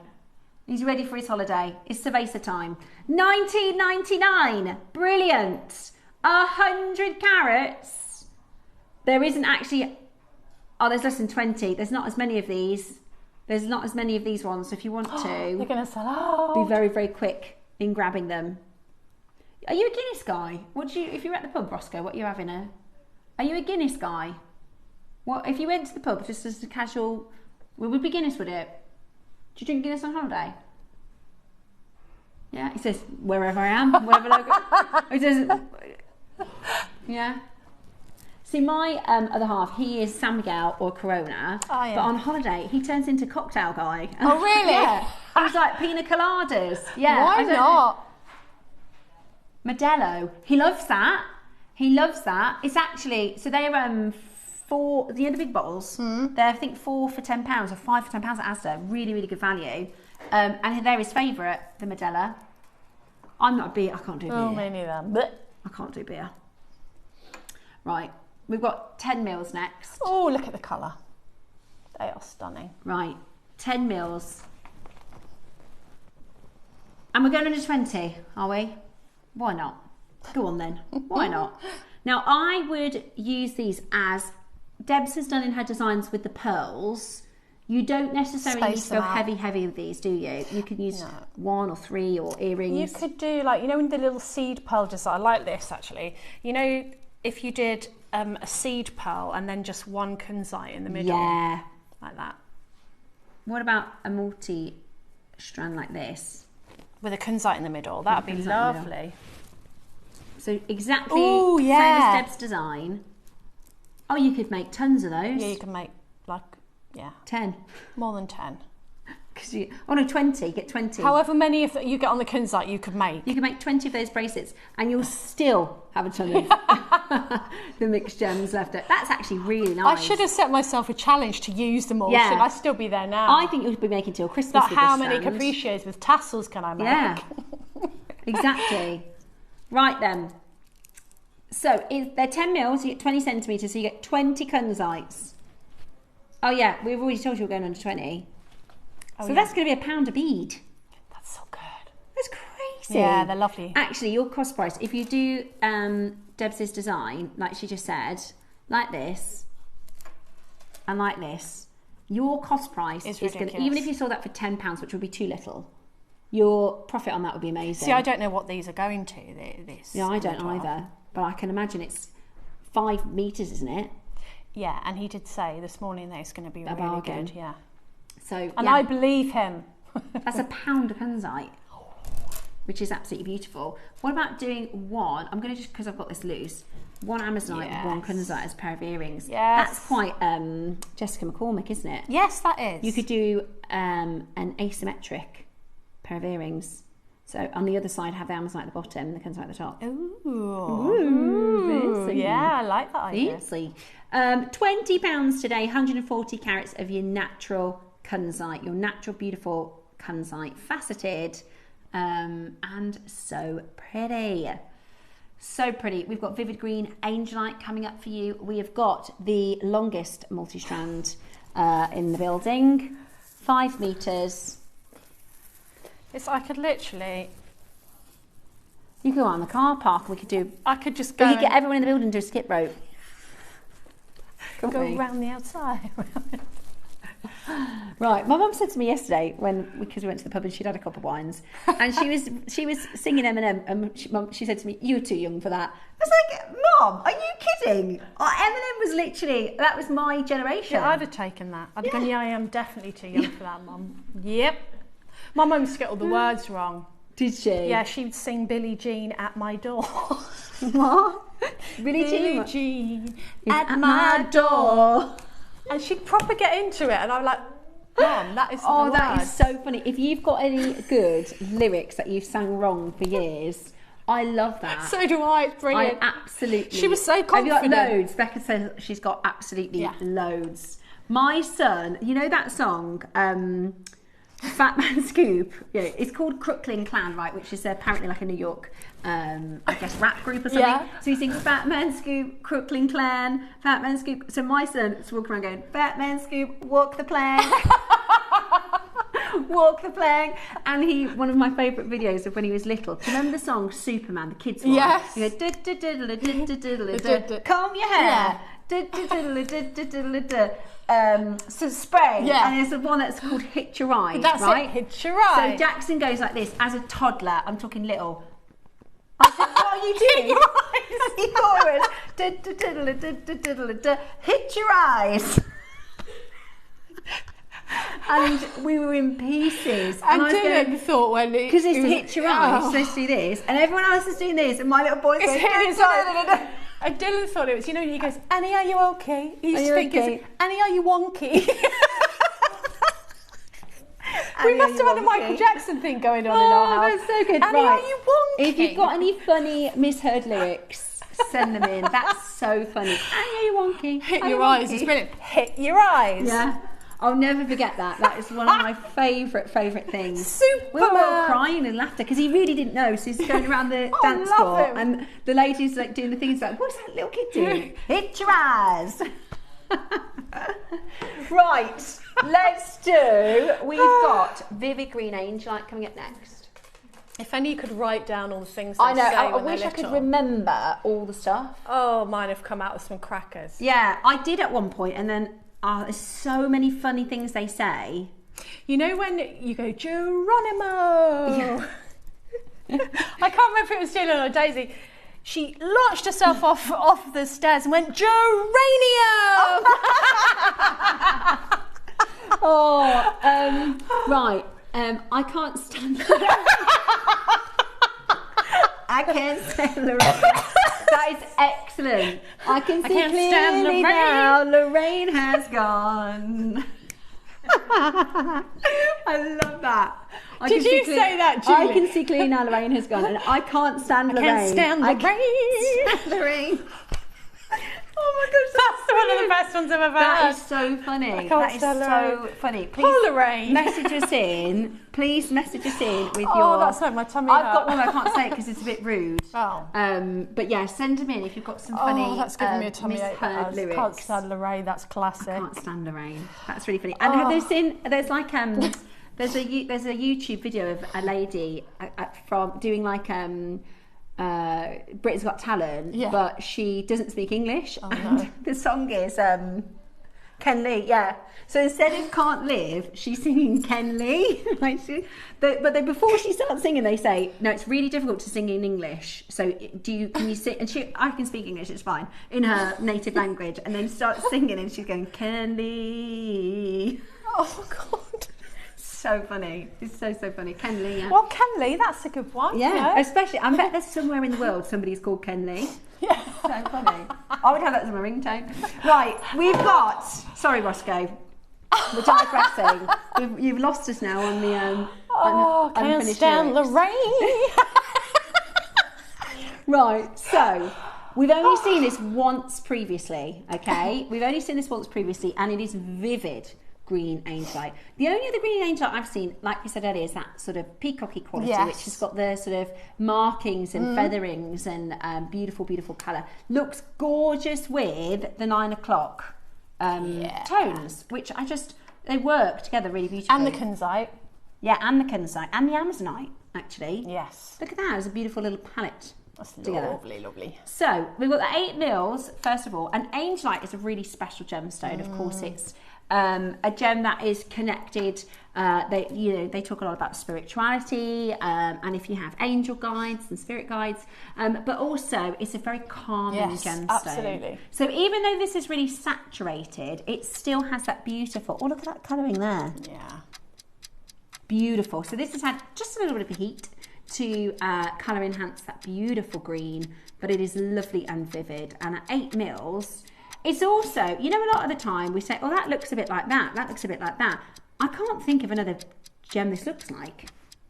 He's ready for his holiday. It's cerveza time. $19.99. Brilliant. 100 carats. There isn't actually... Oh, there's less than 20. There's not as many of these. There's not as many of these ones. So if you want to... They're going to sell out. Be very, very quick in grabbing them. Are you a Guinness guy? If you're at the pub, Roscoe, what are you having? Are you a Guinness guy? What if you went to the pub just as a casual... Well, would be Guinness, would it? Do you drink Guinness on holiday? Yeah, he says, wherever I am, wherever I go. He says, yeah. See, my other half, he is San Miguel or Corona, Oh, yeah. but on holiday he turns into cocktail guy. Oh, really? Yeah. He's like pina coladas. Yeah. Why not? Modelo. He loves that. He loves that. It's actually, so they're four, the other big bottles, they're I think 4 for £10 or 5 for £10 at Asda. Really, really good value. And they're his favourite, the Modelo. I'm not a beer, I can't do beer. Oh, me neither. Blech. I can't do beer. Right, we've got 10 mils next. Oh, look at the colour. They are stunning. Right, 10 mils. And we're going under 20, are we? Why not? Go on then. Why not? Now, I would use these as Debs has done in her designs with the pearls. You don't necessarily need to go heavy with these, do you? You can use 1 or 3 or earrings. You could do like, you know, in the little seed pearl design, I like this actually. You know, if you did a seed pearl and then just one kunzite in the middle. Yeah. Like that. What about a multi-strand like this? With a kunzite in the middle. That would be lovely. So exactly Ooh, same yeah. as Deb's design. Oh, you could make tons of those. Yeah, you can make like, 10. More than 10. Oh no, 20. Get 20. However many of you get on the kunzite, you could make. You can make 20 of those bracelets, and you'll still have a ton of the mixed gems left. That's actually really nice. I should have set myself a challenge to use them all. Yeah. Should I still be there now? I think you'll be making till Christmas. Like, with how this many strand. capriccios with tassels can I make? Yeah, exactly. Right then. So they're 10 mils, you get 20 centimetres, so you get 20 kunzites. Oh yeah, we've already told you we're going under 20. So that's going to be £1 a bead. That's so good. That's crazy. Yeah, they're lovely. Actually, your cost price, if you do Debs' design, like she just said, like this, and like this, your cost price is going to, even if you sold that for £10, which would be too little, your profit on that would be amazing. See, I don't know what these are going to. Yeah, I don't either. But I can imagine it's 5 metres, isn't it? Yeah, and he did say this morning that it's going to be really bargain. good. Yeah. So, and I believe him. That's £1 a kunzite, which is absolutely beautiful. What about doing one? I'm going to just, because I've got this loose, 1 Amazonite, 1 kunzite as a pair of earrings. Yes. That's quite Jessica McCormick, isn't it? Yes, that is. You could do an asymmetric pair of earrings. So on the other side, have the Amazonite at the bottom and the kunzite at the top. Ooh, yeah, I like that idea. Fancy. £20 today, 140 carats of your natural kunzite, your natural beautiful kunzite, faceted, and so pretty. So pretty. We've got vivid green angelite coming up for you. We have got the longest multi-strand in the building, 5 metres. I could literally. You could go out in the car park. We could do. I could just go. Or you get everyone in the building to do a skip rope. Go around the outside. Right, my mum said to me yesterday because we went to the pub and she'd had a couple of wines, and she was singing Eminem, and she said to me, "You're too young for that." I was like, "Mom, are you kidding?" Eminem was literally, that was my generation. Yeah, I'd have taken that. I'd have gone, yeah, I am definitely too young for that, Mum. Yep. My mum used to get all the words wrong. Did she? Yeah, she'd sing Billie Jean at my door. What? Billie Jean at my door. And she'd proper get into it, and I'm like, Mum, that is oh, that is so funny. If you've got any good lyrics that you've sang wrong for years, I love that. So do I. It's brilliant. I absolutely. She was so confident. Have you got loads? Becca says she's got absolutely loads. My son, you know that song, Fat Man Scoop? Yeah, it's called Crooklyn Clan, right? Which is apparently like a New York, I guess, rap group or something. Yeah. So he sings Fat Man Scoop, Crooklyn Clan, Fat Man Scoop. So my son is walking around going, Fat Man Scoop, walk the plank. Walk the plank. And one of my favourite videos of when he was little, do you remember the song Superman, the kids one? Yes. You go, comb your hair. So spray, and there's the one that's called Hit Your Eyes. That's right? it, Hit Your Eyes. So Jackson goes like this as a toddler. I'm talking little. I said, what are you doing? He chorus. Hit your eyes. And we were in pieces. And Dylan thought when it... Because it's hit your eyes, so let's do this. And everyone else is doing this, and my little boy's going, hit his eyes. And Dylan thought it was, you know, he goes, Annie, are you okay? He's thinking, okay? Annie, are you wonky? We must have had a Michael Jackson thing going on in our house. That's so good. Annie, are you wonky? If you've got any funny misheard lyrics, send them in. That's so funny. Annie, are you wonky? Hit Are you your eyes. wonky? It's brilliant. Hit your eyes. Yeah. I'll never forget that. That is one of my favourite things. Super. We were all crying in laughter because he really didn't know. So he's going around the dance love floor, him. and the lady's like doing the things like, "What's that little kid doing? Hit your eyes." Right, let's do. We've got Vivid Green Angelite coming up next. If only you could write down all the things I know. say I when wish they're I could little. remember all the stuff. Oh, mine have come out with some crackers. Yeah, I did at one point, and then there's so many funny things they say. You know when you go, Geronimo? I can't remember if it was Dylan or Daisy. She launched herself off the stairs and went, Geranium! Right. I can't stand I can't stand Lorraine. That is excellent. I can see can't stand clearly Lorraine. now Lorraine has gone. I love that. Did you say that, Julie? I can see clearly now Lorraine has gone, and I can't stand Lorraine. Can't stand I Lorraine. can't stand Lorraine. Oh my gosh, That's one of the best ones I've ever that had. is so funny. can't That is stand so Lorraine. funny. Poor Lorraine. Message us in. Please message us in with your. Oh, that's like my tummy I've hurt. got one. I can't say it because it's a bit rude. Oh. But yeah, send them in if you've got some funny. Oh, that's giving me a tummy ache. misheard lyrics. Can't stand Lorraine. That's classic. I can't stand Lorraine. That's really funny. And have they seen? There's like there's a YouTube video of a lady from doing like Britain's Got Talent, but she doesn't speak English. Oh, and no. the song is Ken Lee, yeah. So instead of Can't Live, she's singing Ken Lee. But before she starts singing, they say, no, it's really difficult to sing in English. So can you sing? And I can speak English, it's fine, in her native language. And then starts singing and she's going, Ken Lee. Oh, God. So funny. It's so funny. Ken Lee, yeah. Well, Ken Lee, that's a good one. Yeah, you know? especially, I bet there's somewhere in the world somebody's called Ken Lee. Yeah. So funny. I would have that as my ringtone. Right, we've got, sorry Roscoe, we're digressing. You've lost us now on the Can't unfinished stand lyrics. Lorraine. Right, so we've only seen this once previously, okay? We've only seen this once previously, and it is Vivid Green Angelite. The only other green angelite I've seen, like we said earlier, is that sort of peacocky quality, which has got the sort of markings and featherings and beautiful, beautiful colour. Looks gorgeous with the 9 o'clock tones, which they work together really beautifully. And the Kunzite. Yeah, and the Kunzite and the Amazonite, actually. Yes. Look at that, it's a beautiful little palette. That's together. lovely, lovely. So we've got the 8 mils, first of all, and Angelite is a really special gemstone. Of course, it's a gem that is connected. They talk a lot about spirituality, and if you have angel guides and spirit guides, but also it's a very calming gemstone. Absolutely. So even though this is really saturated, it still has that beautiful. Oh, look at that colouring there. Yeah. Beautiful. So this has had just a little bit of heat to colour enhance that beautiful green, but it is lovely and vivid. And at 8 mils, it's also, you know, a lot of the time we say, oh, that looks a bit like that, that looks a bit like that. I can't think of another gem this looks like.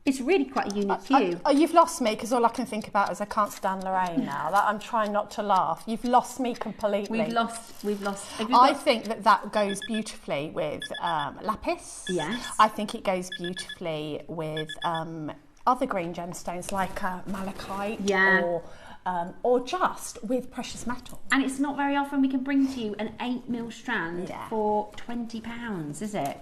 It's really quite a unique hue. You've lost me, because all I can think about is I can't stand Lorraine now. I'm trying not to laugh. You've lost me completely. We've lost. I think that goes beautifully with lapis. Yes. I think it goes beautifully with other green gemstones like malachite. Yeah. Or just with precious metal. And it's not very often we can bring to you an 8 mil strand for £20, is it?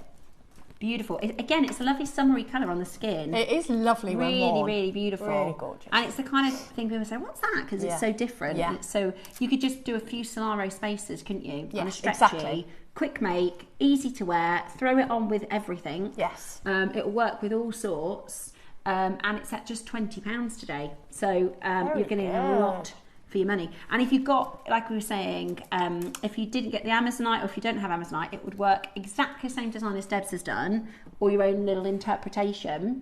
Beautiful. Again, it's a lovely summery colour on the skin. It is lovely when worn. Really, really beautiful. Really gorgeous. And it's the kind of thing people say, what's that? Because it's so different. Yeah. And so you could just do a few Solaro spaces, couldn't you? Yes, on a stretchy, exactly. quick make, easy to wear, throw it on with everything. Yes. It'll work with all sorts. And it's at just £20 today. So you're getting a lot for your money. And if you've got, like we were saying, if you didn't get the Amazonite, or if you don't have Amazonite, it would work exactly the same design as Debs has done, or your own little interpretation.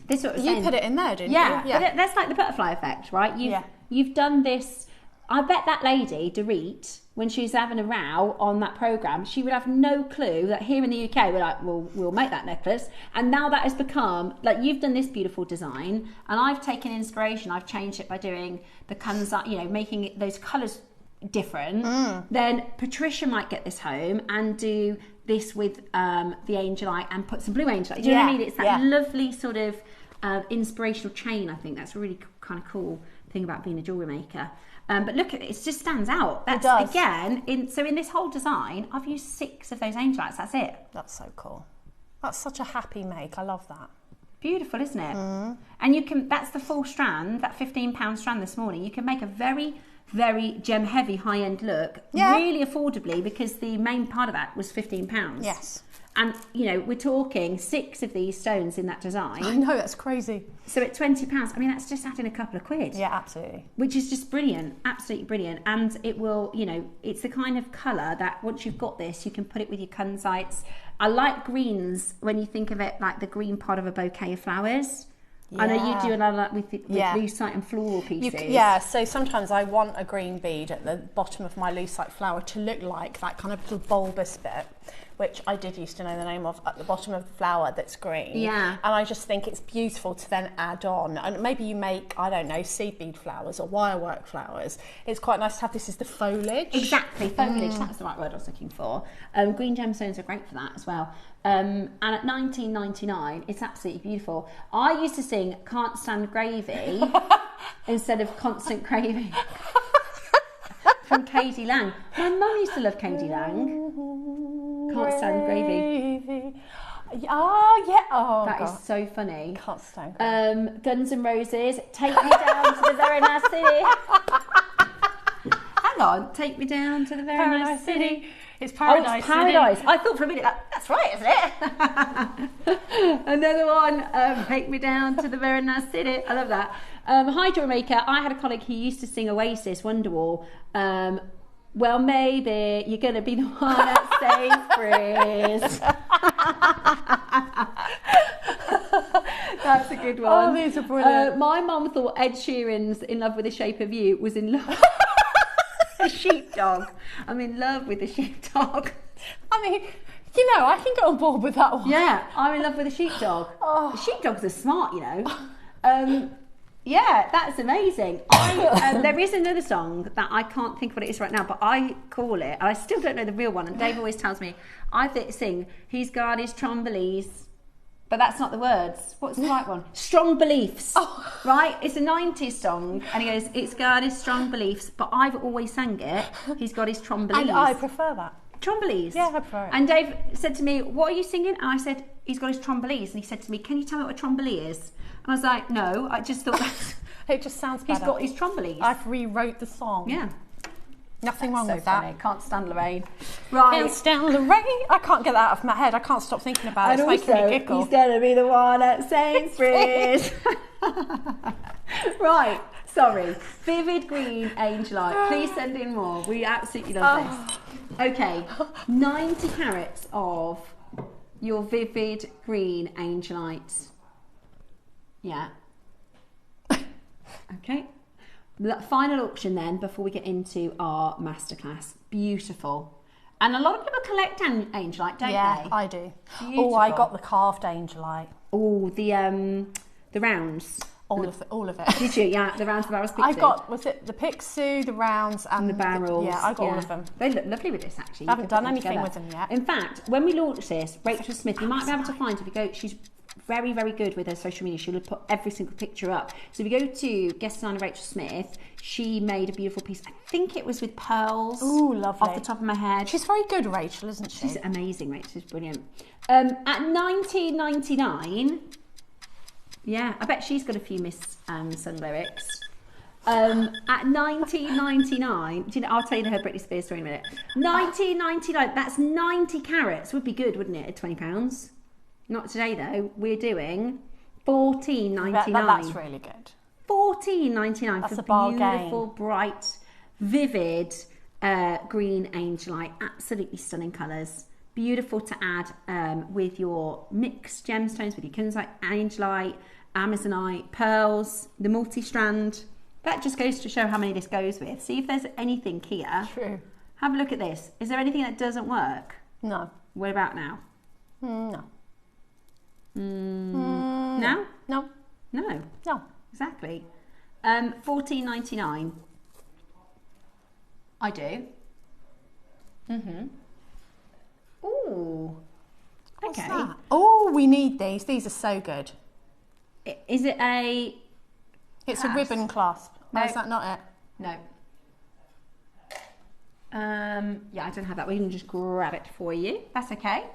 This sort of you put it in there, didn't you? Yeah, but that's like the butterfly effect, right? You've done this. I bet that lady, Dorit, when she was having a row on that programme, she would have no clue that here in the UK, we're like, well, we'll make that necklace. And now that has become, like, you've done this beautiful design, and I've taken inspiration. I've changed it by doing the kanzai, you know, making it, those colours different. Then Patricia might get this home and do this with the angelite and put some blue angelite. Do you know what I mean? It's that lovely sort of inspirational chain. I think that's a really kind of cool thing about being a jewellery maker. But look at it, it just stands out. That's, it does. Again, in this whole design, I've used 6 of those angelites, that's it. That's so cool. That's such a happy make, I love that. Beautiful, isn't it? And you can, that's the full strand, that £15 strand this morning. You can make a very, very gem heavy high-end look really affordably, because the main part of that was £15. Yes. And, you know, we're talking 6 of these stones in that design. I know, that's crazy. So at £20, I mean, that's just adding a couple of quid. Yeah, absolutely. Which is just brilliant, absolutely brilliant. And it will, you know, it's the kind of colour that once you've got this, you can put it with your kunzites. I like greens when you think of it like the green part of a bouquet of flowers. I know you do a lot with lucite and floral pieces. So sometimes I want a green bead at the bottom of my lucite flower to look like that kind of little bulbous bit, which I did used to know the name of, at the bottom of the flower that's green. Yeah. And I just think it's beautiful to then add on. And maybe you make, I don't know, seed bead flowers or wirework flowers. It's quite nice to have this as the foliage. Exactly, foliage, that's the right word I was looking for. Green gemstones are great for that as well. And at $19.99, it's absolutely beautiful. I used to sing Can't Stand Gravy instead of Constant Craving from Katie Lang. My mum used to love Katie Lang. Can't Stand Gravy. Oh, yeah. Oh, that is so funny. Can't stand gravy. Guns N' Roses, Take Me Down to the Very Nice City. Hang on, Take Me Down to the Very Nice City. It's Paradise. Oh, it's Paradise. City. I thought for a minute, that's right, isn't it? Another one, Take Me Down to the Very Nice City. I love that. Hi, Jewellery Maker. I had a colleague who used to sing Oasis, Wonderwall. Well, maybe you're going to be the one at Sainsbury's. That's a good one. Oh, these are brilliant. My mum thought Ed Sheeran's In Love with the Shape of You was in love. The sheepdog. I'm in love with the sheepdog. I mean, you know, I can get on board with that one. Yeah, I'm in love with the sheepdog. Oh. The sheepdogs are smart, you know. Yeah, that's amazing. There is another song that I can't think what it is right now, but I call it, and I still don't know the real one, and Dave always tells me, I sing, he's got his trombolis, but that's not the words. What's the right one? Strong Beliefs, right? It's a 90s song, and he goes, it's got his strong beliefs, but I've always sang it, he's got his trombolis. And I prefer that. Trombolis? Yeah, I prefer it. And Dave said to me, what are you singing? And I said, he's got his trombolis, and he said to me, can you tell me what a tromboli is? And I was like, no, I just thought that's... It just sounds better. He's got his trombolis. I've rewrote the song. Yeah. Nothing wrong with that. Can't stand Lorraine. Right. Can't stand Lorraine. I can't get that out of my head. I can't stop thinking about it. It's making me giggle. He's going to be the one at Sainsbury's. Right. Sorry. Vivid Green Angelite. Please send in more. We absolutely love this. Okay. 90 carats of your Vivid Green Angelite. Yeah. Okay. Final auction then, before we get into our masterclass. Beautiful. And a lot of people collect angelite, don't they? Yeah, I do. Beautiful. Oh, I got the carved angelite. Oh, the rounds. All of it. Did you? Yeah, the rounds, the barrels, pixie. I got, was it the pixie, the rounds, and the barrels? Yeah, I got all of them. They look lovely with this, actually. I haven't done anything with them yet. In fact, when we launch this, Rachel Smith, you might be able to find, if you go, she's very, very good with her social media. She'll put every single picture up. So if you go to guest designer Rachel Smith, she made a beautiful piece. I think it was with pearls. Ooh, lovely. Off the top of my head. She's very good, Rachel, isn't she? She's amazing, Rachel. She's brilliant. At $19.99, yeah, I bet she's got a few Miss Sun lyrics. At $19.99, do you know, I'll tell you her Britney Spears story in a minute. $19.99, that's 90 carats. Would be good, wouldn't it, at £20? Not today though. We're doing $14.99. That's really good. $14.99 for beautiful, bright, vivid green angelite. Absolutely stunning colours. Beautiful to add with your mixed gemstones, with your kunzite, angelite, amazonite, pearls, the multi-strand. That just goes to show how many this goes with. See if there's anything here. True. Have a look at this. Is there anything that doesn't work? No. What about now? No. Now? No. No. No. Exactly. $14.99. I do. Ooh. What's Okay. that? Oh, we need these. These are so good. Is it a... It's clasp? a ribbon clasp. No. No, is that not it? No. Yeah, I don't have that. We can just grab it for you. That's okay.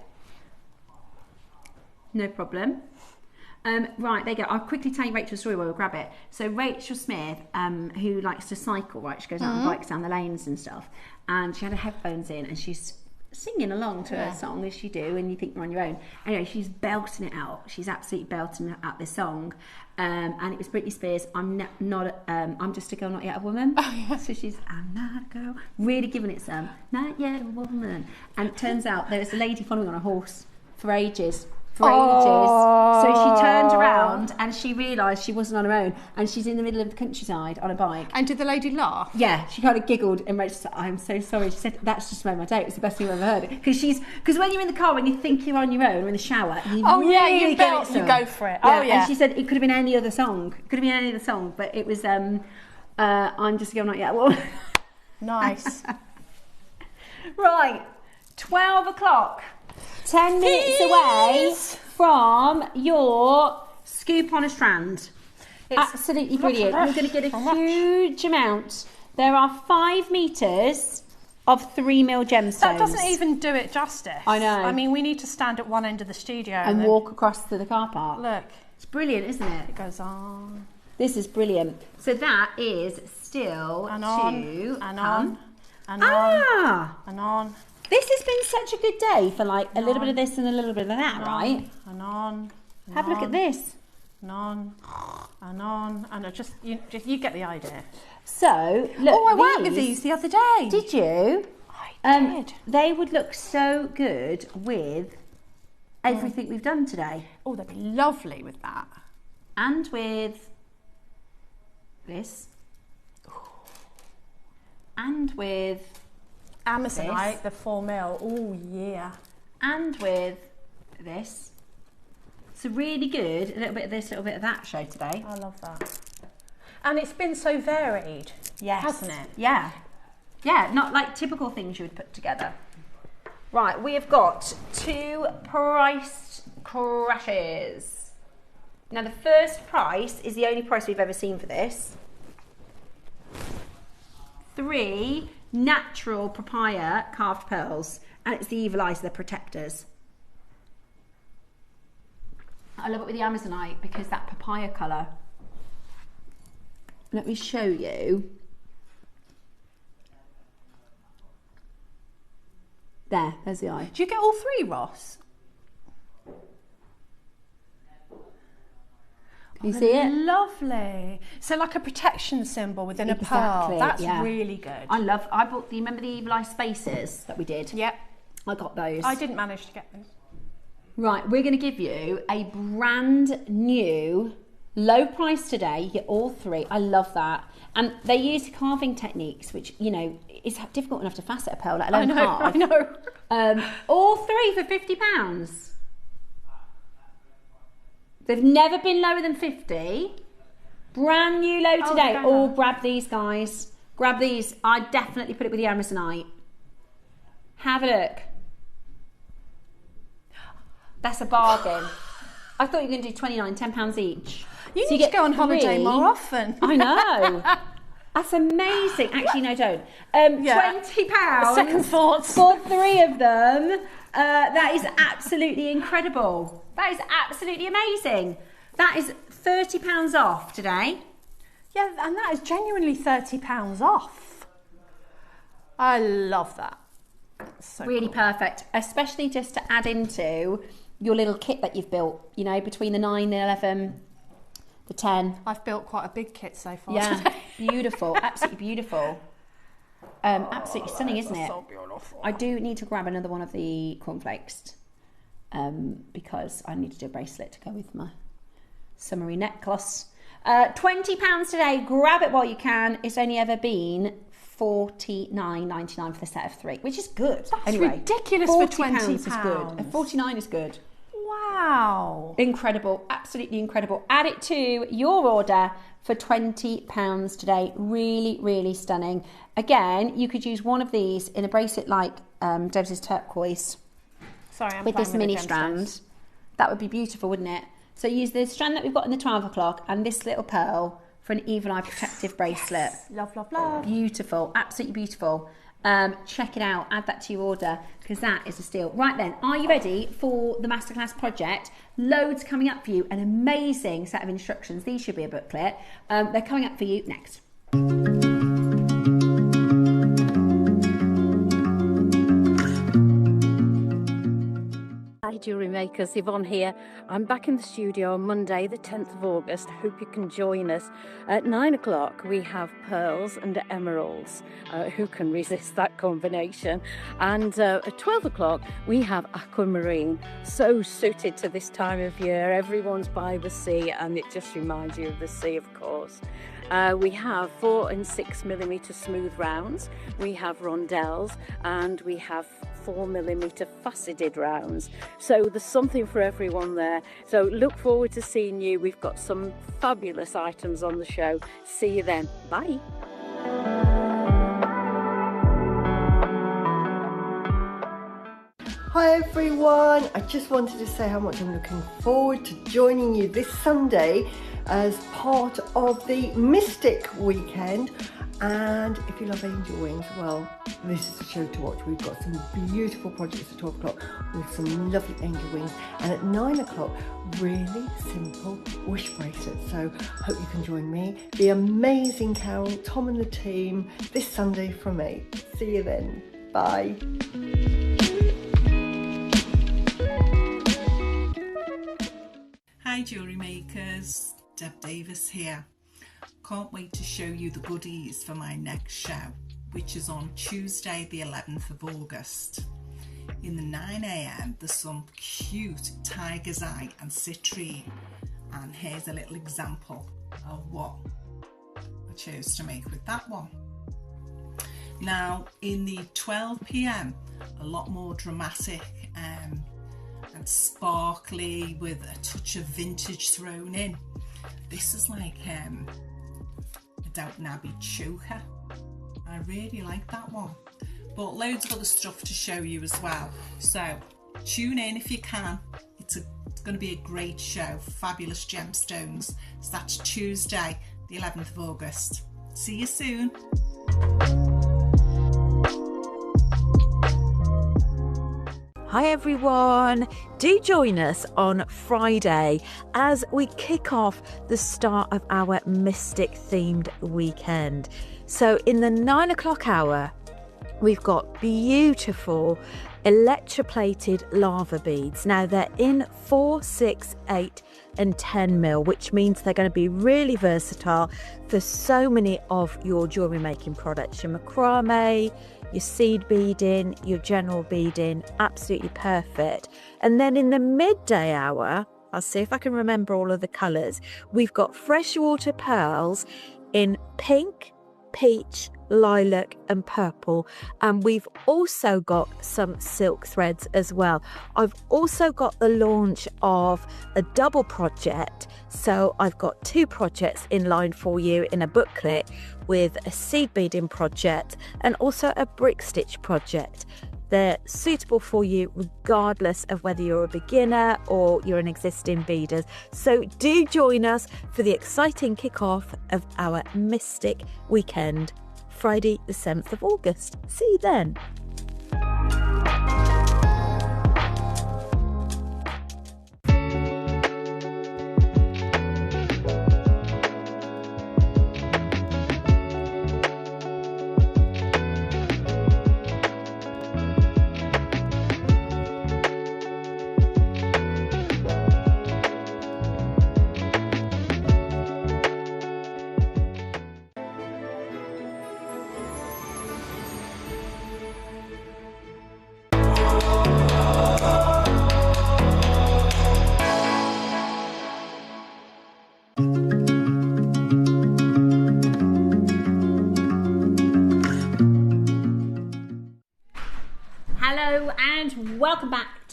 No problem. Right, there you go. I'll quickly tell you Rachel's story while we'll grab it. So Rachel Smith, who likes to cycle, right? She goes out and bikes down the lanes and stuff. And she had her headphones in and she's singing along to a song, as you do, and you think you're on your own. Anyway, she's belting it out. She's absolutely belting out this song. And it was Britney Spears, I'm just a girl, not yet a woman. So she's, I'm not a girl. Really giving it some, not yet a woman. And it turns out there was a lady following on a horse for ages. So she turned around and she realised she wasn't on her own and she's in the middle of the countryside on a bike. And did the lady laugh? Yeah, she kind of giggled and Rachel said, I'm so sorry. She said, that's just made my day. It was the best thing I've ever heard. Because when you're in the car, when you think you're on your own or in the shower, you really you go for it. Yeah, and she said it could have been any other song. It could have been any other song, but it was I'm just a girl, not yet. Well, nice. Right, 12 o'clock. 10 minutes away from your scoop on a strand. It's absolutely brilliant. You're going to get a huge amount. There are 5 metres of 3mm gemstones. That doesn't even do it justice. I know. I mean, we need to stand at one end of the studio and walk across to the car park. Look. It's brilliant, isn't it? It goes on. This is brilliant. So that is still and on. This has been such a good day for like a little bit of this and a little bit of that, right? And on. Have a look at this. And on. And you get the idea. So, look. Oh, I worked with these the other day. Did you? I did. They would look so good with everything we've done today. Oh, they'd be lovely with that. And with this. And with Amazonite, the 4mm. Oh, yeah. And with this. So really good. A little bit of this, a little bit of that show today. I love that. And it's been so varied. Yes. Hasn't it? Yeah. Yeah, not like typical things you would put together. Right, we have got 2 price crashes. Now the first price is the only price we've ever seen for this. 3 natural papaya carved pearls, and it's the evil eyes, they're protectors. I love it with the Amazonite because that papaya colour. Let me show you. There's the eye. Do you get all 3, Ross? Can you see it? Lovely. So like a protection symbol within a pearl. That's really good. I bought the, remember the Evil Eye Spaces that we did? Yep. I got those. I didn't manage to get those. Right, we're going to give you a brand new, low price today. You get all 3. I love that. And they use carving techniques, which, you know, is difficult enough to facet a pearl, let alone carve. I know. All 3 for £50. They've never been lower than 50. Brand new low today. Oh, grab these, guys. Grab these. I'd definitely put it with the Amazonite. Have a look. That's a bargain. I thought you were going to do £29, £10 each. You need to go on holiday more often. I know. That's amazing. Actually, no, don't. £20. Second thoughts. For 3 of them. That is absolutely incredible. That is absolutely amazing. That is £30 off today. Yeah, and that is genuinely £30 off. I love that. So really cool. Perfect, especially just to add into your little kit that you've built, you know, between the 9, the 11, the 10. I've built quite a big kit so far. Yeah, today. beautiful, absolutely beautiful. Absolutely stunning, isn't it? So beautiful. I do need to grab another one of the cornflakes because I need to do a bracelet to go with my summery necklace. £20 today. Grab it while you can. It's only ever been $49.99 for the set of 3, which is good. That's anyway, ridiculous for £20. is good. $49 is good. Wow. Incredible. Absolutely incredible. Add it to your order for £20 today. Really, really stunning. Again, you could use one of these in a bracelet like Deb's turquoise. Sorry, I'm with this mini gemstones. strand. That would be beautiful, wouldn't it? So use the strand that we've got in the 12 o'clock and this little pearl for an evil eye protective bracelet. Yes. Love, love, love. Beautiful. Absolutely beautiful. Check it out. Add that to your order because that is a steal. Right then, are you ready for the masterclass project? Loads coming up for you. An amazing set of instructions. These should be a booklet. They're coming up for you next. Hi Jewellery Makers, Yvonne here. I'm back in the studio on Monday the 10th of August. Hope you can join us. At 9 o'clock we have pearls and emeralds. Who can resist that combination? And at 12 o'clock we have aquamarine. So suited to this time of year. Everyone's by the sea and it just reminds you of the sea, of course. We have 4 and 6mm smooth rounds, we have rondelles, and we have 4mm faceted rounds. So there's something for everyone there. So look forward to seeing you. We've got some fabulous items on the show. See you then. Bye. Hi everyone, I just wanted to say how much I'm looking forward to joining you this Sunday as part of the Mystic weekend. And if you love angel wings, well, this is the show to watch. We've got some beautiful projects at 12 o'clock with some lovely angel wings, and at 9 o'clock really simple wish bracelets. So hope you can join me, the amazing Carol, Tom and the team this Sunday from 8. See you then. Bye. Hi Jewellery Makers, Deb Davis here. Can't wait to show you the goodies for my next show, which is on Tuesday the 11th of August. In the 9 AM there's some cute tiger's eye and citrine, and here's a little example of what I chose to make with that one. Now in the 12 PM, a lot more dramatic and sparkly with a touch of vintage thrown in. This is like a Downton Abbey choker. I really like that one, but loads of other stuff to show you as well, so tune in if you can. It's going to be a great show, fabulous gemstones. So that's Tuesday the 11th of August. See you soon. Hi everyone, do join us on Friday as we kick off the start of our Mystic themed weekend. So in the 9 o'clock hour, we've got beautiful electroplated lava beads. Now they're in 4, 6, 8 and 10 mil, which means they're going to be really versatile for so many of your jewellery making products. Your macrame, your seed beading, your general beading, absolutely perfect. And then in the midday hour, I'll see if I can remember all of the colours, we've got freshwater pearls in pink, peach, lilac and purple, and we've also got some silk threads as well. I've also got the launch of a double project, so I've got 2 projects in line for you in a booklet with a seed beading project and also a brick stitch project. They're suitable for you regardless of whether you're a beginner or you're an existing beader. So do join us for the exciting kickoff of our Mystic weekend, Friday the 7th of August. See you then.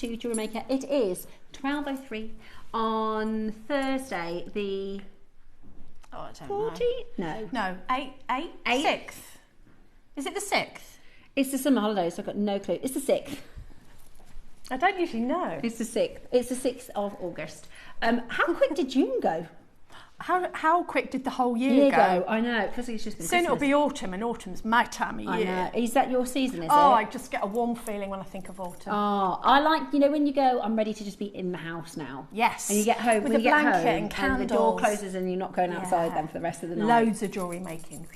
to Jewellery Maker. It is 12:03 on Thursday, the 14th? No, 6th. Is it the 6th? It's the summer holidays, so I've got no clue. It's the 6th. I don't usually know. It's the 6th. It's the 6th of August. How quick did June go? How quick did the whole year go? I know, because it's just been Soon it'll Christmas. be autumn, and autumn's my time of year. I know. Is that your season, is it? I just get a warm feeling when I think of autumn. Oh, I like, when you go, I'm ready to just be in the house now. Yes. And you get home, with when a you get blanket home, and candles. the door closes and you're not going outside then for the rest of the night. Loads of jewellery making.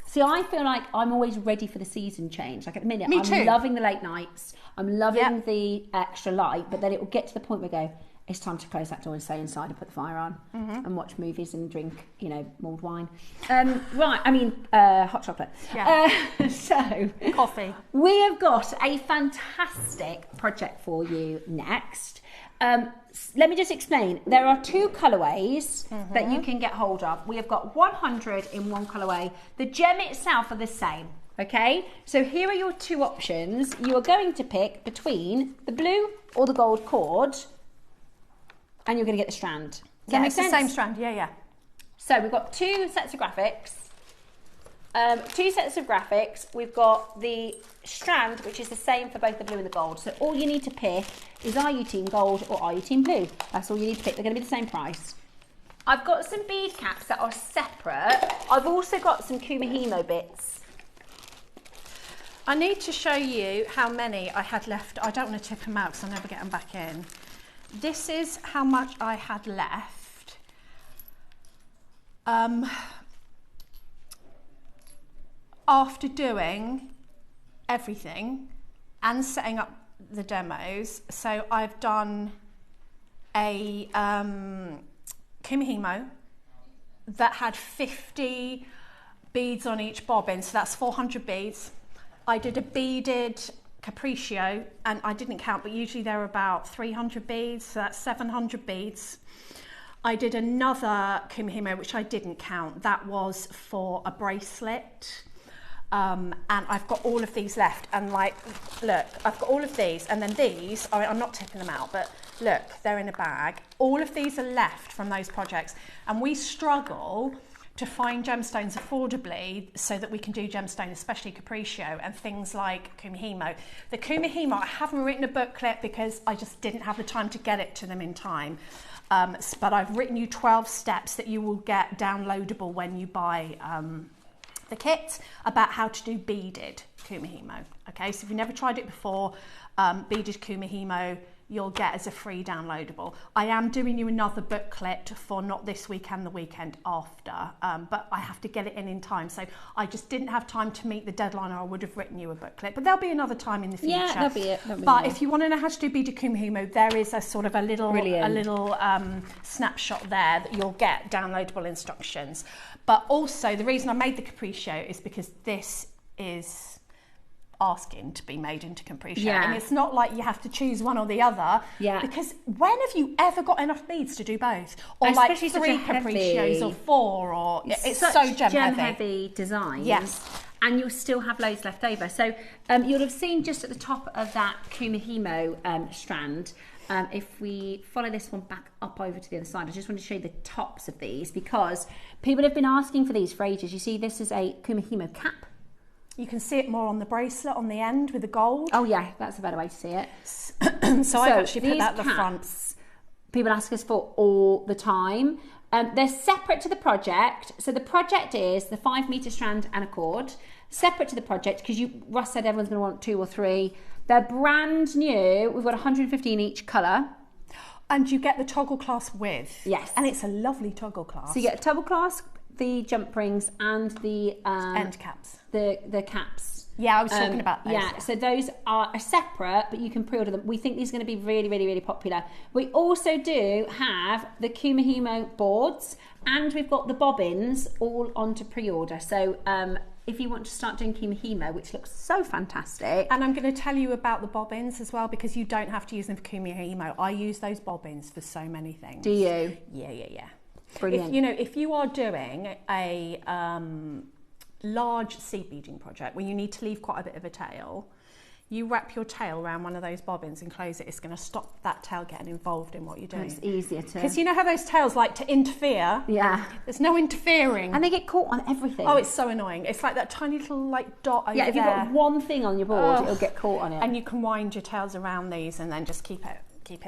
See, I feel like I'm always ready for the season change. Like at the minute, Me I'm too. loving the late nights. I'm loving the extra light, but then it will get to the point where I go, it's time to close that door and stay inside and put the fire on and watch movies and drink, mulled wine. Hot chocolate. Yeah. So, coffee. We have got a fantastic project for you next. Let me just explain. There are 2 colourways that you can get hold of. We have got 100 in one colourway. The gem itself are the same. Okay, so here are your 2 options. You are going to pick between the blue or the gold cord, and you're going to get the strand. Does that make sense? It's the same strand, yeah. So we've got 2 sets of graphics. 2 sets of graphics. We've got the strand, which is the same for both the blue and the gold. So all you need to pick is, are you team gold or are you team blue? That's all you need to pick. They're going to be the same price. I've got some bead caps that are separate. I've also got some Kumihimo bits. I need to show you how many I had left. I don't want to tip them out because I'll never get them back in. This is how much I had left. After doing everything and setting up the demos, so I've done a Kumihimo that had 50 beads on each bobbin, so that's 400 beads. I did a beaded capriccio, and I didn't count, but usually there are about 300 beads, so that's 700 beads. I did another Kumihimo, which I didn't count. That was for a bracelet. And I've got all of these left, and look, I've got all of these, and then these, I'm not tipping them out, but look, they're in a bag. All of these are left from those projects, and we struggle to find gemstones affordably so that we can do gemstone, especially capriccio and things like Kumihimo. The Kumihimo, I haven't written a booklet because I just didn't have the time to get it to them in time. But I've written you 12 steps that you will get downloadable when you buy the kit about how to do beaded Kumihimo. Okay, so if you've never tried it before, beaded Kumihimo, you'll get as a free downloadable. I am doing you another booklet for not this weekend, the weekend after, but I have to get it in time. So I just didn't have time to meet the deadline, or I would have written you a booklet. But there'll be another time in the future. Yeah, that'll be it. But if you want to know how to do beaded Kumihimo, there is a sort of a little snapshot there that you'll get downloadable instructions. But also the reason I made the capriccio is because this is asking to be made into capriccio, and it's not like you have to choose one or the other, because when have you ever got enough beads to do both, or especially like 3 capriccios or 4, or it's so gem heavy designs, and you'll still have loads left over. So you'll have seen just at the top of that Kumihimo strand, if we follow this one back up over to the other side, I just want to show you the tops of these because people have been asking for these for ages. You see, this is a Kumihimo cap. You can see it more on the bracelet on the end with the gold. Oh yeah, that's a better way to see it. so I've actually put that at the front. People ask us for all the time. They're separate to the project. So the project is the 5 metre strand and a cord. Separate to the project because Russ said everyone's going to want 2 or 3. They're brand new. We've got 150 in each colour. And you get the toggle clasp with. Yes. And it's a lovely toggle clasp. So you get a toggle clasp, the jump rings and the end caps. The caps. Yeah, I was talking about those. Yeah, so those are separate, but you can pre-order them. We think these are going to be really, really, really popular. We also do have the Kumihimo boards, and we've got the bobbins all onto pre-order. So if you want to start doing Kumihimo, which looks so fantastic. And I'm going to tell you about the bobbins as well, because you don't have to use them for Kumihimo. I use those bobbins for so many things. Do you? Yeah. Brilliant. If you are doing a large seed beading project where you need to leave quite a bit of a tail, you wrap your tail around one of those bobbins and close it, it's going to stop that tail getting involved in what you're doing. It's easier to... Because you know how those tails like to interfere? Yeah. There's no interfering. And they get caught on everything. Oh, it's so annoying. It's like that tiny little like dot over there. Yeah, if you've got one thing on your board, it'll get caught on it. And you can wind your tails around these and then just keep it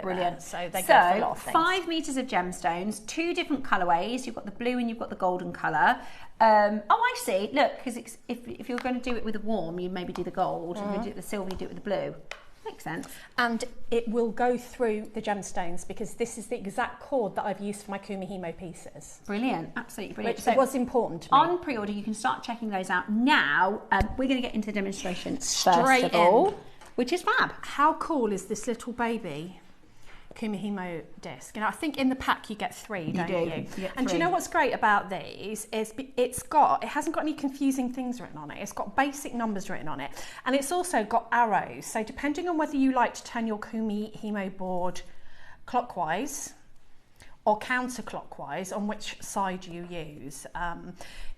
brilliant. There. So they go for a lot of things. 5 meters of gemstones, 2 different colorways. You've got the blue and you've got the golden color. Oh, I see. Look, because if you're going to do it with a warm, you maybe do the gold. If you do it with the silver, you do it with the blue. Makes sense. And it will go through the gemstones because this is the exact cord that I've used for my Kumihimo pieces. Brilliant, absolutely brilliant. Which was important to me. On pre-order, you can start checking those out now. We're going to get into the demonstration straight first of all, which is fab. How cool is this little baby Kumihimo disc? And I think in the pack you get 3, don't you? You get and 3. do you know what's great about these is it hasn't got any confusing things written on it. It's got basic numbers written on it, and it's also got arrows. So depending on whether you like to turn your Kumihimo board clockwise or counterclockwise, on which side you use.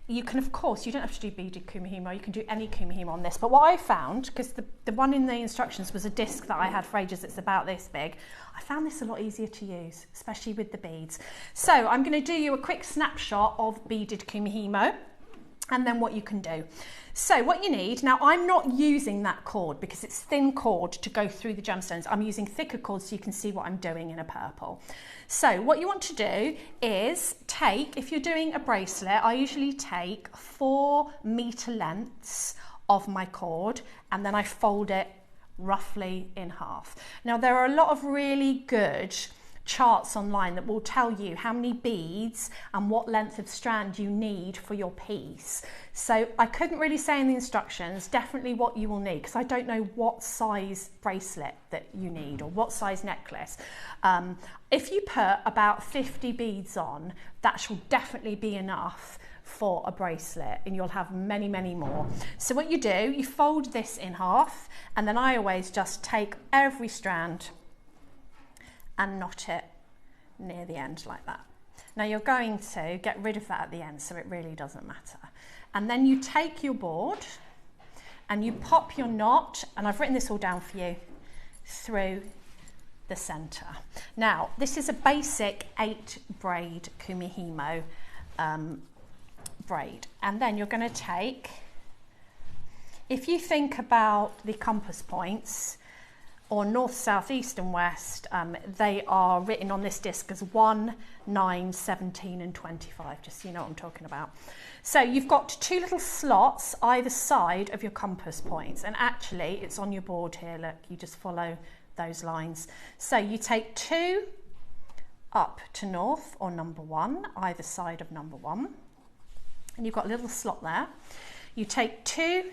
You can, of course, you don't have to do beaded Kumihimo, you can do any Kumihimo on this. But what I found, because the one in the instructions was a disc that I had for ages, it's about this big, I found this a lot easier to use, especially with the beads. So I'm going to do you a quick snapshot of beaded Kumihimo and then what you can do. So what you need, now I'm not using that cord because it's thin cord to go through the gemstones. I'm using thicker cord so you can see what I'm doing in a purple. So what you want to do is take, if you're doing a bracelet, I usually take 4 meter lengths of my cord and then I fold it roughly in half. Now there are a lot of really good charts online that will tell you how many beads and what length of strand you need for your piece. So I couldn't really say in the instructions definitely what you will need because I don't know what size bracelet that you need or what size necklace. If you put about 50 beads on, that should definitely be enough for a bracelet, and you'll have many, many more. So what you do, you fold this in half, and then I always just take every strand and knot it near the end like that. Now you're going to get rid of that at the end, so it really doesn't matter. And then you take your board and you pop your knot, and I've written this all down for you, through the center. Now this is a basic 8 braid Kumihimo braid, and then you're going to take, if you think about the compass points or north, south, east and west, they are written on this disc as 1, 9, 17 and 25, just so you know what I'm talking about. So you've got 2 little slots either side of your compass points, and actually it's on your board here, look, you just follow those lines. So you take 2 up to north or number 1, either side of number 1, and you've got a little slot there. You take 2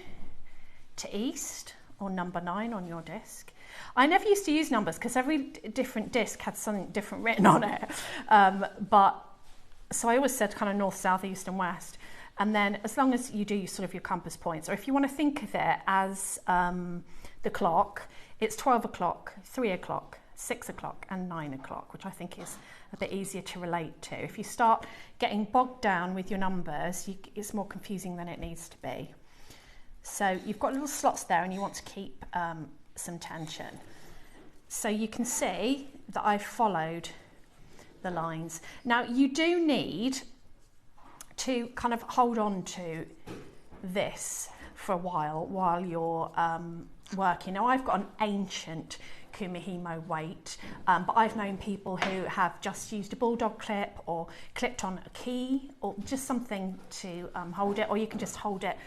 to east or number 9 on your disc. I never used to use numbers because every different disc had something different written on it. So I always said kind of north, south, east and west. And then as long as you do sort of your compass points, or if you want to think of it as the clock, it's 12 o'clock, 3 o'clock, 6 o'clock and 9 o'clock, which I think is a bit easier to relate to. If you start getting bogged down with your numbers, it's more confusing than it needs to be. So you've got little slots there and you want to keep some tension. So you can see that I've followed the lines. Now you do need to kind of hold on to this for a while you're working. Now I've got an ancient Kumihimo weight, but I've known people who have just used a bulldog clip or clipped on a key or just something to hold it, or you can just hold it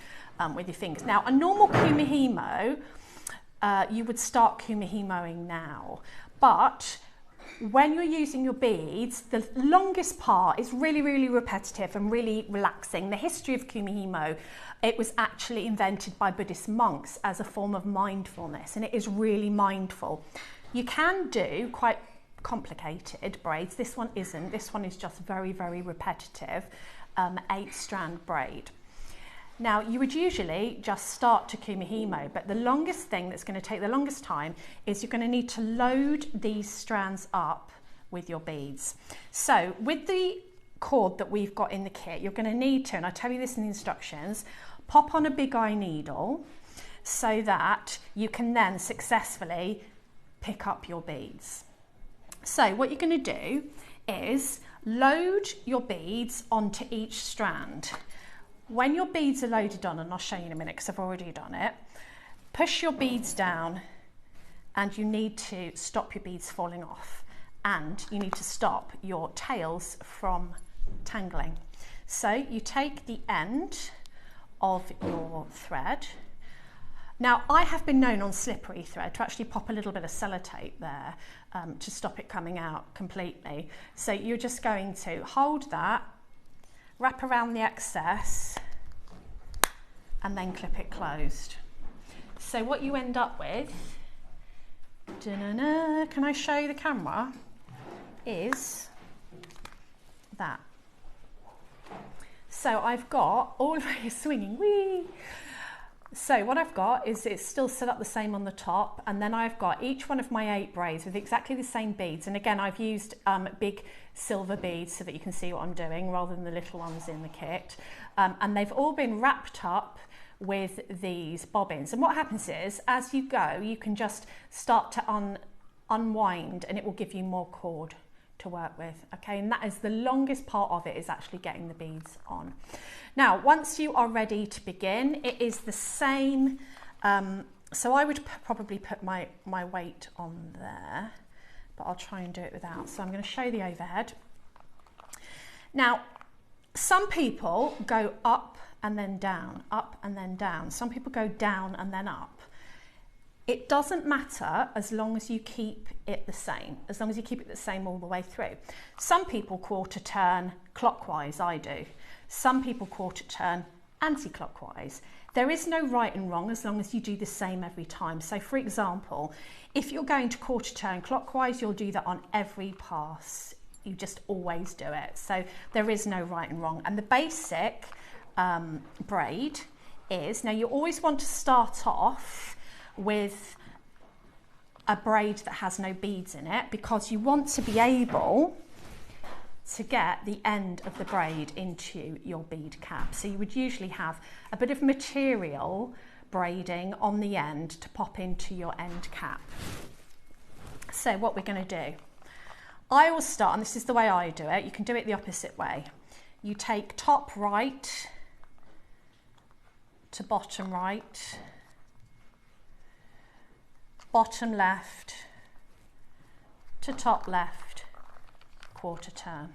with your fingers. Now a normal Kumihimo, you would start Kumihimoing now, but when you're using your beads, the longest part is really, really repetitive and really relaxing. The history of Kumihimo, it was actually invented by Buddhist monks as a form of mindfulness, and it is really mindful. You can do quite complicated braids. This one isn't. This one is just very, very repetitive, 8-strand braid. Now, you would usually just start to Kumihimo, but the longest thing that's going to take the longest time is you're going to need to load these strands up with your beads. So with the cord that we've got in the kit, you're going to need to, and I tell you this in the instructions, pop on a big eye needle, so that you can then successfully pick up your beads. So what you're going to do is load your beads onto each strand. When your beads are loaded on, and I'll show you in a minute because I've already done it, push your beads down, and you need to stop your beads falling off, and you need to stop your tails from tangling. So you take the end of your thread. Now, I have been known on slippery thread to actually pop a little bit of sellotape there to stop it coming out completely. So you're just going to hold that, wrap around the excess, and then clip it closed. So what you end up with, can I show you the camera, is that. So I've got all the way swinging, whee! So what I've got is it's still set up the same on the top, and then I've got each one of my 8 braids with exactly the same beads. And again, I've used big silver beads so that you can see what I'm doing rather than the little ones in the kit. And they've all been wrapped up with these bobbins. And what happens is, as you go, you can just start to unwind, and it will give you more cord to work with. Okay, and that is the longest part of it, is actually getting the beads on. Now, once you are ready to begin, it is the same. So I would probably put my weight on there, but I'll try and do it without. So I'm going to show the overhead. Now, some people go up and then down, up and then down. Some people go down and then up. It doesn't matter as long as you keep it the same, as long as you keep it the same all the way through. Some people quarter turn clockwise, I do. Some people quarter turn anti-clockwise. There is no right and wrong as long as you do the same every time. So for example, if you're going to quarter turn clockwise, you'll do that on every pass. You just always do it. So there is no right and wrong. And the basic braid is, now you always want to start off with a braid that has no beads in it, because you want to be able to get the end of the braid into your bead cap. So you would usually have a bit of material braiding on the end to pop into your end cap. So what we're going to do, I will start, and this is the way I do it, you can do it the opposite way. You take top right to bottom right, bottom left to top left, quarter turn.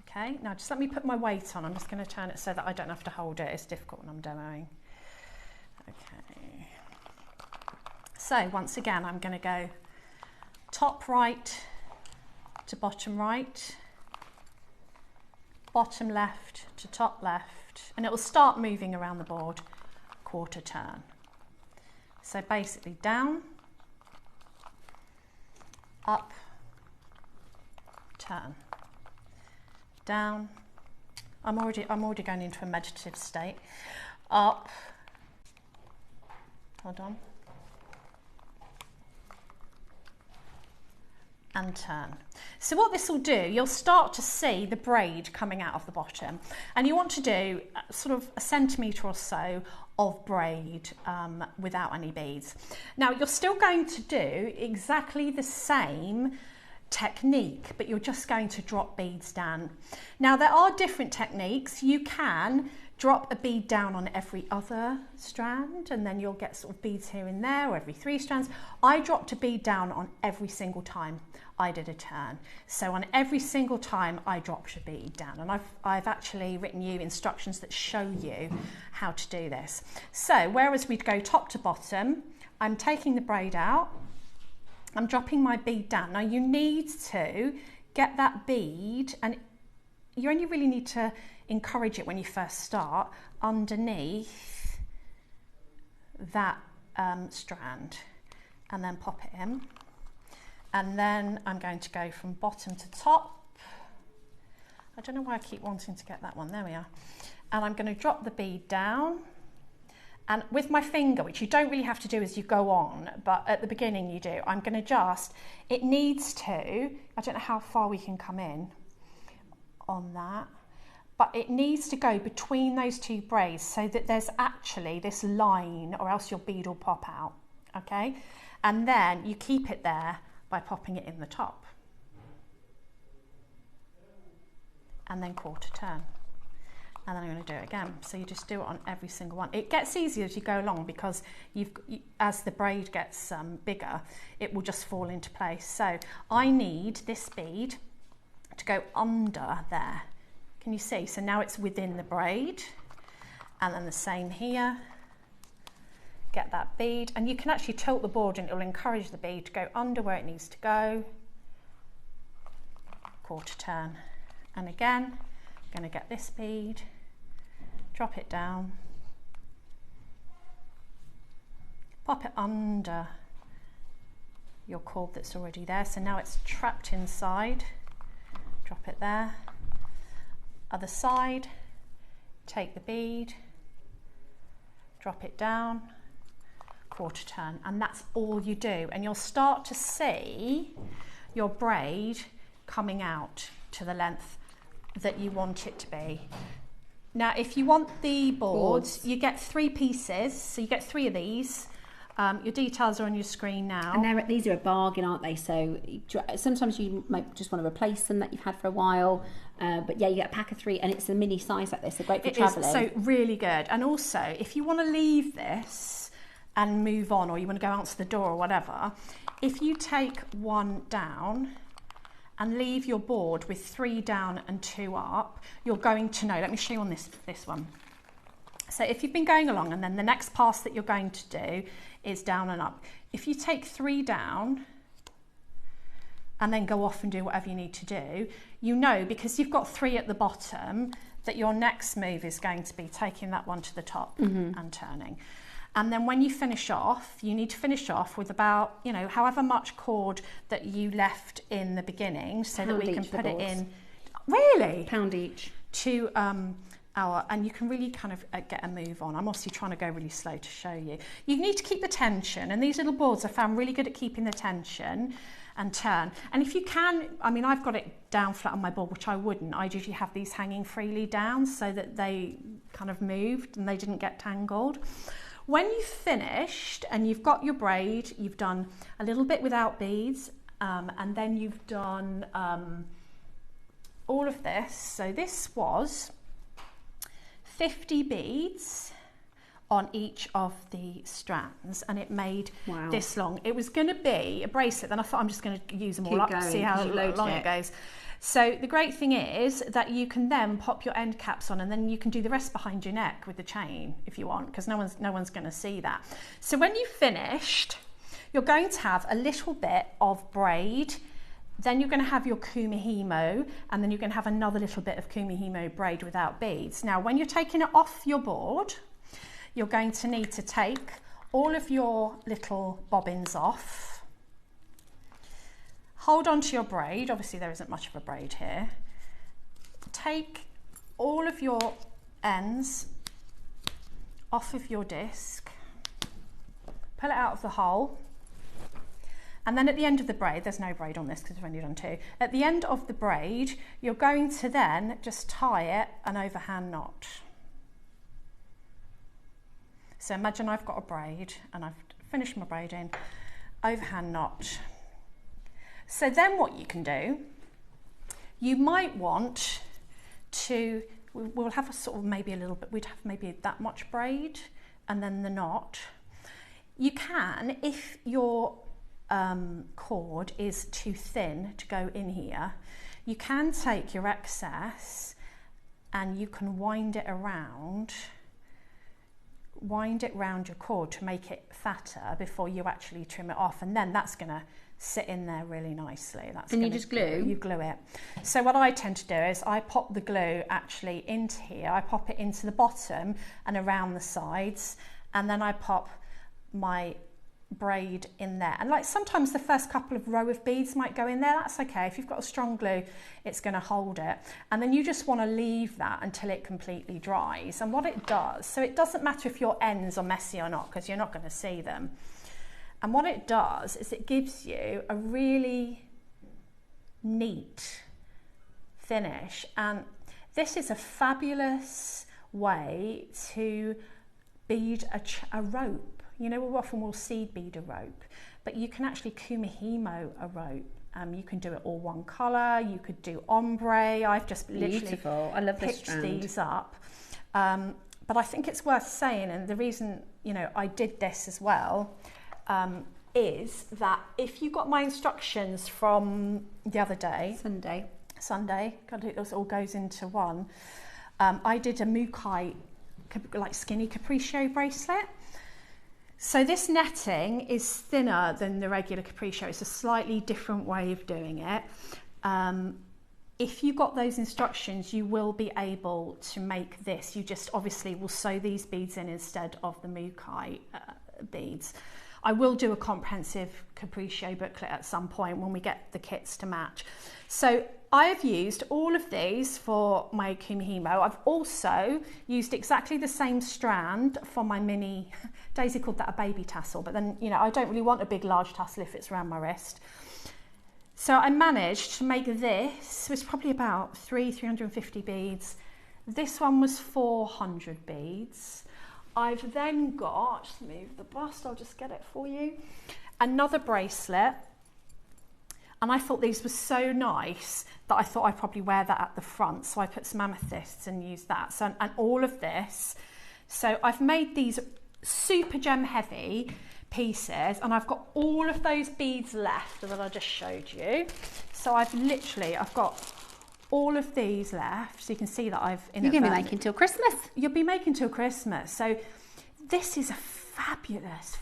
Okay, now just let me put my weight on. I'm just going to turn it so that I don't have to hold it. It's difficult when I'm demoing. Okay, so once again I'm going to go top right to bottom right, bottom left to top left, and it will start moving around the board, quarter turn. So basically down, up, turn, down. I'm already going into a meditative state. Up, hold on, and turn. So what this will do, you'll start to see the braid coming out of the bottom, and you want to do sort of a centimetre or so of braid without any beads. Now you're still going to do exactly the same technique, but you're just going to drop beads down. Now there are different techniques. You can drop a bead down on every other strand, and then you'll get sort of beads here and there, or every 3 strands. I dropped a bead down on every single time I did a turn. So on every single time I dropped a bead down, and I've actually written you instructions that show you how to do this. So whereas we'd go top to bottom, I'm taking the braid out, I'm dropping my bead down. Now you need to get that bead, and you only really need to encourage it when you first start, underneath that strand, and then pop it in. And then I'm going to go from bottom to top. I don't know why I keep wanting to get that one. There we are. And I'm going to drop the bead down, and with my finger, which you don't really have to do as you go on, but at the beginning you do, I'm going to just, it needs to, I don't know how far we can come in on that, but it needs to go between those two braids so that there's actually this line, or else your bead will pop out, okay? And then you keep it there by popping it in the top. And then quarter turn. And then I'm going to do it again. So you just do it on every single one. It gets easier as you go along because as the braid gets bigger, it will just fall into place. So I need this bead to go under there. Can you see? So now it's within the braid. And then the same here. Get that bead. And you can actually tilt the board and it will encourage the bead to go under where it needs to go. Quarter turn. And again, I'm going to get this bead, drop it down, pop it under your cord that's already there. So now it's trapped inside. Drop it there. Other side, take the bead, drop it down, quarter turn, and that's all you do. And you'll start to see your braid coming out to the length that you want it to be. Now, if you want the boards, you get 3 pieces, so you get 3 of these. Your details are on your screen now. And these are a bargain, aren't they? So sometimes you might just want to replace them that you've had for a while. But yeah, you get a pack of 3 and it's a mini size like this. They're great for travelling. So really good. And also, if you want to leave this and move on, or you want to go out to the door or whatever, if you take 1 down and leave your board with 3 down and 2 up, you're going to know. Let me show you on this one. So if you've been going along and then the next pass that you're going to do is down and up. If you take 3 down and then go off and do whatever you need to do, you know, because you've got 3 at the bottom, that your next move is going to be taking that one to the top and turning. And then when you finish off, you need to finish off with about, you know, however much cord that you left in the beginning, so that we can put it in. Really? £1 each. To and you can really kind of get a move on. I'm obviously trying to go really slow to show you. You need to keep the tension, and these little boards I found really good at keeping the tension and turn. And if you can, I mean, I've got it down flat on my board, which I wouldn't. I usually have these hanging freely down so that they kind of moved and they didn't get tangled. When you've finished and you've got your braid, you've done a little bit without beads, and then you've done all of this. So this was 50 beads on each of the strands, and it made this long. It was going to be a bracelet, then I thought I'm just going to use them all up to see how long it goes. So the great thing is that you can then pop your end caps on, and then you can do the rest behind your neck with the chain if you want, because no one's going to see that. So when you've finished, you're going to have a little bit of braid, then you're going to have your kumihimo, and then you're going to have another little bit of kumihimo braid without beads. Now, when you're taking it off your board, you're going to need to take all of your little bobbins off. Hold on to your braid. Obviously, there isn't much of a braid here. Take all of your ends off of your disc. Pull it out of the hole. And then at the end of the braid, there's no braid on this because we've only done 2. At the end of the braid, you're going to then just tie it an overhand knot. So imagine I've got a braid and I've finished my braiding, overhand knot. So then what you can do, you might want to, we'll have a sort of maybe a little bit, we'd have maybe that much braid and then the knot. You can, if your cord is too thin to go in here, you can take your excess and you can wind it round your cord to make it fatter before you actually trim it off, and then that's going to sit in there really nicely. And you just glue? You glue it. So what I tend to do is I pop the glue actually into here. I pop it into the bottom and around the sides, and then I pop my braid in there. And like sometimes the first couple of row of beads might go in there. That's okay. If you've got a strong glue, it's going to hold it. And then you just want to leave that until it completely dries. And what it does, so it doesn't matter if your ends are messy or not, because you're not going to see them. And what it does is it gives you a really neat finish. And this is a fabulous way to bead a rope. You know, often we'll seed bead a rope, but you can actually kumihimo a rope. You can do it all one colour, you could do ombre. I've just literally I love this picked strand. these up. But I think it's worth saying, and the reason, you know, I did this as well, is that if you got my instructions from the other day, Sunday, God, it all goes into one. I did a Mukai, like skinny capriccio bracelet. So this netting is thinner than the regular capriccio. It's a slightly different way of doing it. If you got those instructions, you will be able to make this. You just obviously will sew these beads in instead of the Mukai beads. I will do a comprehensive capriccio booklet at some point when we get the kits to match. So I've used all of these for my kumihimo. I've also used exactly the same strand for my mini, Daisy called that a baby tassel, but then, you know, I don't really want a big large tassel if it's around my wrist. So I managed to make this, it was probably about 350 beads. This one was 400 beads. I've then got, move the bust, I'll just get it for you, another bracelet. And I thought these were so nice that I thought I'd probably wear that at the front. So I put some amethysts and used that. So, and all of this. So I've made these super gem heavy pieces, and I've got all of those beads left that I just showed you. So I've got all of these left, so you can see that I've You're going to be making till Christmas. You'll be making till Christmas. So this is a fabulous.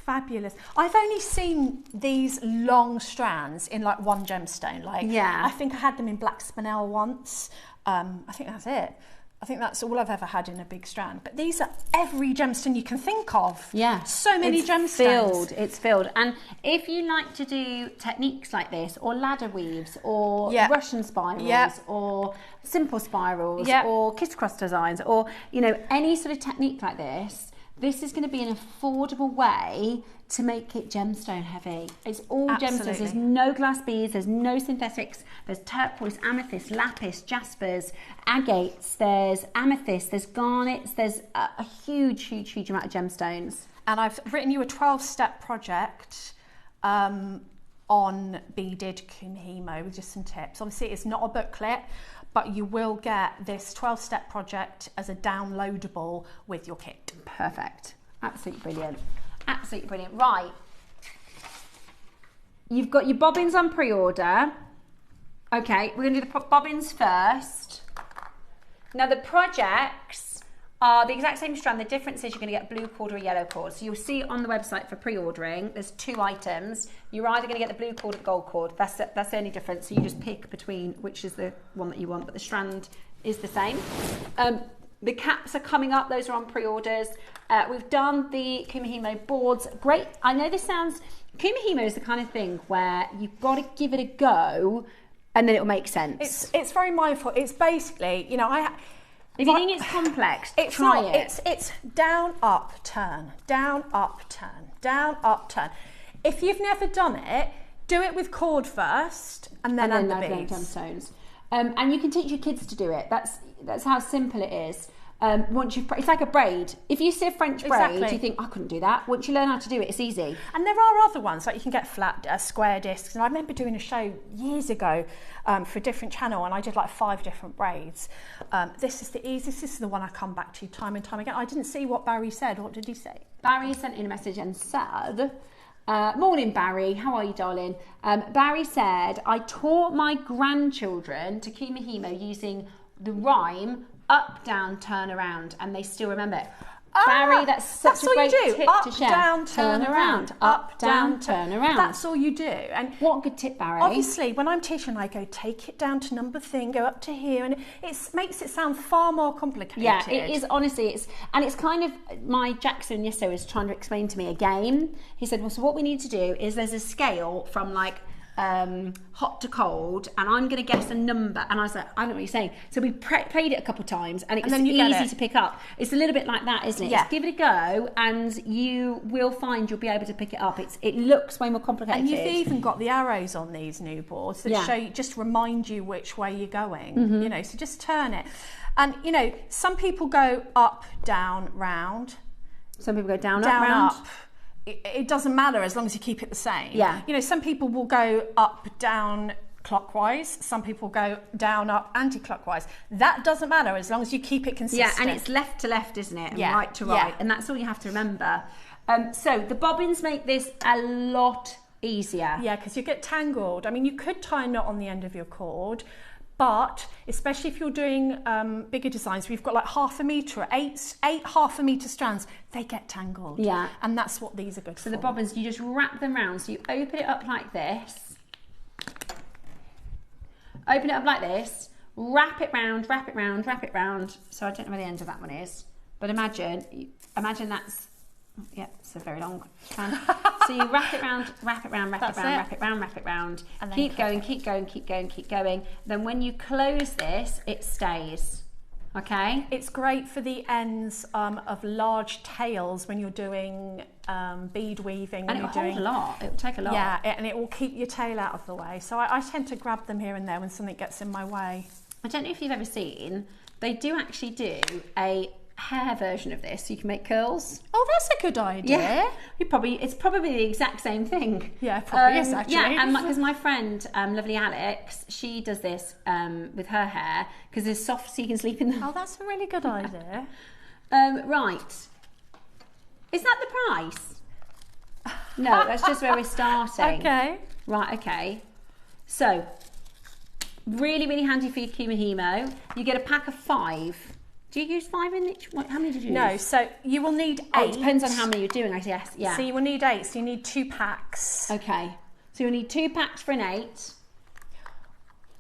I've only seen these long strands in like one gemstone. Like, yeah, I think I had them in black spinel once. I think that's it. I think that's all I've ever had in a big strand. But these are every gemstone you can think of. Yeah. So many gemstones. It's filled. And if you like to do techniques like this, or ladder weaves, or Russian spirals, or simple spirals, or crisscross designs, or, you know, any sort of technique like this, this is going to be an affordable way to make it gemstone heavy. It's all gemstones. There's no glass beads, there's no synthetics. There's turquoise, amethyst, lapis, jaspers, agates, there's amethyst, there's garnets, there's a huge amount of gemstones. And I've written you a 12-step project on beaded kumihimo with just some tips. Obviously, it's not a booklet, but you will get this 12-step project as a downloadable with your kit. Perfect. Absolutely brilliant. Absolutely brilliant. Right. You've got your bobbins on pre-order. Okay, we're going to do the bobbins first. Now, the projects are the exact same strand. The difference is you're going to get a blue cord or a yellow cord. So you'll see on the website for pre-ordering, there's 2 items. You're either going to get the blue cord or the gold cord. That's the only difference. So you just pick between which is the one that you want, but the strand is the same. The caps are coming up. Those are on pre-orders. We've done the kumihimo boards. Great. I know this sounds... Kumihimo is the kind of thing where you've got to give it a go and then it'll make sense. It's very mindful. It's basically, you know, if you think it's complex, try it. It's down, up, turn, down, up, turn, down, up, turn. If you've never done it, do it with cord first and then add the beads. Gemstones. And you can teach your kids to do it. That's how simple it is. Once you've, it's like a braid. If you see a French braid, you think, I couldn't do that. Once you learn how to do it, it's easy. And there are other ones, like you can get flat, square discs. And I remember doing a show years ago for a different channel, and I did like 5 different braids. This is the easiest. This is the one I come back to time and time again. I didn't see what Barry said. What did he say? Barry sent in a message and said, morning, Barry. How are you, darling? Barry said, I taught my grandchildren to kumihimo using the rhyme up, down, turn around, and they still remember it. Barry, that's such a great tip to share. Up, down, turn around. Up, down, turn around. That's all you do. And what a good tip, Barry. Obviously, when I'm teaching, I go, take it down to number thing, go up to here, and it makes it sound far more complicated. Yeah, it is, honestly. It's kind of, my Jackson yesterday was trying to explain to me a game. He said, well, so what we need to do is there's a scale from like hot to cold, and I'm going to guess a number, and I was like, I don't know what you're saying. So we played it a couple of times, and it was easy to pick up. It's a little bit like that, isn't it? Yeah. Just give it a go, and you will find you'll be able to pick it up. It looks way more complicated. And you've even got the arrows on these new boards that show you, just remind you which way you're going. You know, so just turn it. And you know, some people go up, down, round. Some people go down, Down, up, round. up. It doesn't matter as long as you keep it the same. Yeah. You know, some people will go up, down, clockwise. Some people go down, up, anti-clockwise. That doesn't matter as long as you keep it consistent. Yeah, and it's left to left, isn't it? And Yeah. right to right. Yeah. And that's all you have to remember. So the bobbins make this a lot easier. Yeah, because you get tangled. I mean, you could tie a knot on the end of your cord, but especially if you're doing bigger designs, we've got like 1/2 metre, eight 1/2 metre strands, they get tangled. Yeah. And that's what these are good for. So the bobbins, you just wrap them round. So you open it up like this. Open it up like this. Wrap it round, wrap it round, wrap it round. So I don't know where the end of that one is, but imagine that's. Yeah, it's a very long strand. So you wrap it round, wrap it round, wrap it round, wrap it round, wrap it round. And then keep going, keep going, keep going, keep going. Then when you close this, it stays. Okay? It's great for the ends of large tails when you're doing bead weaving. And it will hold a lot. It will take a lot. Yeah, and it will keep your tail out of the way. So I tend to grab them here and there when something gets in my way. I don't know if you've ever seen, they do actually do a hair version of this, so you can make curls. Oh, that's a good idea. Yeah, it's probably the exact same thing. Yeah, it probably is actually. Yeah, and because my friend, lovely Alex, she does this with her hair because it's soft, so you can sleep in them. Oh, that's a really good idea. Right, is that the price? No, that's just where we're starting. Okay. Right. Okay. So, really, really handy for your Kumihimo. You get a pack of 5. Do you use 5 in each? How many did you use? No, so you will need 8. Oh, it depends on how many you're doing, I guess. Yeah. So you will need 8. So you need 2 packs. Okay. So you'll need 2 packs for an 8.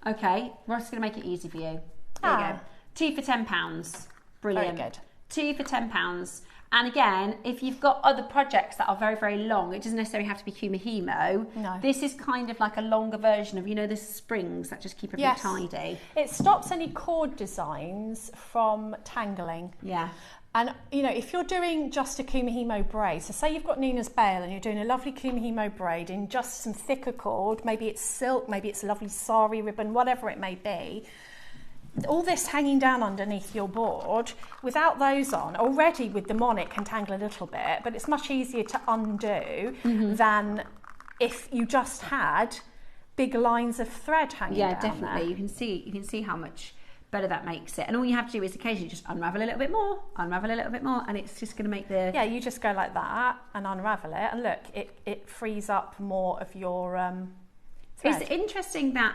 Okay. We're just going to make it easy for you. There you go. 2 for £10. Brilliant. Very good. 2 for £10. And again, if you've got other projects that are very, very long, it doesn't necessarily have to be Kumihimo. No. This is kind of like a longer version of, the springs that just keep everything tidy. It stops any cord designs from tangling. Yeah. And, if you're doing just a Kumihimo braid, so say you've got Nina's Bale and you're doing a lovely Kumihimo braid in just some thicker cord, maybe it's silk, maybe it's a lovely sari ribbon, whatever it may be, all this hanging down underneath your board, without those on, already with them on it can tangle a little bit, but it's much easier to undo than if you just had big lines of thread hanging down. Yeah, definitely. There. You can see how much better that makes it. And all you have to do is occasionally just unravel a little bit more, and it's just going to make the... Yeah, you just go like that and unravel it, and look, it frees up more of your thread. It's interesting that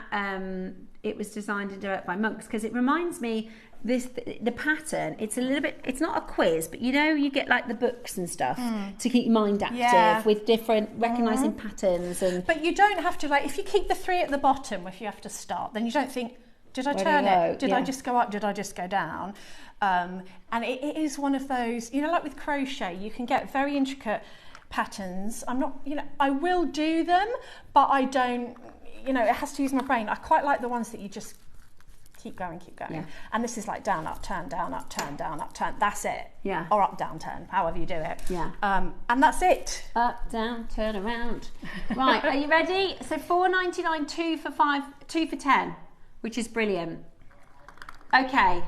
it was designed and developed by monks, because it reminds me the pattern, it's a little bit, it's not a quiz, but you get like the books and stuff to keep your mind active with different recognising patterns. But you don't have to, like, if you keep the 3 at the bottom, if you have to start, then you don't think, did I turn it? Did I just go up? Did I just go down? And it is one of those, like with crochet, you can get very intricate patterns. I'm not, I will do them, but I don't, it has to use my brain. I quite like the ones that you just keep going. Yeah. And this is like down, up, turn, down, up, turn, down, up, turn. That's it. Yeah. Or up, down, turn, however you do it. Yeah. And that's it. Up, down, turn around. Right, are you ready? So $4.99, 2 for 5, 2 for 10, which is brilliant. Okay.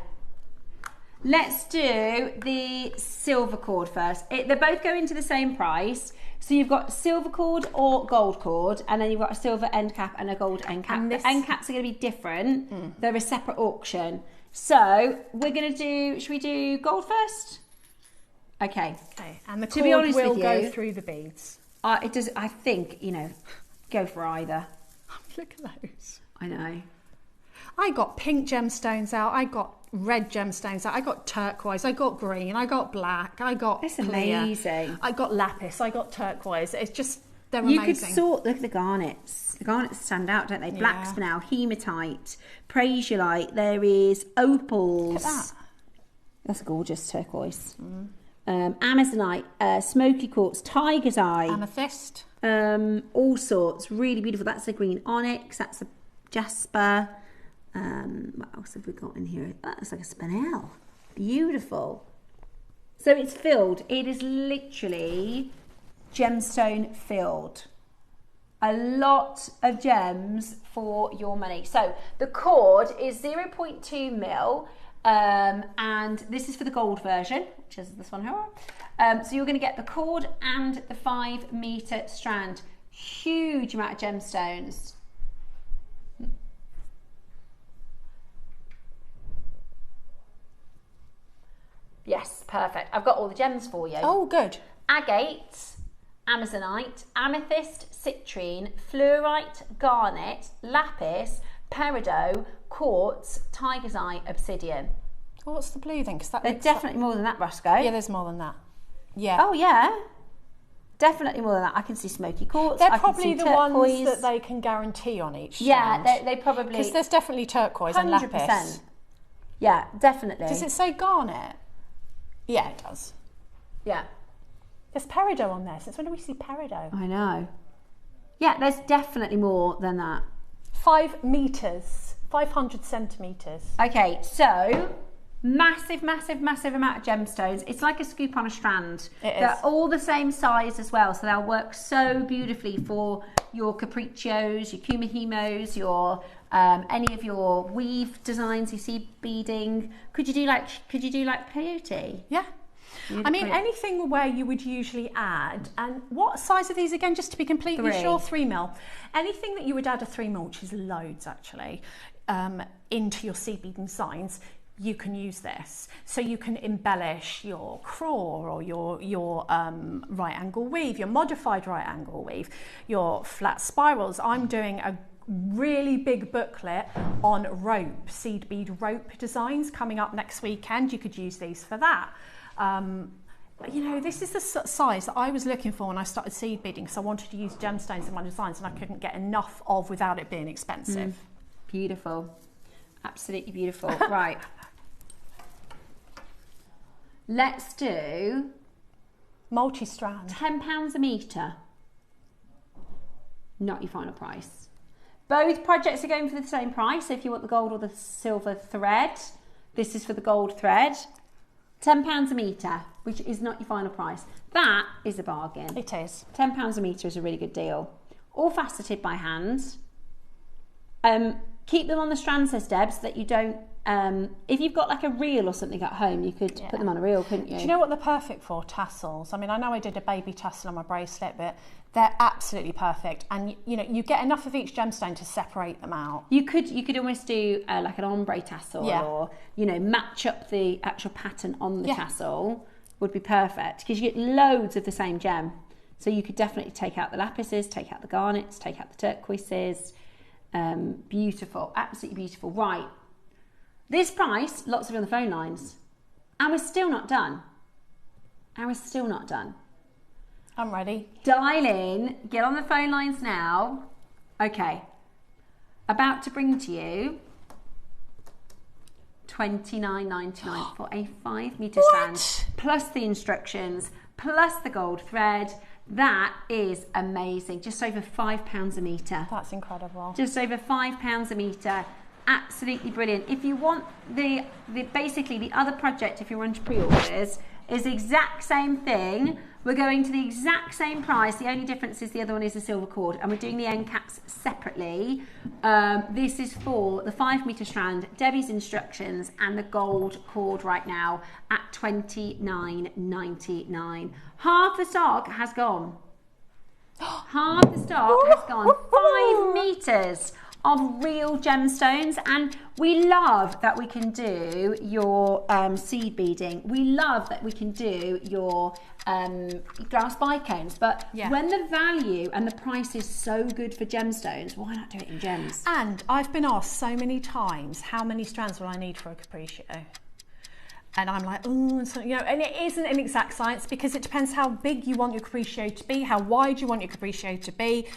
Let's do the silver cord first. They both go into the same price. So you've got silver cord or gold cord, and then you've got a silver end cap and a gold end cap. The end caps are going to be different. They're a separate auction. So we're going to do, should we do gold first? Okay. And the cord will go through the beads. It does. I think, go for either. Look at those. I know. I got pink gemstones out. I got red gemstones out. I got turquoise. I got green. I got black. I got It's clear. amazing. I got lapis. I got turquoise. It's just, they're amazing. You could sort, look at the garnets. The garnets stand out, don't they? Black spinel, hematite, prasiolite. There is opals. Look at that. That's gorgeous turquoise. Amazonite, smoky quartz, tiger's eye. Amethyst. All sorts. Really beautiful. That's a green onyx. That's a jasper. What else have we got in here? That's like a spinel. Beautiful. So it's filled. It is literally gemstone filled. A lot of gems for your money. So the cord is 0.2 mil. And this is for the gold version, which is this one here. So you're going to get the cord and the 5 metre strand. Huge amount of gemstones. Yes, perfect. I've got all the gems for you. Oh, good. Agate, amazonite, amethyst, citrine, fluorite, garnet, lapis, peridot, quartz, tiger's eye, obsidian. Oh, what's the blue then? Because There's definitely more than that, Roscoe. Yeah, there's more than that. Yeah. Oh yeah, definitely more than that. I can see smoky quartz. They're I can probably see the turquoise. ones that they can guarantee on each strand. Yeah, they probably. Because there's definitely turquoise and lapis. Yeah, definitely. Does it say garnet? Yeah, it does. Yeah. There's peridot on there. Since when do we see peridot? I know. Yeah, there's definitely more than that. 5 metres, 500 centimetres. Okay, so massive, massive, massive amount of gemstones. It's like a scoop on a strand. They're all the same size as well, so they'll work so beautifully for your capriccios, your kumihimos, your any of your weave designs, your seed beading. Could you do like peyote? Yeah. I mean, anything where you would usually add, and what size are these again, just to be completely sure? 3 mil. Anything that you would add a 3 mil, which is loads actually, into your seed beading designs, you can use this. So you can embellish your craw or your right angle weave, your modified right angle weave, your flat spirals. I'm doing a really big booklet on rope, seed bead rope designs coming up next weekend. You could use these for that. You know, this is the size that I was looking for when I started seed beading, because I wanted to use gemstones in my designs and I couldn't get enough of without it being expensive. Beautiful. Absolutely beautiful. Right. Let's do multi-strand. £10 a metre. Not your final price. Both projects are going for the same price. So if you want the gold or the silver thread, this is for the gold thread. £10 a metre, which is not your final price. That is a bargain. It is. £10 a metre is a really good deal. All faceted by hand. Keep them on the strand, says Deb, so that you don't, if you've got like a reel or something at home, you could put them on a reel, couldn't you? Do you know what they're perfect for? Tassels. I mean, I know I did a baby tassel on my bracelet, but they're absolutely perfect. And you know, you get enough of each gemstone to separate them out. You could almost do like an ombre tassel, or you know, match up the actual pattern on the tassel would be perfect, because you get loads of the same gem. So you could definitely take out the lapises, take out the garnets, take out the turquoises. Beautiful, absolutely beautiful. Right, this price, lots of you on the phone lines, and we're still not done. I'm ready. Dial in, get on the phone lines now. Okay, about to bring to you $29.99 for a 5 metre strand, plus the instructions, plus the gold thread. That is amazing. Just over £5 a metre. That's incredible. Just over £5 a metre. Absolutely brilliant. If you want basically the other project, if you're on pre-orders, is the exact same thing. We're going to the exact same price. The only difference is the other one is a silver cord, and we're doing the end caps separately. This is for the 5 metre strand, Debbie's instructions, and the gold cord right now at $29.99. Half the stock has gone. Half the stock has gone. 5 metres of real gemstones, and we love that we can do your seed beading. We love that we can do your glass bicones, but when the value and the price is so good for gemstones, why not do it in gems? And I've been asked so many times, how many strands will I need for a capriccio? And I'm like, oh, you know, and it isn't an exact science, because it depends how big you want your capriccio to be, how wide you want your capriccio to be.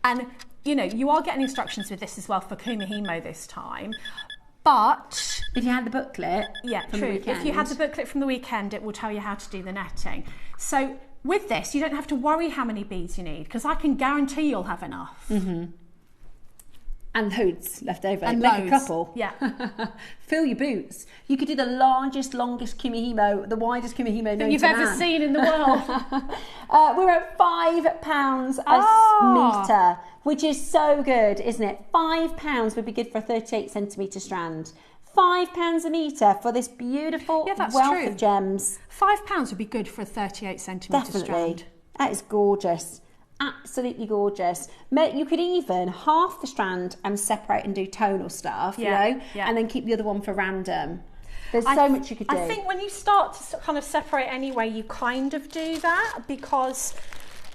And, you know, you are getting instructions with this as well for kumihimo this time. But if you had the booklet, from the weekend. If you had the booklet from the weekend, it will tell you how to do the netting. So with this, you don't have to worry how many beads you need, because I can guarantee you'll have enough. And loads left over. And make loads. A couple. Yeah. Fill your boots. You could do the longest kumihimo, the widest kumihimo that you've ever seen in the world. We're at £5 a metre, which is so good, isn't it? £5 would be good for a 38 centimetre strand. £5 a metre for this beautiful wealth of gems. £5 would be good for a 38 centimetre strand. That is gorgeous. Absolutely gorgeous. You could even half the strand and separate and do tonal stuff, you know, and then keep the other one for random. There's so much you could do. I think when you start to kind of separate anyway, you kind of do that, because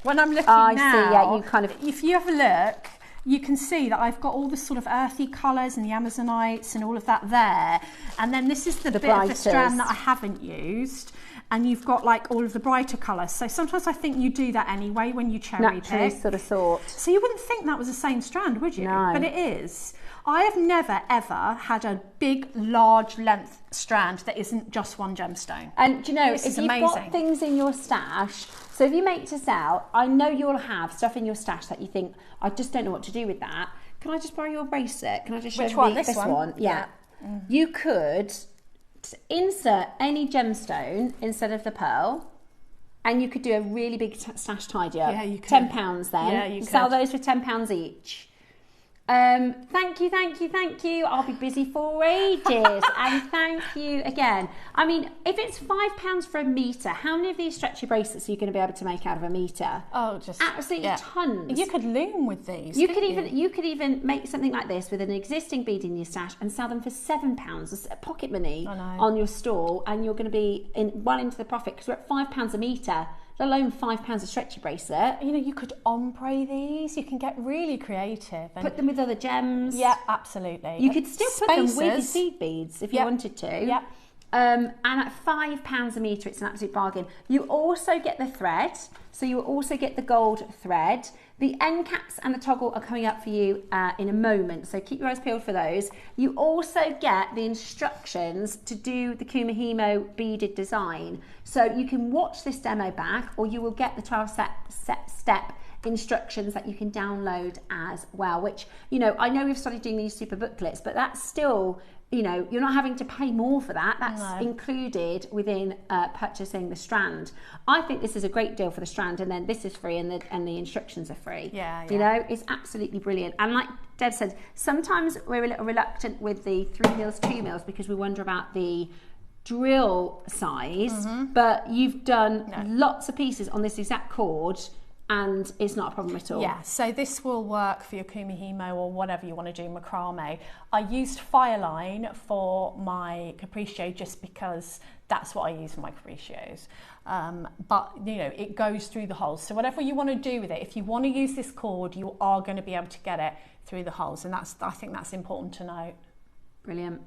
when I'm looking now, you kind of, if you have a look, you can see that I've got all the sort of earthy colours and the Amazonites and all of that there. And then this is the bit of the strand that I haven't used. And you've got like all of the brighter colours. So sometimes I think you do that anyway when you cherry pick. Sort of thought. So you wouldn't think that was the same strand, would you? No. But it is. I have never ever had a big, large length strand that isn't just one gemstone. And do you know, if you've got things in your stash, so if you make to sell, I know you'll have stuff in your stash that you think, I just don't know what to do with that. Can I just borrow your bracelet? Can I just show you this one? Yeah. You could insert any gemstone instead of the pearl, and you could do a really big stash tidy up. Yeah, you could. £10 then. Yeah, you could. Sell those for £10 each. Thank you. I'll be busy for ages. And thank you again. I mean, if it's £5 for a metre, how many of these stretchy bracelets are you going to be able to make out of a metre? Oh, just absolutely tons. You could loom with these. You could even make something like this with an existing bead in your stash and sell them for £7 as pocket money on your stall, and you're going to be well into the profit, because we're at £5 a metre. Let alone £5 a stretchy bracelet. You know, you could ombre these. You can get really creative. And put them with other gems. Yeah, absolutely. You could still put them with your seed beads if you wanted to. Yeah. And at £5 a metre, it's an absolute bargain. You also get the thread. So you also get the gold thread. The end caps and the toggle are coming up for you in a moment, so keep your eyes peeled for those. You also get the instructions to do the Kumihimo beaded design. So you can watch this demo back, or you will get the 12-step instructions that you can download as well, which, you know, I know we've started doing these super booklets, but that's still, you know, you're not having to pay more for that. That's included within purchasing the strand. I think this is a great deal for the strand, and then this is free, and the instructions are free. Yeah. You know, it's absolutely brilliant. And like Deb said, sometimes we're a little reluctant with the 3 mils, 2 mils, because we wonder about the drill size, but you've done lots of pieces on this exact cord, and it's not a problem at all. Yeah, so this will work for your Kumihimo or whatever you want to do, macrame. I used Fireline for my capriccio just because that's what I use for my capriccios. But, you know, it goes through the holes. So whatever you want to do with it, if you want to use this cord, you are going to be able to get it through the holes. And I think that's important to note. Brilliant.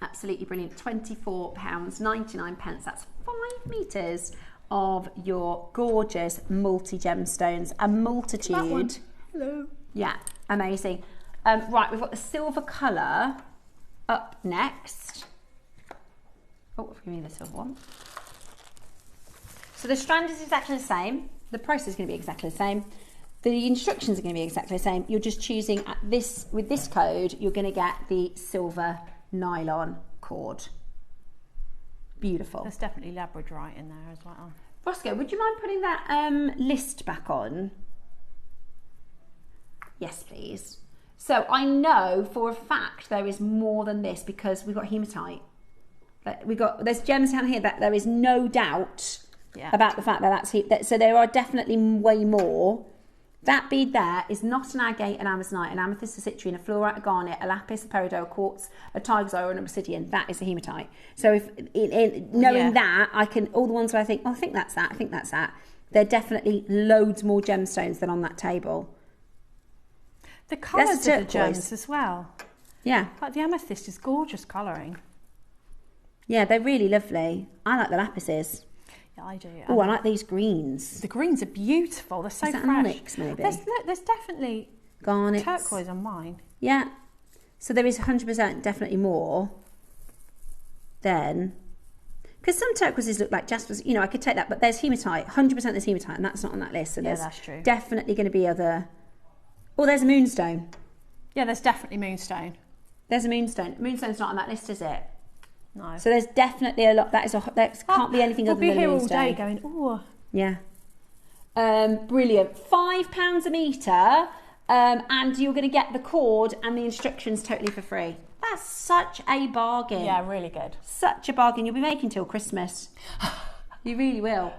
Absolutely brilliant. £24.99. That's 5 metres of your gorgeous multi-gemstones, a multitude. Hello. Yeah, amazing. Right, we've got the silver colour up next. Oh, give me the silver one. So the strand is exactly the same. The price is going to be exactly the same. The instructions are going to be exactly the same. You're just choosing with this code, you're going to get the silver nylon cord. Beautiful. There's definitely labradorite in there as well. Roscoe, would you mind putting that list back on? Yes, please. So I know for a fact there is more than this, because we've got hematite. There's gems down here that there is no doubt about the fact that so there are definitely way more. That bead there is not an agate, an amazonite, an amethyst, a citrine, a fluorite, a garnet, a lapis, a peridot, a quartz, a tiger's eye, or an obsidian. That is a hematite. So if knowing that, I can, all the ones where I think, oh, I think that's that, I think that's that. There are definitely loads more gemstones than on that table. The colours of the gems as well. Yeah. Like the amethyst is gorgeous colouring. Yeah, they're really lovely. I like the lapises. Yeah, I do. Oh, I like these greens. The greens are beautiful. They're so is that fresh. Onyx, maybe? There's definitely garnets. Turquoise on mine. Yeah. So there is 100% definitely more than... Because some turquoises look like jaspers. You know, I could take that, but there's hematite. 100% there's hematite, and that's not on that list. So there's that's true. Definitely going to be other... Oh, there's a moonstone. Yeah, there's definitely moonstone. There's a moonstone. Moonstone's not on that list, is it? No. So there's definitely a lot. That can't be anything other than a moonstone. We'll be here all day going, oh. Yeah. Brilliant. £5 a metre, and you're going to get the cord and the instructions totally for free. That's such a bargain. Yeah, really good. Such a bargain. You'll be making till Christmas. You really will.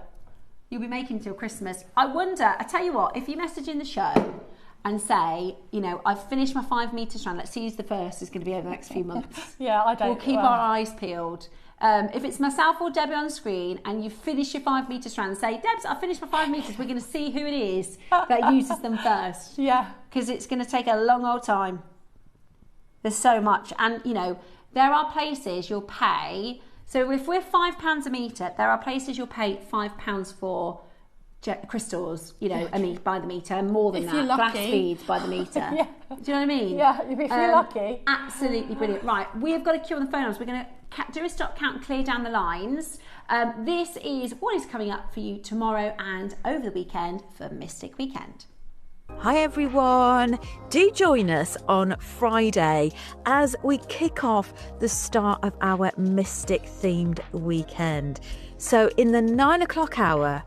You'll be making till Christmas. I wonder, I tell you what, if you message in the show and say, you know, I've finished my 5 metre strand, let's see who's the first, is going to be over the next few months. Yeah, I don't. We'll keep our eyes peeled. If it's myself or Debbie on the screen and you finish your 5 metre strand, say, Debs, I finished my 5 metres, we're going to see who it is that uses them first. Yeah. Because it's going to take a long old time. There's so much. And, you know, there are places you'll pay. So if we're £5 a metre, there are places you'll pay £5 for crystals, you know, by the metre, more than that. Glass beads by the metre. Yeah. Do you know what I mean? Yeah, if you're lucky. Absolutely brilliant. Right, we have got a queue on the phone. We're going to do a stop count and clear down the lines. This is what is coming up for you tomorrow and over the weekend for Mystic Weekend. Hi everyone, do join us on Friday as we kick off the start of our Mystic themed weekend. So in the 9 o'clock hour,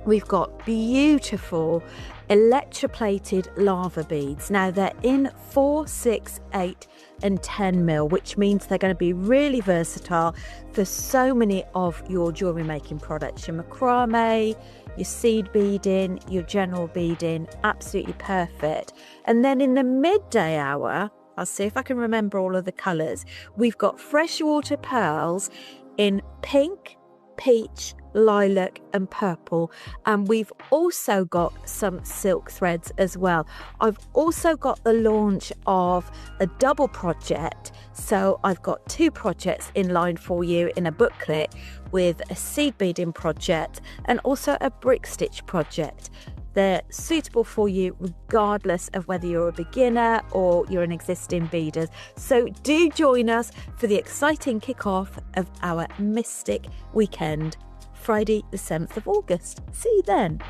we've got beautiful electroplated lava beads. Now they're in 4, 6, 8 and 10 mil, which means they're going to be really versatile for so many of your jewellery making products. Your macrame, your seed beading, your general beading, absolutely perfect. And then in the midday hour, I'll see if I can remember all of the colours, we've got freshwater pearls in pink, peach, lilac and purple, and we've also got some silk threads as well. I've also got the launch of a double project, so I've got 2 projects in line for you in a booklet with a seed beading project and also a brick stitch project. They're suitable for you regardless of whether you're a beginner or you're an existing beader. So do join us for the exciting kickoff of our Mystic Weekend, Friday the 7th of August. See you then.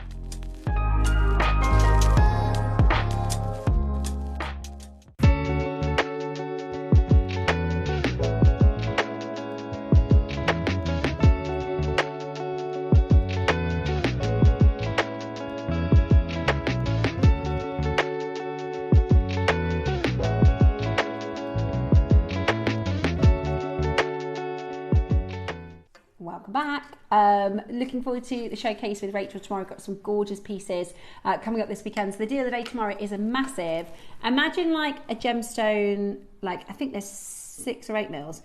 Welcome back. Looking forward to the showcase with Rachel tomorrow. We've got some gorgeous pieces coming up this weekend. So the deal of the day tomorrow is a massive, imagine like a gemstone, like I think there's 6 or 8 mils.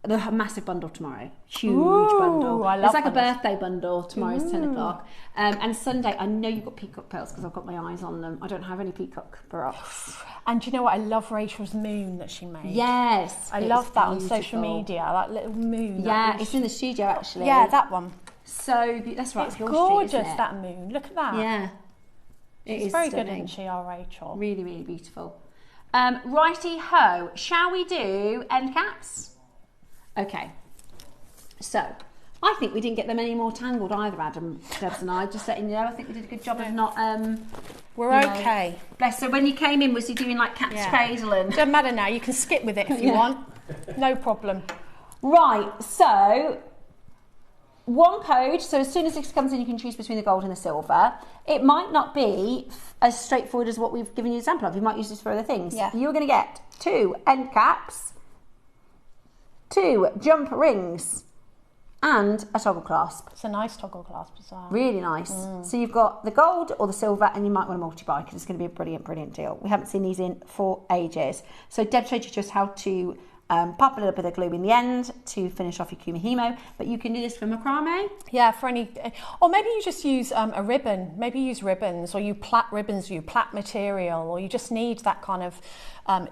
A massive bundle tomorrow. Huge bundle. I love it's like bundles. a birthday bundle. Tomorrow's 10 o'clock. And Sunday, I know you've got peacock pearls because I've got my eyes on them. I don't have any peacock rocks. And do you know what? I love Rachel's moon that she made. Yes. I love that on social media, that little moon. Yeah, it's in the studio actually. Yeah, that one. So that's right. It's Hill gorgeous, Street, isn't it? that moon. Look at that. Yeah. She's very good, isn't she, our Rachel? Really, really beautiful. Righty ho. Shall we do end caps? Okay. So, I think we didn't get them any more tangled either, Adam, Debs and I. Just letting you know, I think we did a good job of not... We're okay. Bless her. When you came in, was he doing like cat's cradle and... Doesn't matter now. You can skip with it if you want. No problem. Right. So, one code. So as soon as this comes in, you can choose between the gold and the silver. It might not be as straightforward as what we've given you an example of. You might use this for other things. Yeah. You're going to get 2 end caps, 2 jump rings, and a toggle clasp. It's a nice toggle clasp as well. Really nice. So you've got the gold or the silver, and you might want to multi-buy because it's going to be a brilliant, brilliant deal. We haven't seen these in for ages. So Deb showed you just how to pop a little bit of glue in the end to finish off your kumihimo, but you can do this for macrame. Yeah, for any, or maybe you just use a ribbon. Maybe use ribbons, or you plait ribbons, or you plait material, or you just need that kind of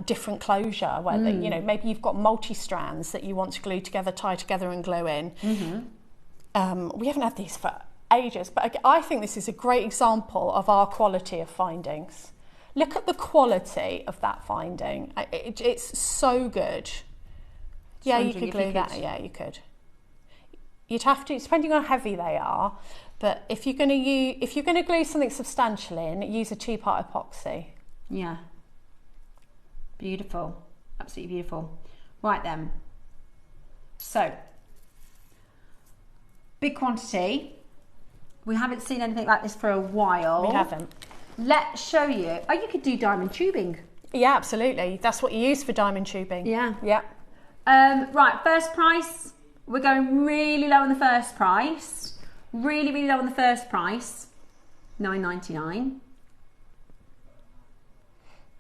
different closure where you know, maybe you've got multi-strands that you want to glue together, tie together and glue in. We haven't had these for ages, but I think this is a great example of our quality of findings. Look at the quality of that finding. It's so good. Yeah, you could glue that. Yeah, you could. You'd have to, depending on how heavy they are. But if you're going to glue something substantial in, use a 2-part epoxy. Yeah. Beautiful. Absolutely beautiful. Right then. So, big quantity. We haven't seen anything like this for a while. We haven't. Let's show you. Oh, you could do diamond tubing. Yeah, absolutely. That's what you use for diamond tubing. Yeah. Yeah. Right, first price. We're going really low on the first price. Really, really low on the first price. $9.99.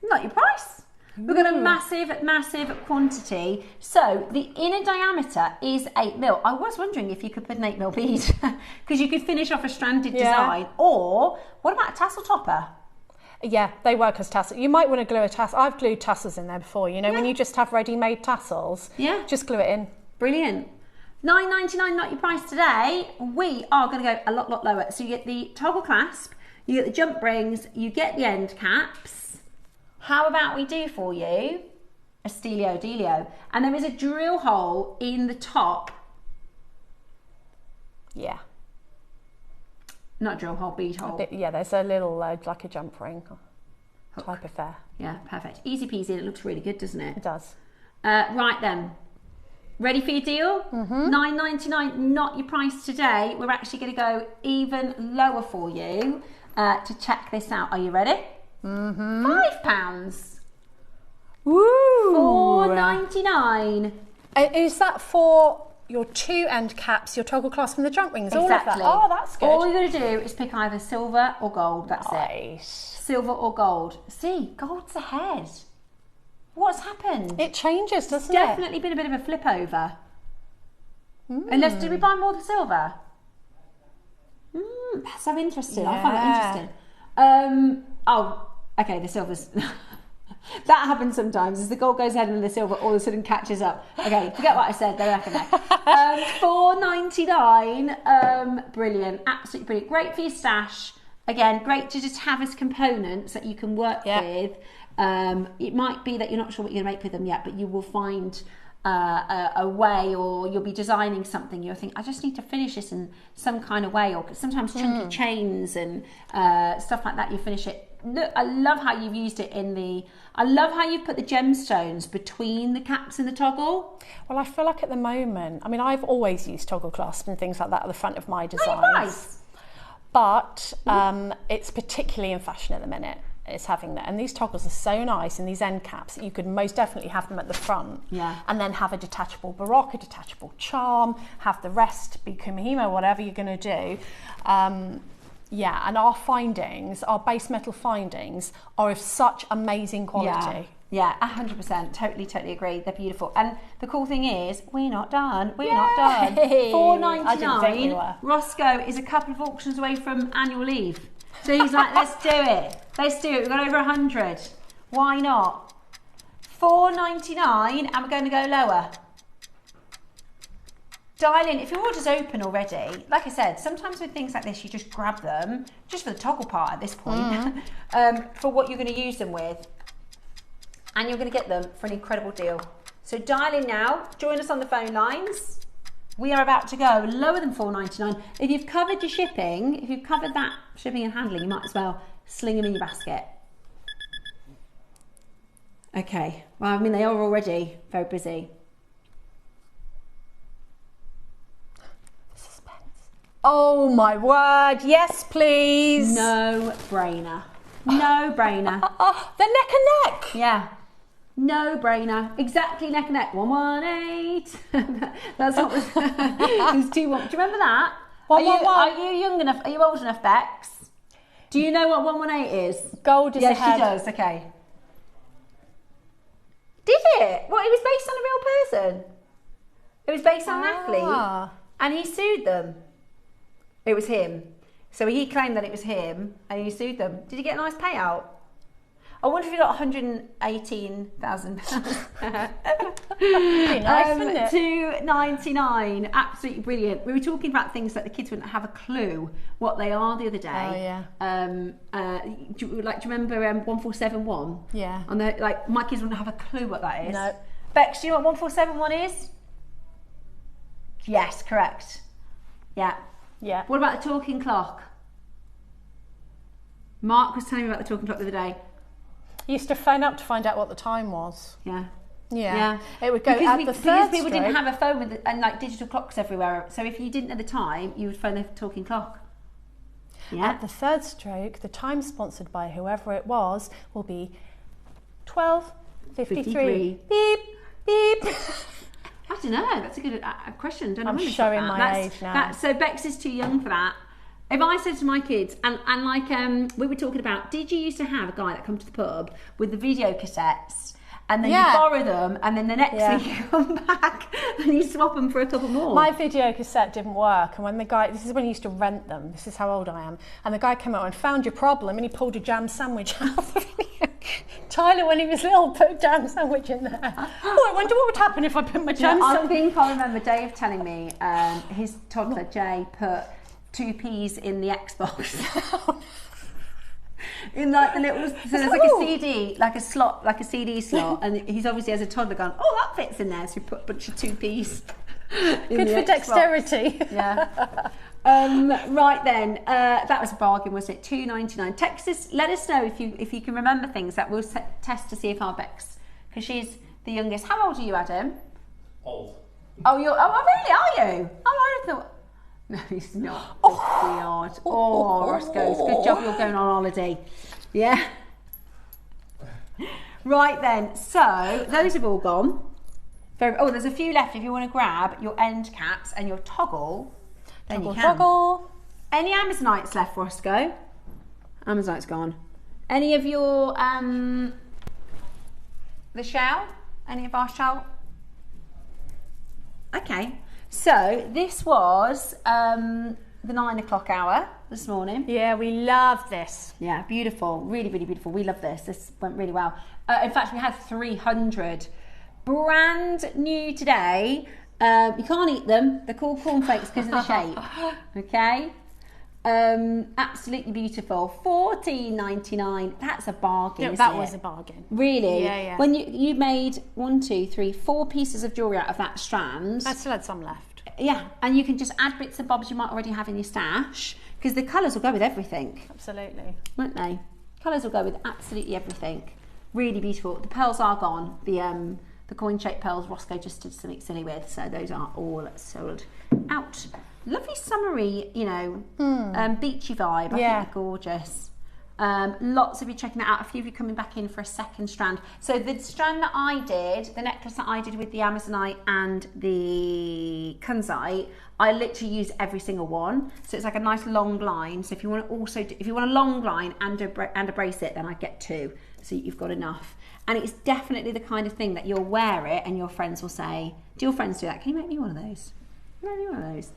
Not your price. We've got a massive, massive quantity. So the inner diameter is 8mm. I was wondering if you could put an 8mm bead because you could finish off a stranded design. Or what about a tassel topper? Yeah, they work as tassels. You might want to glue a tassel. I've glued tassels in there before. You know, when you just have ready-made tassels. Yeah. Just glue it in. Brilliant. $9.99, not your price today. We are going to go a lot lower. So you get the toggle clasp, you get the jump rings, you get the end caps. How about we do for you a Stelio Delio? And there is a drill hole in the top. Yeah. Not drill hole, bead hole. Yeah, there's a little, like a jump ring type affair. Yeah, perfect. Easy peasy. It looks really good, doesn't it? It does. Right then. Ready for your deal? $9.99, not your price today. We're actually going to go even lower for you to check this out. Are you ready? £5. Woo! $4.99. Is that for your 2 end caps, your toggle clasp and the jump rings? All of that? Oh, that's good. All you're going to do is pick either silver or gold. That's it. Nice. Silver or gold. See, gold's ahead. What's happened? It changes, doesn't it? Definitely been a bit of a flip over. Unless, did we buy more the silver? That's so interesting. I find that interesting. Oh, okay, the silver's... That happens sometimes, as the gold goes ahead and the silver all of a sudden catches up. Okay, forget what I said, they're neck and neck. $4.99, brilliant, absolutely brilliant. Great for your stash. Again, great to just have as components that you can work with. It might be that you're not sure what you're going to make with them yet, but you will find a way, or you'll be designing something. You'll think, I just need to finish this in some kind of way, or sometimes chunky chains and stuff like that. You finish it. Look, I love how you've used it in the. I love how you've put the gemstones between the caps and the toggle. Well, I feel like at the moment, I mean, I've always used toggle clasp and things like that at the front of my designs. Nice. But it's particularly in fashion at the minute. It's having that, and these toggles are so nice, and these end caps, you could most definitely have them at the front, and then have a detachable baroque, a detachable charm, have the rest be kumihimo, whatever you're going to do. And our findings, our base metal findings, are of such amazing quality. Yeah, 100%. Totally agree. They're beautiful. And the cool thing is, we're not done. We're not done. $4.99. I didn't think we were. Roscoe is a couple of auctions away from annual leave. So he's like, let's do it. Let's do it. We've got over 100. Why not? $4.99, and we're going to go lower. Dial in. If your order's open already, like I said, sometimes with things like this, you just grab them, just for the toggle part at this point, for what you're going to use them with. And you're going to get them for an incredible deal. So dial in now. Join us on the phone lines. We are about to go lower than $4.99. If you've covered your shipping, if you've covered that shipping and handling, you might as well sling them in your basket. Okay. Well, I mean, they are already very busy. Suspense. Oh my word. Yes, please. No brainer. No brainer. They're neck and neck. Yeah. No brainer. Exactly neck and neck. 118. That's what was. It was 2-1. Do you remember that? Are you young enough? Are you old enough, Bex? Do you know what 118 is? Gold is yes, ahead. She does. Okay. Did it? Well, it was based on a real person. It was based on an athlete, and he sued them. It was him. So he claimed that it was him, and he sued them. Did he get a nice payout? I wonder if he got £118,000. Nice, wouldn't it? $2.99, absolutely brilliant. We were talking about things that the kids wouldn't have a clue what they are the other day. Oh yeah. Do you remember 1471? Yeah. On the, like, my kids wouldn't have a clue what that is. No. Bex, do you know what 1471 is? Yes, correct. Yeah. Yeah. What about the talking clock? Mark was telling me about the talking clock the other day. You used to phone up to find out what the time was. Yeah. Yeah. It would go because at the third because people stroke. didn't have a phone with and like digital clocks everywhere. So if you didn't know the time, you would phone the talking clock. Yeah. At the third stroke, the time sponsored by whoever it was will be 12:53. Beep, beep. I don't know. That's a good question. Don't know I'm when they showing got that. my age now. So Bex is too young for that. If I said to my kids, and like we were talking about, did you used to have a guy that come to the pub with the video cassettes, and then you borrow them, and then the next week you come back and you swap them for a couple more? My video cassette didn't work, and when the guy, this is when he used to rent them, this is how old I am, and the guy came out and found your problem, and he pulled a jam sandwich out of the video. Tyler, when he was little, put a jam sandwich in there. Oh, I wonder what would happen if I put my jam sandwich. I remember Dave telling me his toddler Jay put 2 peas in the Xbox. In like the little, so there's like a CD, like a slot, like a CD slot, and he's obviously as a toddler gone, oh, that fits in there, so he put a bunch of 2 peas. Good for dexterity. Yeah. Right then, that was a bargain, wasn't it? $2.99. Text us, let us know if you can remember things that we'll test to see if our Bex, because she's the youngest. How old are you, Adam? Old. Oh, really? Are you? Oh, I thought. No, he's not. Oh, Roscoe, good job you're going on holiday. Yeah. Right then, so those have all gone. There's a few left. If you want to grab your end caps and your toggle, then you can. Toggle. Any Amazonites left, Roscoe? Amazonite's gone. Any of your the shell? Any of our shell? Okay. So this was the 9 o'clock hour this morning. Yeah, we love this. Yeah, beautiful. Really, really beautiful. We love this. This went really well. In fact, we had 300. Brand new today. You can't eat them. They're called cornflakes because of the shape. Okay. Absolutely beautiful. $14.99. That's a bargain. Yeah, that was a bargain. Really? Yeah. When you made 4 pieces of jewellery out of that strand. I still had some left. Yeah, and you can just add bits and bobs you might already have in your stash, because the colours will go with everything. Absolutely. Won't they? Colours will go with absolutely everything. Really beautiful. The pearls are gone. The coin-shaped pearls Roscoe just did something silly with, so those are all sold out. Lovely summery, beachy vibe. I think they're gorgeous. Lots of you checking that out. A few of you coming back in for a second strand. So the strand that I did, the necklace that I did with the Amazonite and the Kunzite, I literally use every single one. So it's like a nice long line. So if you want a long line and a bracelet, then I get 2. So you've got enough. And it's definitely the kind of thing that you'll wear it and your friends will say, do your friends do that? Can you make me one of those? Can you make me one of those?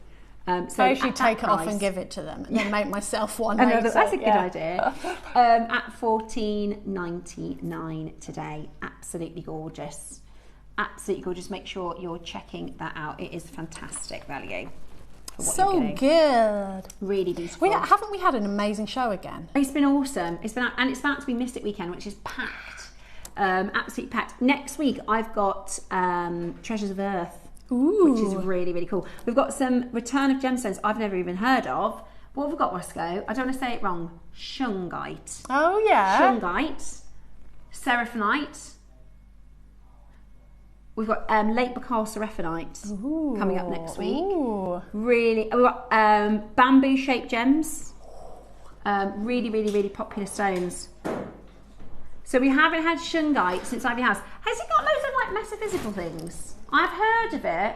So I usually take it off and give it to them and then make myself one later. That's a good idea. At $14.99 today. Absolutely gorgeous. Absolutely gorgeous. Make sure you're checking that out. It is fantastic value. So good. Really beautiful. Haven't we had an amazing show again? It's been awesome. It's about to be Mystic Weekend, which is packed. Absolutely packed. Next week I've got Treasures of Earth. Ooh. Which is really, really cool. We've got some Return of Gemstones I've never even heard of. What have we got, Roscoe? I don't want to say it wrong. Shungite. Oh, yeah. Shungite. Seraphinite. We've got Lake Baikal Seraphinite coming up next week. Ooh. Really. We've got bamboo-shaped gems. Really, really, really popular stones. So we haven't had Shungite since Ivy House. Has it got loads of like metaphysical things? I've heard of it.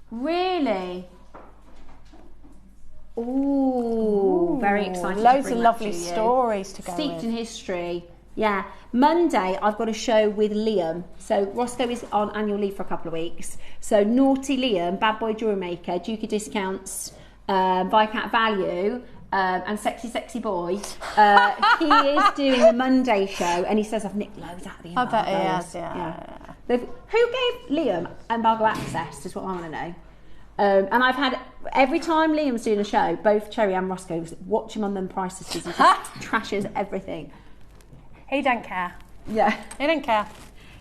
Really? Ooh, very excited. Loads of lovely stories to go with. Steeped in history. Yeah. Monday, I've got a show with Liam. So Roscoe is on annual leave for a couple of weeks. So Naughty Liam, Bad Boy Jewellery Maker, Duke of Discounts, Viscount Value, and Sexy Boy. He is doing the Monday show, and he says I've nicked loads out of the embargoes. I bet he has, yeah. Who gave Liam embargo access is what I want to know. And I've had, every time Liam's doing a show, both Cherry and Roscoe watch him on them prices because he just trashes everything. He don't care. Yeah. He don't care.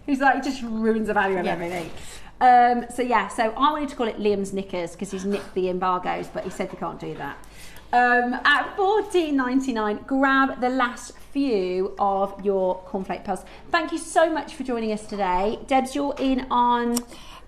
He's like, he just ruins the value of everything. So I wanted to call it Liam's Knickers because he's nicked the embargoes, but he said we can't do that. At $14.99, grab the last few of your cornflake pearls. Thank you so much for joining us today. Debs, you're in on...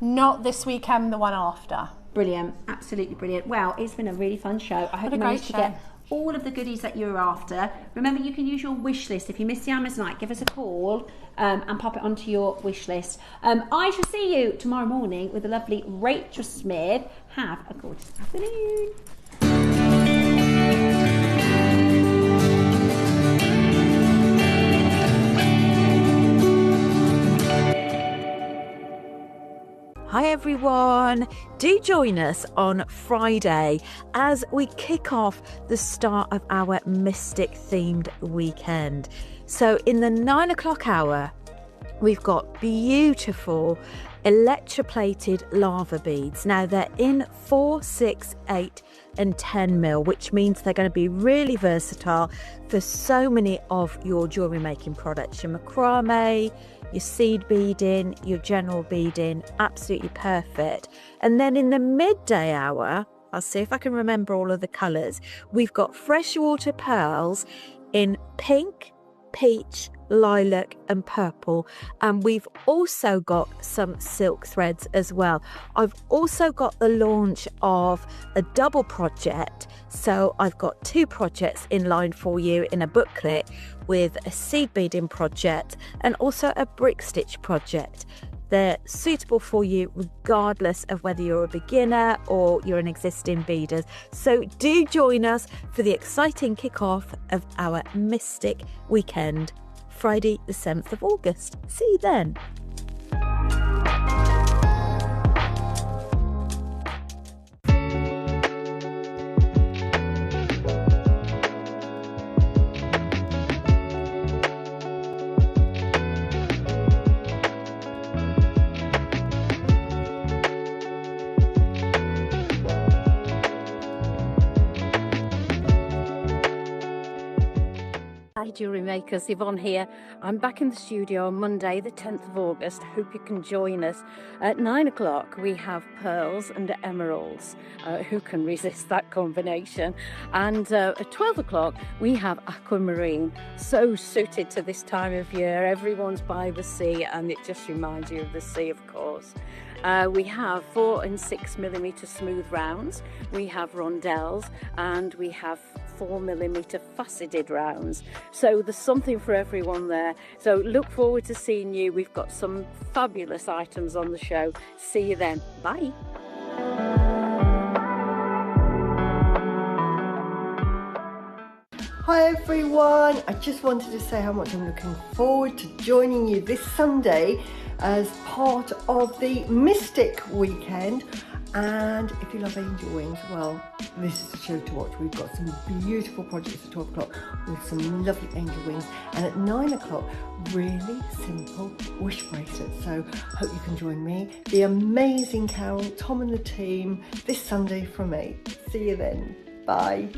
Not this weekend, the one after. Brilliant, absolutely brilliant. Well, it's been a really fun show. I hope you managed to get all of the goodies that you're after. Remember, you can use your wish list. If you miss the Amazonite, give us a call and pop it onto your wish list. I shall see you tomorrow morning with the lovely Rachel Smith. Have a gorgeous afternoon. Hi everyone, do join us on Friday as we kick off the start of our Mystic themed weekend. So in the 9 o'clock hour, we've got beautiful electroplated lava beads. Now they're in 4, 6, 8 and 10 mil, which means they're going to be really versatile for so many of your jewellery making products. Your macrame, your seed beading, your general beading, absolutely perfect. And then in the midday hour, I'll see if I can remember all of the colours, we've got freshwater pearls in pink, peach, lilac and purple, and we've also got some silk threads as well. I've also got the launch of a double project, so I've got 2 projects in line for you in a booklet with a seed beading project and also a brick stitch project. They're suitable for you regardless of whether you're a beginner or you're an existing beader. So do join us for the exciting kickoff of our Mystic weekend, Friday the 7th of August. See you then. Hi Jewellery Makers, Yvonne here. I'm back in the studio on Monday the 10th of August. Hope you can join us. At 9 o'clock we have pearls and emeralds. Who can resist that combination? And at 12 o'clock we have aquamarine. So suited to this time of year. Everyone's by the sea and it just reminds you of the sea, of course. We have 4 and 6 millimeter smooth rounds, we have rondelles, and we have 4 millimeter faceted rounds. So there's something for everyone there. So look forward to seeing you. We've got some fabulous items on the show. See you then. Bye. Hi everyone, I just wanted to say how much I'm looking forward to joining you this Sunday as part of the Mystic weekend. And if you love angel wings, well, this is the show to watch. We've got some beautiful projects at 12 o'clock with some lovely angel wings, and at 9 o'clock really simple wish bracelets. So hope you can join me, the amazing Carol, Tom and the team this Sunday from 8. See you then. Bye.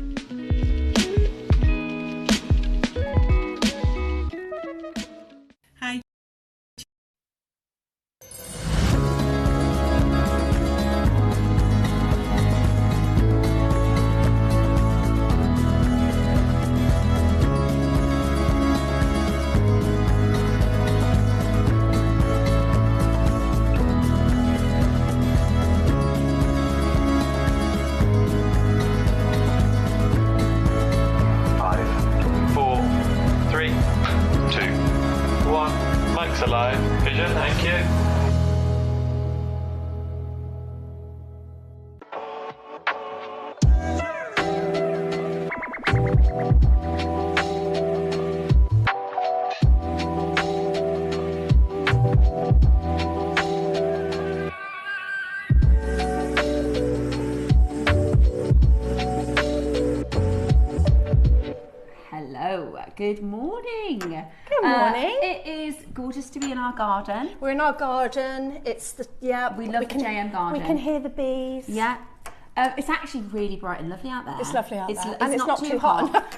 Good morning. Good morning. It is gorgeous to be in our garden. We're in our garden. It's the we love the JM garden. We can hear the bees. Yeah. It's actually really bright and lovely out there. It's lovely out there. And it's not too hot.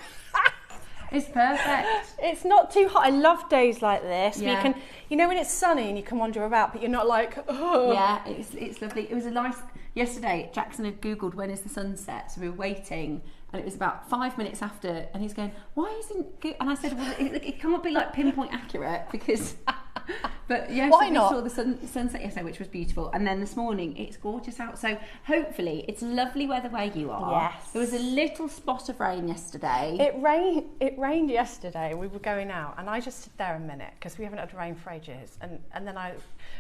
It's perfect. It's not too hot. I love days like this. Yeah. You can, you know, when it's sunny and you can wander about, but you're not like, oh. Yeah, it's lovely. It was a nice. Yesterday, Jackson had Googled when is the sunset, so we were waiting. And it was about 5 minutes after, and he's going, why isn't good? And I said, well, it can't be like pinpoint accurate because But yeah, Why so not? we saw the sunset yesterday, which was beautiful, and then this morning it's gorgeous out. So hopefully it's lovely weather where you are. Yes. There was a little spot of rain yesterday. It rained yesterday. We were going out, and I just stood there a minute because we haven't had rain for ages. And then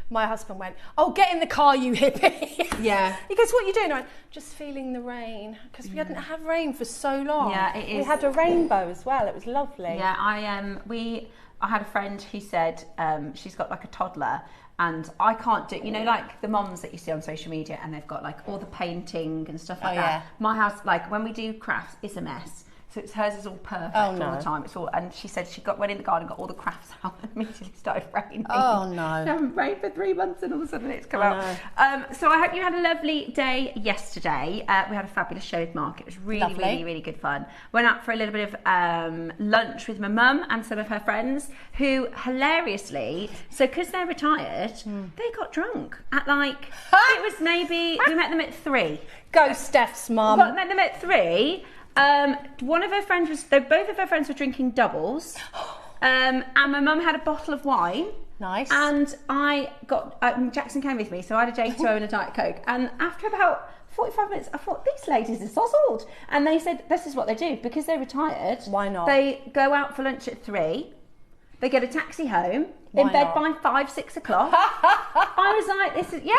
my husband went, "Oh, get in the car, you hippie." Yeah. He goes, "What are you doing?" I went, "Just feeling the rain," because we hadn't had rain for so long. Yeah, it is. We had a rainbow as well. It was lovely. Yeah, I had a friend who said she's got like a toddler, and I can't do, you know, like the moms that you see on social media, and they've got like all the painting and stuff like that. Yeah. My house, like when we do crafts, it's a mess. So hers is all perfect all the time. It's all, and she said she went in the garden, got all the crafts out, and immediately started raining. Oh no! It hasn't rained for 3 months, and all of a sudden it's come out. So I hope you had a lovely day yesterday. We had a fabulous show with Mark. It was really good fun. Went out for a little bit of lunch with my mum and some of her friends, who hilariously, so because they're retired, they got drunk at like it was maybe we met them at 3. Go Steph's mum. We met them at 3. One of her friends both of her friends were drinking doubles, and my mum had a bottle of wine. Nice. And I got Jackson came with me, so I had a J2O and a Diet Coke. And after about 45 minutes, I thought, these ladies are sozzled. And they said this is what they do because they're retired. Why not? They go out for lunch at 3. They get a taxi home. In bed by 5, 6 o'clock. I was like, this is they're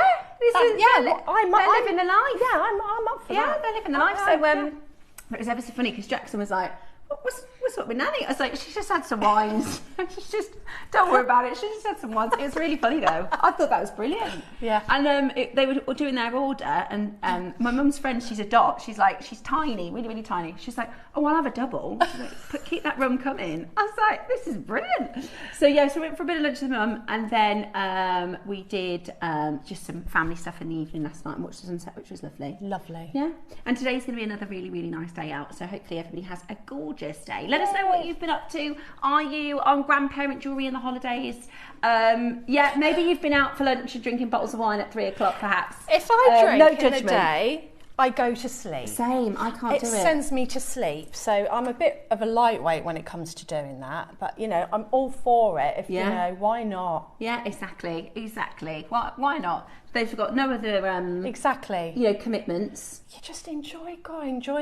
living the life. Yeah, I'm up for that. Yeah, they're living the life. So it was ever so funny because Jackson was like, what's up with Nanny? I was like, she's just had some wines. She's just, don't worry about it. She just had some wines. It was really funny though. I thought that was brilliant. Yeah. And they were doing their order, and my mum's friend, she's a dot. She's tiny, really tiny. She's like, oh, I'll have a double. She's like, keep that rum coming. I was like, this is brilliant. So yeah, so we went for a bit of lunch with mum, and then we did just some family stuff in the evening last night and watched the sunset, which was lovely. Lovely. Yeah. And today's going to be another really nice day out. So hopefully everybody has a gorgeous day. Let us know what you've been up to. Are you on grandparent jewellery in the holidays? Yeah, maybe you've been out for lunch and drinking bottles of wine at 3 o'clock perhaps. If I drink no in judgment. the day, I go to sleep. Same, I can't do it. It sends me to sleep, so I'm a bit of a lightweight when it comes to doing that. But you know, I'm all for it. If you know, why not? Yeah, exactly. Why not? They've got no other exactly. Commitments. You just enjoy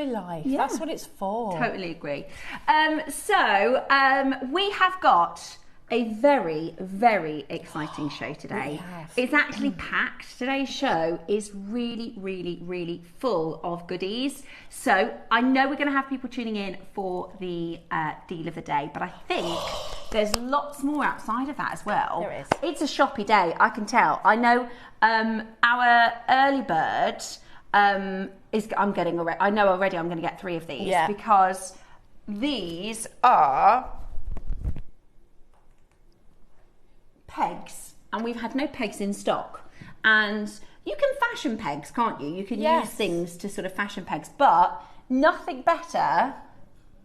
life. Yeah. That's what it's for. Totally agree. So we have got a very exciting show today. It's actually packed. Today's show is really full of goodies. So I know we're going to have people tuning in for the deal of the day, but I think there's lots more outside of that as well. There is. It's a shoppy day, I can tell. I know our early bird I know already I'm going to get 3 of these because these are pegs, and we've had no pegs in stock. And you can fashion pegs, can't you? You can use things to sort of fashion pegs, but nothing better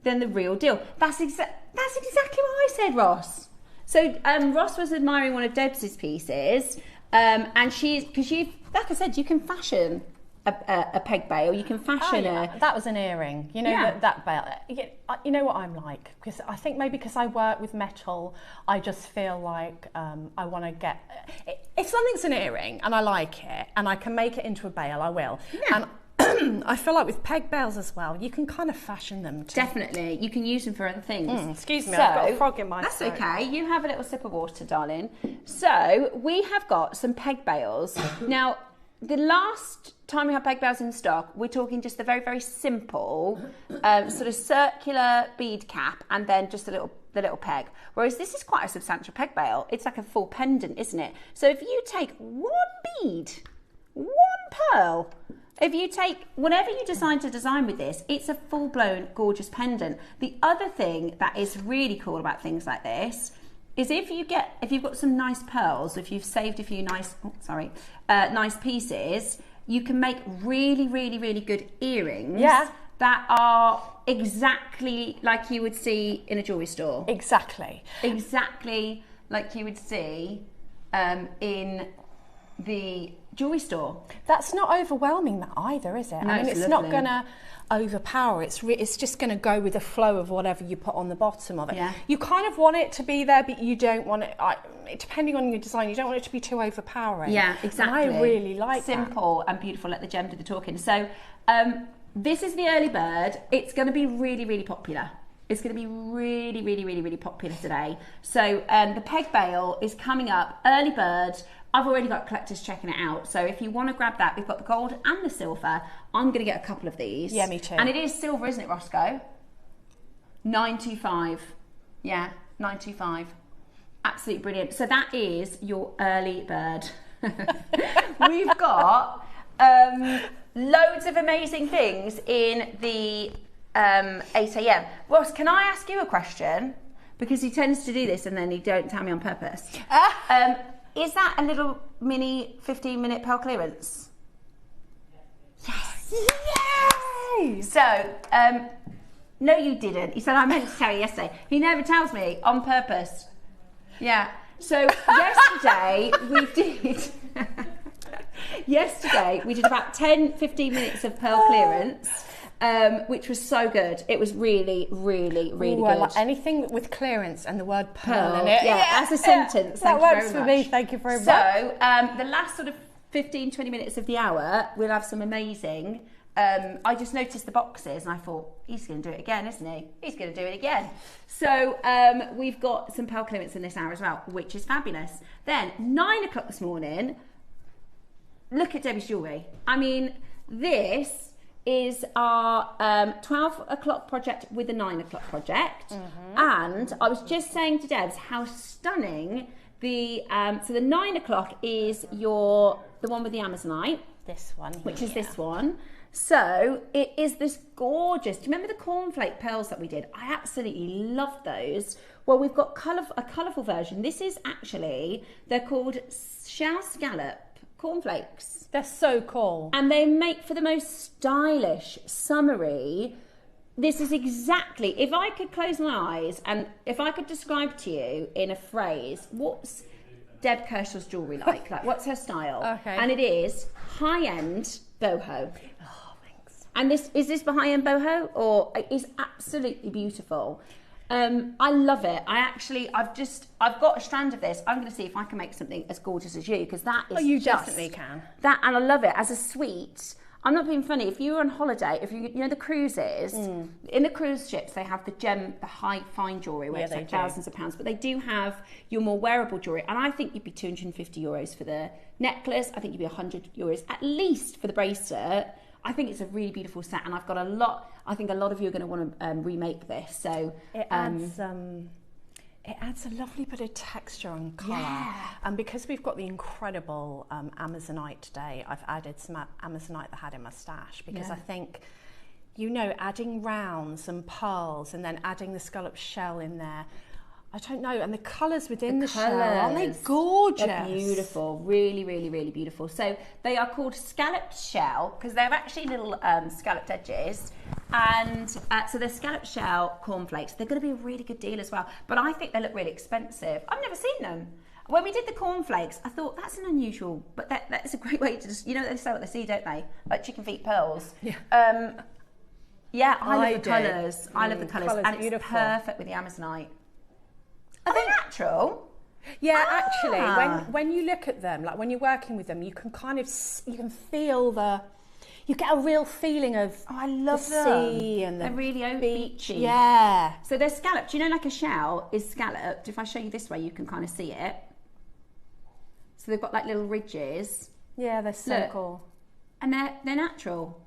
than the real deal. That's exactly what I said, Ross. So Ross was admiring one of Debs's pieces, and because like I said, you can fashion a peg bail, you can fashion that was an earring, you know, that bail. You know what I'm like, because I think maybe because I work with metal, I just feel like I want to get, if something's an earring and I like it and I can make it into a bail, I will. And I feel like with peg bails as well, you can kind of fashion them too. Definitely, you can use them for other things. Excuse me, I've got a frog in my throat. throat. That's okay, you have a little sip of water, darling. So we have got some peg bails. Now, the last time we had peg bails in stock, we're talking just the very simple sort of circular bead cap and then just the little peg. Whereas this is quite a substantial peg bail. It's like a full pendant, isn't it? So if you take one bead, one pearl, if you take whatever you decide to design with this, it's a full-blown gorgeous pendant. The other thing that is really cool about things like this is if you've got some nice pearls, if you've saved a few nice pieces, you can make really good earrings that are exactly like you would see in a jewellery store. Exactly like you would see in the jewellery store. That's not overwhelming that either, is it? No, I mean, it's it's lovely. not going to overpower. It's just going to go with the flow of whatever you put on the bottom of it. Yeah. You kind of want it to be there, but you don't want it, depending on your design, you don't want it to be too overpowering. Yeah, exactly. And I really like simple and beautiful. Let the gem do the talking. So this is the early bird. It's going to be really, really popular. It's going to be really, really, really, really popular today. So the peg bail is coming up, early bird. I've already got collectors checking it out. So if you want to grab that, we've got the gold and the silver. I'm going to get a couple of these. Yeah, me too. And it is silver, isn't it, Roscoe? 925. Yeah, 925. Absolutely brilliant. So that is your early bird. We've got loads of amazing things in the 8 a.m. Ross, can I ask you a question? Because he tends to do this and then he don't tell me on purpose. Is that a little mini 15-minute pearl clearance? Yes! Yay! So, no you didn't. He said, I meant to tell you yesterday. He never tells me on purpose. Yeah. So, yesterday we did about 10-15 minutes of pearl clearance. Which was so good. It was really, really, really good. Like anything with clearance and the word pearl in it. Yeah, as a sentence. That works for me. Thank you very much. So, the last sort of 15-20 minutes of the hour, we'll have some amazing. I just noticed the boxes and I thought, he's going to do it again, isn't he? He's going to do it again. So, we've got some pearl clearance in this hour as well, which is fabulous. Then, 9 o'clock this morning, look at Debbie's jewellery. I mean, this is our 12 o'clock project with a 9 o'clock project. And I was just saying to Debs how stunning the so the 9 o'clock is the one with the Amazonite. This one here. Which is this one. So it is this gorgeous. Do you remember the cornflake pearls that we did? I absolutely loved those. Well, we've got a colourful version. This is actually, they're called shell scallop cornflakes. They're so cool. And they make for the most stylish, summery. This is exactly, if I could close my eyes and if I could describe to you in a phrase, what's Deb Kershaw's jewellery like? Like, what's her style? Okay. And it is high-end boho. Oh, thanks. And is this the high-end boho? Or it is absolutely beautiful. I love it. I've got a strand of this. I'm going to see if I can make something as gorgeous as you, because that is you definitely can. That, and I love it as a sweet. I'm not being funny. If you were on holiday, if you know the cruises, in the cruise ships they have the high fine jewellery where it's like thousands of pounds, but they do have your more wearable jewellery. And I think you'd be €250 for the necklace. I think you'd be €100 at least for the bracelet. I think it's a really beautiful set, and I've got a lot. I think a lot of you are going to want to remake this. So it adds a lovely bit of texture and colour. Yeah. And because we've got the incredible Amazonite today, I've added some Amazonite that I had in my stash, because I think, adding rounds and pearls and then adding the scallop shell in there, I don't know, and the colours within the shell, aren't they gorgeous? They're beautiful, really, really, really beautiful. So they are called scalloped shell because they're actually little scalloped edges, and so they're scalloped shell cornflakes. They're going to be a really good deal as well, but I think they look really expensive. I've never seen them. When we did the cornflakes, I thought that's an unusual, but that's a great way to just, they say what they see, don't they? Like chicken feet pearls. Yeah. Yeah, I love the colours. I love the colours, and it's beautiful. perfect with the Amazonite. Are they natural? Yeah, actually, when you look at them, like when you're working with them, you can feel you get a real feeling of I love the sea and they're really beachy. Yeah. So they're scalloped. You know, like a shell is scalloped. If I show you this way, you can kind of see it. So they've got like little ridges. Yeah, they're so cool. And they're natural.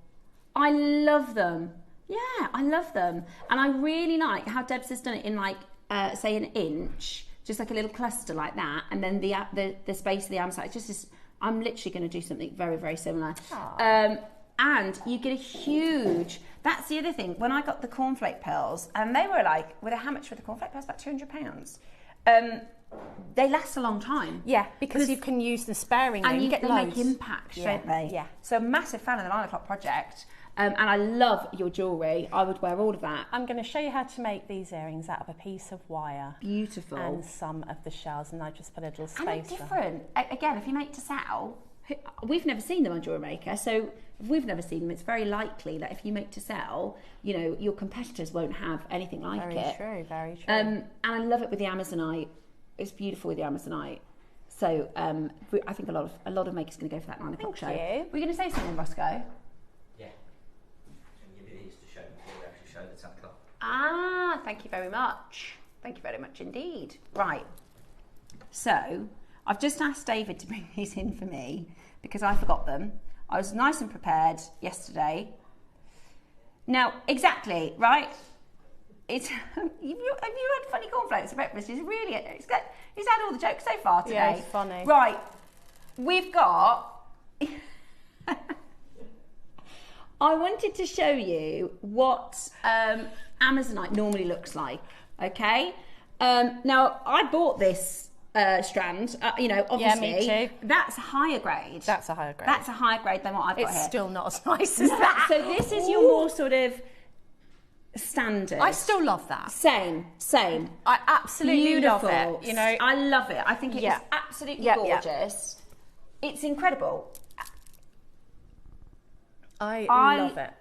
I love them. Yeah, I love them. And I really like how Debs has done it in like, say an inch, just like a little cluster like that, and then the space of the arm side. I'm literally going to do something very, very similar. And you get a huge. That's the other thing. When I got the cornflake pearls, and they were like, how much were the cornflake pearls? About £200. They last a long time. Yeah, because you can use them sparingly. And you get they loads. make impact, don't they? Yeah. So massive fan of the 9 o'clock project. And I love your jewellery. I would wear all of that. I'm going to show you how to make these earrings out of a piece of wire. Beautiful. And some of the shells, and I just put a little spacer. And they're different. Again, if you make to sell, we've never seen them on JewelleryMaker, so if we've never seen them, it's very likely that if you make to sell, you know, your competitors won't have anything like it. Very true, very true. And I love it with the Amazonite. It's beautiful with the Amazonite. So I think a lot of makers are going to go for that 9 o'clock show. you. Were you going to say something, Roscoe? Yeah. And give you these to show before we actually show the 10 o'clock. Ah, thank you very much. Thank you very much indeed. Right. So I've just asked David to bring these in for me because I forgot them. I was nice and prepared yesterday. Now, exactly, right? It's have you had funny cornflakes for breakfast? He's had all the jokes so far today. Yeah, it's funny. Right, we've got. I wanted to show you what Amazonite normally looks like. Okay, now I bought this strand. You know, obviously, yeah, me too. That's higher grade. That's a higher grade. That's a higher grade than what I've got here. It's still not as nice as that. So this is your more sort of standard. I still love that. Same. I absolutely Beautiful. love it. You know, I love it. I think it is absolutely gorgeous. It's incredible. I love it.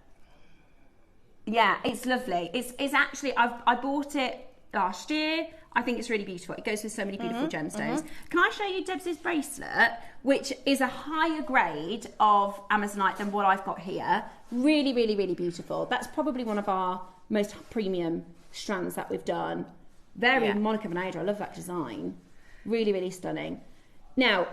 Yeah, it's lovely. It's actually I bought it last year. I think it's really beautiful. It goes with so many beautiful gemstones. Can I show you Debs' bracelet, which is a higher grade of Amazonite than what I've got here. Really, really, really beautiful. That's probably one of our most premium strands that we've done. Very Monica Veneda. I love that design. Really, really stunning. Now,